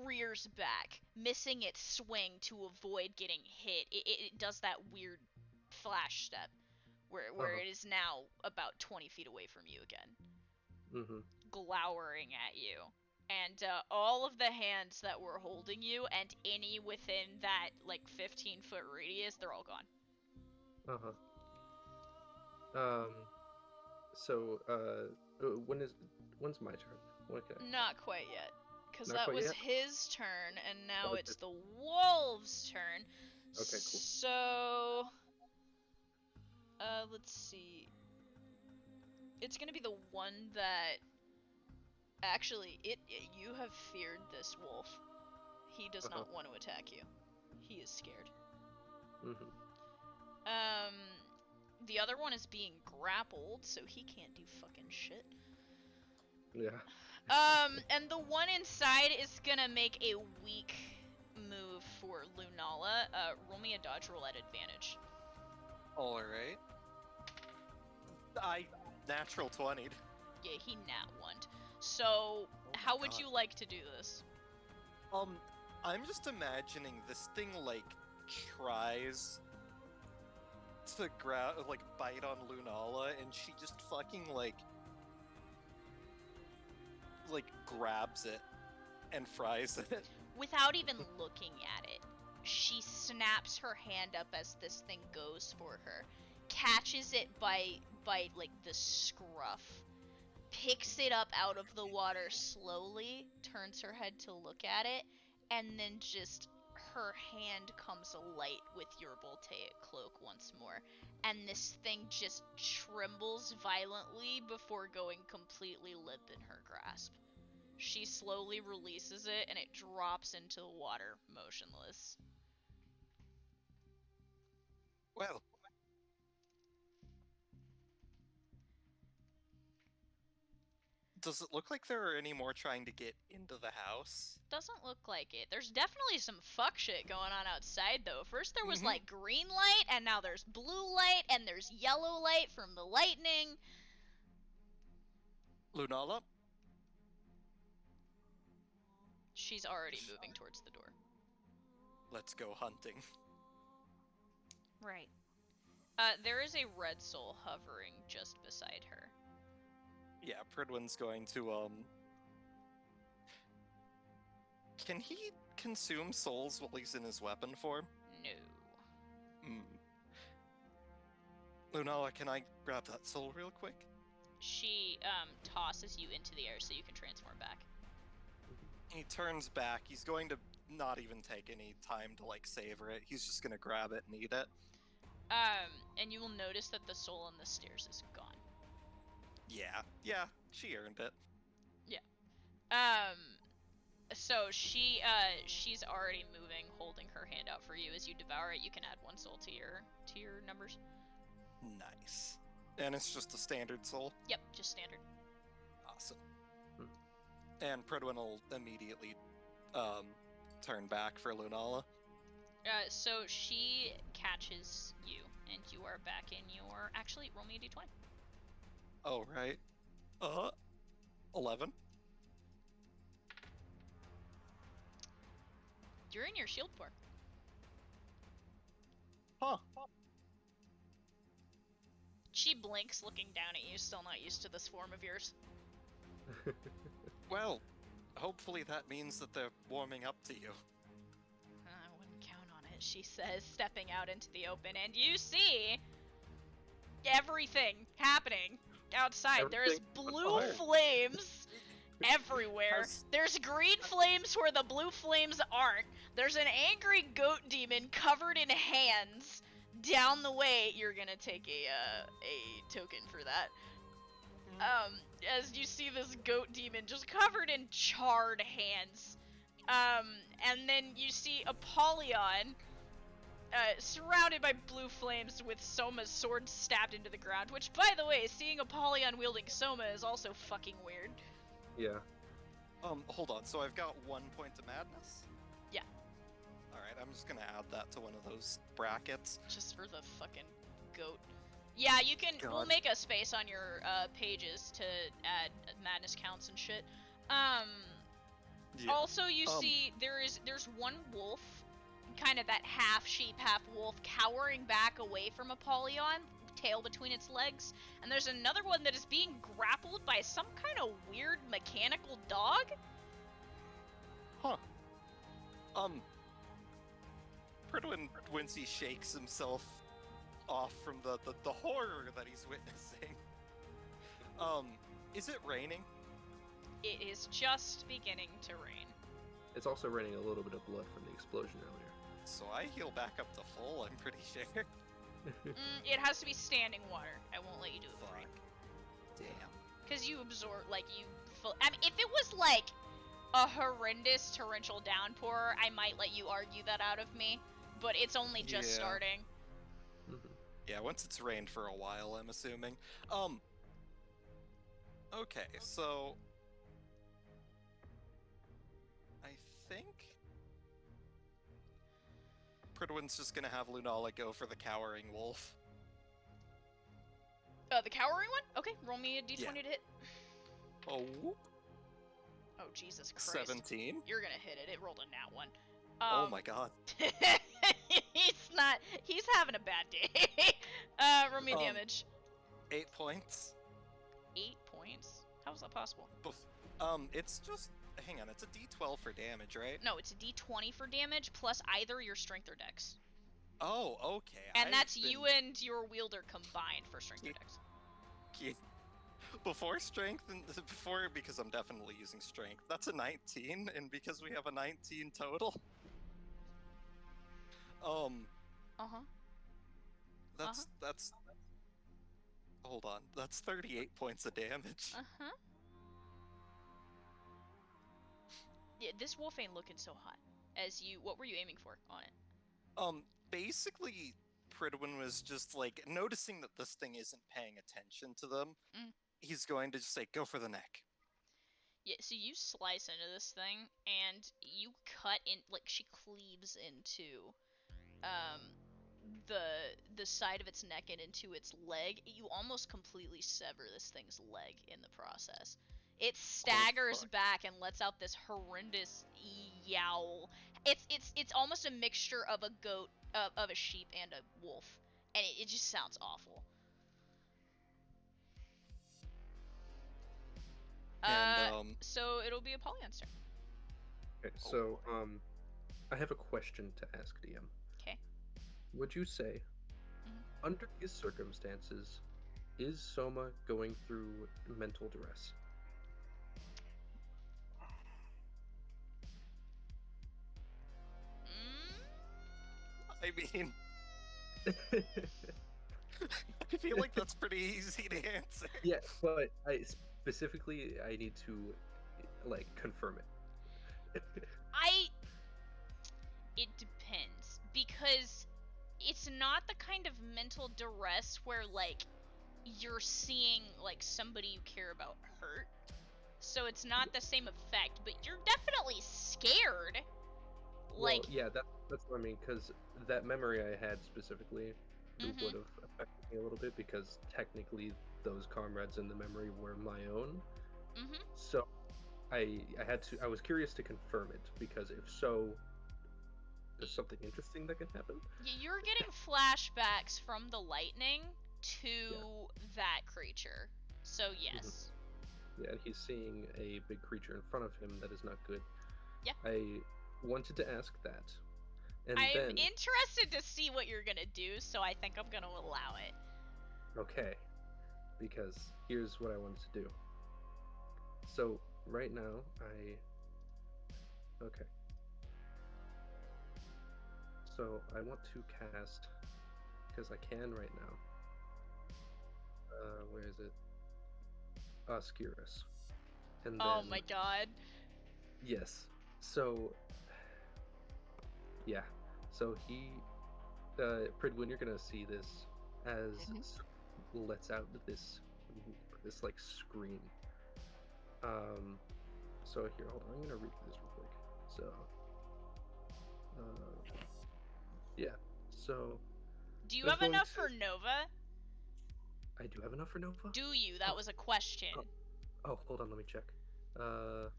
rears back, missing its swing to avoid getting hit. It does that weird flash step where it is now about 20 feet away from you again, glowering at you. And all of the hands that were holding you and any within that like 15-foot radius, they're all gone. So when's my turn? What can I... Not quite yet, because Not that quite was yet? his turn, and now Okay. it's the wolves' turn. Okay, cool. So, let's see. It's gonna be the one that actually you have feared this wolf. He does not want to attack you. He is scared. The other one is being grappled, so he can't do fucking shit. Yeah. And the one inside is gonna make a weak move for Lunala. Roll me a dodge roll at advantage. Alright. I natural 20'd. Yeah, he nat one. So, how would you like to do this? I'm just imagining this thing, like, tries to bite on Lunala, and she just fucking, like, grabs it and fries it. Without even looking at it, she snaps her hand up as this thing goes for her, catches it by like the scruff, picks it up out of the water slowly, turns her head to look at it, and then just her hand comes alight with your voltaic cloak once more, and this thing just trembles violently before going completely limp in her grasp. She slowly releases it, and it drops into the water, motionless. Well. Does it look like there are any more trying to get into the house? Doesn't look like it. There's definitely some fuck shit going on outside, though. First there was, like, green light, and now there's blue light, and there's yellow light from the lightning. Lunala? She's already moving towards the door. Let's go hunting. Right. There is a red soul hovering just beside her. Yeah, Pridwin's going to, Can he consume souls while he's in his weapon form? No. Lunala, can I grab that soul real quick? She, tosses you into the air so you can transform back. He turns back. He's going to not even take any time to, like, savor it. He's just gonna grab it and eat it. And you will notice that the soul on the stairs is gone. Yeah, she earned it. So she's already moving, holding her hand out for you. As you devour it, you can add 1 soul to your numbers. Nice. And it's just a standard soul? Yep, just standard. Awesome. And Pridwin will immediately turn back for Lunala. So she catches you, and you are back in your... Actually, roll me a d20. Oh, right. 11. You're in your shield form. Huh. She blinks, looking down at you, still not used to this form of yours. Well, hopefully that means that they're warming up to you. I wouldn't count on it, she says, stepping out into the open, and you see everything happening outside. There's blue flames everywhere. There's green flames where the blue flames aren't. There's an angry goat demon covered in hands down the way. You're gonna take a token for that. As you see this goat demon just covered in charred hands. And then you see Apollyon surrounded by blue flames with Soma's sword stabbed into the ground, which, by the way, seeing Apollyon wielding Soma is also fucking weird. Yeah. Hold on, so I've got 1 point of madness? Yeah. Alright, I'm just gonna add that to one of those brackets. Just for the fucking goat. Yeah, you can, we'll make a space on your, pages to add madness counts and shit. Yeah. Also, you see, there's one wolf, kind of that half sheep, half wolf, cowering back away from Apollyon, tail between its legs, and there's another one that is being grappled by some kind of weird mechanical dog. Huh. Pridwin Wincy shakes himself off from the horror that he's witnessing. Is it raining? It is just beginning to rain. It's also raining a little bit of blood from the explosion earlier. So I heal back up to full, I'm pretty sure. It has to be standing water. I won't let you do it for free. Damn. Because you absorb, like, I mean, if it was, like, a horrendous torrential downpour, I might let you argue that out of me. But it's only just starting. Yeah, once it's rained for a while, I'm assuming. Okay, so... I think... Pridwin's just gonna have Lunala go for the Cowering Wolf. The cowering one? Okay, roll me a d20 to hit. Oh. Oh, Jesus Christ. 17. You're gonna hit it. It rolled a nat 1. Oh my god. He's having a bad day. Roll me damage. 8 points. 8 points? How is that possible? It's just, hang on, it's a d12 for damage, right? No, it's a d20 for damage, plus either your strength or dex. Oh, okay. And that's you and your wielder combined for strength or dex. Before strength, because I'm definitely using strength, that's a 19, and because we have a 19 total. That's hold on, that's 38 points of damage. Yeah, this wolf ain't looking so hot. What were you aiming for on it? Basically, Pridwin was just, like, noticing that this thing isn't paying attention to them. He's going to just say, go for the neck. Yeah, so you slice into this thing, and you cut in, like, she cleaves into, the side of its neck and into its leg, you almost completely sever this thing's leg in the process. It staggers back and lets out this horrendous yowl. It's almost a mixture of a goat, of a sheep and a wolf, and it just sounds awful. And So it'll be Apollyon's turn. Okay, so I have a question to ask DM. Okay. Would you say, under these circumstances, is Soma going through mental duress? I mean, I feel like that's pretty easy to answer. Yeah, but I need to confirm it. It depends, because it's not the kind of mental duress where you're seeing somebody you care about hurt. So it's not the same effect, but you're definitely scared. Well, yeah, that's what I mean, because that memory I had specifically would have affected me a little bit, because technically those comrades in the memory were my own. So I was curious to confirm it, because if so, there's something interesting that can happen. You're getting flashbacks from the lightning to that creature. So yes. Yeah, and he's seeing a big creature in front of him that is not good. Yeah. I wanted to ask that. And I'm interested to see what you're gonna do, so I think I'm gonna allow it. Okay. Because here's what I wanted to do. So, right now, Okay. So, I want to cast, because I can right now. Where is it? Oscurus. And then, oh my god. Yes. So, yeah. So Pridwin, you're gonna see this as lets out this scream. So here, hold on, I'm gonna read this real quick. So, yeah. So. Do you have enough for Nova? I do have enough for Nova? Do you? That was a question. Oh, hold on, let me check.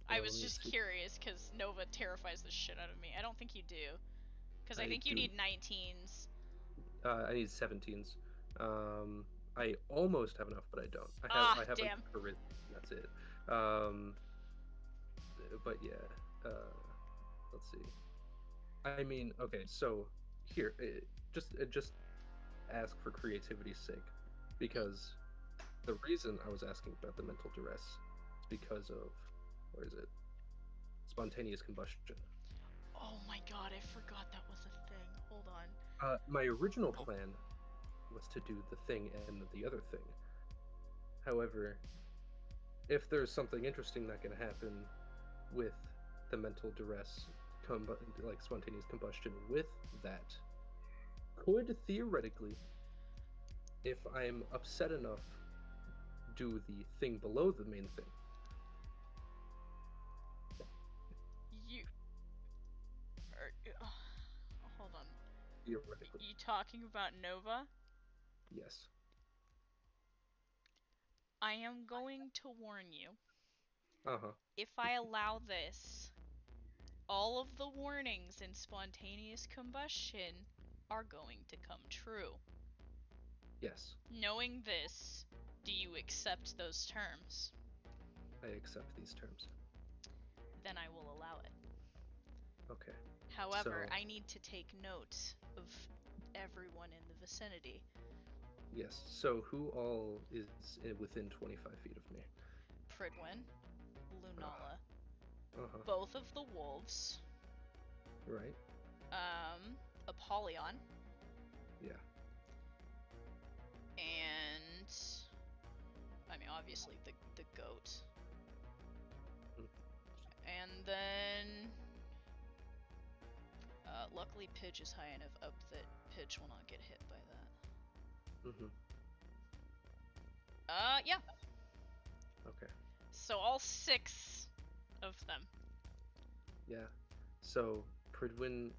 I was just curious, because Nova terrifies the shit out of me. I don't think you do. Because I think you need 19s. I need 17s. I almost have enough, but I don't. I have damn. a charisma, that's it. But yeah, let's see. I mean, okay, so here, just ask for creativity's sake, because the reason I was asking about the mental duress is because of, where is it? Spontaneous combustion. Oh my god, I forgot that was a thing. Hold on. My original plan was to do the thing and the other thing. However, if there's something interesting that can happen with the mental duress, like spontaneous combustion with that, could theoretically, if I'm upset enough, do the thing below the main thing. Hold on. Theoretically. You talking about Nova? Yes. I am going to warn you. Uh-huh. If I allow this, all of the warnings in spontaneous combustion are going to come true. Yes. Knowing this, do you accept those terms? I accept these terms. Then I will allow it. Okay. However, I need to take note of everyone in the vicinity. Yes. So who all is within 25 feet of me? Pridwin, Lunala, Uh-huh. both of the wolves. Right. Apollyon. Yeah. And I mean, obviously the goat. And then luckily Pidge is high enough up that Pidge will not get hit by that. Yeah. Okay. So all 6 of them. Yeah. So Pridwin,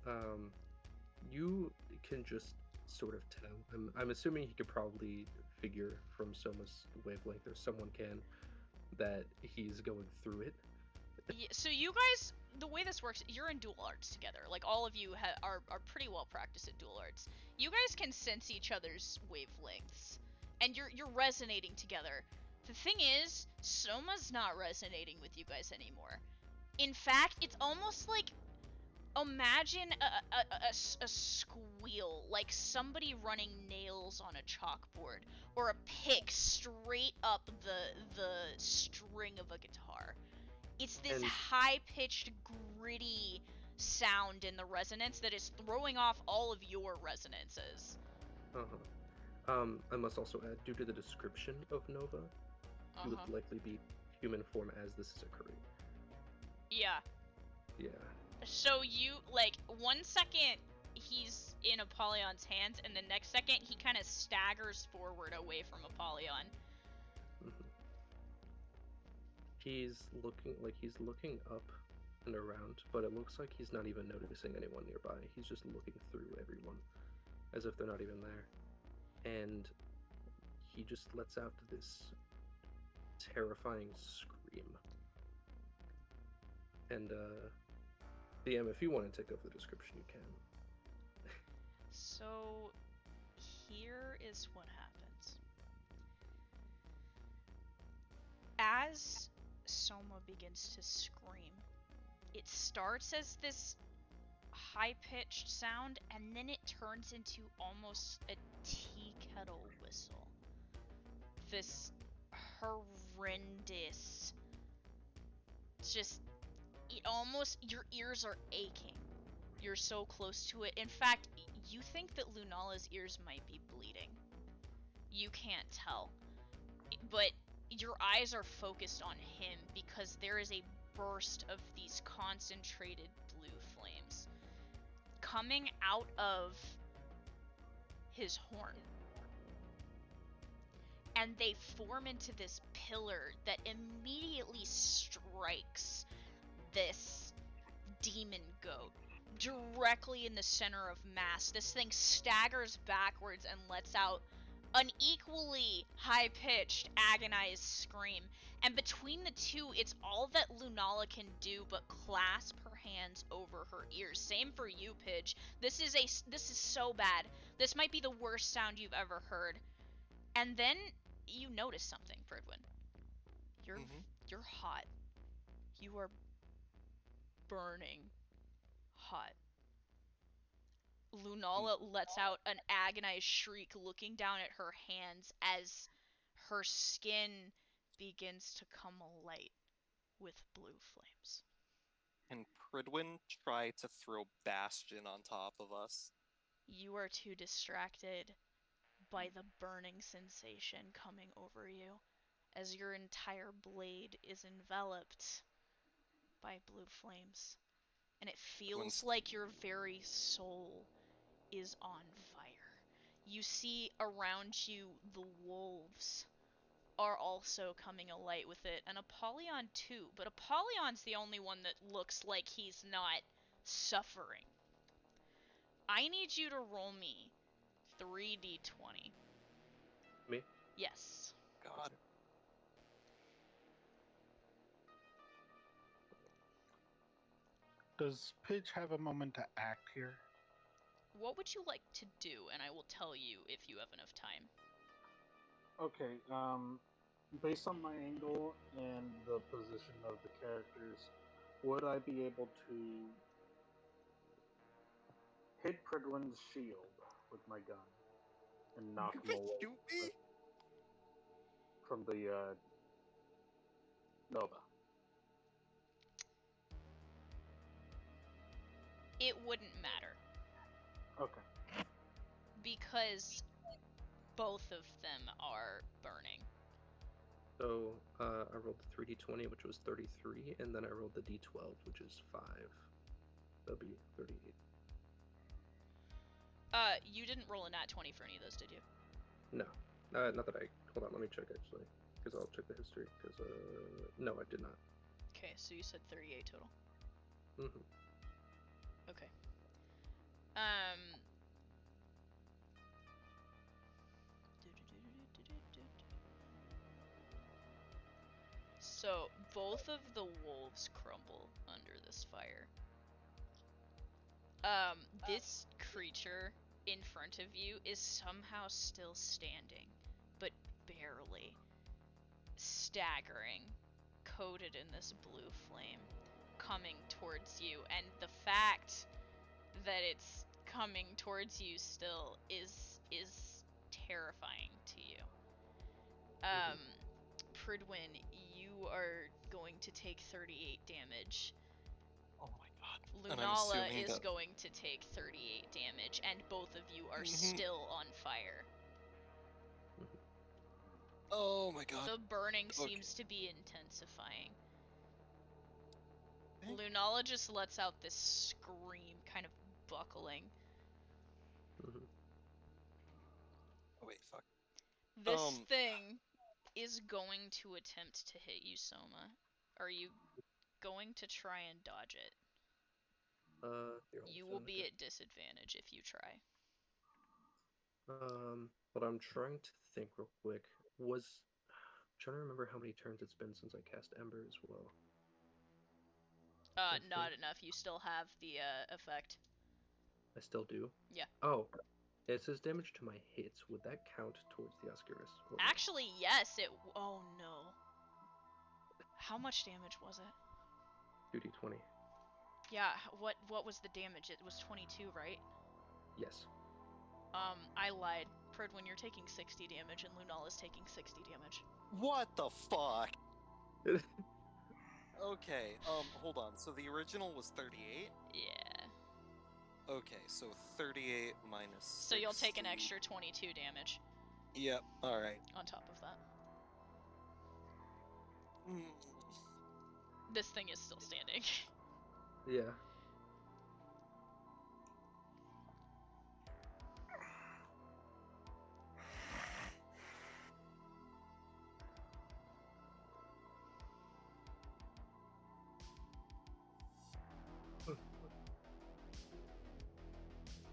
you can just sort of tell. I'm assuming he could probably figure from Soma's wavelength, or someone can, that he's going through it. So you guys, the way this works, you're in dual arts together. Like all of you are pretty well practiced at dual arts. You guys can sense each other's wavelengths, and you're resonating together. The thing is, Soma's not resonating with you guys anymore. In fact, it's almost like, imagine a squeal, like somebody running nails on a chalkboard, or a pick straight up the string of a guitar. It's this And- high-pitched, gritty sound in the resonance that is throwing off all of your resonances. I must also add, due to the description of Nova, he would likely be human form as this is occurring. Yeah. Yeah. So you, like, 1 second he's in Apollyon's hands, and the next second he kind of staggers forward away from Apollyon. Mm-hmm. He's looking up and around, but it looks like he's not even noticing anyone nearby. He's just looking through everyone, as if they're not even there. And he just lets out this terrifying scream. And, DM, if you want to take over the description, you can. So, here is what happens. As Soma begins to scream, it starts as this high-pitched sound, and then it turns into almost a tea kettle whistle. This horrendous, just, it almost, your ears are aching. You're so close to it. In fact, you think that Lunala's ears might be bleeding. You can't tell. But your eyes are focused on him because there is a burst of these concentrated blue flames coming out of his horn. And they form into this pillar that immediately strikes this demon goat directly in the center of mass. This thing staggers backwards and lets out an equally high-pitched, agonized scream. And between the two, it's all that Lunala can do but clasp her hands over her ears. Same for you, Pidge. This is so bad. This might be the worst sound you've ever heard. And then you notice something, Pridwin. You're hot. You are burning hot. Lunala lets out an agonized shriek, looking down at her hands as her skin begins to come alight with blue flames. And Pridwin tried to throw Bastion on top of us. You are too distracted by the burning sensation coming over you as your entire blade is enveloped by blue flames. And it feels like your very soul is on fire. You see around you the wolves are also coming alight with it, and Apollyon too, but Apollyon's the only one that looks like he's not suffering. I need you to roll me 3d20. Me? Yes. God. Does Pidge have a moment to act here? What would you like to do, and I will tell you if you have enough time. Okay, based on my angle and the position of the characters, would I be able to hit Pridwin's shield with my gun and knock him away Shoot me? from the Nova? It wouldn't matter, Okay. because both of them are burning. So, I rolled the 3d20, which was 33, and then I rolled the d12, which is 5. That'd be 38. You didn't roll a nat 20 for any of those, did you? No. Not that I... Hold on, let me check, actually. Because I'll check the history. Because, no, I did not. Okay, so you said 38 total. Mm-hmm. Okay. So, both of the wolves crumble under this fire. This creature in front of you is somehow still standing, but barely. Staggering, coated in this blue flame, coming towards you, and the fact that it's coming towards you still is terrifying to you. Pridwin, you are going to take 38 damage. Oh my god. And I'm Lunala assuming is that... going to take 38 damage, and both of you are still on fire. Oh my god. The burning Okay. seems to be intensifying. Okay. Lunala just lets out this scream, kind of buckling. Oh wait, fuck. This thing is going to attempt to hit you, Soma. Are you going to try and dodge it? You will be at disadvantage if you try. But I'm trying to think real quick. I'm trying to remember how many turns it's been since I cast Ember as well. Not enough. You still have the effect. I still do? Yeah. Oh, it says damage to my hits. Would that count towards the Oscaris? Actually, yes. Oh no. How much damage was it? 2d20. Yeah. What was the damage? It was 22, right? Yes. I lied. Pridwin, you're taking 60 damage, and Lunala's taking 60 damage. What the fuck? Okay, hold on. So the original was 38? Yeah. Okay, so 38 minus 60. So you'll take an extra 22 damage. Yep, alright. On top of that. Mm. This thing is still standing. Yeah.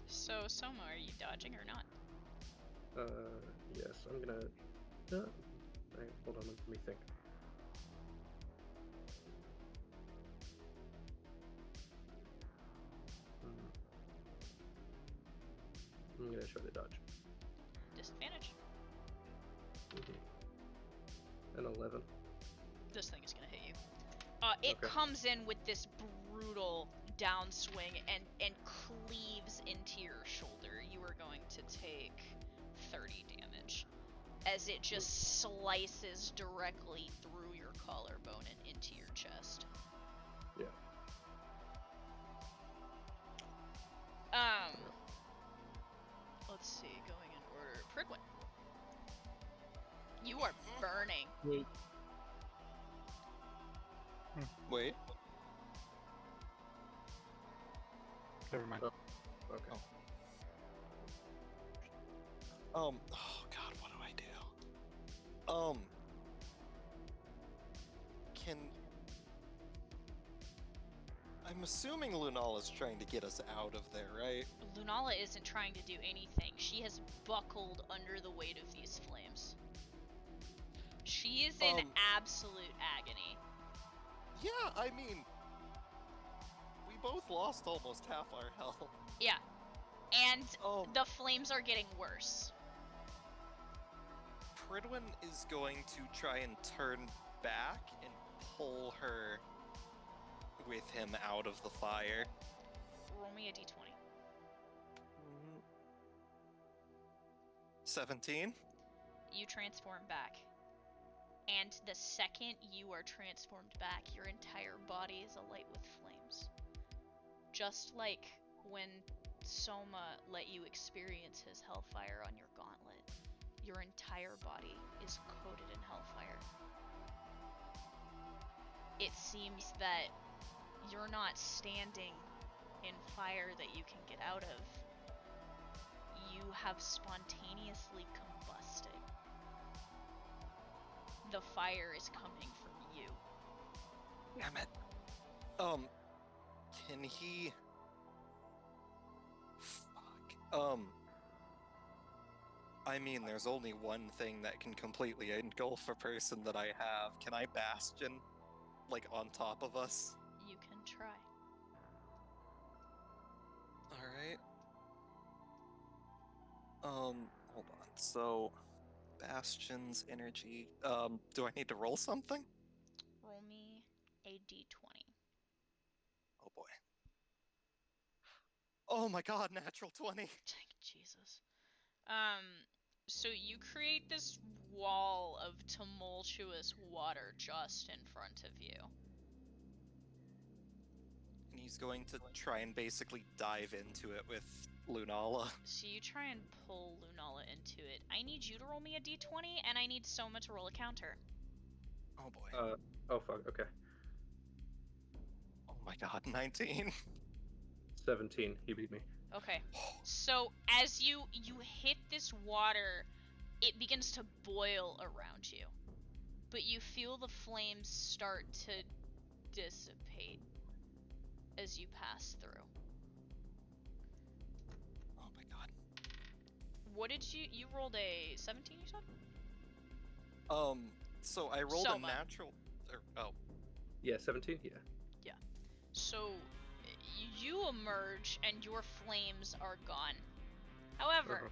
So, Soma, are you dodging or not? Yes, I'm gonna... Alright, hold on, let me think. I'm gonna try to dodge. Disadvantage. An 11. This thing is gonna hit you. It comes in with this brutal downswing and cleaves into your shoulder. You are going to take 30 damage as it just slices directly through your collarbone and into your chest. Yeah. Let's see, going in order. Pridwin. You are burning. Wait. Never mind. Oh, okay. Oh god, what do I do? I'm assuming Lunala's trying to get us out of there, right? Lunala isn't trying to do anything. She has buckled under the weight of these flames. She is in absolute agony. Yeah, I mean, we both lost almost half our health. Yeah. And the flames are getting worse. Pridwin is going to try and turn back and pull her with him out of the fire. Roll me a d20. 17. You transform back. And the second you are transformed back, your entire body is alight with flames. Just like when Soma let you experience his hellfire on your gauntlet, your entire body is coated in hellfire. It seems that you're not standing in fire that you can get out of. You have spontaneously combusted. The fire is coming from you. Damn it. Can he... Fuck. I mean, there's only one thing that can completely engulf a person that I have. Can I Bastion, like, on top of us? You can try. Alright. Hold on. So, Bastion's energy. Do I need to roll something? Roll me a d20. Oh boy. Oh my god, natural 20! Jesus. So you create this wall of tumultuous water just in front of you. And he's going to try and basically dive into it with Lunala. So you try and pull Lunala into it. I need you to roll me a d20, and I need Soma to roll a counter. Oh boy. Oh fuck, okay. Oh my god, 19. 17, he beat me. Okay. So as you hit this water, it begins to boil around you. But you feel the flames start to dissipate as you pass through. Oh my god. What did you rolled a 17, you said? So I rolled Soma. a natural. Yeah, 17? Yeah. So you emerge and your flames are gone. However,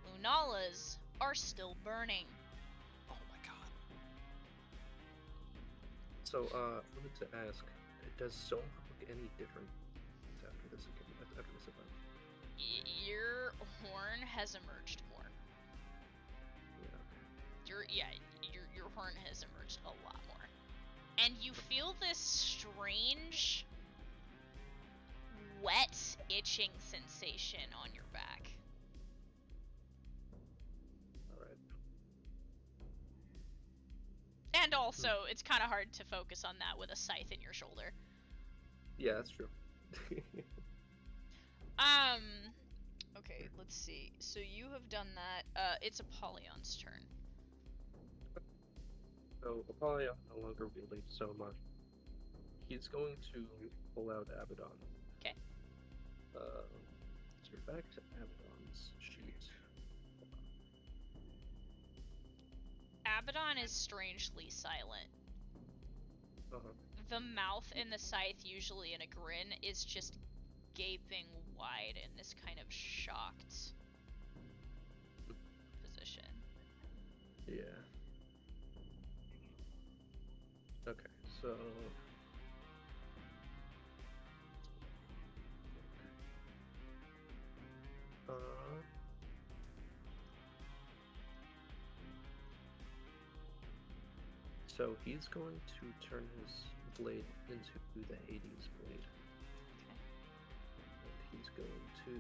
Lunala's are still burning. Oh my god. So, I wanted to ask, does Soma look any different after this event? Your horn has emerged more. Yeah. Your horn has emerged a lot more. And you feel this strange wet itching sensation on your back. Alright. And also, it's kind of hard to focus on that with a scythe in your shoulder. Yeah, that's true. Okay, let's see. So you have done that. It's Apollyon's turn. So, Apollyon no longer wielding Soma. He's going to pull out Abaddon. Okay. So back to Abaddon's sheet. Abaddon is strangely silent. The mouth in the scythe, usually in a grin, is just gaping wide in this kind of shocked position. Yeah. Okay, so... So he's going to turn his blade into the Hades blade. Okay. And he's going to...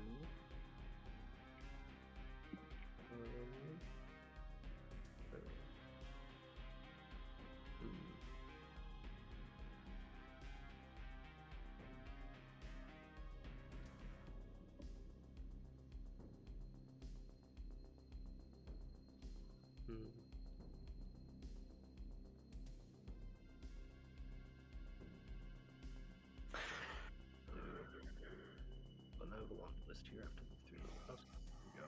I have a long list here after the 3. Here we go.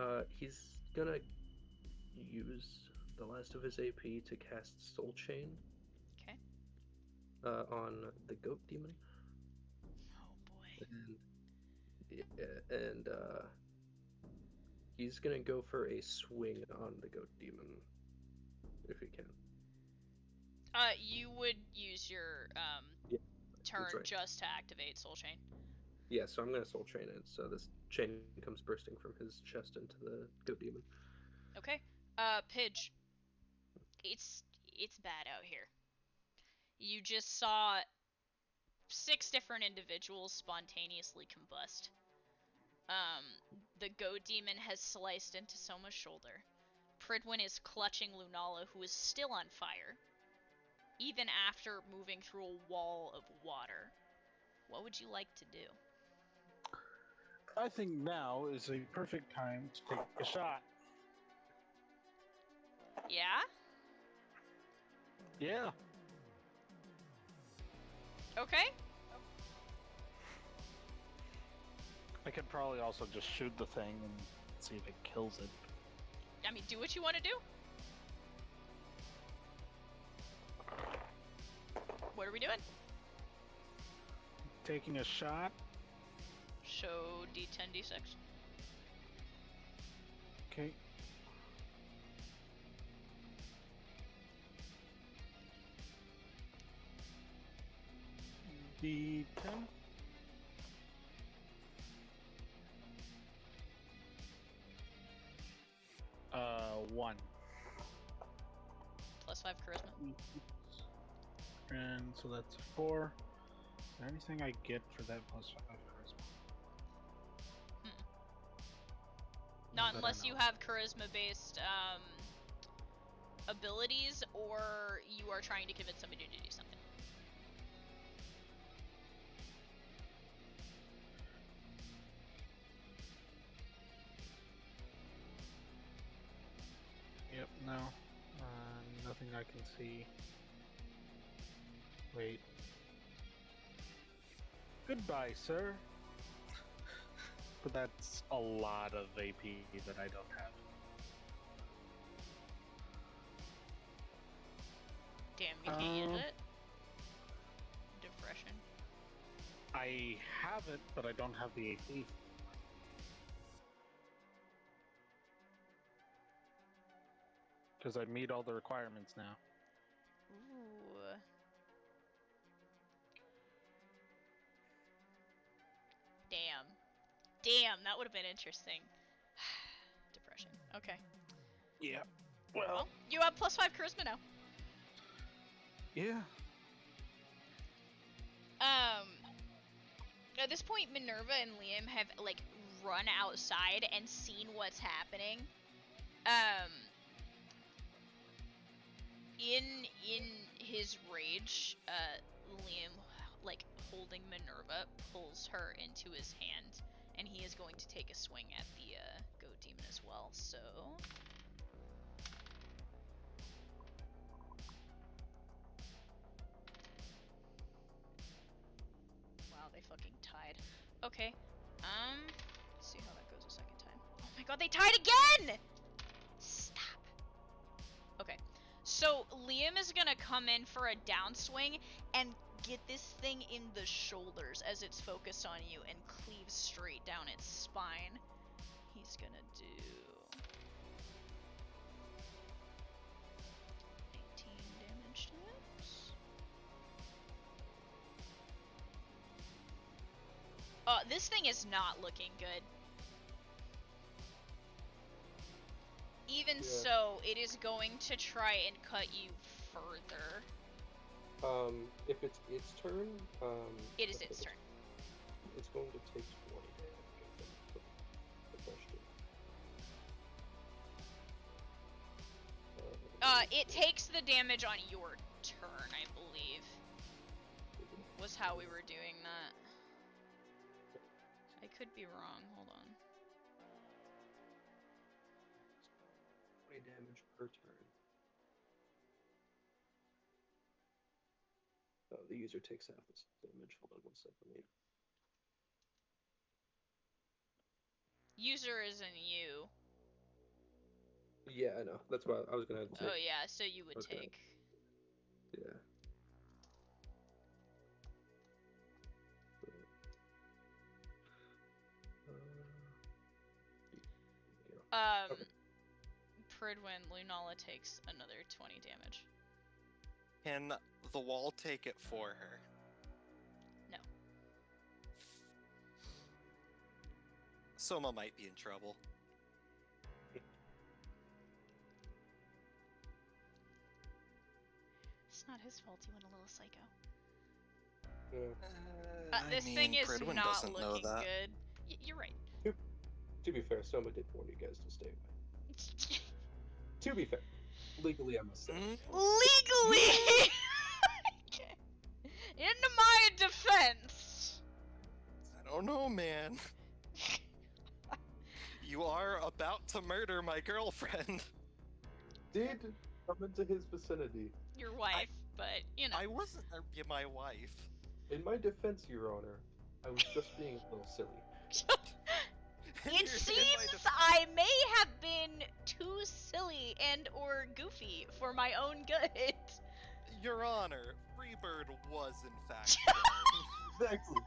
Okay. He's gonna use the last of his AP to cast Soul Chain. Okay. On the goat demon. Oh boy. And he's gonna go for a swing on the goat demon, if he can. You would use your turn right. just to activate Soul Chain. Yeah, so I'm gonna Soul Chain it, so this chain comes bursting from his chest into the goat demon. Okay. Pidge. It's bad out here. You just saw 6 different individuals spontaneously combust. The goat demon has sliced into Soma's shoulder. Pridwin is clutching Lunala, who is still on fire, even after moving through a wall of water. What would you like to do? I think now is a perfect time to take a shot. Yeah? Yeah. Okay. I could probably also just shoot the thing and see if it kills it. I mean, do what you want to do. What are we doing? Taking a shot. Show D10, D6. Okay. D10. 1. Plus 5 charisma. And so that's 4. Is there anything I get for that plus 5 charisma? Not that I unless you know. have charisma-based abilities, or you are trying to convince somebody to do something. Yep, no. Nothing I can see. Wait. Goodbye, sir. But that's a lot of AP that I don't have. Damn, you can't use it. Depression. I have it, but I don't have the AP. Because I meet all the requirements now. Ooh. Damn. Damn, that would have been interesting. Depression. Okay. Yeah. Well, you have plus 5 charisma now. Yeah. At this point, Minerva and Liam have, like, run outside and seen what's happening. In his rage, Liam, like, holding Minerva, pulls her into his hand, and he is going to take a swing at the, goat demon as well, so... Wow, they fucking tied. Okay, let's see how that goes a second time. Oh my god, they tied again! Stop. Okay, so Liam is gonna come in for a downswing and get this thing in the shoulders as it's focused on you and cleave straight down its spine. He's gonna do 18 damage to it. This thing is not looking good. Even Yeah. so, it is going to try and cut you further. If it's its turn, It is its turn. It's going to take 20 damage, I think, for the question. It takes the damage on your turn, I believe. Was how we were doing that. I could be wrong, hold on. 20 damage per turn. The user takes half this damage. Hold on one second. User isn't you. Yeah, I know. That's what I was gonna take. Oh yeah, so you would Okay. take. Yeah. Okay. Pridwin, Lunala takes another 20 damage. Can the wall take it for her? No. Soma might be in trouble. It's not his fault he went a little psycho. Yeah. This thing is Pridwin not doesn't know looking that. good. You're right. To be fair, Soma did warn you guys to stay away. To be fair, legally I must say. Legally! Into my defense! I don't know, man. You are about to murder my girlfriend. did come into his vicinity. Your wife, but you know. I wasn't my wife. In my defense, Your Honor, I was just being a little silly. In It my seems def- I may have been too silly and or goofy for my own good. Your Honor, Freebird was in fact playing. Exactly.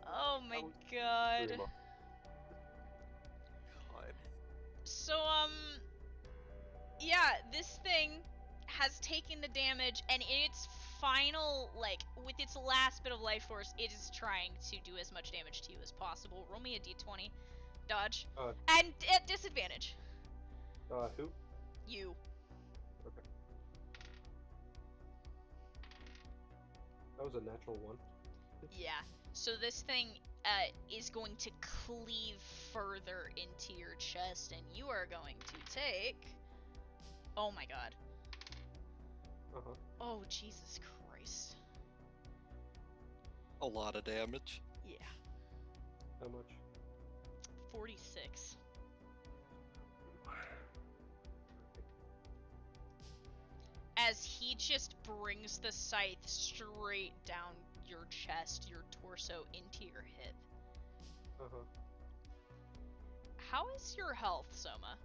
Oh my I was god. very much- God. So, yeah, this thing has taken the damage, and in its final, like, with its last bit of life force, it is trying to do as much damage to you as possible. Roll me a d20. Dodge. Uh, And at disadvantage. who? You. Okay. That was a natural one. Yeah. So this thing is going to cleave further into your chest, and you are going to take... Oh my god. Uh-huh. Oh, Jesus Christ. A lot of damage. Yeah. How much? 46. As he just brings the scythe straight down your chest, your torso, into your hip. Uh-huh. How is your health, Soma?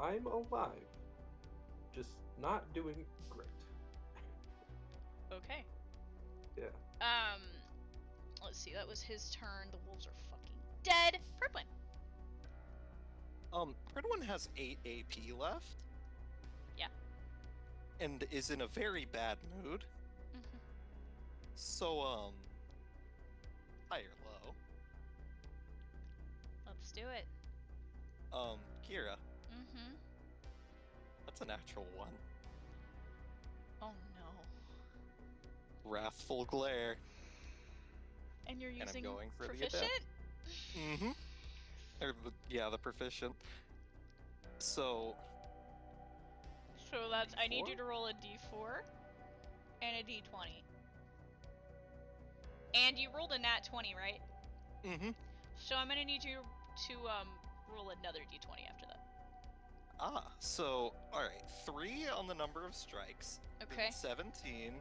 I'm alive. Just not doing great. Okay. Yeah. Let's see, that was his turn. The wolves are fucking dead. Pridwin. Pridwin has 8 AP left. Yeah. And is in a very bad mood. Mm-hmm. So, high or low? Let's do it. Kira, Mm-hmm. that's a natural 1. Oh no. Wrathful glare. And you're And I'm using going for the proficient? attack. Mm-hmm. The proficient. So, So that's, I need D4? you to roll a d4 and a d20. And you rolled a nat 20, right? mm-hmm. So I'm gonna need you to roll another d20 after that. So, alright, 3 on the number of strikes. Okay. Then 17,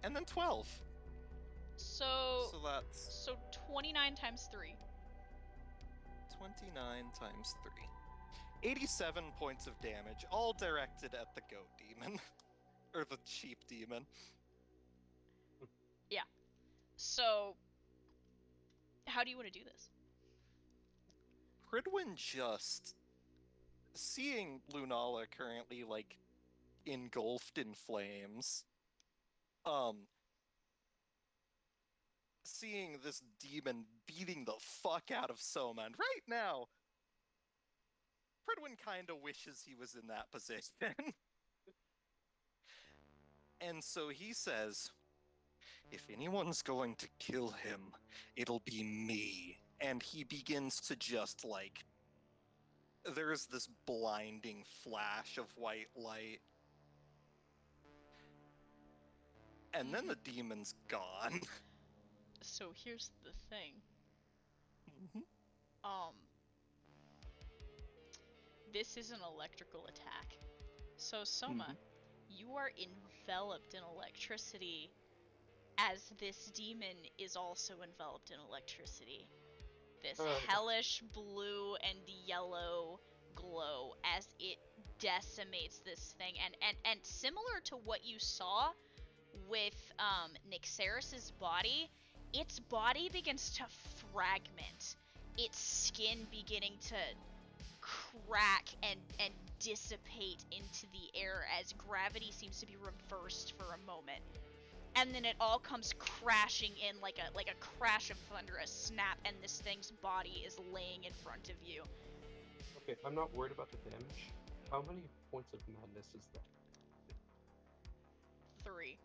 and then 12. So So that's 29 times 3. 29 times 3. 87 points of damage, all directed at the goat demon. Or the sheep demon. So how do you want to do this? Pridwin just seeing Lunala currently like engulfed in flames. Seeing this demon beating the fuck out of Soma, and right now Pridwin kind of wishes he was in that position. And so he says, if anyone's going to kill him, it'll be me. And he begins to just like, there's this blinding flash of white light. And then the demon's gone. So here's the thing. Mhm. This is an electrical attack. So Soma, you are enveloped in electricity as this demon is also enveloped in electricity. This hellish blue and yellow glow as it decimates this thing, and similar to what you saw with Nyxeris's body, its body begins to fragment, its skin beginning to crack and dissipate into the air as gravity seems to be reversed for a moment. And then it all comes crashing in like a crash of thunder, a snap, and this thing's body is laying in front of you. Okay, I'm not worried about the damage. How many points of madness is that? 3.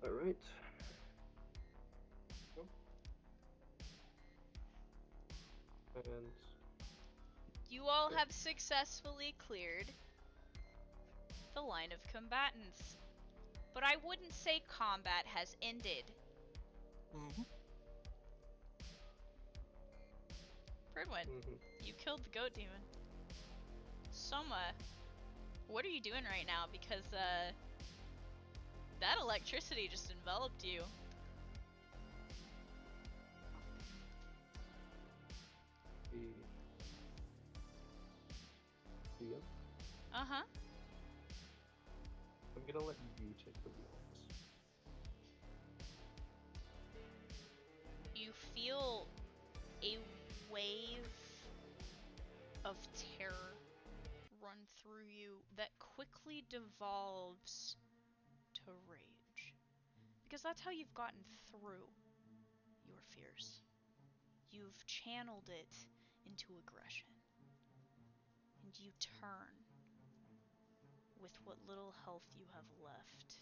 Alright. And You all have successfully cleared the line of combatants. but I wouldn't say combat has ended. Mm-hmm. Pridwin, you killed the goat demon. Soma, what are you doing right now? Because, that electricity just enveloped you. Ian, Uh-huh. I'm gonna let you take the wheel on this. You feel a wave of terror run through you that quickly devolves to rage. Because that's how you've gotten through your fears. You've channeled it into aggression. And you turn with what little health you have left,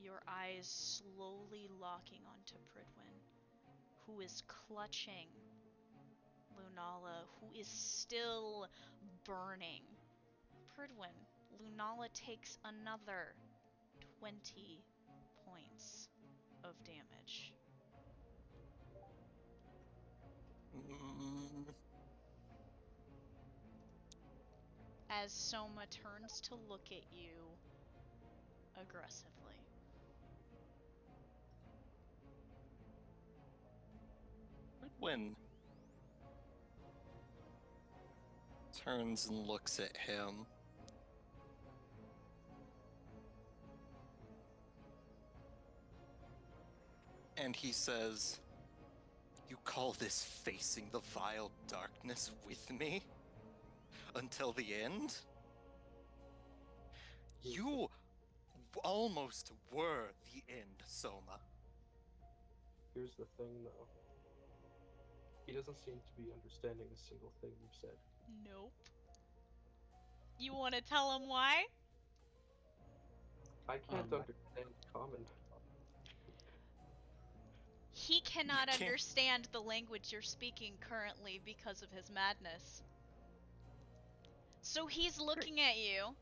your eyes slowly locking onto Pridwin, who is clutching Lunala, who is still burning. Pridwin, Lunala takes another 20 points of damage. As Soma turns to look at you aggressively. Pridwin turns and looks at him. And he says, "You call this facing the vile darkness with me? Until the end? You almost were the end, Soma." Here's the thing, though. He doesn't seem to be understanding a single thing you've said. Nope. You want to tell him why? I can't understand common. He cannot You can't- understand the language you're speaking currently because of his madness. So he's looking at you,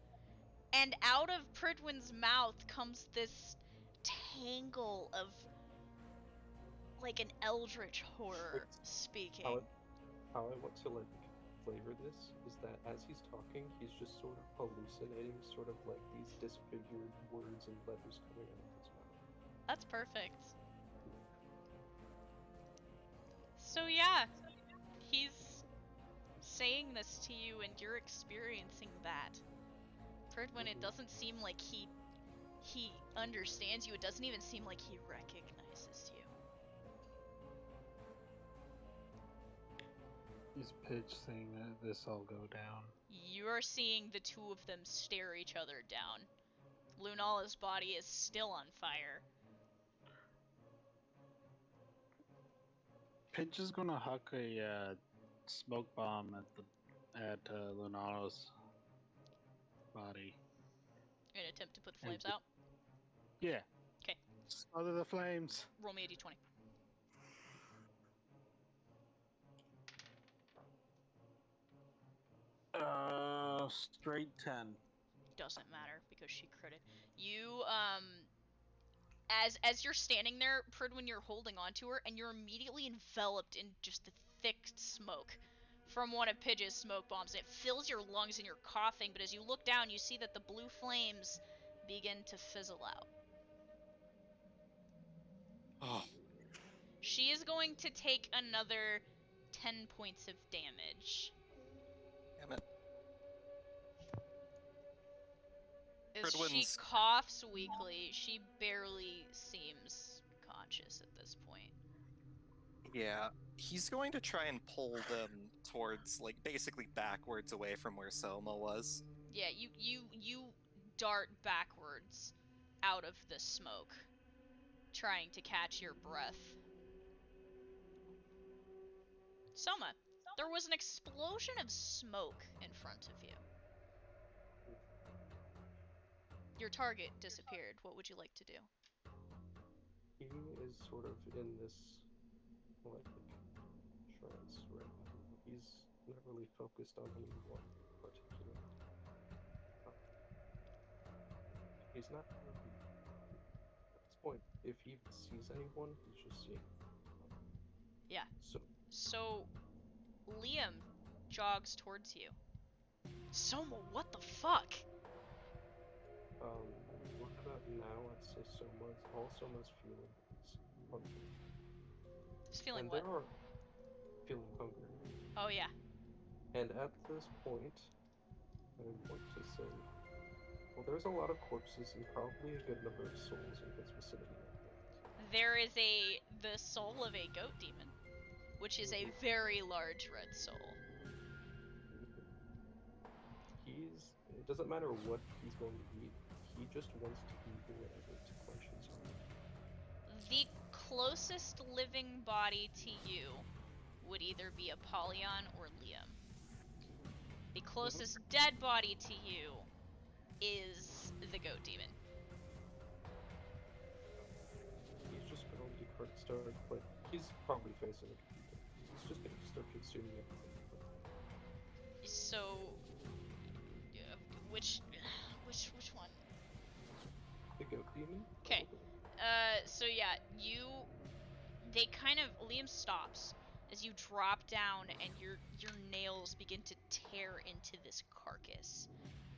and out of Pridwin's mouth comes this tangle of, like, an eldritch horror speaking. How I want to, like, flavor this is that as he's talking, he's just sort of hallucinating sort of like these disfigured words and letters coming out of his mouth. That's perfect. So yeah, he's saying this to you and you're experiencing that. Pridwin, it doesn't seem like he understands you. It doesn't even seem like he recognizes you. Is Pitch seeing this all go down? You're seeing the two of them stare each other down. Lunala's body is still on fire. Pitch is gonna huck a smoke bomb at Lunala's body. In an attempt to put the flames out. Yeah. Okay. Smother the flames. Roll me a d20. Straight 10. Doesn't matter because she critted. You as you're standing there, Pridwin, you're holding onto her, and you're immediately enveloped in just the thick smoke from one of Pidge's smoke bombs. It fills your lungs and you're coughing, but as you look down, you see that the blue flames begin to fizzle out. Oh, She is going to take another 10 points of damage. damn it. As she Pridwin's- coughs weakly, she barely seems conscious at this point. Yeah, he's going to try and pull them towards, like, basically backwards away from where Soma was. Yeah, you dart backwards out of the smoke, trying to catch your breath. Soma, there was an explosion of smoke in front of you. Your target disappeared. What would you like to do? He is sort of in this, like, trance right now. He's not really focused on any one particular. He's not really point, if he sees anyone, he's just seeing. Yeah. So, So, Liam jogs towards you. Soma, what the fuck? right about now, I'd say all Soma's feeling is hunger. He's feeling And what? there are feeling hunger. Oh yeah. And at this point, I want to say, well, there's a lot of corpses and probably a good number of souls in his vicinity right now. There is the soul of a goat demon, which is a very large red soul. It doesn't matter what he's going to eat, he just wants to eat whatever to quench his hunger. The closest living body to you would either be Apollyon or Liam. The closest dead body to you is the goat demon. He's just going to start, like, he's probably facing a computer. He's just going to start consuming everything. So, which one? The goat demon? 'Kay. Probably. So yeah, they kind of, Liam stops as you drop down and your nails begin to tear into this carcass,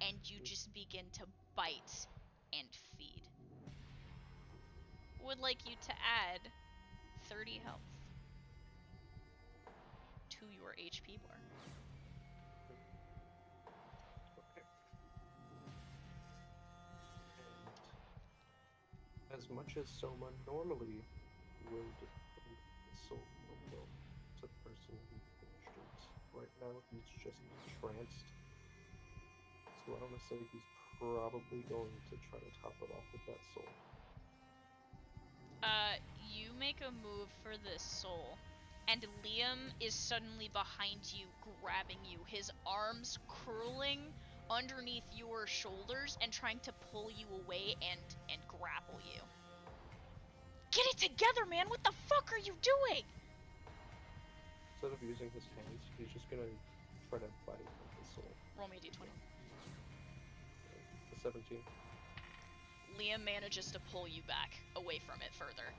and you just begin to bite and feed. Would like you to add 30 health to your HP bar. Okay. And as much as Soma normally would bring the soul well, to the person who finished it, right now he's just tranced. So I want to say he's probably going to try to top it off with that soul. You make a move for this soul, and Liam is suddenly behind you, grabbing you, his arms curling underneath your shoulders and trying to pull you away and grapple you. Get it together, man! What the fuck are you doing? Instead of using his hands, he's just gonna try to bite at the soul. Roll me a d20. The 17. Liam manages to pull you back away from it further.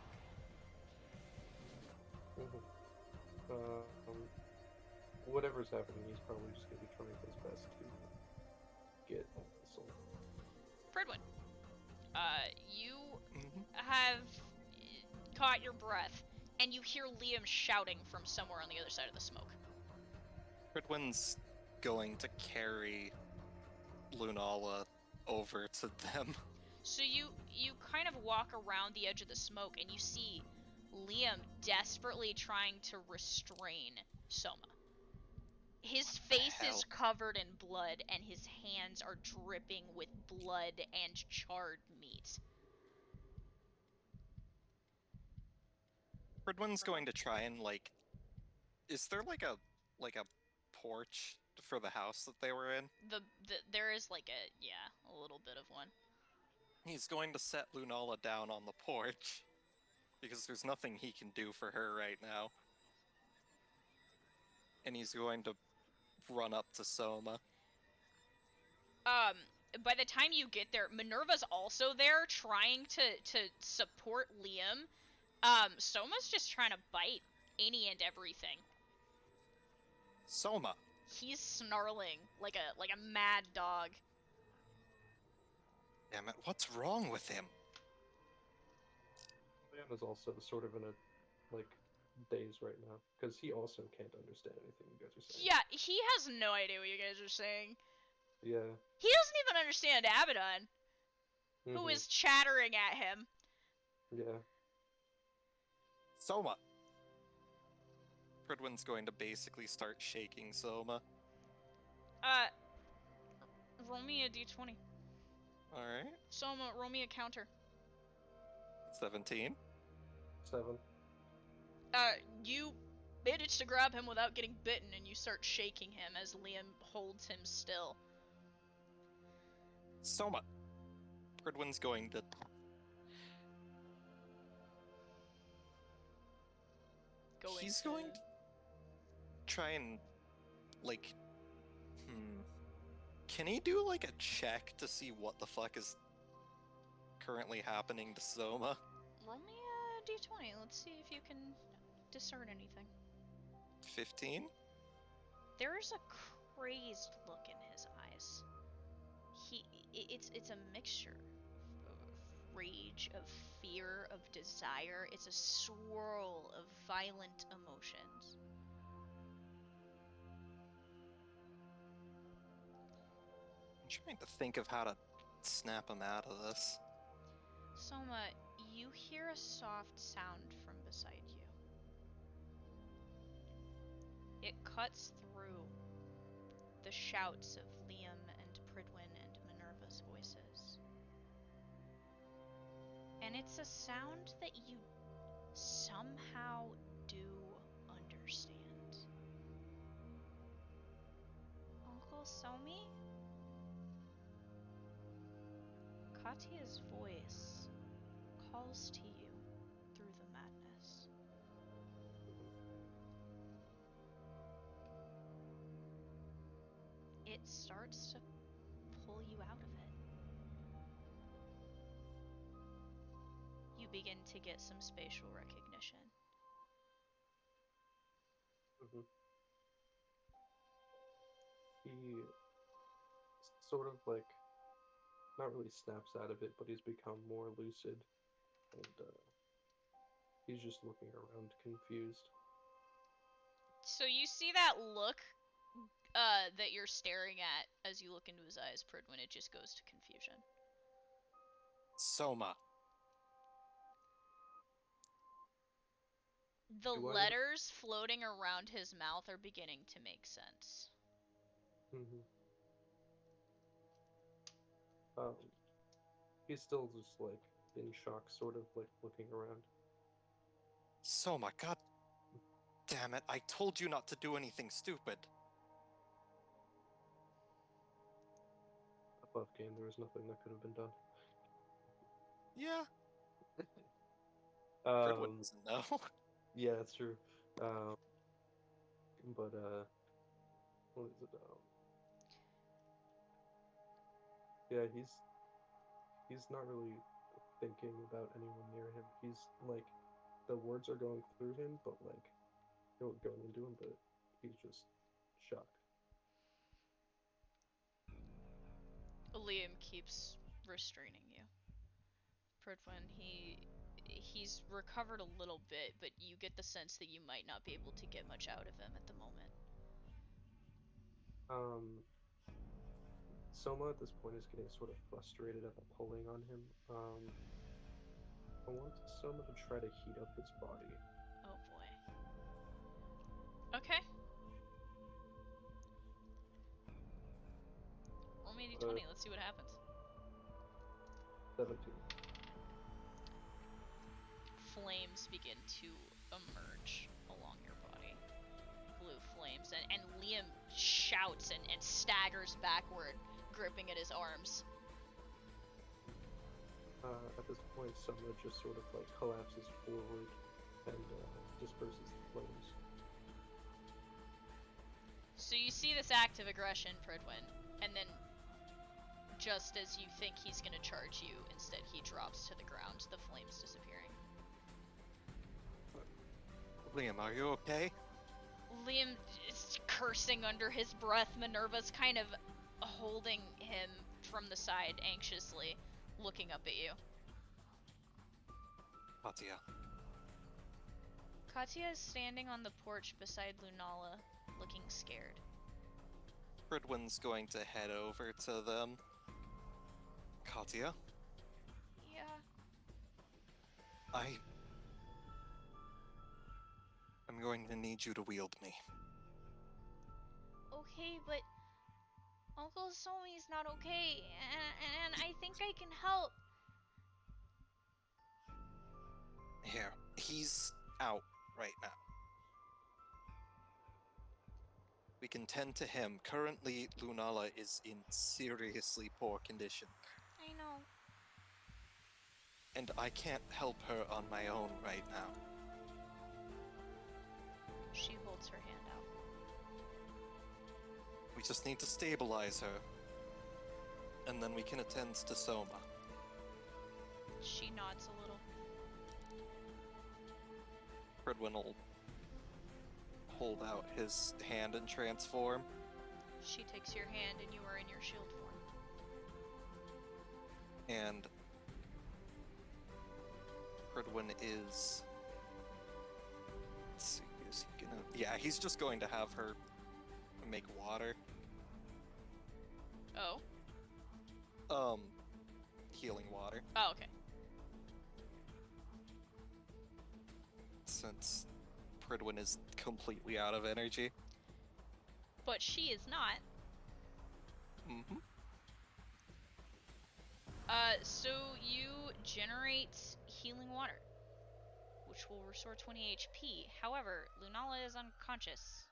Whatever's happening, he's probably just gonna be trying his best to get at the soul. Fredwin, you have caught your breath, and you hear Liam shouting from somewhere on the other side of the smoke. Fredwin's going to carry Lunala over to them. So you kind of walk around the edge of the smoke, and you see Liam desperately trying to restrain Soma. His face is covered in blood, and his hands are dripping with blood and charred meat. Fredwin's going to try and, like, is there like a porch for the house that they were in? There is like a little bit of one. He's going to set Lunala down on the porch because there's nothing he can do for her right now. And he's going to run up to Soma. By the time you get there, Minerva's also there trying to support Liam. Soma's just trying to bite any and everything. Soma! He's snarling like a mad dog. Damn it, what's wrong with him? Liam is also sort of in a, like, daze right now, because he also can't understand anything you guys are saying. Yeah, he has no idea what you guys are saying. Yeah. He doesn't even understand Abaddon, who is chattering at him. Yeah. Soma! Fredwin's going to basically start shaking Soma. Roll me a d20. Alright. Soma, roll me a counter. 17. 7. You manage to grab him without getting bitten, and you start shaking him as Liam holds him still. Soma! Fredwin's going to... He's going to try and, like... Can he do, like, a check to see what the fuck is currently happening to Soma? Roll me a d20. Let's see if you can discern anything. 15? There's a crazed look in his eyes. It's a mixture of rage, of fear, of desire. It's a swirl of violent emotions. I'm trying to think of how to snap him out of this. Soma, you hear a soft sound from beside you. It cuts through the shouts of Liam and Pridwin and Minerva's voices. And it's a sound that you somehow do understand. Uncle Somi? Katya's voice calls to you through the madness. It starts to pull you out of it. You begin to get some spatial recognition. He sort of like, not really snaps out of it, but he's become more lucid, and he's just looking around confused. So you see that look that you're staring at as you look into his eyes, Pridwin, it just goes to confusion. Soma. The letters floating around his mouth are beginning to make sense. He's still just like in shock, sort of like looking around. Soma, god damn it, I told you not to do anything stupid. Above game, there was nothing that could have been done. Yeah. Pridwin doesn't know. Yeah, that's true. But what is it? Yeah, he's not really thinking about anyone near him. He's like, the words are going through him, but like, going into him, but he's just shocked. Liam keeps restraining you. Pridwin, he's recovered a little bit, but you get the sense that you might not be able to get much out of him at the moment. Soma at this point is getting sort of frustrated at the pulling on him. I want Soma to try to heat up his body. Oh boy. Okay. Roll me a d20, let's see what happens. 17. Flames begin to emerge along your body. Blue flames, and Liam shouts and staggers backward, gripping at his arms. At this point, Soma just sort of like collapses forward and disperses the flames. So you see this act of aggression, Pridwin, and then just as you think he's gonna charge you, instead he drops to the ground, the flames disappearing. Liam, are you okay? Liam is cursing under his breath. Minerva's kind of holding him from the side, anxiously looking up at you. Katya. Katya is standing on the porch beside Lunala, looking scared. Pridwin's going to head over to them. Katya? Yeah? I'm going to need you to wield me. Okay, but Uncle Somi's not okay, and I think I can help. Here, he's out right now. We can tend to him. Currently, Lunala is in seriously poor condition. I know. And I can't help her on my own right now. She holds her hand out. We just need to stabilize her. And then we can attend to Soma. She nods a little. Pridwin will hold out his hand and transform. She takes your hand and you are in your shield form. And Pridwin is... Let's see, is he gonna... Yeah, he's just going to have her make water. Oh? Healing water. Oh, okay. Since Pridwin is completely out of energy. But she is not. Mm-hmm. So you generate healing water, which will restore 20 HP. However, Lunala is unconscious.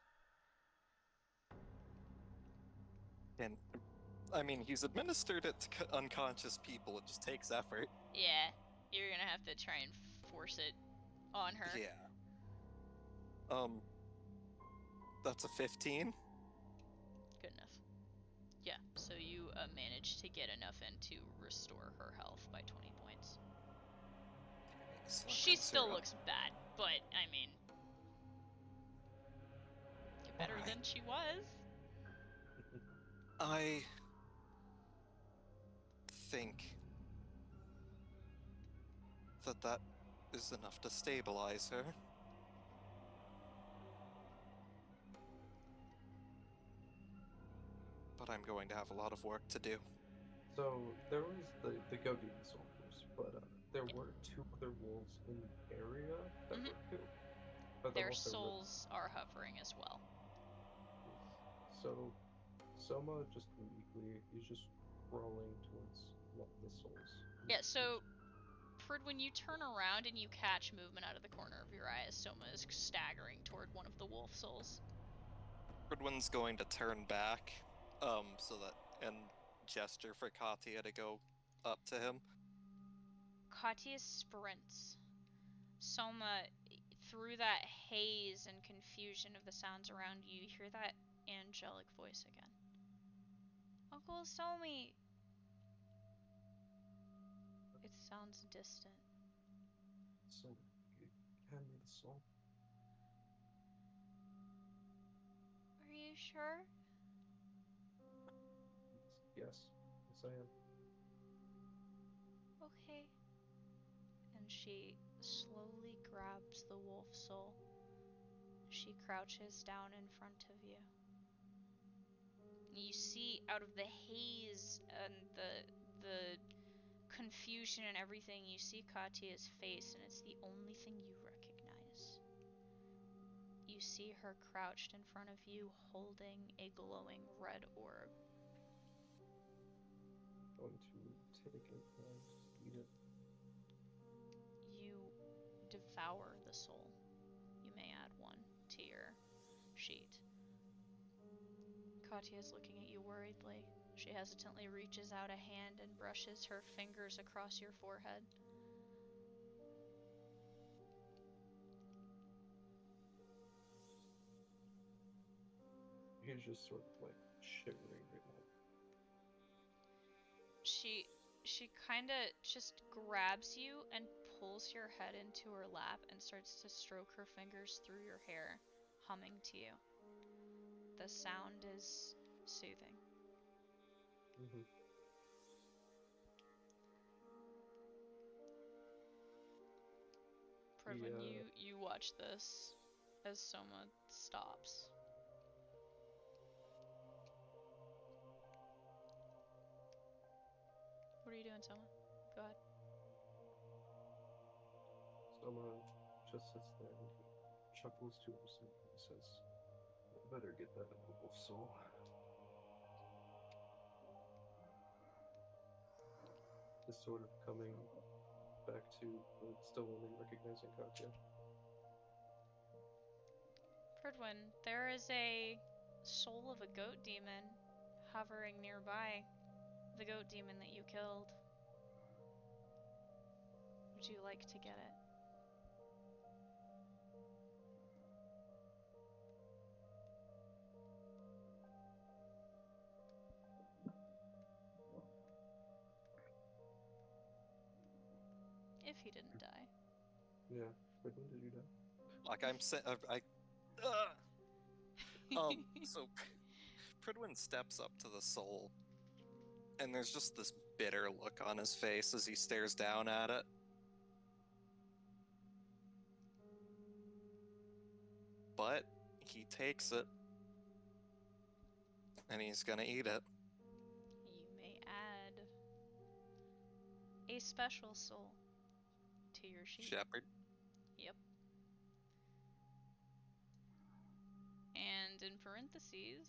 And, I mean, he's administered it to unconscious people. It just takes effort. Yeah, you're gonna have to try and force it on her. Yeah. That's a 15. Good enough. Yeah, so you managed to get enough in to restore her health by 20 points. So She that's still her- looks bad, but I mean, better Alright. than she was. I think that is enough to stabilize her. But I'm going to have a lot of work to do. So there was the Go Demon soldiers, but there were 2 other wolves in the area that Mhm. were killed. Are the Their wolves that were- souls are hovering as well. So Soma just weakly is just crawling towards one of the souls. Yeah, so Prid, when you turn around and you catch movement out of the corner of your eye as Soma is staggering toward one of the wolf souls. Pridwin's going to turn back, so that, and gesture for Katya to go up to him. Katya sprints. Soma, through that haze and confusion of the sounds around you, you hear that angelic voice again. Uncle Somi! It sounds distant. So hand me the soul. Are you sure? Yes, I am. Okay. And she slowly grabs the wolf soul. She crouches down in front of you. You see out of the haze and the confusion and everything, you see Katya's face, and it's the only thing you recognize. You see her crouched in front of you, holding a glowing red orb. Going to take it and eat it. You devour the soul. You may add 1 to your sheet. Katya is looking at you worriedly. She hesitantly reaches out a hand and brushes her fingers across your forehead. He's just sort of like shivering right now. She kinda just grabs you and pulls your head into her lap and starts to stroke her fingers through your hair, humming to you. The sound is soothing. Mm-hmm. Pridwin, you watch this as Soma stops. What are you doing, Soma? Go ahead. Soma just sits there and he chuckles to himself and says, I better get that wolf soul. Is sort of coming back to still only recognizing Katya. Pridwin, there is a soul of a goat demon hovering nearby. The goat demon that you killed. Would you like to get it? If he didn't die. Yeah, but when did you die? Like so Pridwin steps up to the soul, and there's just this bitter look on his face as he stares down at it. But he takes it, and he's gonna eat it. You may add a special soul to your sheet. Shepherd. Yep. And in parentheses,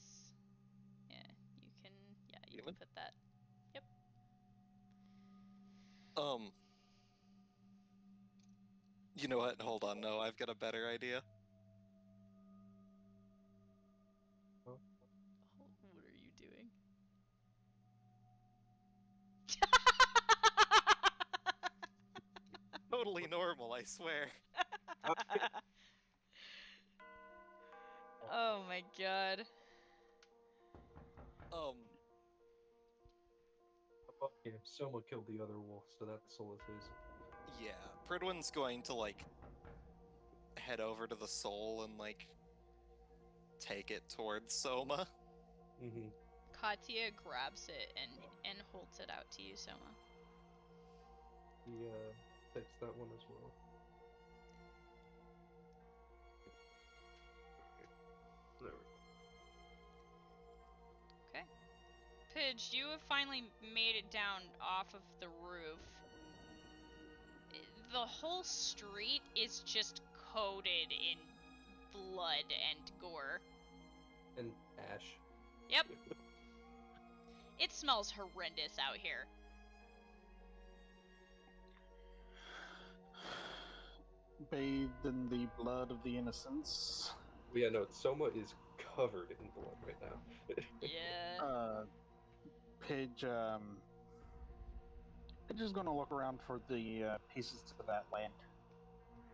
you can put that. Yep. You know what? Hold on. No, I've got a better idea. Oh, what are you doing? Totally normal, I swear. Oh my god. Yeah, Soma killed the other wolf, so that soul is his. Yeah, Pridwin's going to, like, head over to the soul and, like, take it towards Soma. Mm-hmm. Katya grabs it and holds it out to you, Soma. He takes that one as well. There we go. Okay. Pidge, you have finally made it down off of the roof. The whole street is just coated in blood and gore. And ash. Yep. It smells horrendous out here. Bathed in the blood of the innocents. Well, yeah, no, Soma is covered in blood right now. Yeah. Pidge is gonna look around for the pieces to that lamp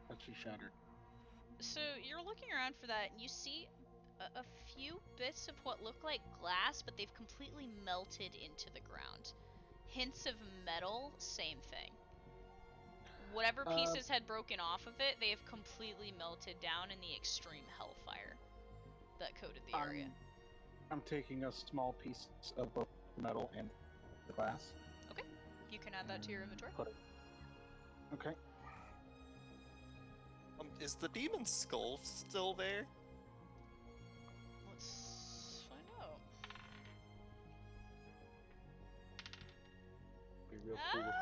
that she shattered. So you're looking around for that, and you see a few bits of what look like glass, but they've completely melted into the ground. Hints of metal, same thing. Whatever pieces had broken off of it, they have completely melted down in the extreme hellfire that coated the area. I'm taking a small piece of both the metal and the glass. Okay, you can add that to your inventory. Okay. Is the demon's skull still there? Let's find out. Be real cool with it.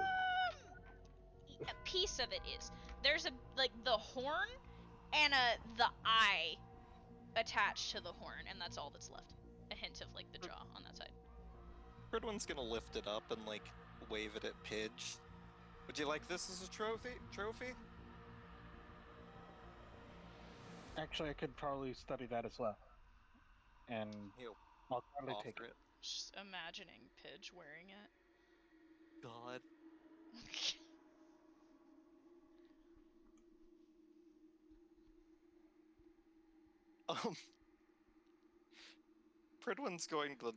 A piece of it is. There's the horn and the eye attached to the horn, and that's all that's left. A hint of the jaw on that side. Pridwin's gonna lift it up and wave it at Pidge. Would you like this as a trophy? Actually, I could probably study that as well. And I'll probably take it. Just imagining Pidge wearing it. God. Pridwin's going to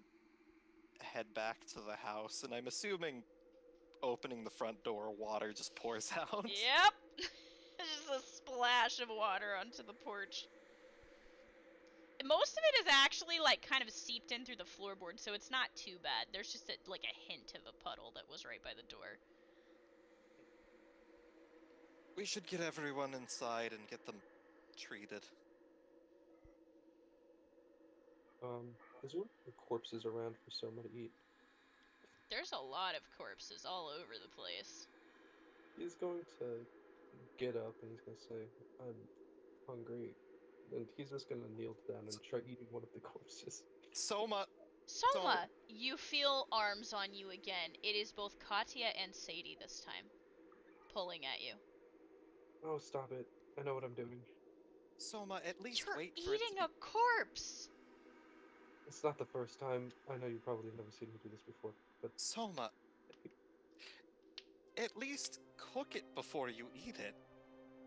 head back to the house, and I'm assuming opening the front door, water just pours out. Yep! Just a splash of water onto the porch. Most of it is actually kind of seeped in through the floorboard, so it's not too bad. There's just a hint of a puddle that was right by the door. We should get everyone inside and get them treated. Is there any corpses around for Soma to eat? There's a lot of corpses all over the place. He's going to get up and he's going to say, I'm hungry. And he's just going to kneel down and try eating one of the corpses. Soma, you feel arms on you again. It is both Katya and Sadie this time, pulling at you. Oh, stop it. I know what I'm doing. Soma, at least You're wait for it to eating a corpse! It's not the first time. I know you probably have never seen me do this before, but... Soma, at least cook it before you eat it.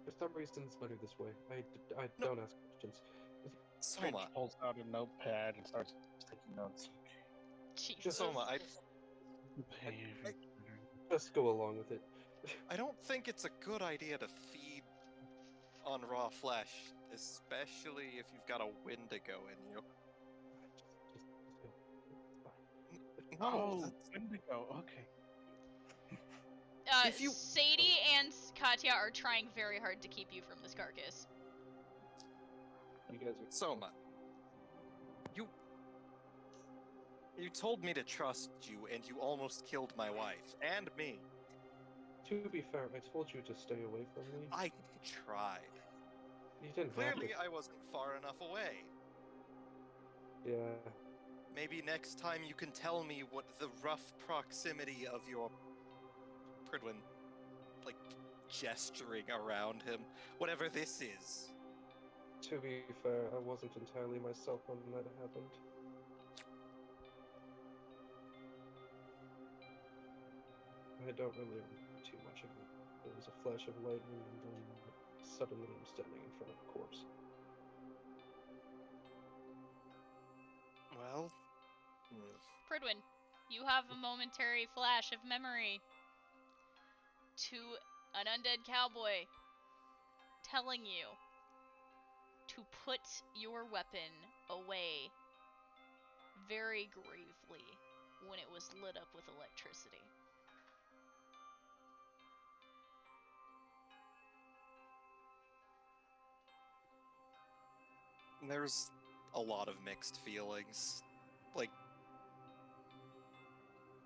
For some reason, it's better this way. I don't ask questions. Soma. Pulls out a notepad and starts taking notes. Jesus. Soma, just go along with it. I don't think it's a good idea to feed on raw flesh, especially if you've got a Wendigo in you. Oh, that's- Indigo. Okay. If you- Sadie and Katya are trying very hard to keep you from this carcass. You guys are Soma, you told me to trust you, and you almost killed my wife and me. To be fair, I told you to stay away from me. I tried. You didn't Clearly, have to. I wasn't far enough away. Yeah. Maybe next time you can tell me what the rough proximity of your Pridwin, like, gesturing around him, whatever this is. To be fair, I wasn't entirely myself when that happened. I don't really remember too much of it. There was a flash of lightning, and then suddenly I'm standing in front of a corpse. Well, Pridwin, you have a momentary flash of memory to an undead cowboy telling you to put your weapon away very gravely when it was lit up with electricity. there's a lot of mixed feelings. Like,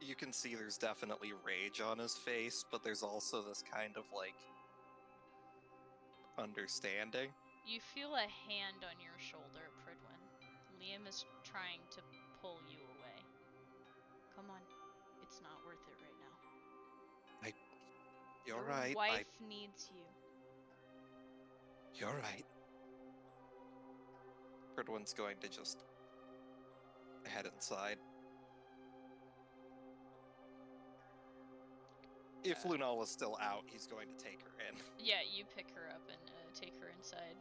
you can see there's definitely rage on his face, but there's also this kind of, like, understanding. You feel a hand on your shoulder, Pridwin. Liam is trying to pull you away. Come on, it's not worth it right now. You're Your right. wife needs you. You're right. Pridwin's going to just head inside. If Lunala's still out, he's going to take her in. Yeah, you pick her up and take her inside.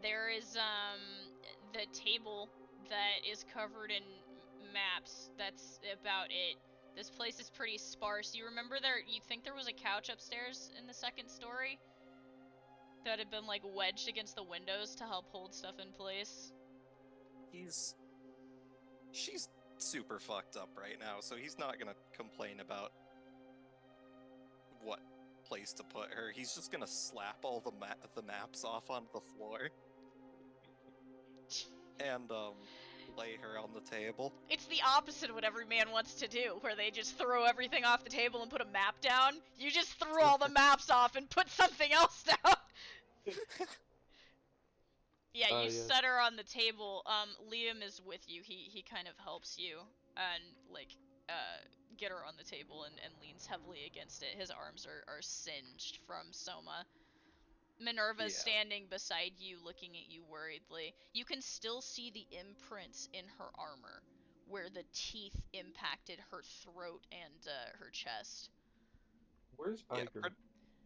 There is the table that is covered in maps. That's about it. This place is pretty sparse. You remember you think there was a couch upstairs in the second story that had been like wedged against the windows to help hold stuff in place? She's super fucked up right now, so he's not gonna complain about what place to put her. He's just gonna slap all the maps off onto the floor and lay her on the table. It's the opposite of what every man wants to do, where they just throw everything off the table and put a map down. You just threw all the maps off and put something else down. Yeah, you set her on the table. Liam is with you. He kind of helps you and get her on the table and leans heavily against it. His arms are singed from Soma. Minerva's standing beside you, looking at you worriedly. You can still see the imprints in her armor, where the teeth impacted her throat and her chest. Where's Yeah, Iger?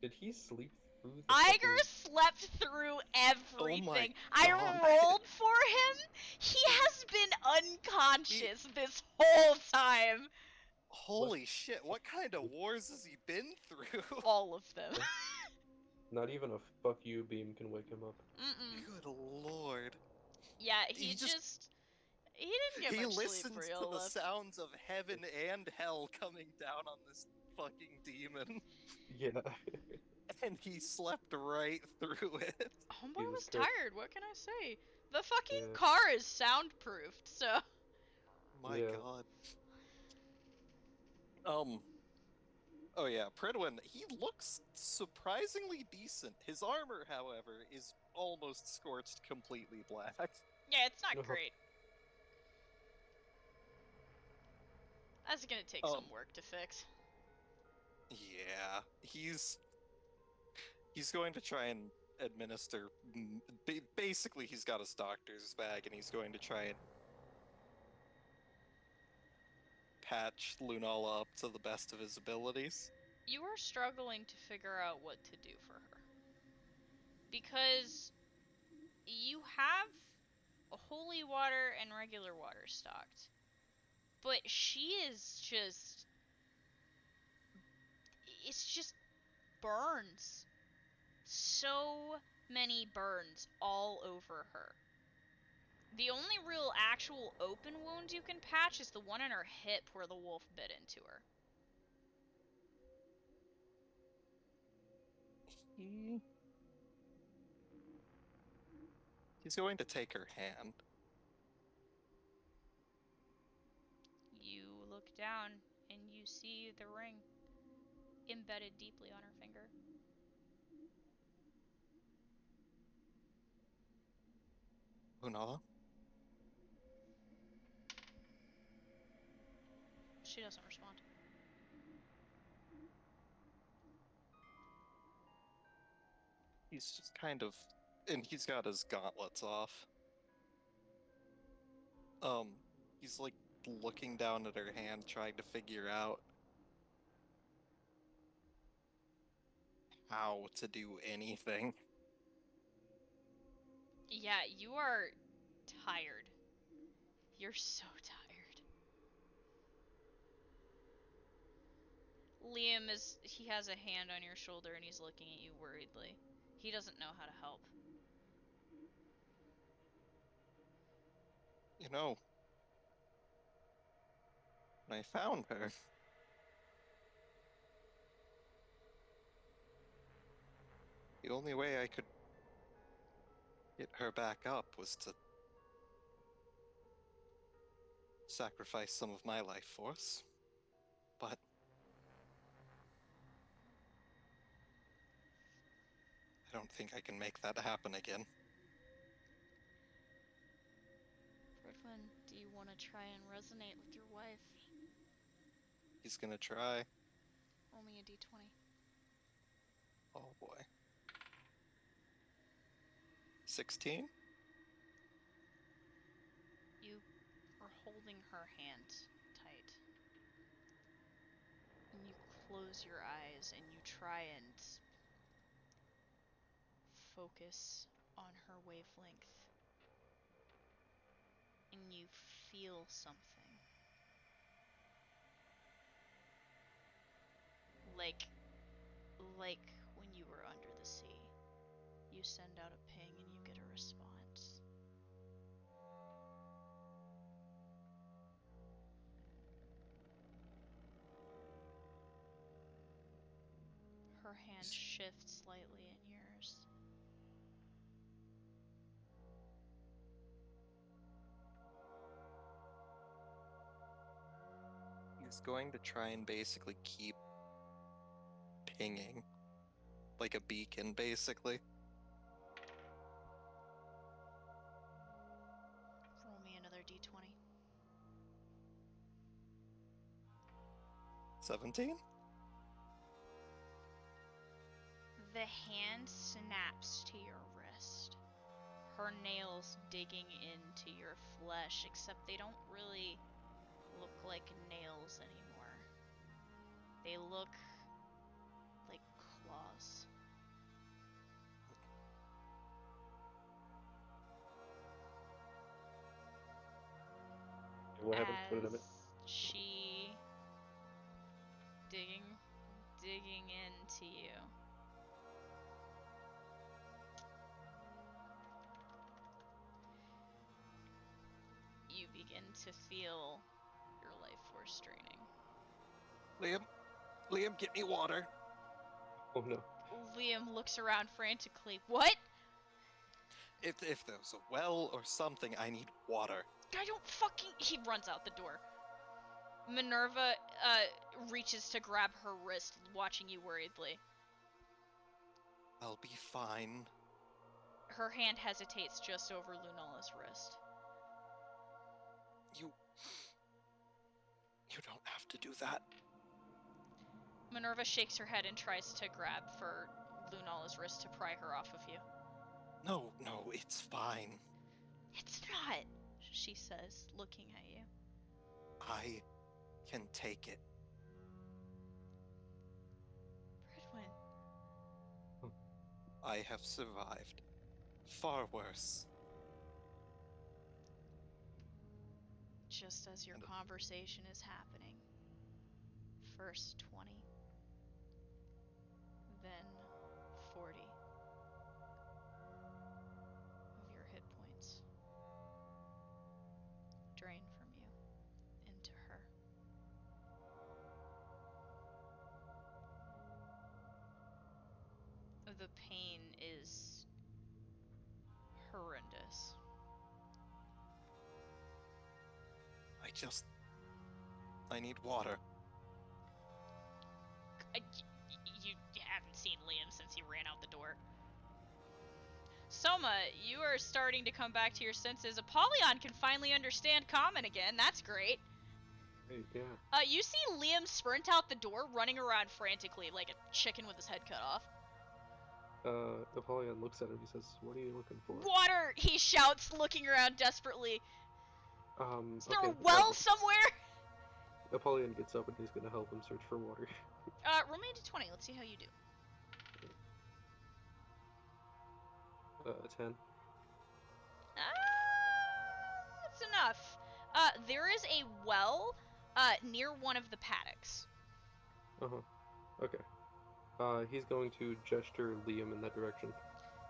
Did he sleep through the Iger slept through everything. Oh my I God. rolled for him. He has been unconscious this whole time. Holy shit, what kind of wars has he been through? All of them. Not even a fuck you beam can wake him up. Good lord. Yeah, he didn't get He much sleep listens for to real the left. sounds of heaven and hell coming down on this fucking demon, Yeah. and he slept right through it. Homeboy was Jesus Christ. tired, what can I say? The fucking Yeah. car is soundproofed, so... My Yeah. god. Oh yeah, Pridwin, he looks surprisingly decent. His armor, however, is almost scorched completely black. Yeah, it's not Uh-huh. great. That's gonna take some work to fix. Yeah, he's going to try and administer. Basically, he's got his doctor's bag, and he's going to try and patch Lunala up to the best of his abilities. You are struggling to figure out what to do for her. Because you have holy water and regular water stocked. But she is just... it's just burns. So many burns all over her. The only real actual open wound you can patch is the one in her hip where the wolf bit into her. He's going to take her hand. You look down and you see the ring embedded deeply on her finger. Lunala? She doesn't respond. He's just kind of... And he's got his gauntlets off. He's like looking down at her hand, trying to figure out how to do anything. Yeah, you are tired. You're so tired. Liam he has a hand on your shoulder and he's looking at you worriedly. He doesn't know how to help. You know, when I found her, the only way I could get her back up was to sacrifice some of my life force. But I don't think I can make that happen again. Fredwin, do you want to try and resonate with your wife? He's gonna try. Roll me a d20. Oh boy. 16? You are holding her hand tight. And you close your eyes and you try and focus on her wavelength. And you feel something. Like when you were under the sea. You send out a ping and you get a response. Her hand shifts slightly in yours. He's going to try and basically keep pinging. Like a beacon, basically. Roll me another d20. 17? The hand snaps to your wrist. Her nails digging into your flesh, except they don't really look like nails anymore. They look like claws. What happens to it in a minute? As she digging into you. You begin to feel your life force draining. Liam, get me water. Oh no. Liam looks around frantically. What? If there's a well or something, I need water. I don't fucking... He runs out the door. Minerva reaches to grab her wrist, watching you worriedly. I'll be fine. Her hand hesitates just over Lunala's wrist. You don't have to do that. Minerva shakes her head and tries to grab for Lunala's wrist to pry her off of you. No, it's fine. It's not, she says, looking at you. I can take it. Fredwin. I have survived. Far worse. Just as your conversation is happening. First 20. than 40 of your hit points drain from you into her. The pain is horrendous. I need water. You haven't seen Liam since he ran out the door. Soma, you are starting to come back to your senses. Apollyon can finally understand common again. That's great. Hey, yeah. You see Liam sprint out the door, running around frantically like a chicken with his head cut off. Apollyon looks at him. He says, "What are you looking for?" Water! He shouts, looking around desperately. Is there Okay. a well somewhere? Apollyon gets up and he's gonna help him search for water. Roll me into 20. Let's see how you do. 10. That's enough. There is a well, near one of the paddocks. Okay. He's going to gesture Liam in that direction.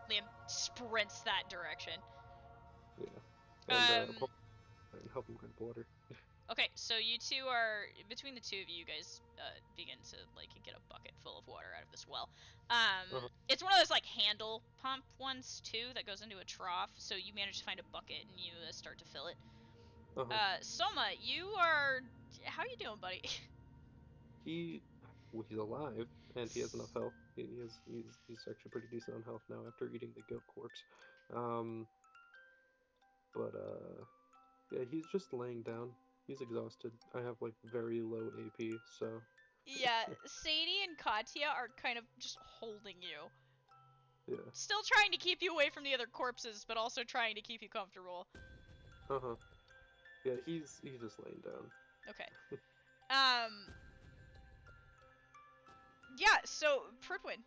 Liam sprints that direction. Yeah. And help him grab water. Okay, so you two are, between the two of you, guys begin to like get a bucket full of water out of this well. It's one of those like handle pump ones too that goes into a trough. So you manage to find a bucket and you start to fill it. Soma, you are. How you doing, buddy? He's alive and he has enough health. He's actually pretty decent on health now after eating the goat corpse. Yeah, he's just laying down. He's exhausted. I have like very low AP, so. Yeah, Sadie and Katya are kind of just holding you. Yeah. Still trying to keep you away from the other corpses, but also trying to keep you comfortable. Yeah, he's just laying down. Okay. Yeah, so Pridwin,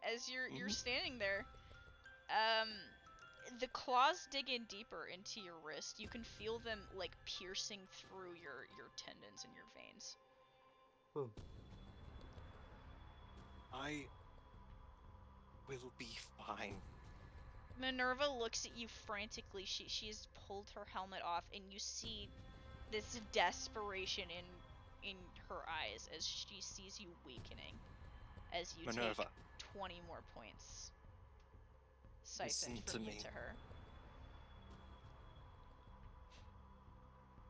as you're standing there, the claws dig in deeper into your wrist. You can feel them like piercing through your tendons and your veins. I will be fine. Minerva looks at you frantically. She's pulled her helmet off, and you see this desperation in her eyes as she sees you weakening. As you Minerva, take 20 more points siphoned listen from to you me. to her.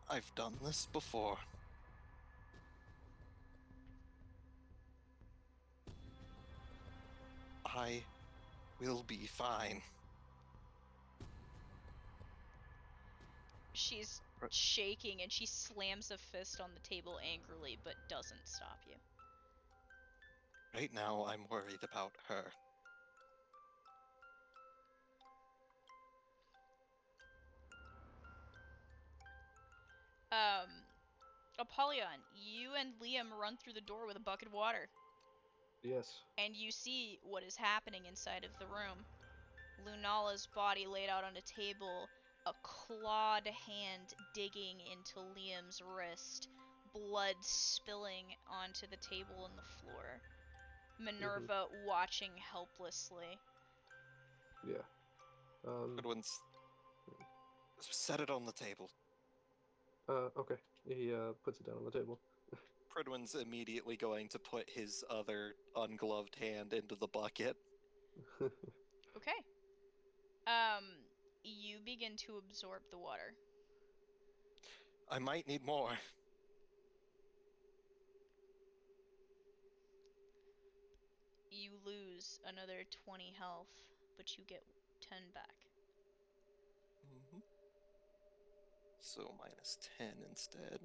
I've done this before. I will be fine. She's shaking and she slams a fist on the table angrily, but doesn't stop you. Right now, I'm worried about her. Apollyon, you and Liam run through the door with a bucket of water. Yes. And you see what is happening inside of the room. Lunala's body laid out on a table, a clawed hand digging into Liam's wrist, blood spilling onto the table and the floor. Minerva watching helplessly. Yeah. Goodwin's. Set it on the table. Okay. He puts it down on the table. Pridwin's immediately going to put his other ungloved hand into the bucket. Okay. You begin to absorb the water. I might need more. You lose another 20 health, but you get 10 back. So minus 10 instead.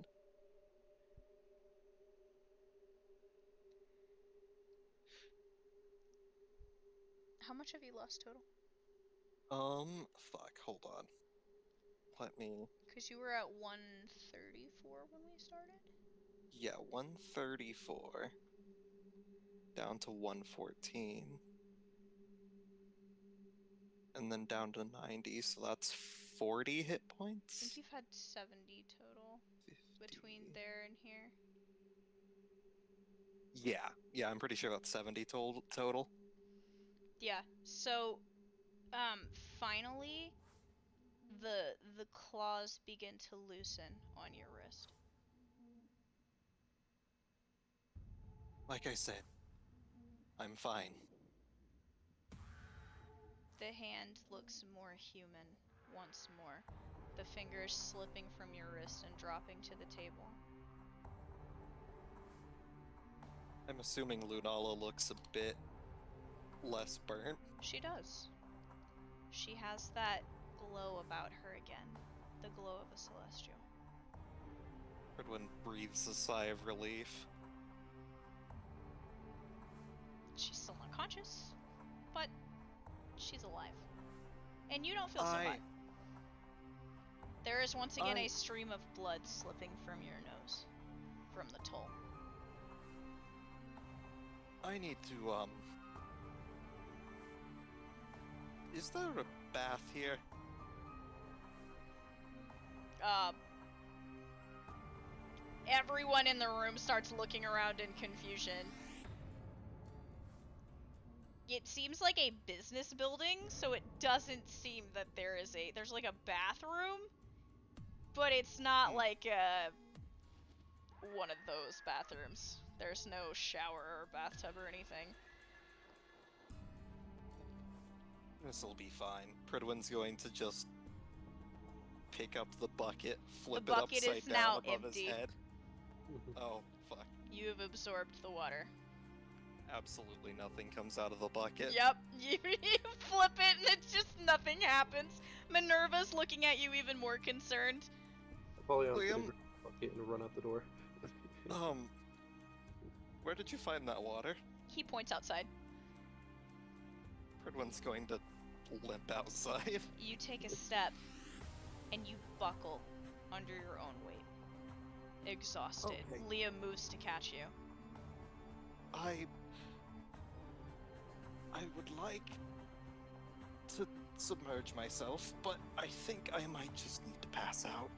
How much have you lost total? Fuck, hold on. Let me... Because you were at 134 when we started? Yeah, 134. Down to 114. And then down to 90, so that's 40 hit points? I think you've had 70 total 50. between there and here. Yeah, I'm pretty sure that's 70 total. Yeah. So, finally, the claws begin to loosen on your wrist. Like I said, I'm fine. The hand looks more human once more. The fingers slipping from your wrist and dropping to the table. I'm assuming Lunala looks a bit less burnt. She does. She has that glow about her again. The glow of a celestial. Pridwin breathes a sigh of relief. She's still unconscious, but she's alive. And you don't feel so bad. There is once again a stream of blood slipping from your nose. From the toll. I need to, is there a bath here? Everyone in the room starts looking around in confusion. It seems like a business building, so it doesn't seem that there's like a bathroom, but it's not like one of those bathrooms. There's no shower or bathtub or anything. This'll be fine. Pridwin's going to just pick up the bucket, flip The it bucket upside is down now above empty. his head. Oh, fuck. You have absorbed the water. Absolutely nothing comes out of the bucket. Yep, you flip it and it's just nothing happens. Minerva's looking at you even more concerned. Apollion's Liam? gonna grab the bucket and run out the door. Where did you find that water? He points outside. Pridwin's going to limp outside. You take a step and you buckle under your own weight. Exhausted. Okay. Liam moves to catch you. I would like to submerge myself, but I think I might just need to pass out.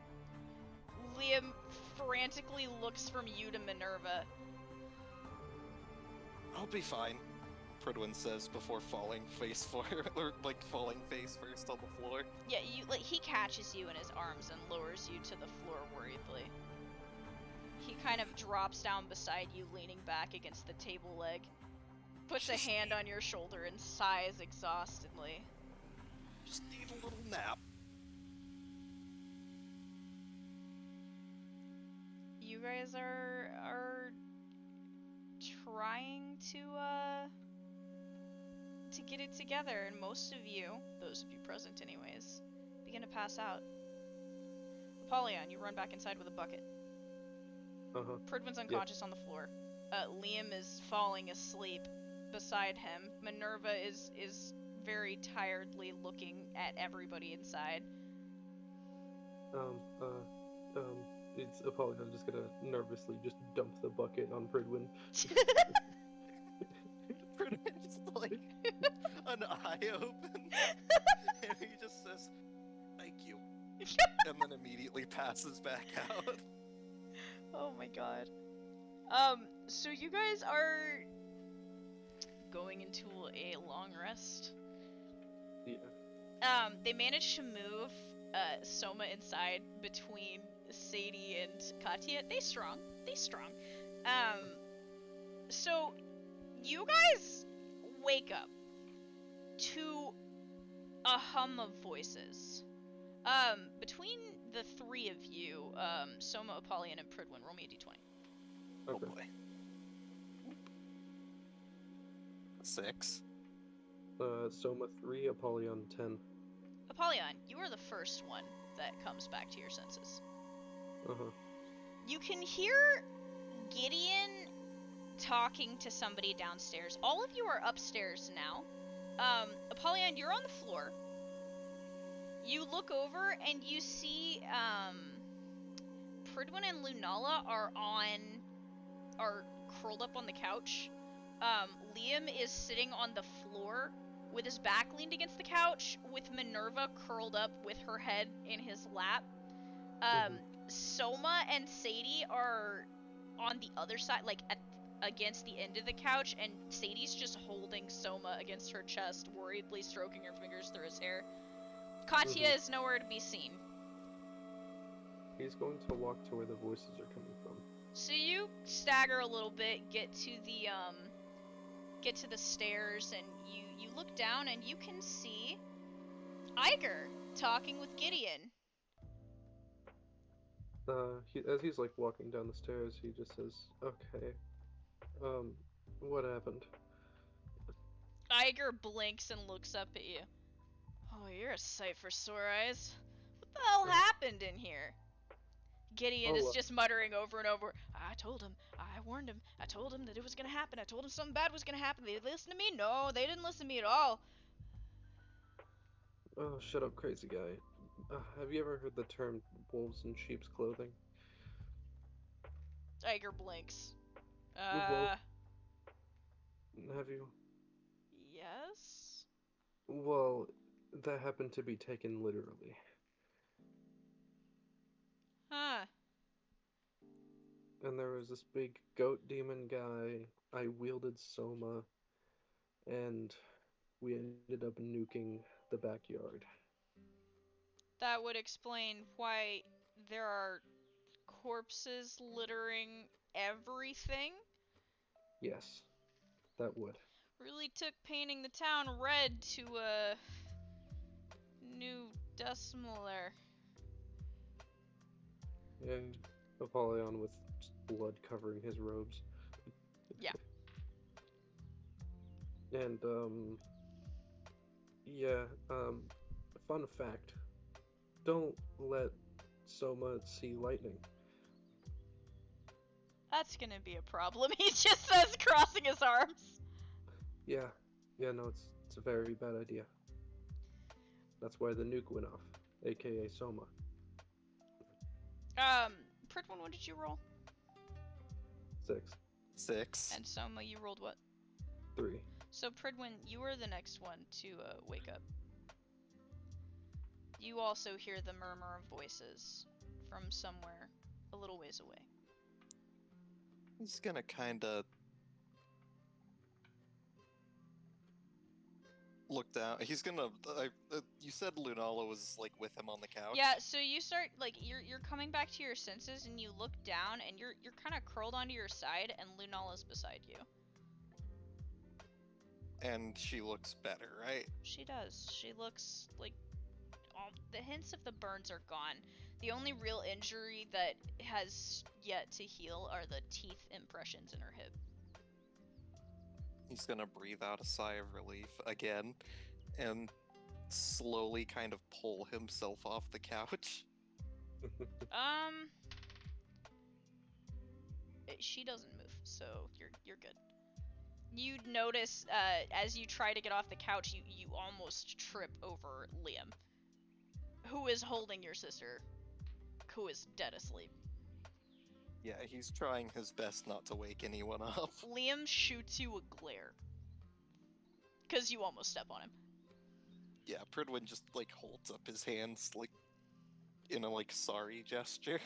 Liam frantically looks from you to Minerva. I'll be fine, Pridwin says before falling face first on the floor. Yeah, he catches you in his arms and lowers you to the floor worriedly. He kind of drops down beside you, leaning back against the table leg. Puts a hand on your shoulder and sighs exhaustedly. Just need a little nap. You guys are trying to get it together, and most of you, those of you present anyways, begin to pass out. Apollyon, you run back inside with a bucket. Pridwin's unconscious on the floor. Liam is falling asleep beside him. Minerva is very tiredly looking at everybody inside. It's Apollyon just gonna nervously just dump the bucket on Pridwin. Pridwin just like an eye open, and he just says, "Thank you," and then immediately passes back out. Oh my god. So you guys are going into a long rest. Yeah. They managed to move Soma inside between Sadie and Katya. They strong. So you guys wake up to a hum of voices. Between the three of you, Soma, Apollyon, and Pridwin, roll me a d20. Oh Okay. boy. 6. Soma 3, Apollyon 10. Apollyon, you are the first one that comes back to your senses. You can hear Gideon talking to somebody downstairs. All of you are upstairs now. Apollyon, you're on the floor. You look over and you see Pridwin and Lunala are curled up on the couch. Liam is sitting on the floor with his back leaned against the couch, with Minerva curled up with her head in his lap. Soma and Sadie are on the other side, like against the end of the couch, and Sadie's just holding Soma against her chest, worriedly stroking her fingers through his hair. Katya is nowhere to be seen. He's going to walk to where the voices are coming from. So you stagger a little bit, get to the stairs, and you look down and you can see Iger talking with Gideon. As he's like walking down the stairs, he just says, "Okay, what happened?" Iger blinks and looks up at you. Oh, you're a sight for sore eyes. What the hell happened in here? Gideon is just muttering over and over. I told him. I warned him. I told him that it was gonna happen. I told him something bad was gonna happen. They listened to me? No, they didn't listen to me at all. Oh, shut up, crazy guy. Have you ever heard the term wolves in sheep's clothing? Iger blinks. Well, have you? Yes? Well, that happened to be taken literally. Huh. And there was this big goat demon guy. I wielded Soma, and we ended up nuking the backyard. That would explain why there are corpses littering everything. Yes, that would. Really took painting the town red to new decimal there. And Apollyon with blood covering his robes. Yeah. And, yeah, fun fact. Don't let Soma see lightning. That's gonna be a problem, he just says, crossing his arms. Yeah, no, it's a very bad idea. That's why the nuke went off, aka Soma. Pridwin, what did you roll? 6. And Soma, you rolled what? 3. So Pridwin, you are the next one to wake up. You also hear the murmur of voices from somewhere a little ways away. He's gonna kinda look down. He's gonna. You said Lunala was like with him on the couch. Yeah, so you start like you're coming back to your senses, and you look down, and you're kind of curled onto your side, and Lunala's beside you. And she looks better, right? She does. She looks like the hints of the burns are gone. The only real injury that has yet to heal are the teeth impressions in her hip. He's gonna breathe out a sigh of relief again, and slowly kind of pull himself off the couch. She doesn't move, so you're good. You notice as you try to get off the couch, you almost trip over Liam, who is holding your sister, who is dead asleep. Yeah, he's trying his best not to wake anyone up. Liam shoots you a glare, because you almost step on him. Yeah, Pridwin just like holds up his hands like in a like sorry gesture.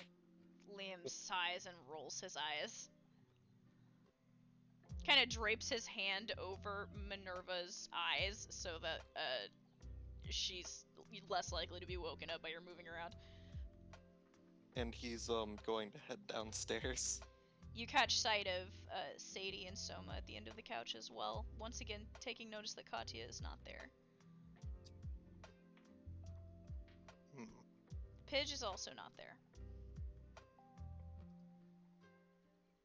Liam sighs and rolls his eyes. Kind of drapes his hand over Minerva's eyes so that she's less likely to be woken up by your moving around. And he's going to head downstairs. You catch sight of Sadie and Soma at the end of the couch as well, once again taking notice that Katya is not there. Pidge is also not there.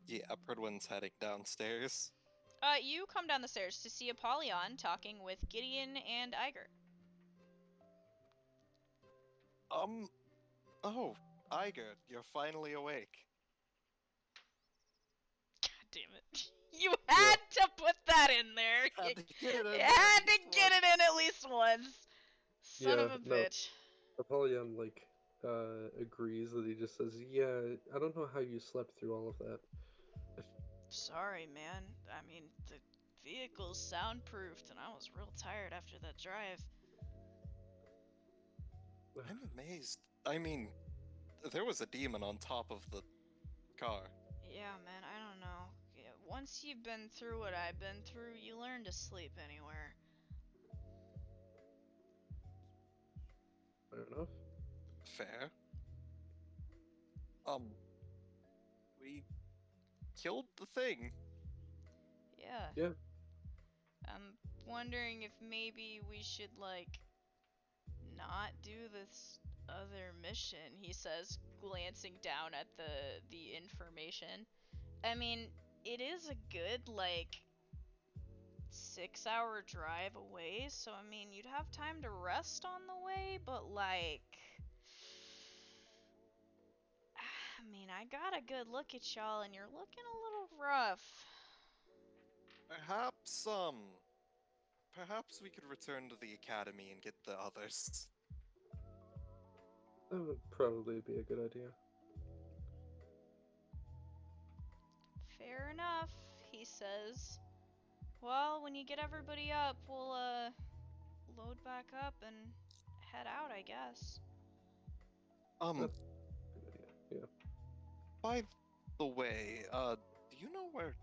Yeah, Pridwin's heading downstairs. You come down the stairs to see Apollyon talking with Gideon and Iger. Oh, Iger, you're finally awake. God damn it. You had to put that in there! Had to get it in You there had at to least get once. it in at least once! Son of a bitch. Apollyon, like, agrees that he just says, yeah, I don't know how you slept through all of that. Sorry, man. I mean, the vehicle's soundproofed, and I was real tired after that drive. I'm amazed. I mean, there was a demon on top of the car. Yeah, man, I don't know. Yeah, once you've been through what I've been through, you learn to sleep anywhere. Fair enough. Fair. We killed the thing. Yeah. Yeah. I'm wondering if maybe we should, like, not do this other mission, he says, glancing down at the information. I mean, it is a good, like, 6-hour drive away, so I mean, you'd have time to rest on the way, but like... I mean, I got a good look at y'all, and you're looking a little rough. Perhaps we could return to the academy and get the others. That would probably be a good idea. Fair enough, he says. Well, when you get everybody up, we'll, load back up and head out, I guess. That's a good idea. Yeah. By the way, do you know where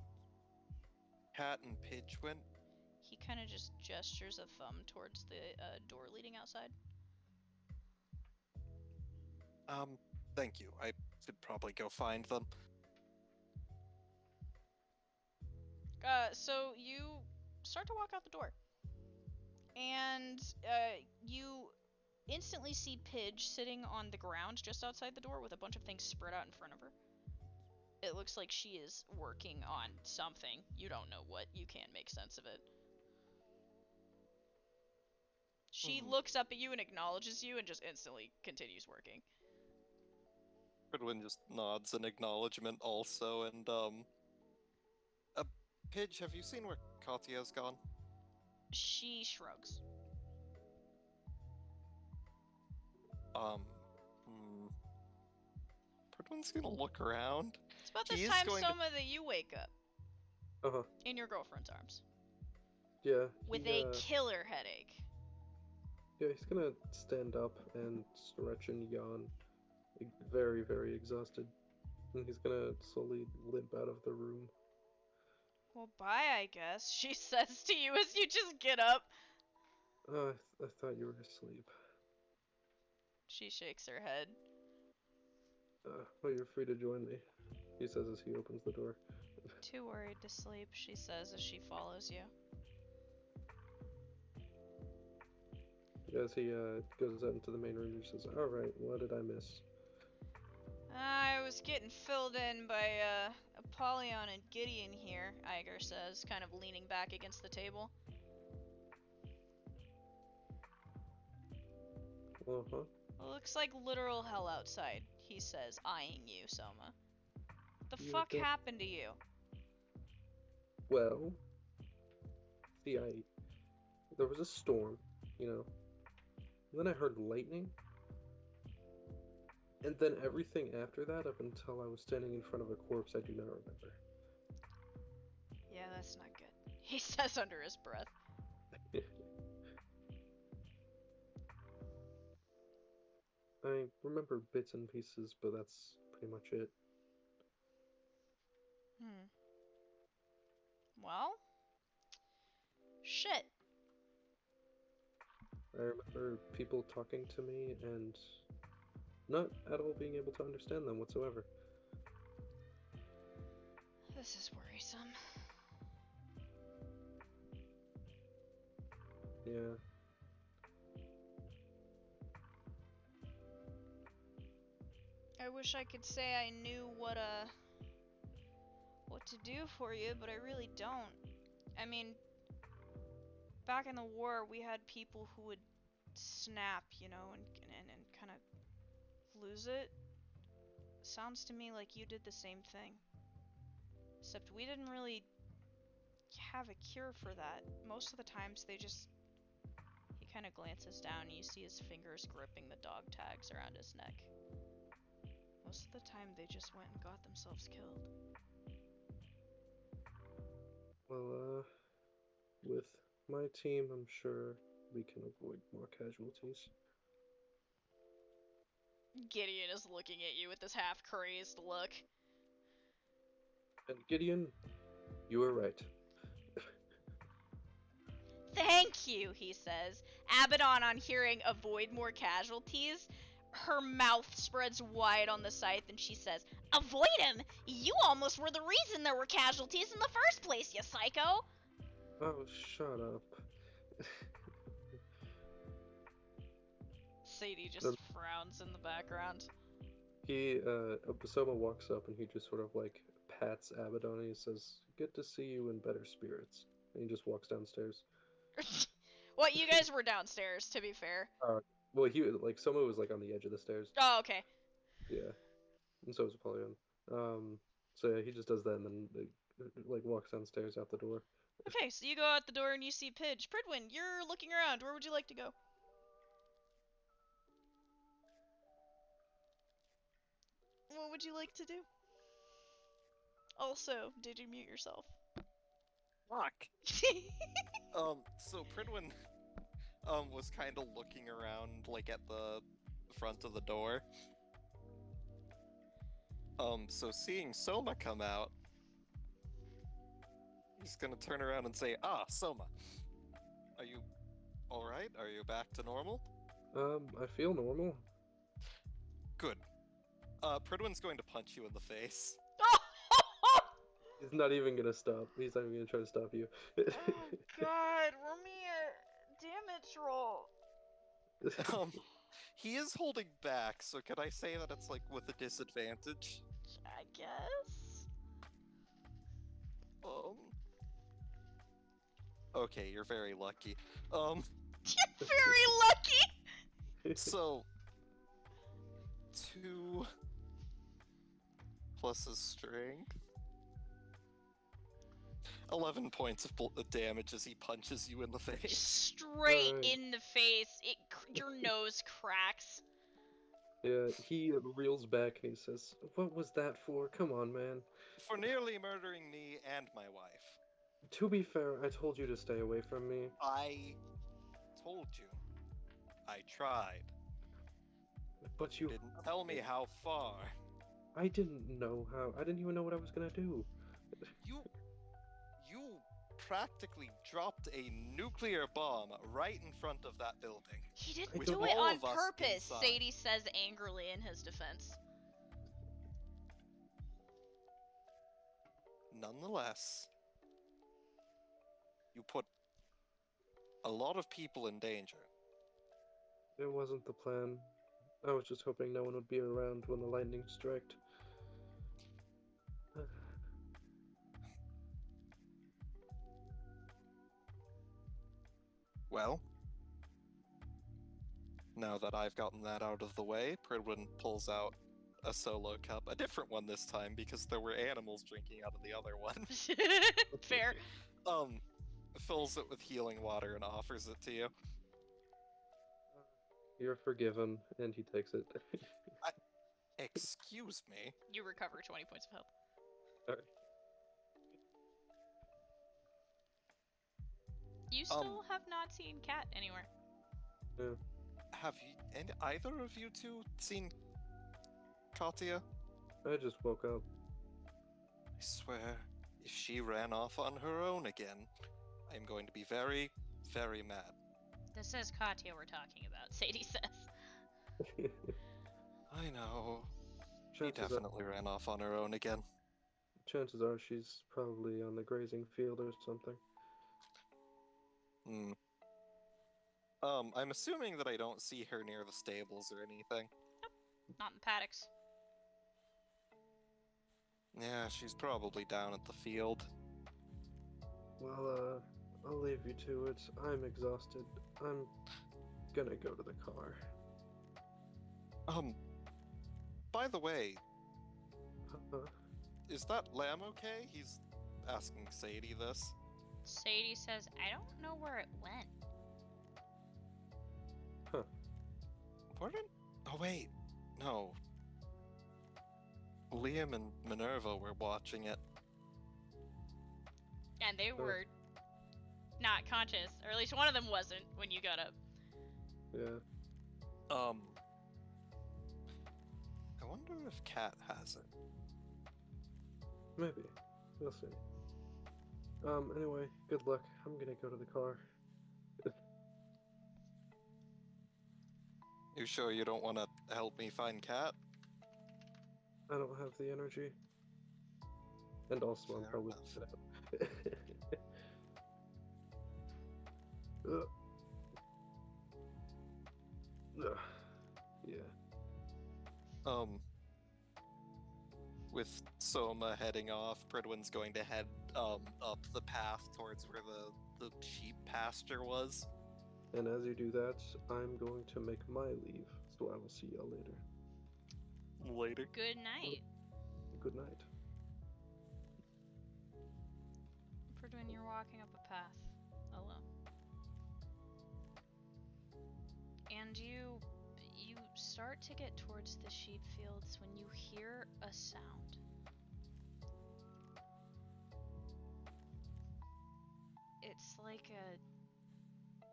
Cat and Pidge went? He kind of just gestures a thumb towards the door leading outside. Thank you. I should probably go find them. So you start to walk out the door. And, you instantly see Pidge sitting on the ground just outside the door with a bunch of things spread out in front of her. It looks like she is working on something. You don't know what. You can't make sense of it. She looks up at you and acknowledges you and just instantly continues working. Pridwin just nods in acknowledgement also, and, Pidge, have you seen where Katya's gone? She shrugs. Pridwin's gonna look around. It's about He this is time, going to- Soma, that you wake up Uh-huh. in your girlfriend's arms Yeah. with a killer headache. Yeah, he's gonna stand up and stretch and yawn. Very, very exhausted. And he's gonna slowly limp out of the room. Well, bye, I guess, she says to you as you just get up. I thought you were asleep. She shakes her head. Well, you're free to join me, he says as he opens the door. Too worried to sleep, she says as she follows you. As he goes out into the main room, he says, "Alright, what did I miss?" I was getting filled in by, Apollyon and Gideon here, Iger says, kind of leaning back against the table. Uh-huh. Looks like literal hell outside, he says, eyeing you, Soma. What the You fuck don't- happened to you? Well, see, there was a storm, you know. And then I heard lightning. And then everything after that, up until I was standing in front of a corpse, I do not remember. Yeah, that's not good, he says under his breath. I remember bits and pieces, but that's pretty much it. Well, shit. I remember people talking to me and not at all being able to understand them whatsoever. This is worrisome. Yeah. I wish I could say I knew what to do for you, but I really don't. I mean, back in the war, we had people who would snap, you know, and kind of lose it. Sounds to me like you did the same thing. Except we didn't really have a cure for that. Most of the times they just... He kind of glances down and you see his fingers gripping the dog tags around his neck. Most of the time they just went and got themselves killed. Well, with my team, I'm sure we can avoid more casualties. Gideon is looking at you with this half-crazed look. And Gideon, You were right. Thank you, he says. Abaddon, on hearing avoid more casualties, her mouth spreads wide on the scythe and she says, Avoid him? You almost were the reason there were casualties in the first place, you psycho! Oh, shut up. Sadie just Um, frowns in the background. Soma walks up and he just sort of like pats Abaddon and he says, "Good to see you in better spirits." And he just walks downstairs. Well, you guys were downstairs, to be fair. Well, Soma was like on the edge of the stairs. Oh, okay. Yeah, and so was Apollyon. So yeah, he just does that and then like walks downstairs out the door. Okay, so you go out the door and you see Pidge. Pridwin, you're looking around. Where would you like to go? What would you like to do? Also, did you mute yourself? Fuck. So Pridwin, was kind of looking around, like, at the front of the door. So seeing Soma come out, he's gonna turn around and say, "Ah, Soma, are you alright? Are you back to normal?" I feel normal. Good. Pridwin's going to punch you in the face. He's not even gonna stop. He's not even gonna try to stop you. Oh god, roll me a damage roll. He is holding back, so could I say that it's, like, with a disadvantage? I guess. Okay, you're very lucky. Very lucky! So... 2... plus his strength... 11 points of damage as he punches you in the face. Straight in the face. Your nose cracks. Yeah, he reels back and he says, "What was that for? Come on, man." For nearly murdering me and my wife. To be fair, I told you to stay away from me. I told you. I tried. But you didn't tell me how far. I didn't know how. I didn't even know what I was gonna do. You practically dropped a nuclear bomb right in front of that building. He didn't With do it all on of us purpose, inside. Sadie says angrily in his defense. Nonetheless, you put a lot of people in danger. It wasn't the plan. I was just hoping no one would be around when the lightning struck. Well, now that I've gotten that out of the way, Pridwin pulls out a solo cup, a different one this time because there were animals drinking out of the other one. Fair. Fills it with healing water and offers it to you. You're forgiven, and he takes it. Excuse me? You recover 20 points of health. Alright. You still have not seen Kat anywhere. Yeah. Have you, and either of you two seen Katya? I just woke up. I swear, if she ran off on her own again, I'm going to be very, very mad. This is Katya we're talking about, Sadie says. I know. She Chances definitely ran off on her own again. Chances are she's probably on the grazing field or something. I'm assuming that I don't see her near the stables or anything. Nope. Not in the paddocks. Yeah, she's probably down at the field. Well, I'll leave you to it. I'm exhausted. I'm gonna go to the car. By the way, Huh? is that lamb okay? He's asking Sadie this. Sadie says, I don't know where it went. Huh. Pardon? Oh, wait. No. Liam and Minerva were watching it. And they were not conscious, or at least one of them wasn't when you got up. Yeah. I wonder if Kat has it. Maybe. We'll see. Anyway, good luck. I'm gonna go to the car. You sure you don't want to help me find Kat? I don't have the energy. And also, I'm Fair probably enough. Ugh. Ugh. Yeah. With Soma heading off, Pridwin's going to head up the path towards where the sheep pasture was. And as you do that, I'm going to make my leave. So I will see y'all later. Later. Good night. Good night. Pridwin, you're walking up a path alone. And you start to get towards the sheep fields when you hear a sound. It's like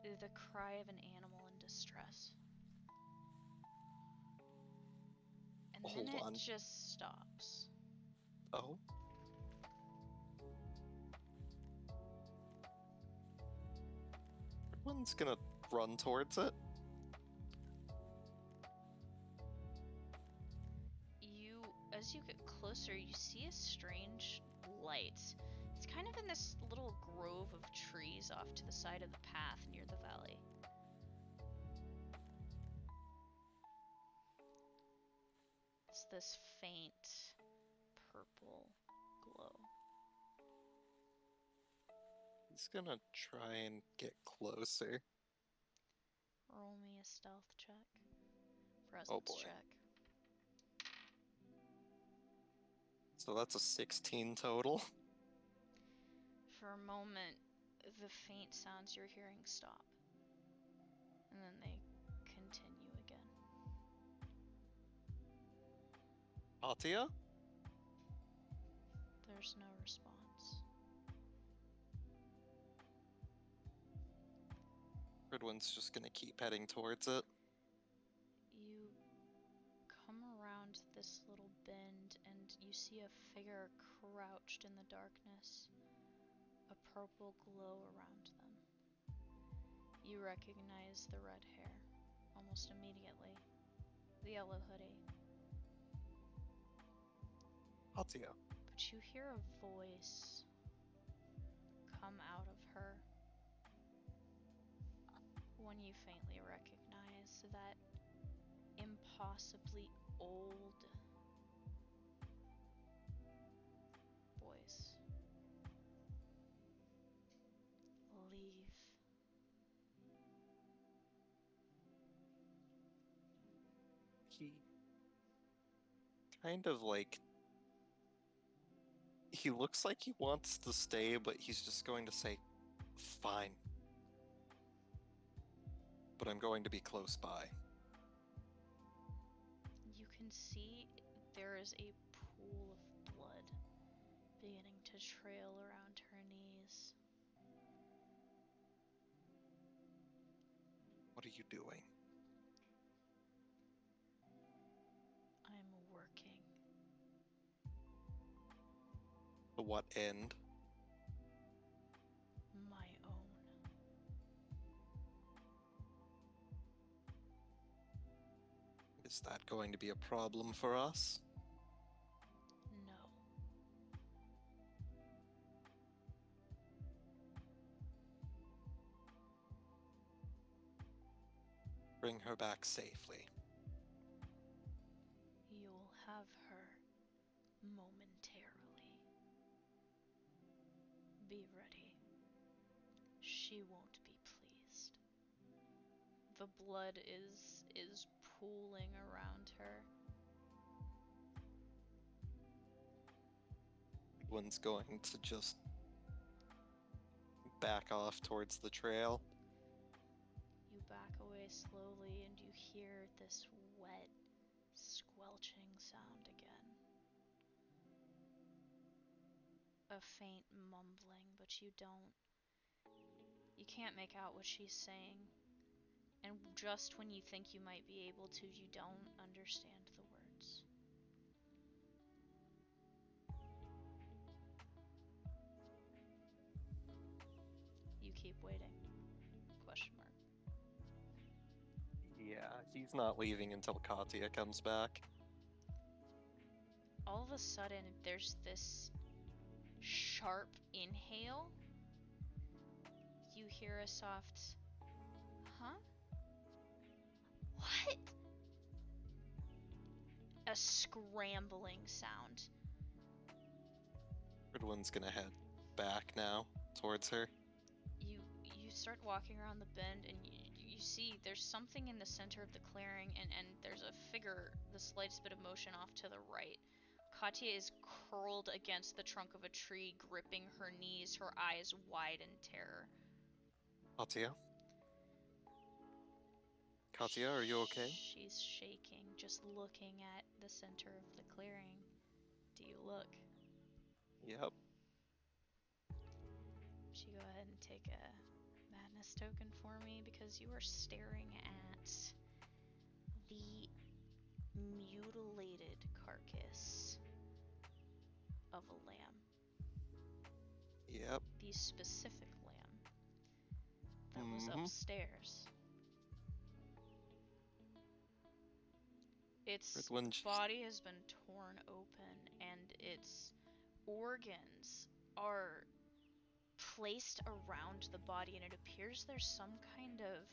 the cry of an animal in distress. And Hold then on. it just stops. Oh? Pridwin's gonna run towards it. As you get closer, you see a strange light. It's kind of in this little grove of trees off to the side of the path near the valley. It's this faint purple glow. He's gonna try and get closer. Roll me a stealth check. Presence Oh boy. check. So that's a 16 total. For a moment, the faint sounds you're hearing stop. And then they continue again. Katya? There's no response. Pridwin's just gonna keep heading towards it. You come around this little bend and you see a figure crouched in the darkness, a purple glow around them. You recognize the red hair almost immediately, the yellow hoodie. Katya. But you hear a voice come out of her, one you faintly recognize, that impossibly old voice. Leave. He kind of like... He looks like he wants to stay, but he's just going to say, fine. But I'm going to be close by. You can see there is a pool of blood beginning to trail around her knees. What are you doing? I'm working. To what end? My own. Is that going to be a problem for us? No. Bring her back safely. You'll have her momentarily. Be ready. She won't be pleased. The blood is pooling around her. One's going to just back off towards the trail. You back away slowly and you hear this wet, squelching sound again. A faint mumbling, but you can't make out what she's saying. And just when you think you might be able to, you don't understand the words. waiting? Question mark. Yeah, he's not leaving until Katya comes back. All of a sudden, there's this sharp inhale. You hear a soft, huh? What? A scrambling sound. Pridwin's gonna head back now towards her. You start walking around the bend and you see there's something in the center of the clearing and there's a figure the slightest bit of motion off to the right. Katya is curled against the trunk of a tree, gripping her knees, her eyes wide in terror. Katya? Katya, are you okay? She's shaking, just looking at the center of the clearing. Do you look? Yep. She go ahead and take a madness token for me because you are staring at the mutilated carcass of a lamb. Yep. The specific lamb that was upstairs. Its Pridwin, body has been torn open and its organs are placed around the body, and it appears there's some kind of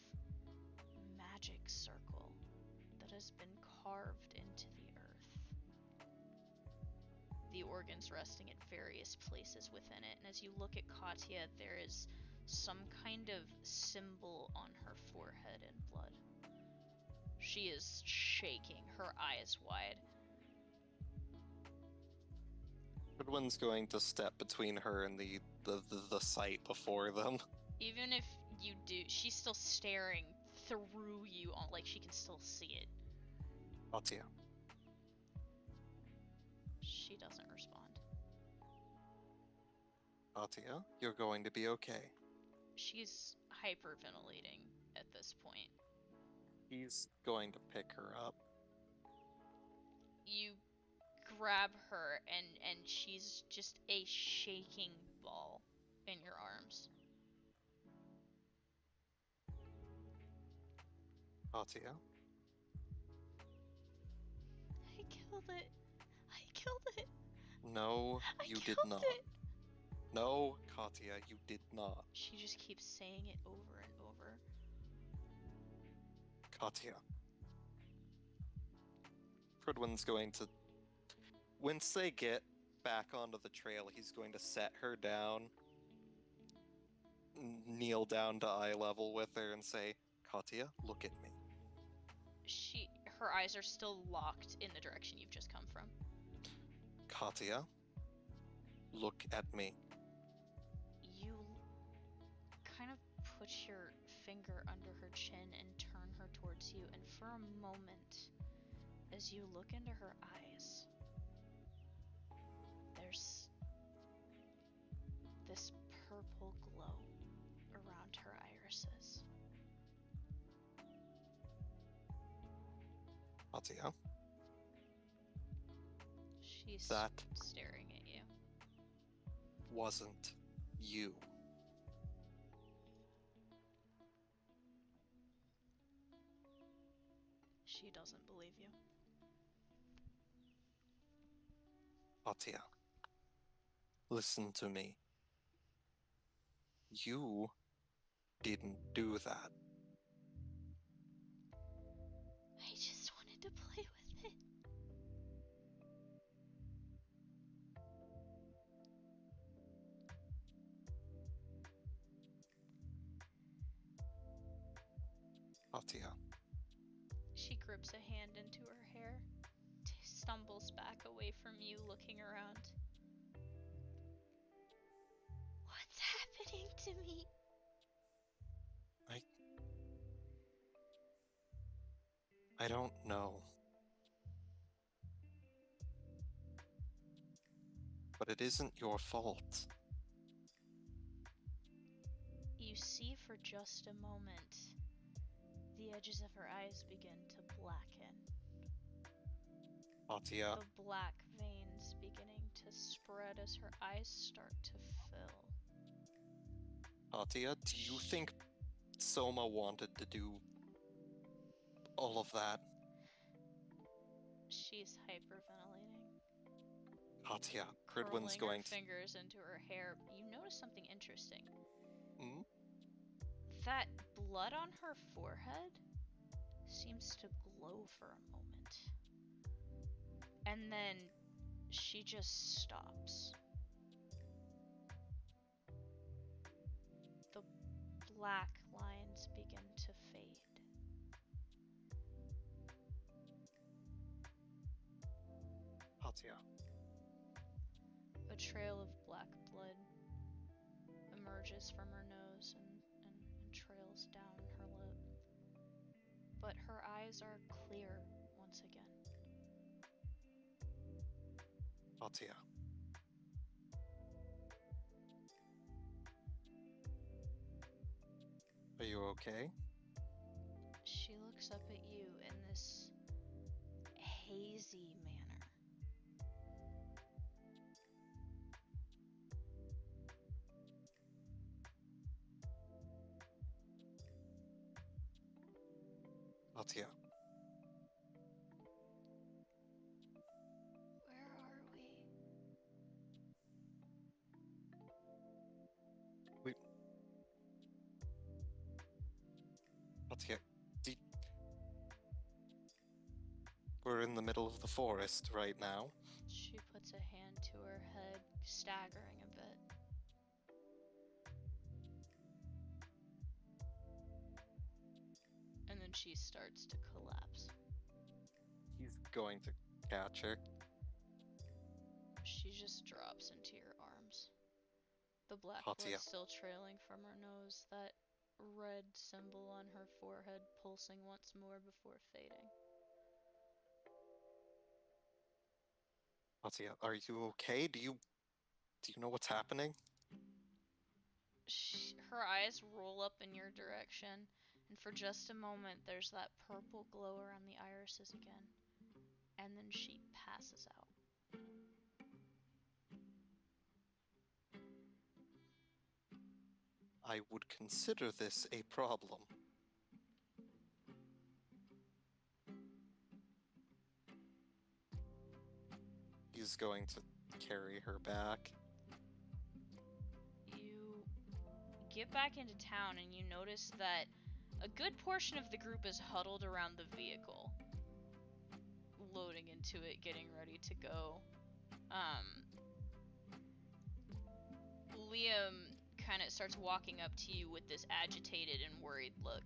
magic circle that has been carved into the earth. The organs resting at various places within it, and as you look at Katya, there is some kind of symbol on her forehead in blood. She is shaking, her eyes wide. Pridwin's going to step between her and the sight before them. Even if you do, she's still staring through you, on like she can still see it. Katya. She doesn't respond. Katya, you're going to be okay. She's hyperventilating at this point. He's going to pick her up. You grab her and she's just a shaking ball in your arms. Katya. I killed it. I killed it. No, I you did killed not. it. No, Katya, you did not. She just keeps saying it over and over. Katya. Pridwin's going to... Once they get back onto the trail, he's going to set her down, kneel down to eye level with her, and say, Katya, look at me. Her eyes are still locked in the direction you've just come from. Katya, look at me. You kind of put your finger under her chin and turn her towards you, and for a moment, as you look into her eyes, there's this purple glow around her irises. Katya, She's that staring at you. wasn't you. She doesn't believe you. Katya, listen to me. You didn't do that. I just wanted to play with it. Katya. She grips a hand into her hair, stumbles back away from you, looking around. What's happening to me? I don't know. But it isn't your fault. You see for just a moment, the edges of her eyes begin to blacken. Katya, The black veins beginning to spread as her eyes start to fill. Katya, do you think Soma wanted to do all of that? She's hyperventilating. Katya, Curling Pridwin's her going to... fingers into her hair. You notice something interesting. Hmm? That blood on her forehead seems to glow for a moment. And then she just stops. The black lines begin to fade. Katya, A trail of black blood emerges from her nose and trails down her lip. But her eyes are clear once again. Katya. Are you okay? She looks up at you in this hazy manner. Katya, Where are we? Katya, we're in the middle of the forest right now. She puts a hand to her head, staggering a bit. And then she starts to collapse. He's going to catch her. She just drops into your arms. The black Katya. blood still trailing from her nose, that red symbol on her forehead pulsing once more before fading. Katya, are you okay? Do you know what's happening? Her eyes roll up in your direction, and for just a moment there's that purple glow around the irises again. And then she passes out. I would consider this a problem. He's going to carry her back. You get back into town and you notice that a good portion of the group is huddled around the vehicle, loading into it, getting ready to go. Liam kind of starts walking up to you with this agitated and worried look.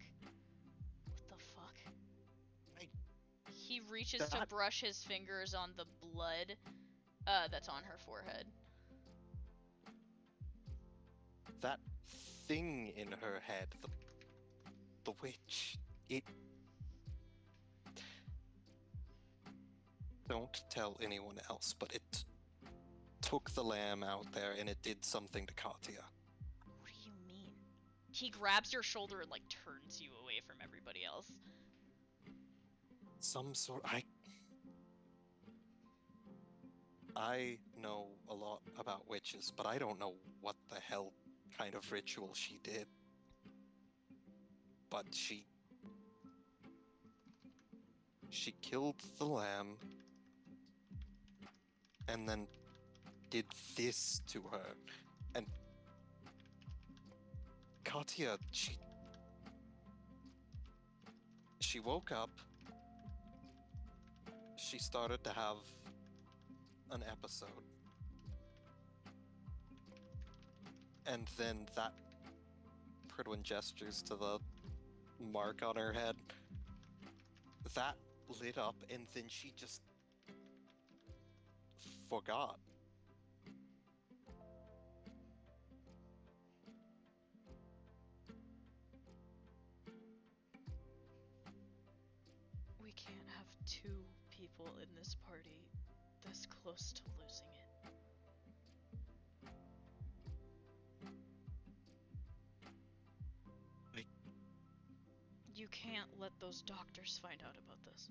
What the fuck? He reaches to brush his fingers on the blood that's on her forehead. That thing in her head, the witch, it... Don't tell anyone else, but it took the lamb out there and it did something to Katya. What do you mean? He grabs your shoulder and like turns you away from everybody else. Some sort... I know a lot about witches, but I don't know what the hell kind of ritual she did. But she killed the lamb and then did this to her. And Katya, she woke up. She started to have an episode. And then that... Pridwin gestures to the mark on her head. That lit up and then she just... forgot. We can't have two people in this party this close to losing it. You can't let those doctors find out about this.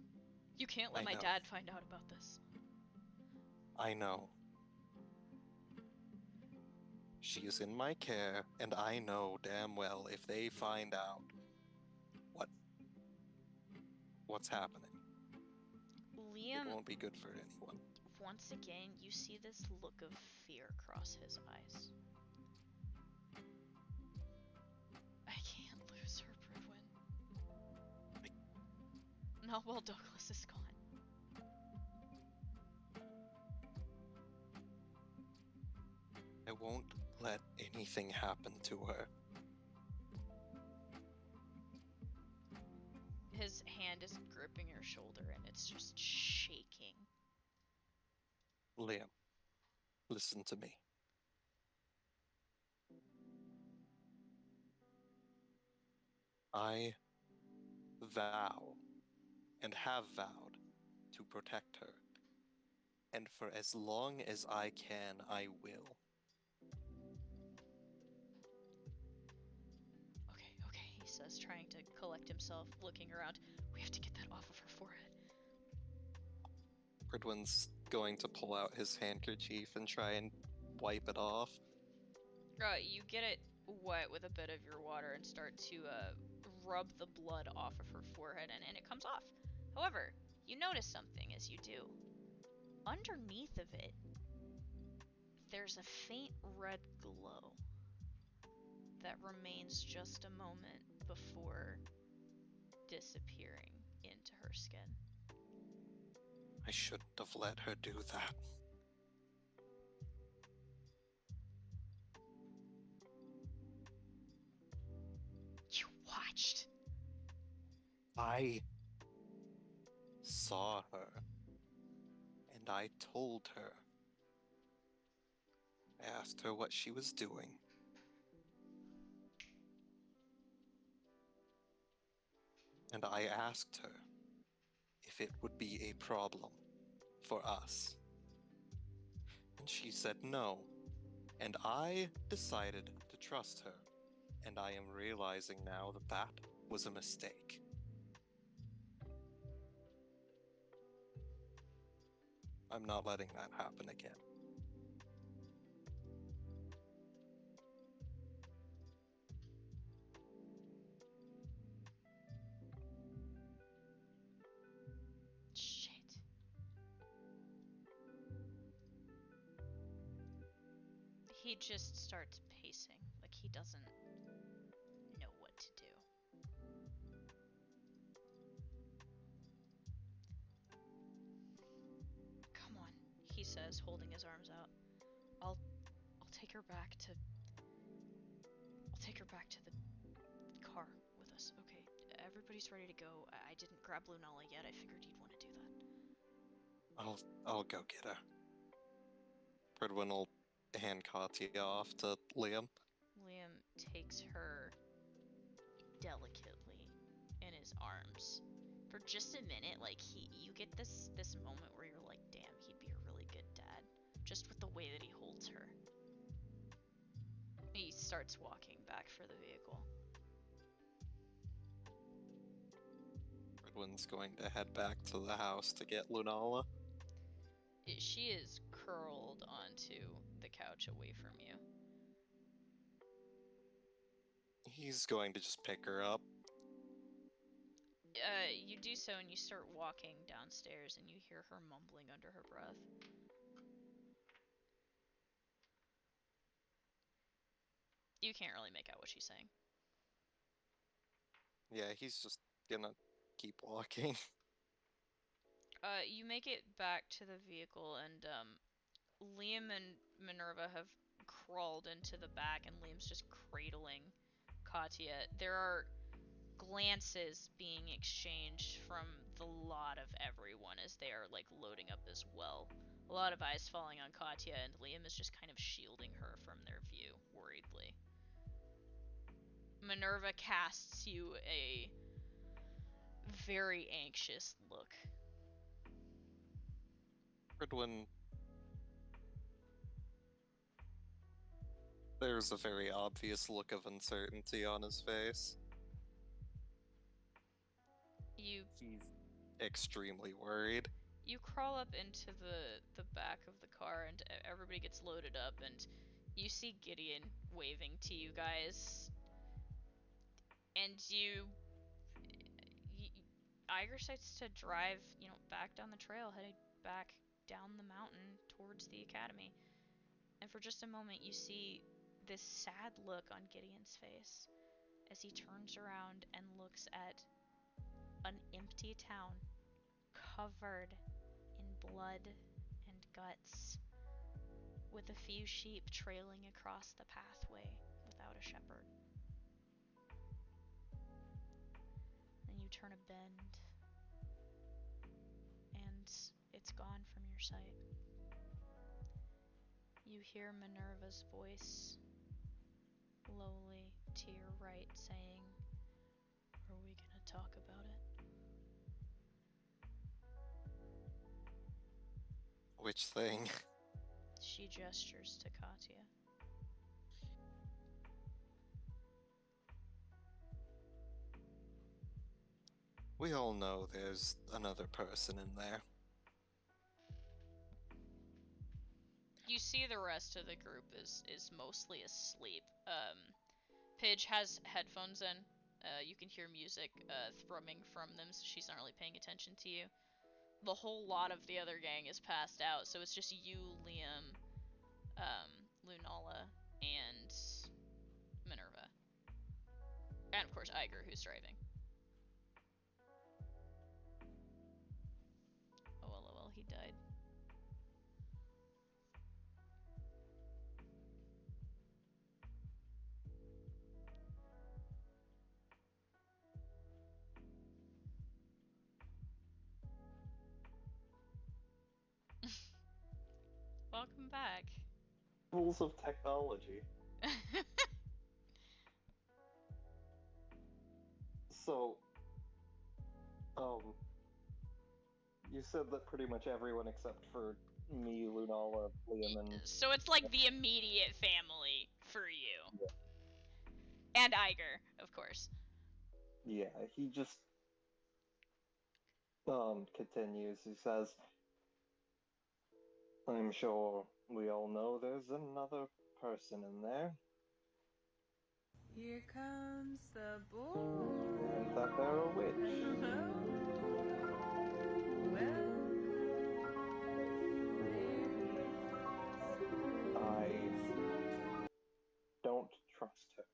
You can't let my dad find out about this. I know. She is in my care, and I know damn well if they find out what's happening, it Liam, won't be good for anyone. once again, you see this look of fear cross his eyes. I can't lose her, Bridwin. Not while Douglas is gone. I won't let anything happen to her. His hand is gripping your shoulder and it's just shaking. Liam, listen to me. I vow and have vowed to protect her. And for as long as I can, I will. Okay, he says, trying to collect himself, looking around. We have to get that off of her forehead. Pridwin's going to pull out his handkerchief and try and wipe it off. You get it wet with a bit of your water and start to rub the blood off of her forehead, and it comes off. However, you notice something as you do. Underneath of it, there's a faint red glow that remains just a moment before disappearing into her skin. I shouldn't have let her do that. You watched. I saw her, and I told her. I asked her what she was doing. And I asked her if it would be a problem for us. And she said no. And I decided to trust her. And I am realizing now that that was a mistake. I'm not letting that happen again. Shit. He just starts pacing, like he doesn't know what to do. Come on, he says, holding his arms out. I'll take her back to the car with us. Okay, everybody's ready to go. I didn't grab Lunala yet. I figured you'd want to do that. I'll go get her. Pridwin will hand Katya off to Liam. Liam takes her delicately in his arms. For just a minute, like you get this moment where you're like, damn, he'd be a really good dad. Just with the way that he holds her. He starts walking back for the vehicle. Pridwin's going to head back to the house to get Lunala. She is curled onto the couch away from you. He's going to just pick her up. You do so and you start walking downstairs and you hear her mumbling under her breath. You can't really make out what she's saying. Yeah, he's just gonna keep walking. You make it back to the vehicle and Liam and Minerva have crawled into the back and Liam's just cradling Katya. There are glances being exchanged from the lot of everyone as they are like loading up as well. A lot of eyes falling on Katya, and Liam is just kind of shielding her from their view worriedly. Minerva casts you a very anxious look. Pridwin. There's a very obvious look of uncertainty on his face. You He's extremely worried. You crawl up into the back of the car and everybody gets loaded up and You see Gideon waving to you guys, and Iger starts to drive, back down the trail, headed back down the mountain towards the academy. And for just a moment, you see this sad look on Gideon's face as he turns around and looks at an empty town covered in blood and guts, with a few sheep trailing across the pathway without a shepherd. Then you turn a bend, and it's gone from your sight. You hear Minerva's voice lowly to your right saying, "Are we gonna talk about it?" Which thing? She gestures to Katya. We all know there's another person in there. You see the rest of the group is mostly asleep. Pidge has headphones in. You can hear music thrumming from them, so she's not really paying attention to you. The whole lot of the other gang is passed out, so it's just you, Liam, Lunala, and Minerva. And of course Iger, who's driving. Oh well, he died. Welcome back. Rules of technology. So, you said that pretty much everyone except for me, Lunala, Liam, and... So it's like the immediate family for you. Yeah. And Iger, of course. Yeah, he just continues. He says, "I'm sure we all know there's another person in there. Here comes the boy. And that they're a witch. Hello. Welcome. There he is. I don't trust her."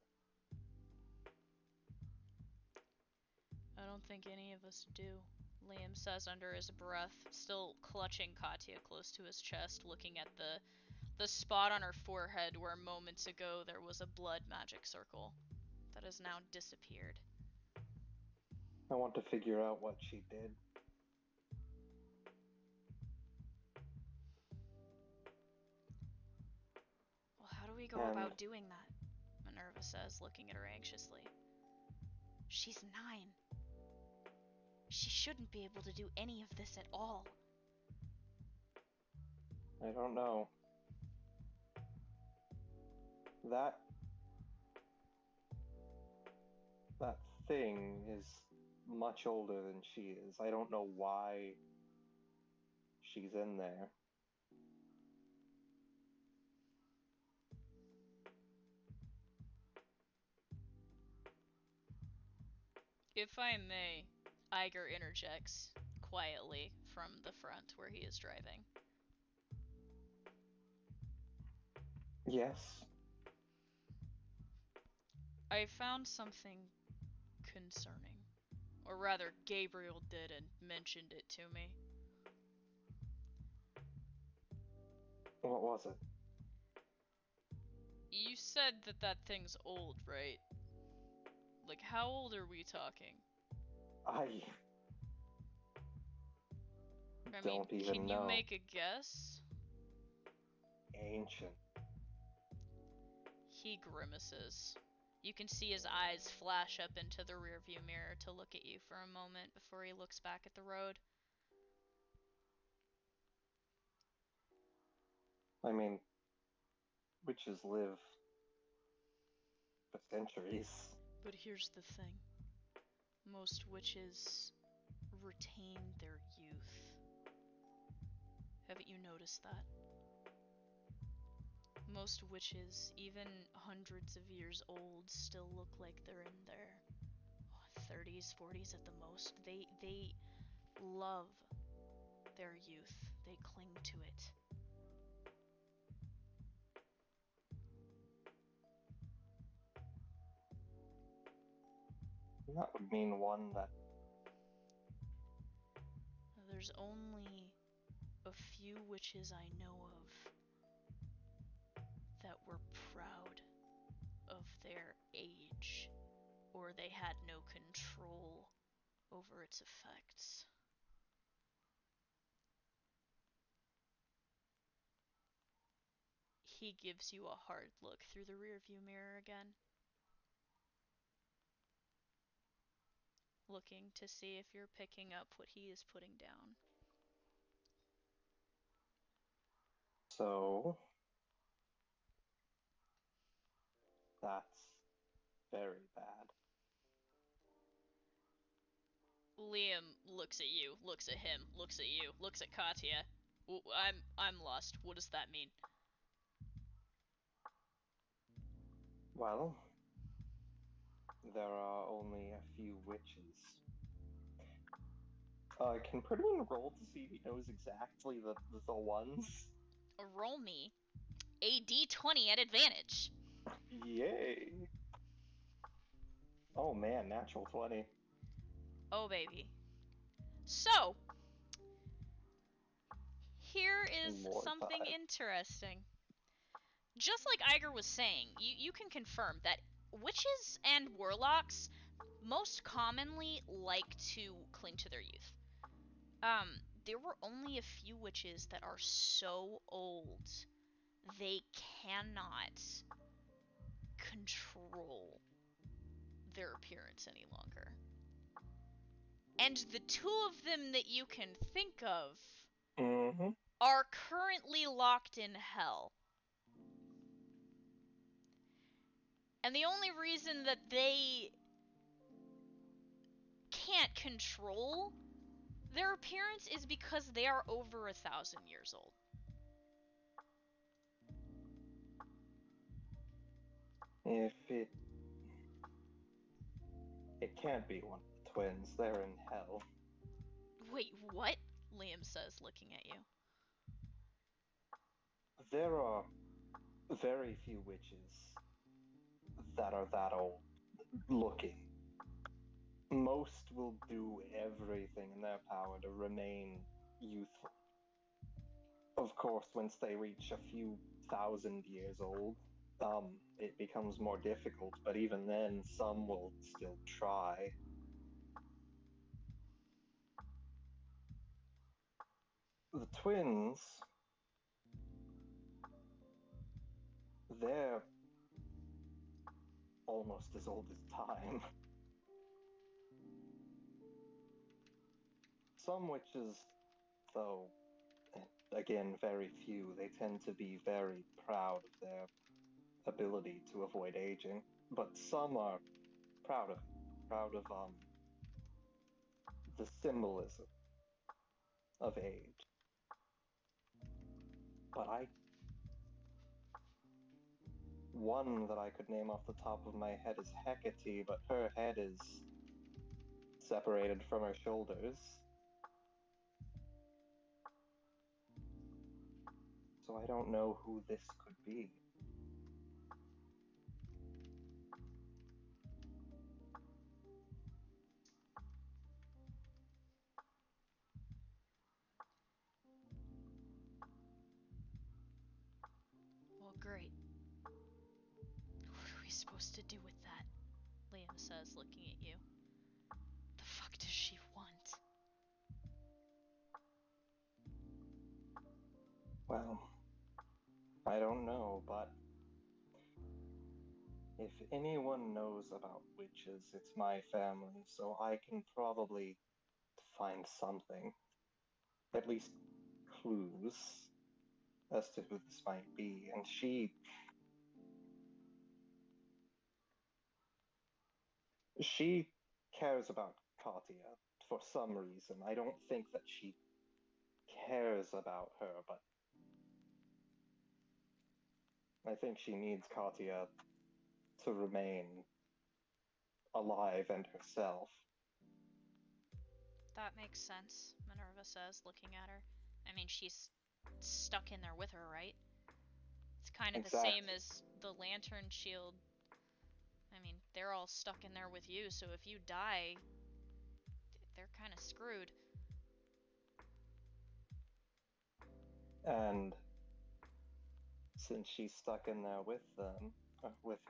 I don't think any of us do, Liam says under his breath, still clutching Katya close to his chest, looking at the spot on her forehead where moments ago there was a blood magic circle that has now disappeared. I want to figure out what she did. Well, how do we go about doing that? Minerva says, looking at her anxiously. She's 9. She shouldn't be able to do any of this at all. I don't know. That thing is much older than she is. I don't know why she's in there. If I may, Iger interjects quietly from the front where he is driving. Yes. I found something concerning. Or rather, Gabriel did and mentioned it to me. What was it? You said that thing's old, right? Like, how old are we talking? I don't mean, even can know. you make a guess? Ancient. He grimaces. You can see his eyes flash up into the rearview mirror to look at you for a moment before he looks back at the road. I mean, witches live for centuries. But here's the thing. Most witches retain their youth. Haven't you noticed that? Most witches, even hundreds of years old, still look like they're in their 30s, 40s at the most. They love their youth. They cling to it. That would mean one that... There's only a few witches I know of that were proud of their age, or they had no control over its effects. He gives you a hard look through the rearview mirror again, looking to see if you're picking up what he is putting down. So... that's very bad. Liam looks at you, looks at him, looks at you, looks at Katya. I'm lost. What does that mean? Well, there are only a few witches. Can Pridwin roll to see if he knows exactly the ones? Roll me a d20 at advantage. Yay! Oh man, natural 20. Oh, baby. So, here is Lord something God. interesting. Just like Iger was saying, you can confirm that witches and warlocks most commonly like to cling to their youth. There were only a few witches that are so old they cannot control their appearance any longer. And the two of them that you can think of are currently locked in hell. And the only reason that they can't control their appearance is because they are over 1,000 years old. If it can't be one of the twins. They're in hell. Wait, what? Liam says, looking at you. There are very few witches that are that old looking. Most will do everything in their power to remain youthful. Of course, once they reach a few thousand years old, it becomes more difficult, but even then, some will still try. The twins, they're almost as old as time. Some witches, though, again, very few, they tend to be very proud of their ability to avoid aging. But some are proud of the symbolism of age. But one that I could name off the top of my head is Hecate, but her head is separated from her shoulders. So I don't know who this could be. Well, great. What are we supposed to do with that? Liam says, looking at you. The fuck does she want? Well, I don't know, but if anyone knows about witches, it's my family, so I can probably find something. At least clues as to who this might be. And she cares about Katya for some reason. I don't think that she cares about her, but I think she needs Katya to remain alive and herself. That makes sense, Minerva says, looking at her. I mean, she's stuck in there with her, right? It's kind of the same Exactly. as the lantern shield. I mean, they're all stuck in there with you, so if you die, they're kind of screwed. And since she's stuck in there with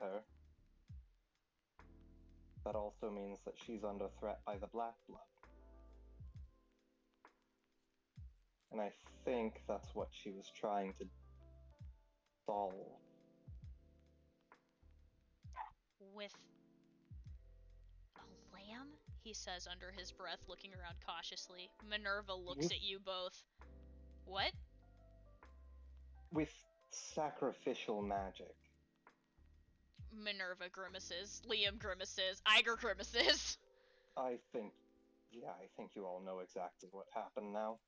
her, that also means that she's under threat by the Black Blood. And I think that's what she was trying to solve. With a lamb? He says under his breath, looking around cautiously. Minerva looks at you both. What? With sacrificial magic. Minerva grimaces. Liam grimaces. Iger grimaces. I think you all know exactly what happened now.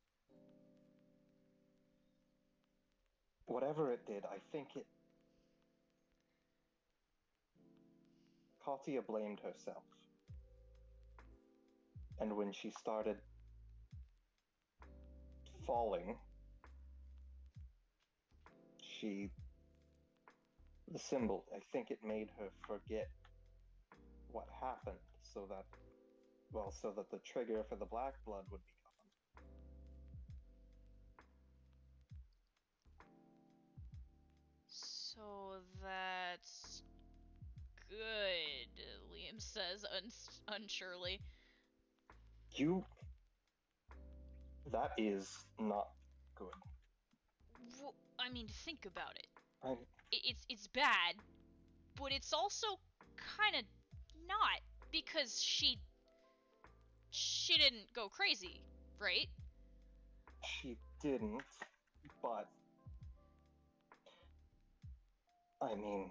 Whatever it did, I think it... Katya blamed herself. And when she started falling, the symbol, I think it made her forget what happened so that the trigger for the Black Blood would be gone. So that's good, Liam says unsurely. That is not good. I mean, think about it. It's bad, but it's also kind of not, because she didn't go crazy, right? She didn't, but I mean,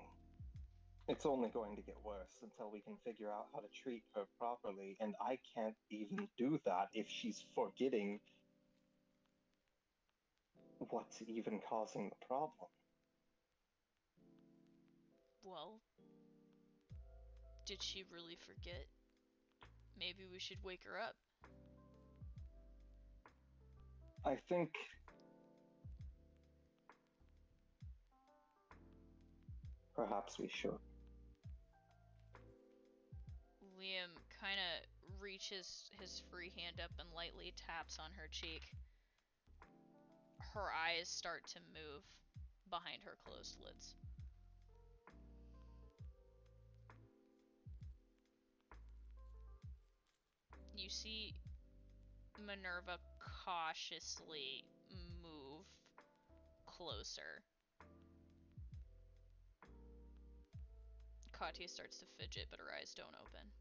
it's only going to get worse until we can figure out how to treat her properly, and I can't even do that if she's forgetting what's even causing the problem. Well, did she really forget? Maybe we should wake her up. I think perhaps we should. Liam kind of reaches his free hand up and lightly taps on her cheek. Her eyes start to move behind her closed lids. You see Minerva cautiously move closer. Katya starts to fidget, but her eyes don't open.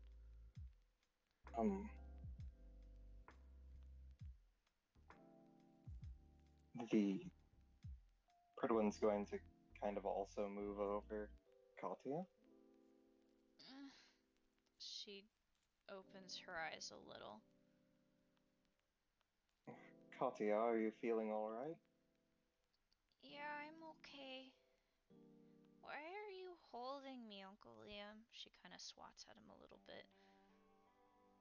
The Pridwin's going to kind of also move over Katya. She opens her eyes a little. Katya, are you feeling alright? Yeah, I'm okay. Why are you holding me, Uncle Liam? She kind of swats at him a little bit.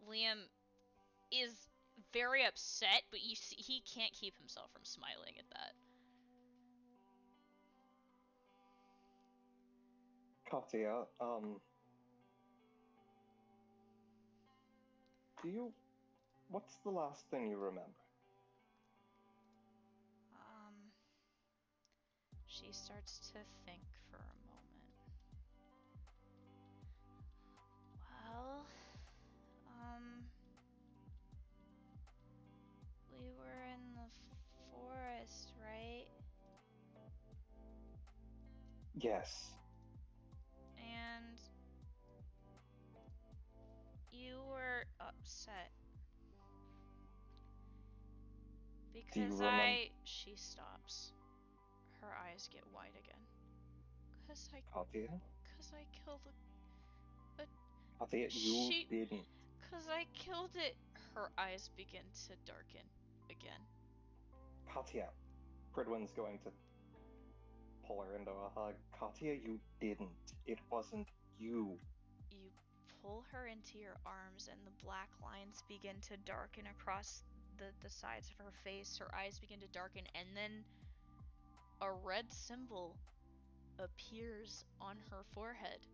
Liam is very upset, but you see, he can't keep himself from smiling at that. Katya, what's the last thing you remember? She starts to think for a moment. Well, we were in the forest, right? Yes. And you were upset. Because she stops. Her eyes get wide again. Katya? Cause I killed Katya, you didn't. Cause I killed it. Her eyes begin to darken again. Katya, Pridwin's going to pull her into a hug. Katya, you didn't. It wasn't you. You pull her into your arms, and the black lines begin to darken across the sides of her face. Her eyes begin to darken, and then a red symbol appears on her forehead.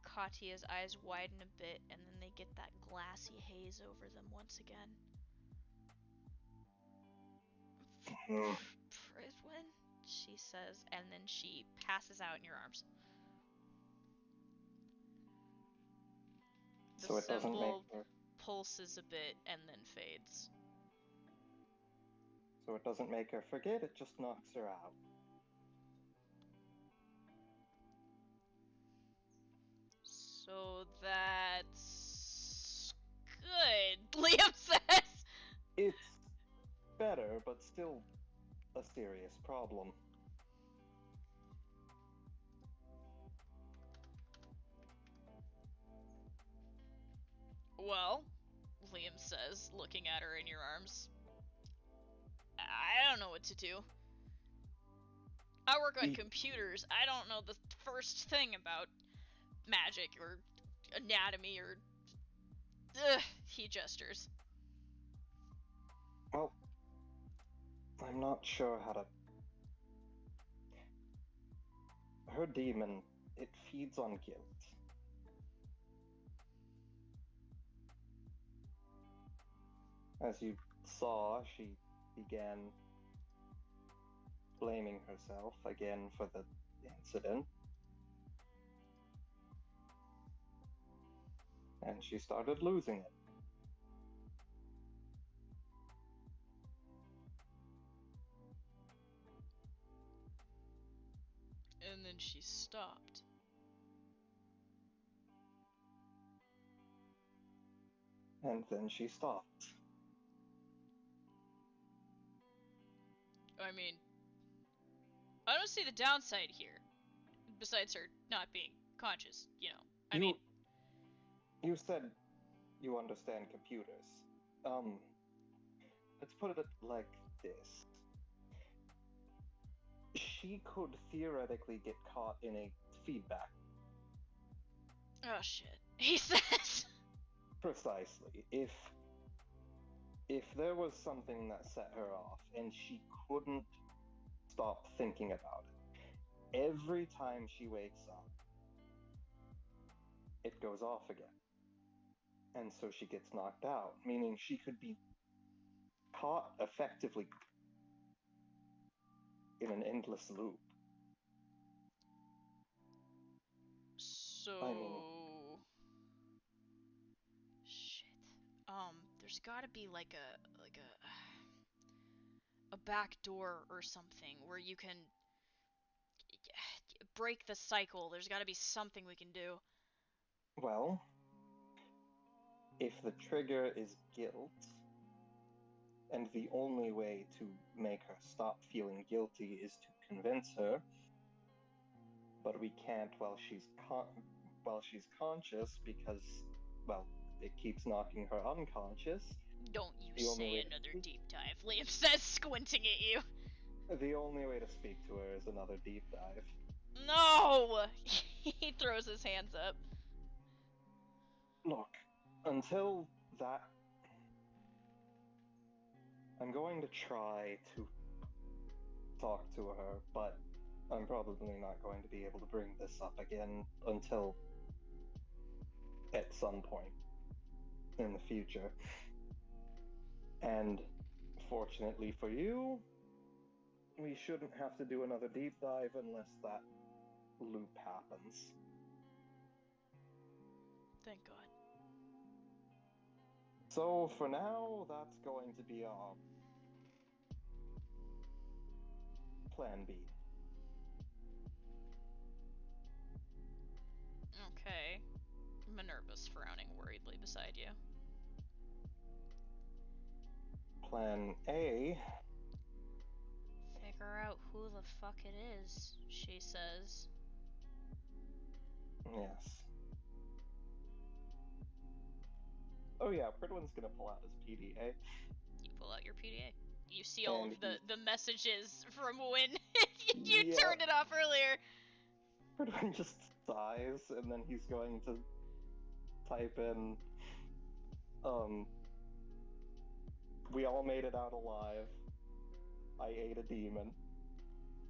Katya's eyes widen a bit, and then they get that glassy haze over them once again. Pridwin, she says, and then she passes out in your arms. The So it doesn't make symbol her. pulses a bit and then fades. So it doesn't make her forget. It just knocks her out. So that's good, Liam says. It's better, but still a serious problem. Well, Liam says, looking at her in your arms, I don't know what to do. I work on computers. I don't know the first thing about magic or anatomy or... Ugh, he gestures. Well, I'm not sure how to... Her demon, it feeds on guilt. As you saw, she began blaming herself again for the incident. And she started losing it. And then she stopped. And then she stopped. I mean, I don't see the downside here. Besides her not being conscious, you know. I mean... You said you understand computers. Let's put it like this. She could theoretically get caught in a feedback. Oh shit. He says. Precisely. If there was something that set her off and she couldn't stop thinking about it, every time she wakes up, it goes off again. And so she gets knocked out, meaning she could be caught effectively in an endless loop. So... I mean... Shit. There's gotta be like a back door or something where you can break the cycle. There's gotta be something we can do. Well, if the trigger is guilt, and the only way to make her stop feeling guilty is to convince her, but we can't while she's conscious because, well, it keeps knocking her unconscious. Don't you say another deep dive, Liam says, squinting at you. The only way to speak to her is another deep dive. No! He throws his hands up. Look, until that, I'm going to try to talk to her, but I'm probably not going to be able to bring this up again until at some point in the future. And fortunately for you, we shouldn't have to do another deep dive unless that loop happens. Thank God. So for now, that's going to be our plan B. Okay. Minerva's frowning worriedly beside you. Plan A. Figure out who the fuck it is, she says. Yes. Oh yeah, Pridwin's gonna pull out his PDA. You pull out your PDA. You see all And of the messages from when you Yeah. turned it off earlier. Pridwin just sighs, and then he's going to type in, we all made it out alive. I ate a demon.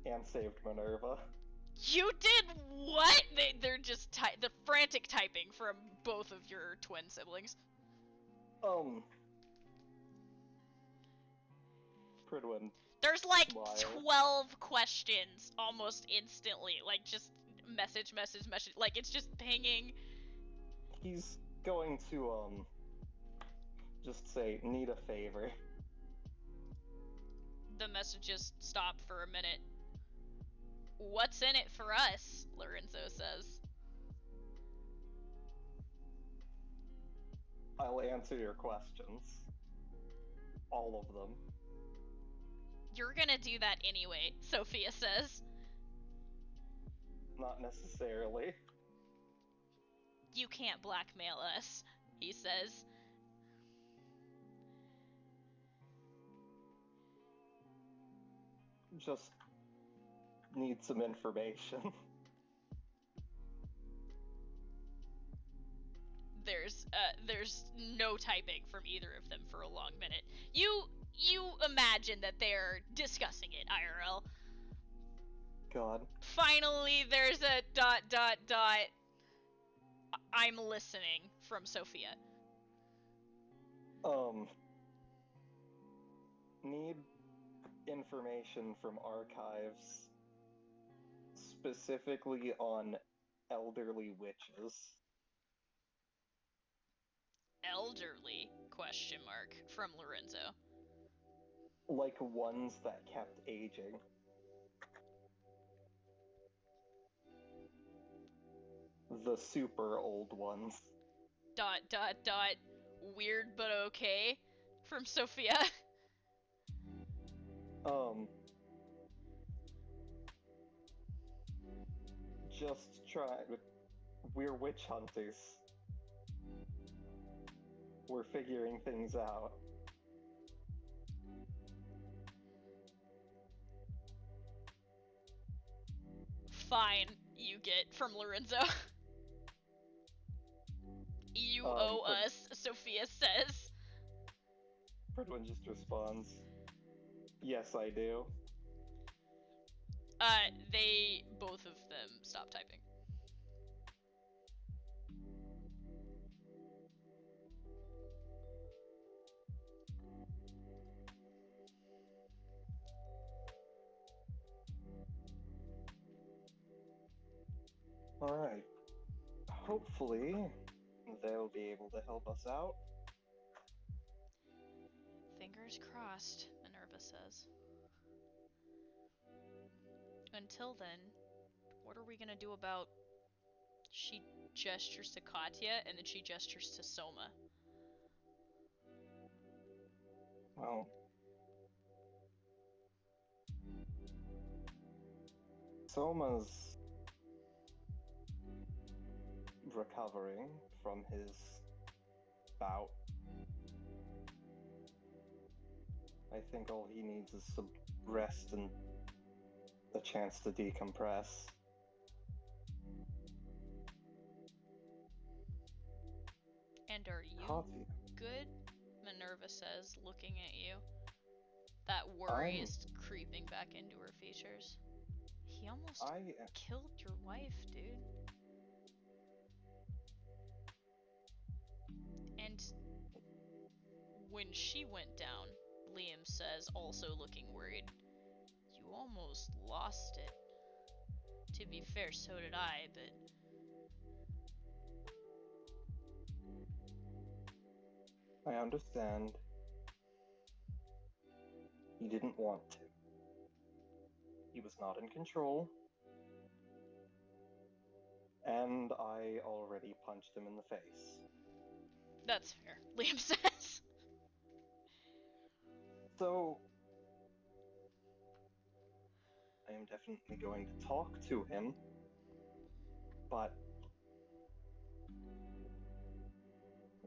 And saved Minerva. You did what? They're just the frantic typing from both of your twin siblings. Pridwin. There's like Smile. 12 questions almost instantly. Like just message. Like it's just pinging. He's going to, just say, need a favor. The messages stop for a minute. What's in it for us? Lorenzo says. I'll answer your questions. All of them. You're gonna do that anyway, Sophia says. Not necessarily. You can't blackmail us, he says. Just need some information. There's no typing from either of them for a long minute. You imagine that they're discussing it, IRL. God. Finally, there's a ... I'm listening from Sophia. Need information from archives, specifically on elderly witches. Elderly? ? From Lorenzo. Like ones that kept aging. The super old ones. ... Weird but okay from Sophia. Just try. We're witch hunters. We're figuring things out. Fine, you get from Lorenzo. You owe us, Sophia says. Pridwin just responds, yes, I do. They both of them stop typing. Alright. Hopefully, they'll be able to help us out. Fingers crossed, Minerva says. Until then, what are we gonna do about... She gestures to Katya, and then she gestures to Soma. Well... Soma's recovering from his bout. I think all he needs is some rest and a chance to decompress. And are you Katya. good? Minerva says, looking at you. That worry is creeping back into her features. He almost killed your wife, dude. And when she went down, Liam says, also looking worried, you almost lost it. To be fair, so did I, but... I understand. He didn't want to. He was not in control. And I already punched him in the face. That's fair, Liam says. So... I am definitely going to talk to him. But...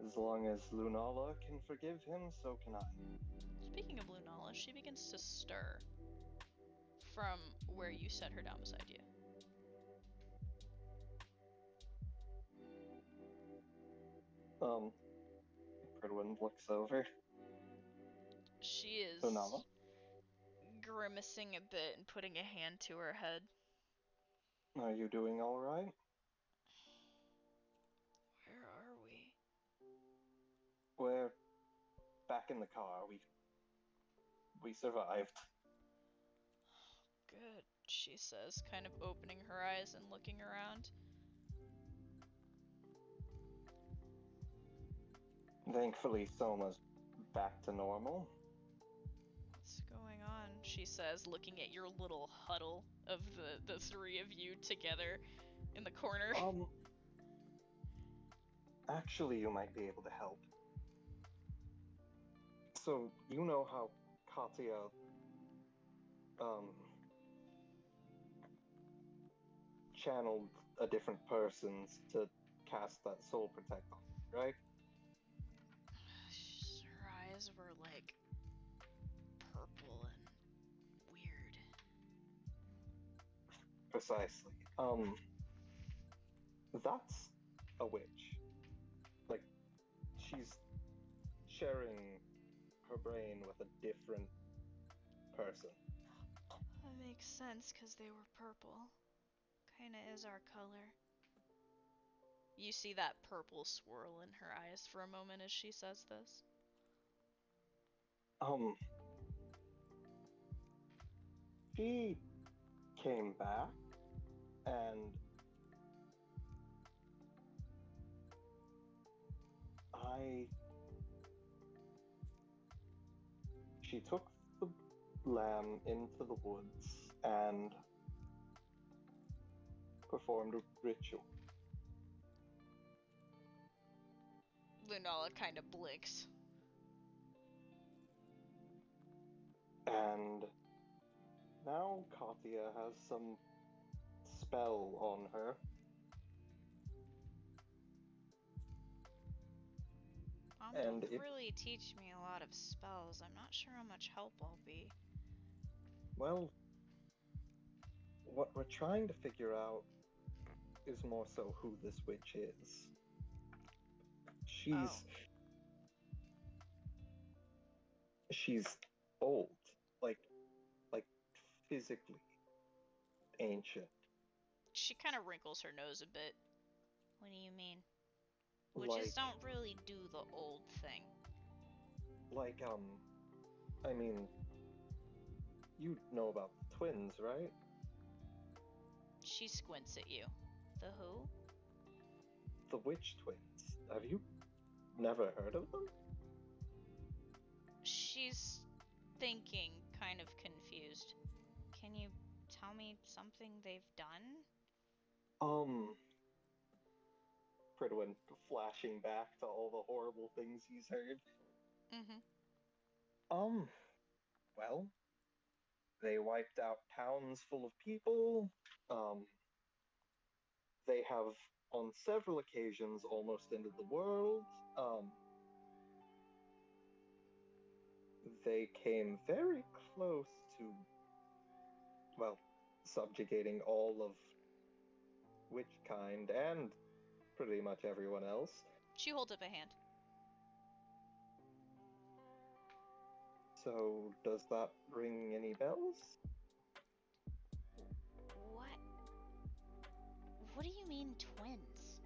as long as Lunala can forgive him, so can I. Speaking of Lunala, she begins to stir from where you set her down beside you. Pridwin looks over. She is Lunala? grimacing a bit and putting a hand to her head. Are you doing alright? Where are we? We're back in the car. We survived. Good, she says, kind of opening her eyes and looking around. Thankfully, Soma's back to normal. What's going on? She says, looking at your little huddle of the three of you together in the corner. Actually, you might be able to help. So, you know how Katya, channeled a different person to cast that soul protect on, right? Her eyes were like purple and weird. Precisely. That's a witch. Like, she's sharing her brain with a different person. That makes sense, because they were purple. Kinda is our color. You see that purple swirl in her eyes for a moment as she says this. She came back and she took the lamb into the woods and performed a ritual. Lunala kind of blinks. And now Katya has some spell on her. Don't really teach me a lot of spells. I'm not sure how much help I'll be. Well, what we're trying to figure out is more so who this witch is. She's old, like physically ancient. She kind of wrinkles her nose a bit. What do you mean? Witches don't really do the old thing. I mean, you know about the twins, right? She squints at you. The who? The witch twins. Have you never heard of them? She's thinking, kind of confused. Can you tell me something they've done? Pridwin flashing back to all the horrible things he's heard. Well, they wiped out towns full of people. They have, on several occasions, almost ended the world. They came very close to, well, subjugating all of Witchkind and pretty much everyone else. She holds up a hand. So, does that ring any bells? What do you mean twins?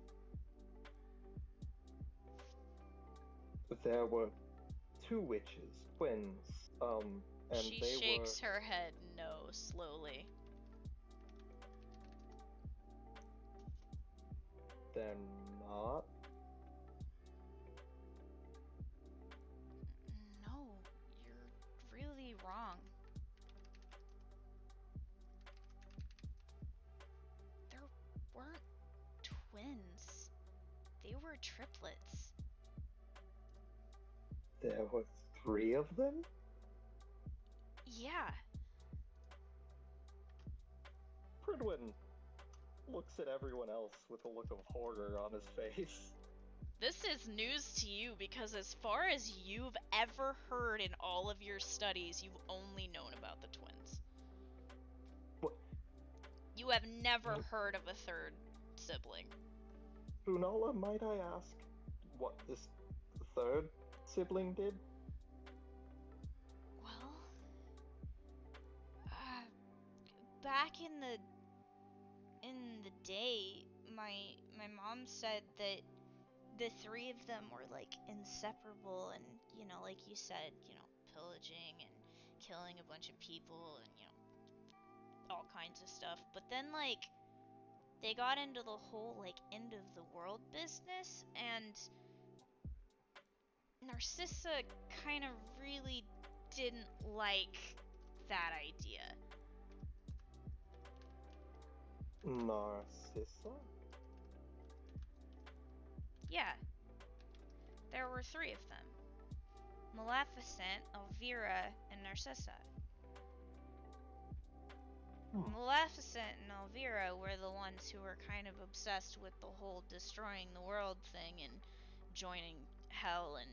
There were two witches, twins, and she they shakes her head no slowly. They're not? No, you're really wrong. There weren't twins. They were triplets. There were 3 of them? Yeah. Pridwin looks at everyone else with a look of horror on his face. This is news to you because as far as you've ever heard in all of your studies, you've only known about the twins. What? You have never Mm. heard of a third sibling. Brunella, might I ask what this third sibling did? Well, back in the day, my mom said that the three of them were like inseparable, and like you said, pillaging and killing a bunch of people and all kinds of stuff. But then like they got into the whole like end of the world business, and Narcissa kind of really didn't like that idea. Narcissa? Yeah, there were three of them: Maleficent, Elvira, and Narcissa. Maleficent and Elvira were the ones who were kind of obsessed with the whole destroying the world thing and joining hell and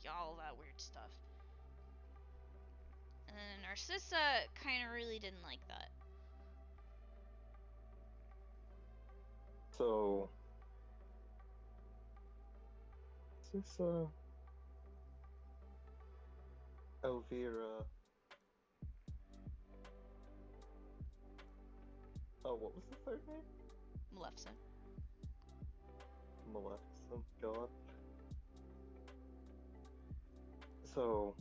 all that weird stuff. And then Narcissa kind of really didn't like that. So, Narcissa, Elvira. Oh, what was the third name? Maleficent. Maleficent, God. So,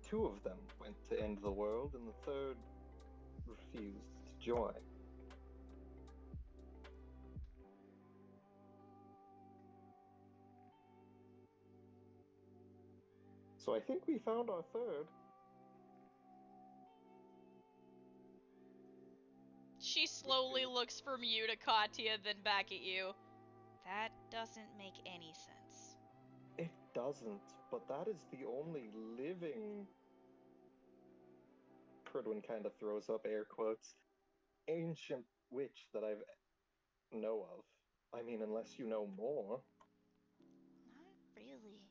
two of them went to end the world, and the third refused to join. So I think we found our third. She slowly looks from you to Katya, then back at you. That doesn't make any sense. It doesn't, but that is the only living. Pridwin kind of throws up air quotes. Ancient witch that I know of. I mean, unless you know more. Not really.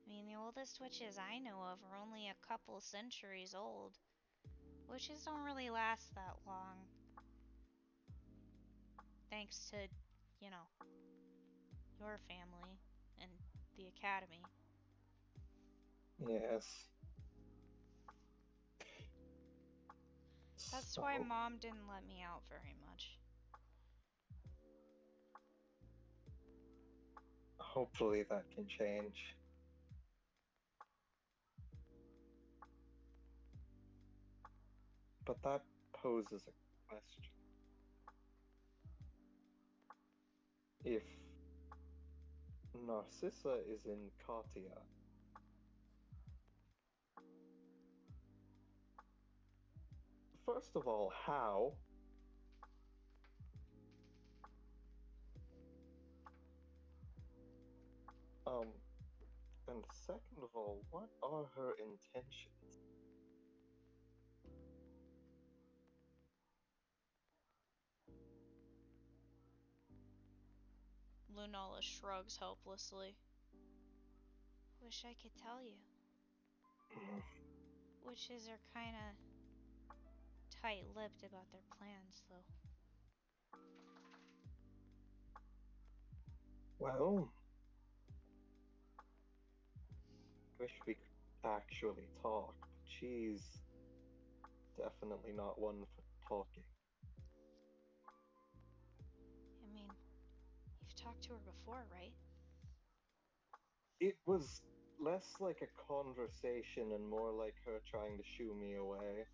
I mean, the oldest witches I know of are only a couple centuries old. Witches don't really last that long. Thanks to, your family and the academy. Yes. That's So, why Mom didn't let me out very much. hopefully that can change. But that poses a question. If Narcissa is in Katya, first of all, how? And second of all, what are her intentions? Lunala shrugs helplessly. Wish I could tell you. Witches are kinda tight-lipped about their plans, though. Well, wish we could actually talk, but she's definitely not one for talking. I mean, you've talked to her before, right? It was less like a conversation and more like her trying to shoo me away.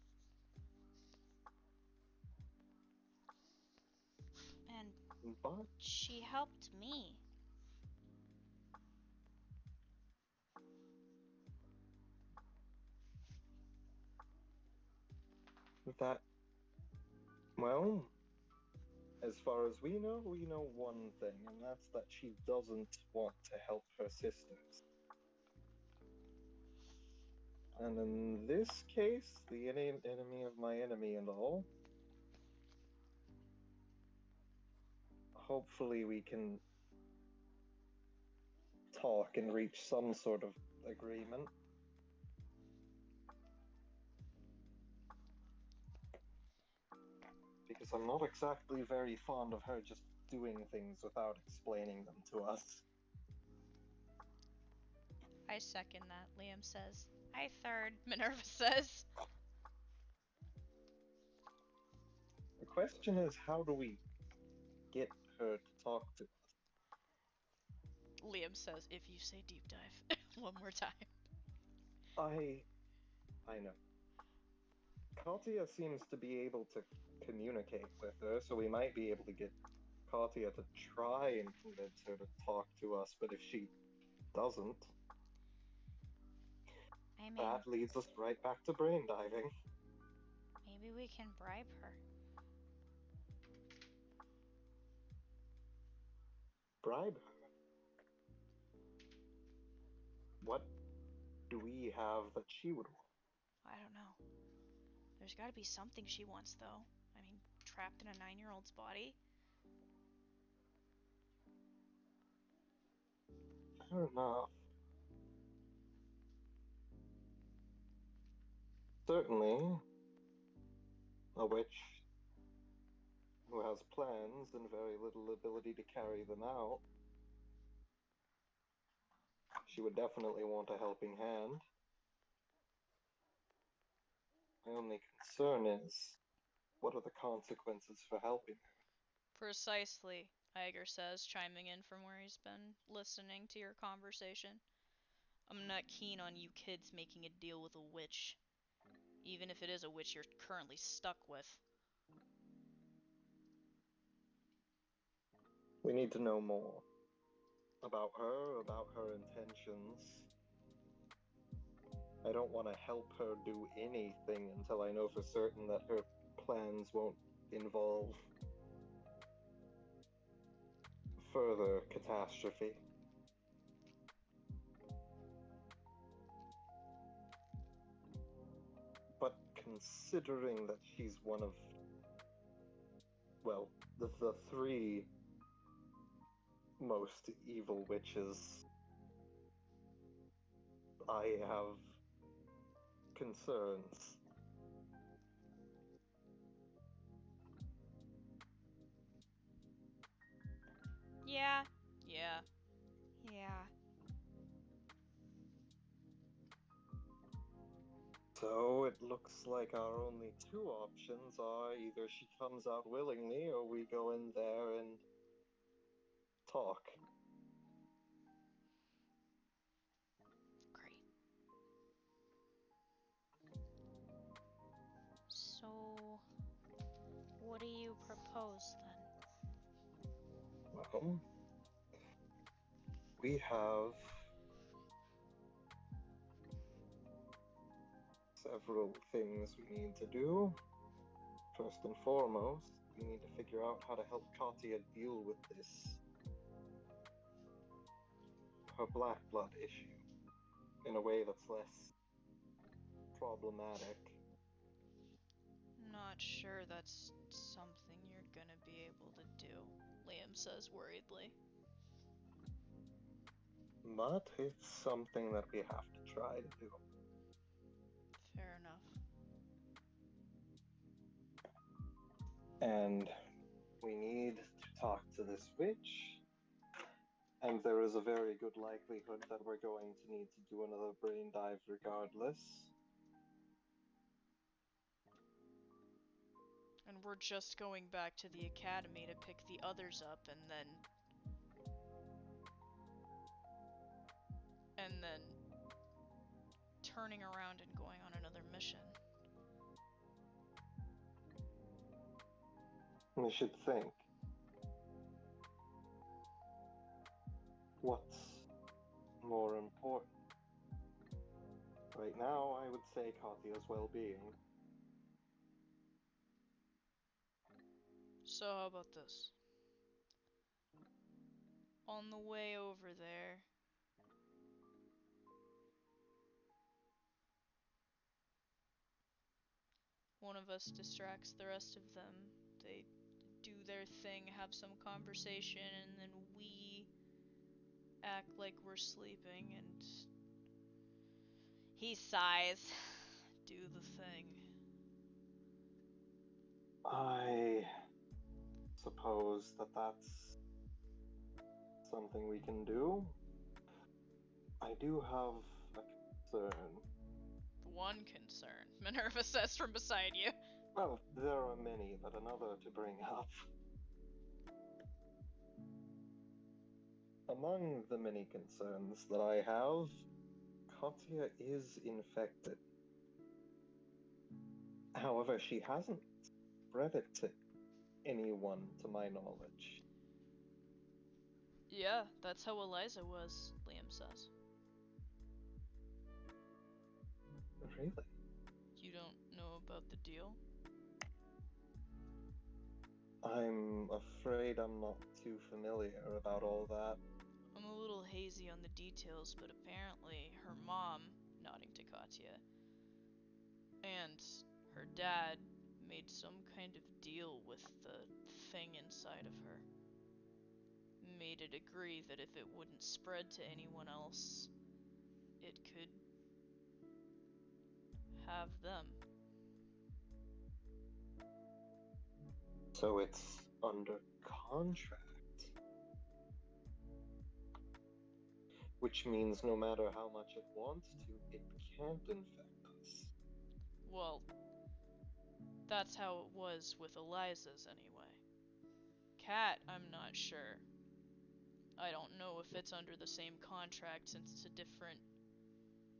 And But she helped me. that, well, as far as we know one thing, and that's that she doesn't want to help her sisters. And in this case, the enemy of my enemy and all. Hopefully we can talk and reach some sort of agreement. Because I'm not exactly very fond of her just doing things without explaining them to us. I second that, Liam says. I third, Minerva says. The question is, how do we get her to talk to us? Liam says, if you say deep dive one more time. I know. Katya seems to be able to communicate with her, so we might be able to get Katya to try and convince her to talk to us, but if she doesn't, I mean, that leads us right back to brain diving. maybe we can bribe her. Bribe her? What do we have that she would want? I don't know. There's gotta be something she wants, though. I mean, trapped in a 9-year-old's body? Fair enough. Certainly, a witch who has plans and very little ability to carry them out. She would definitely want a helping hand. My only concern is, what are the consequences for helping her? Precisely, Iger says, chiming in from where he's been listening to your conversation. I'm not keen on you kids making a deal with a witch. Even if it is a witch you're currently stuck with. We need to know more about her intentions. I don't want to help her do anything until I know for certain that her plans won't involve further catastrophe. But considering that she's one of, well, the three most evil witches, I have concerns. Yeah. So it looks like our only two options are either she comes out willingly or we go in there and talk. Great. So, what do you propose then? Well, we have several things we need to do. First and foremost, we need to figure out how to help Katya deal with this, her black blood issue, in a way that's less problematic. Not sure that's something you're gonna be able to do, Liam says worriedly. But it's something that we have to try to do. Fair enough. And we need to talk to this witch. And there is a very good likelihood that we're going to need to do another brain dive regardless. And we're just going back to the academy to pick the others up and then turning around and going on another mission. We should think. What's more important? Right now, I would say Katya's well-being. So how about this? On the way over there, one of us distracts the rest of them. They do their thing, have some conversation, and then we act like we're sleeping, and he sighs. Do the thing. I suppose that that's something we can do. I do have a concern. One concern, Minerva says from beside you. Well, there are many, but another to bring up. Among the many concerns that I have, Katya is infected. However, she hasn't spread it to anyone, to my knowledge. Yeah, that's how Eliza was, Liam says. Really? You don't know about the deal? I'm afraid I'm not too familiar about all that. I'm a little hazy on the details, but apparently her mom, nodding to Katya, and her dad made some kind of deal with the thing inside of her. Made it agree that if it wouldn't spread to anyone else, it could have them. So it's under contract. Which means no matter how much it wants to, it can't infect us. Well, that's how it was with Eliza's anyway. Kat, I'm not sure. I don't know if it's under the same contract since it's a different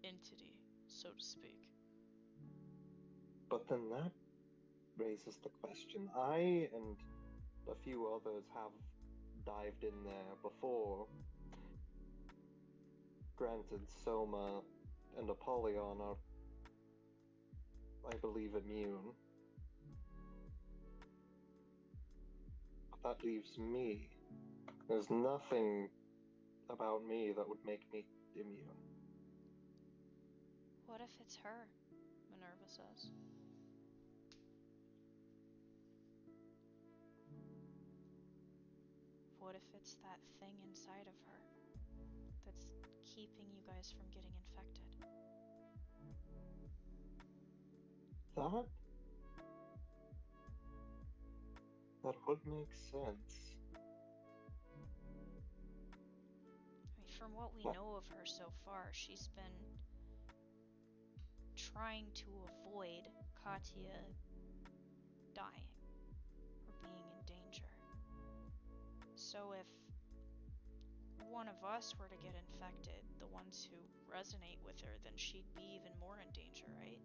entity, so to speak. But then that raises the question. I and a few others have dived in there before. Granted, Soma and Apollyon are, I believe, immune. But that leaves me. There's nothing about me that would make me immune. What if it's her? Minerva says. What if it's that thing inside of her that's keeping you guys from getting infected? That would make sense. I mean, from what we know of her so far, she's been trying to avoid Katya dying or being in danger. So if one of us were to get infected, the ones who resonate with her, then she'd be even more in danger, right?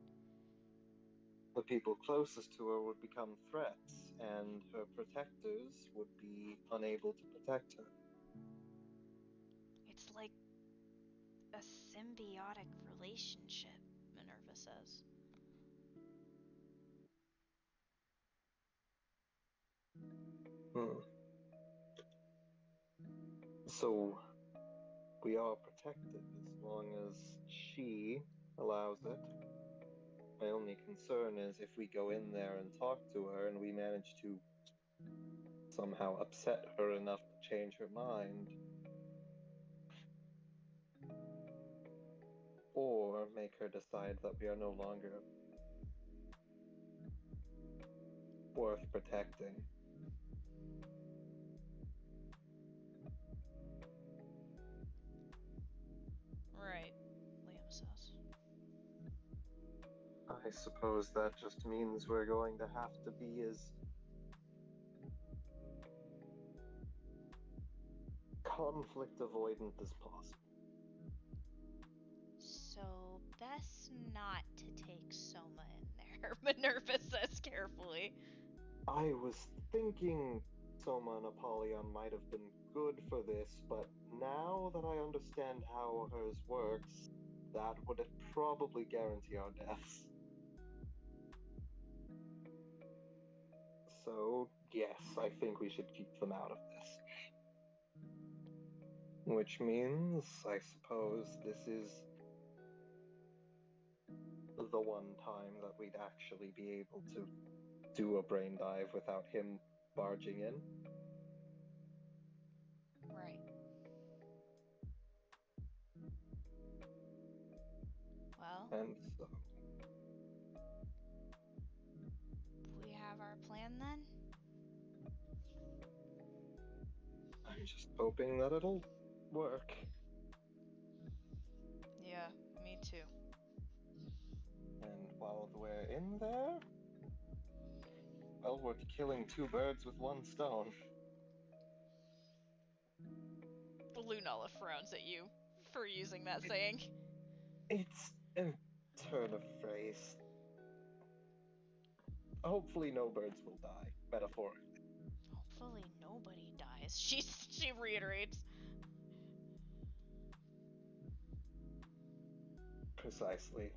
The people closest to her would become threats, and her protectors would be unable to protect her. It's like a symbiotic relationship, Minerva says. So, we are protected as long as she allows it. My only concern is if we go in there and talk to her and we manage to somehow upset her enough to change her mind, or make her decide that we are no longer worth protecting. Right, Liam says. I suppose that just means we're going to have to be as conflict avoidant as possible. So best not to take Soma in there. Minerva says carefully. I was thinking Soma and Apollyon might have been good for this, but now that I understand how hers works, that would probably guarantee our deaths. So, yes, I think we should keep them out of this. Which means, I suppose, this is the one time that we'd actually be able to do a brain dive without him barging in. Right. Well, And so, we have our plan then? I'm just hoping that it'll work. Yeah, me too. And while we're in there, well, we're killing two birds with one stone. Lunala frowns at you for using that saying. It's a turn of phrase. Hopefully no birds will die, metaphorically. Hopefully nobody dies. She reiterates. Precisely.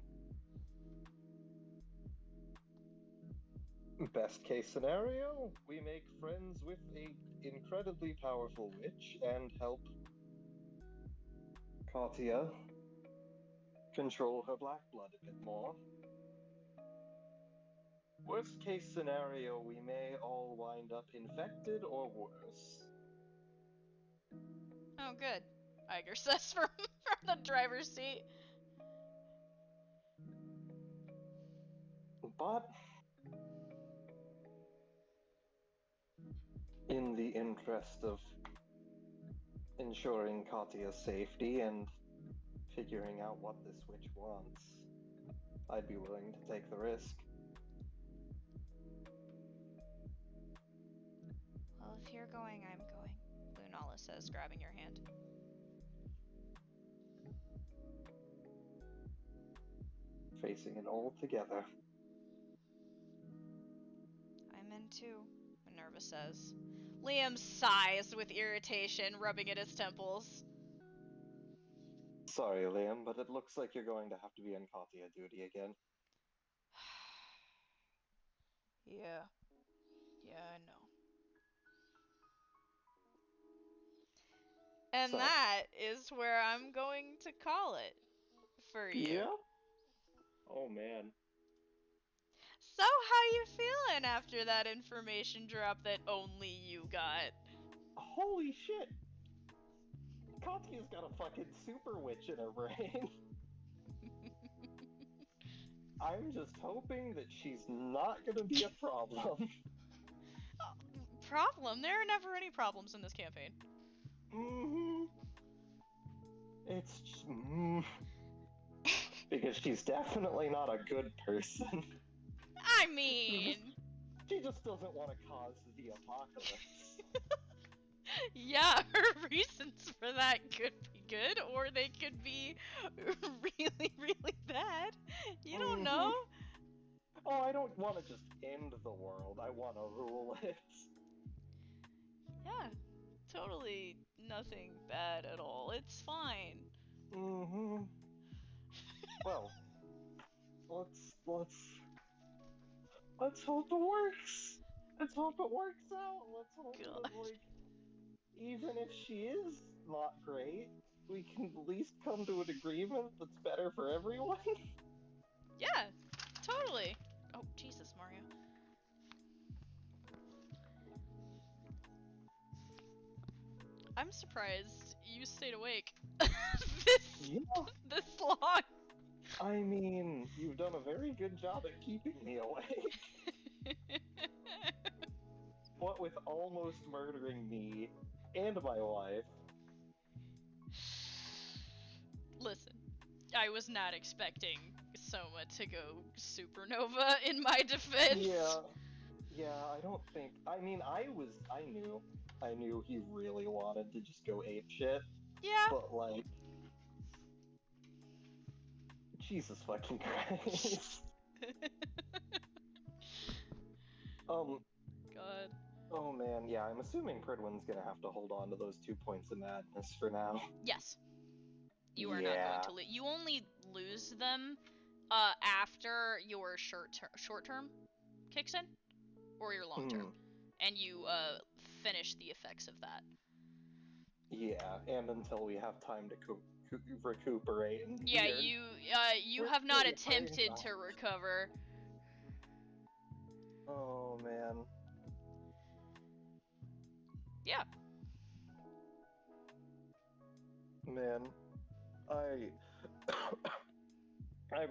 Best case scenario, we make friends with a incredibly powerful witch and help Katya control her black blood a bit more. Worst case scenario, we may all wind up infected or worse. Oh, good. Iger says from the driver's seat. But in the interest of ensuring Katya's safety and figuring out what this witch wants, I'd be willing to take the risk. Well, if you're going, I'm going. Lunala says, grabbing your hand. Facing it all together. I'm in too, Minerva says. Liam sighs with irritation, rubbing at his temples. Sorry, Liam, but it looks like you're going to have to be on Katya duty again. Yeah. Yeah, I know. And So- that is where I'm going to call it for you. Yeah? Oh man. So, how you feeling after that information drop that only you got? Holy shit! Katya's got a fucking super witch in her brain. I'm just hoping that she's not gonna be a problem. Problem? There are never any problems in this campaign. Mm-hmm. It's just, because she's definitely not a good person. I mean... She just doesn't want to cause the apocalypse. Yeah, her reasons for that could be good, or they could be really, really bad. You don't know. Oh, I don't want to just end the world. I want to rule it. Yeah, totally nothing bad at all. It's fine. Mm-hmm. Well, let's hope it works. Let's hope it works out. Let's hope that, like, even if she is not great, we can at least come to an agreement that's better for everyone. Yeah, totally. Oh, Jesus, Mario. I'm surprised you stayed awake this long. I mean, you've done a very good job at keeping me awake. What with almost murdering me and my wife. Listen, I was not expecting Soma to go supernova in my defense. Yeah, I don't think. I mean, I knew he really wanted to just go apeshit. Yeah. But, like, Jesus fucking Christ. God. Oh man, yeah, I'm assuming Pridwin's gonna have to hold on to those 2 points of madness for now. Yes. You are not going to lose. You only lose them after your short term kicks in, or your long term, and you finish the effects of that. Yeah, and until we have time to recuperate. And Yeah, weird. you We're have not pretty afraid attempted about to it. recover. Oh man. Yeah. Man, I'm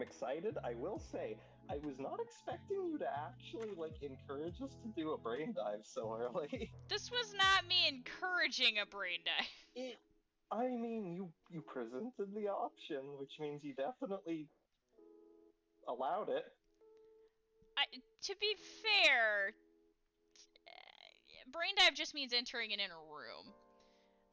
excited. I will say, I was not expecting you to actually like encourage us to do a brain dive so early. This was not me encouraging a brain dive. I mean, you presented the option, which means you definitely allowed it. To be fair, brain dive just means entering an inner room.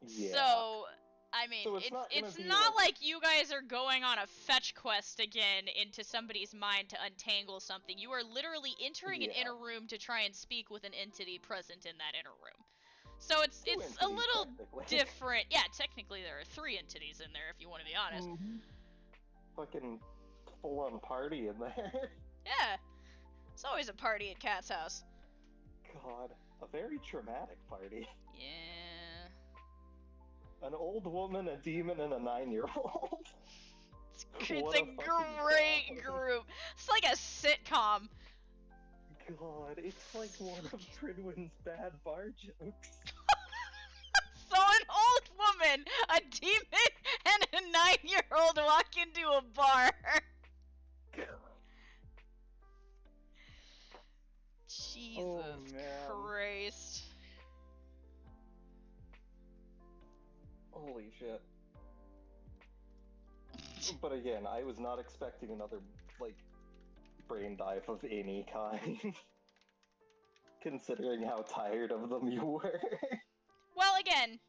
Yeah. So, I mean, So it's not gonna be like you guys are going on a fetch quest again into somebody's mind to untangle something. You are literally entering an Yeah. inner room to try and speak with an entity present in that inner room. So it's Two a entities, little technically. different. Yeah, technically there are 3 entities in there if you want to be honest. Fucking full-on party in there. Yeah. It's always a party at Cat's house. God, a very traumatic party. Yeah. An old woman, a demon, and a 9-year-old. It's What a a fucking great family. group. It's like a sitcom. God, it's like one of Pridwin's bad bar jokes. So an old woman, a demon, and a 9-year-old walk into a bar. Jesus Christ. Holy shit. But again, I was not expecting another, like, brain dive of any kind. Considering how tired of them you were. Well, again,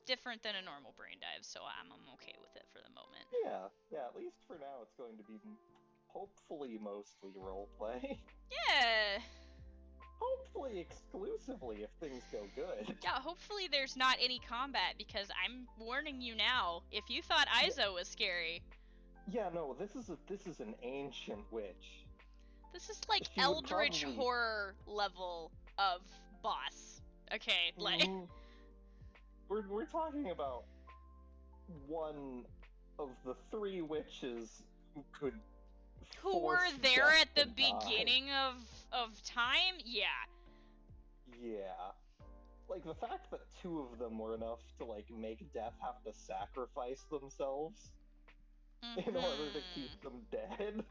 different than a normal brain dive, so I'm okay with it for the moment. Yeah, at least for now it's going to be hopefully mostly roleplay. Yeah. Hopefully exclusively if things go good. Yeah, hopefully there's not any combat, because I'm warning you now, if you thought Izo was scary... Yeah, no, this is an ancient witch. This is like She would Eldritch probably- horror level of boss. Okay, like... We're talking about one of the 3 witches who could Who were force there death at the to die. beginning of time? Yeah. Yeah. Like, the fact that 2 of them were enough to, like, make death have to sacrifice themselves in order to keep them dead,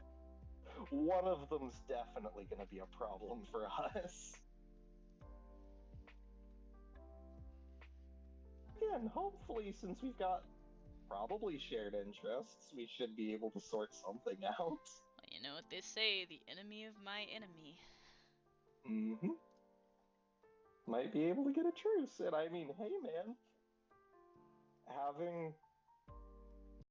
one of them's definitely gonna be a problem for us. Again, hopefully, since we've got probably shared interests, we should be able to sort something out. Well, you know what they say, the enemy of my enemy. Mm-hmm. Might be able to get a truce, and I mean, hey man, having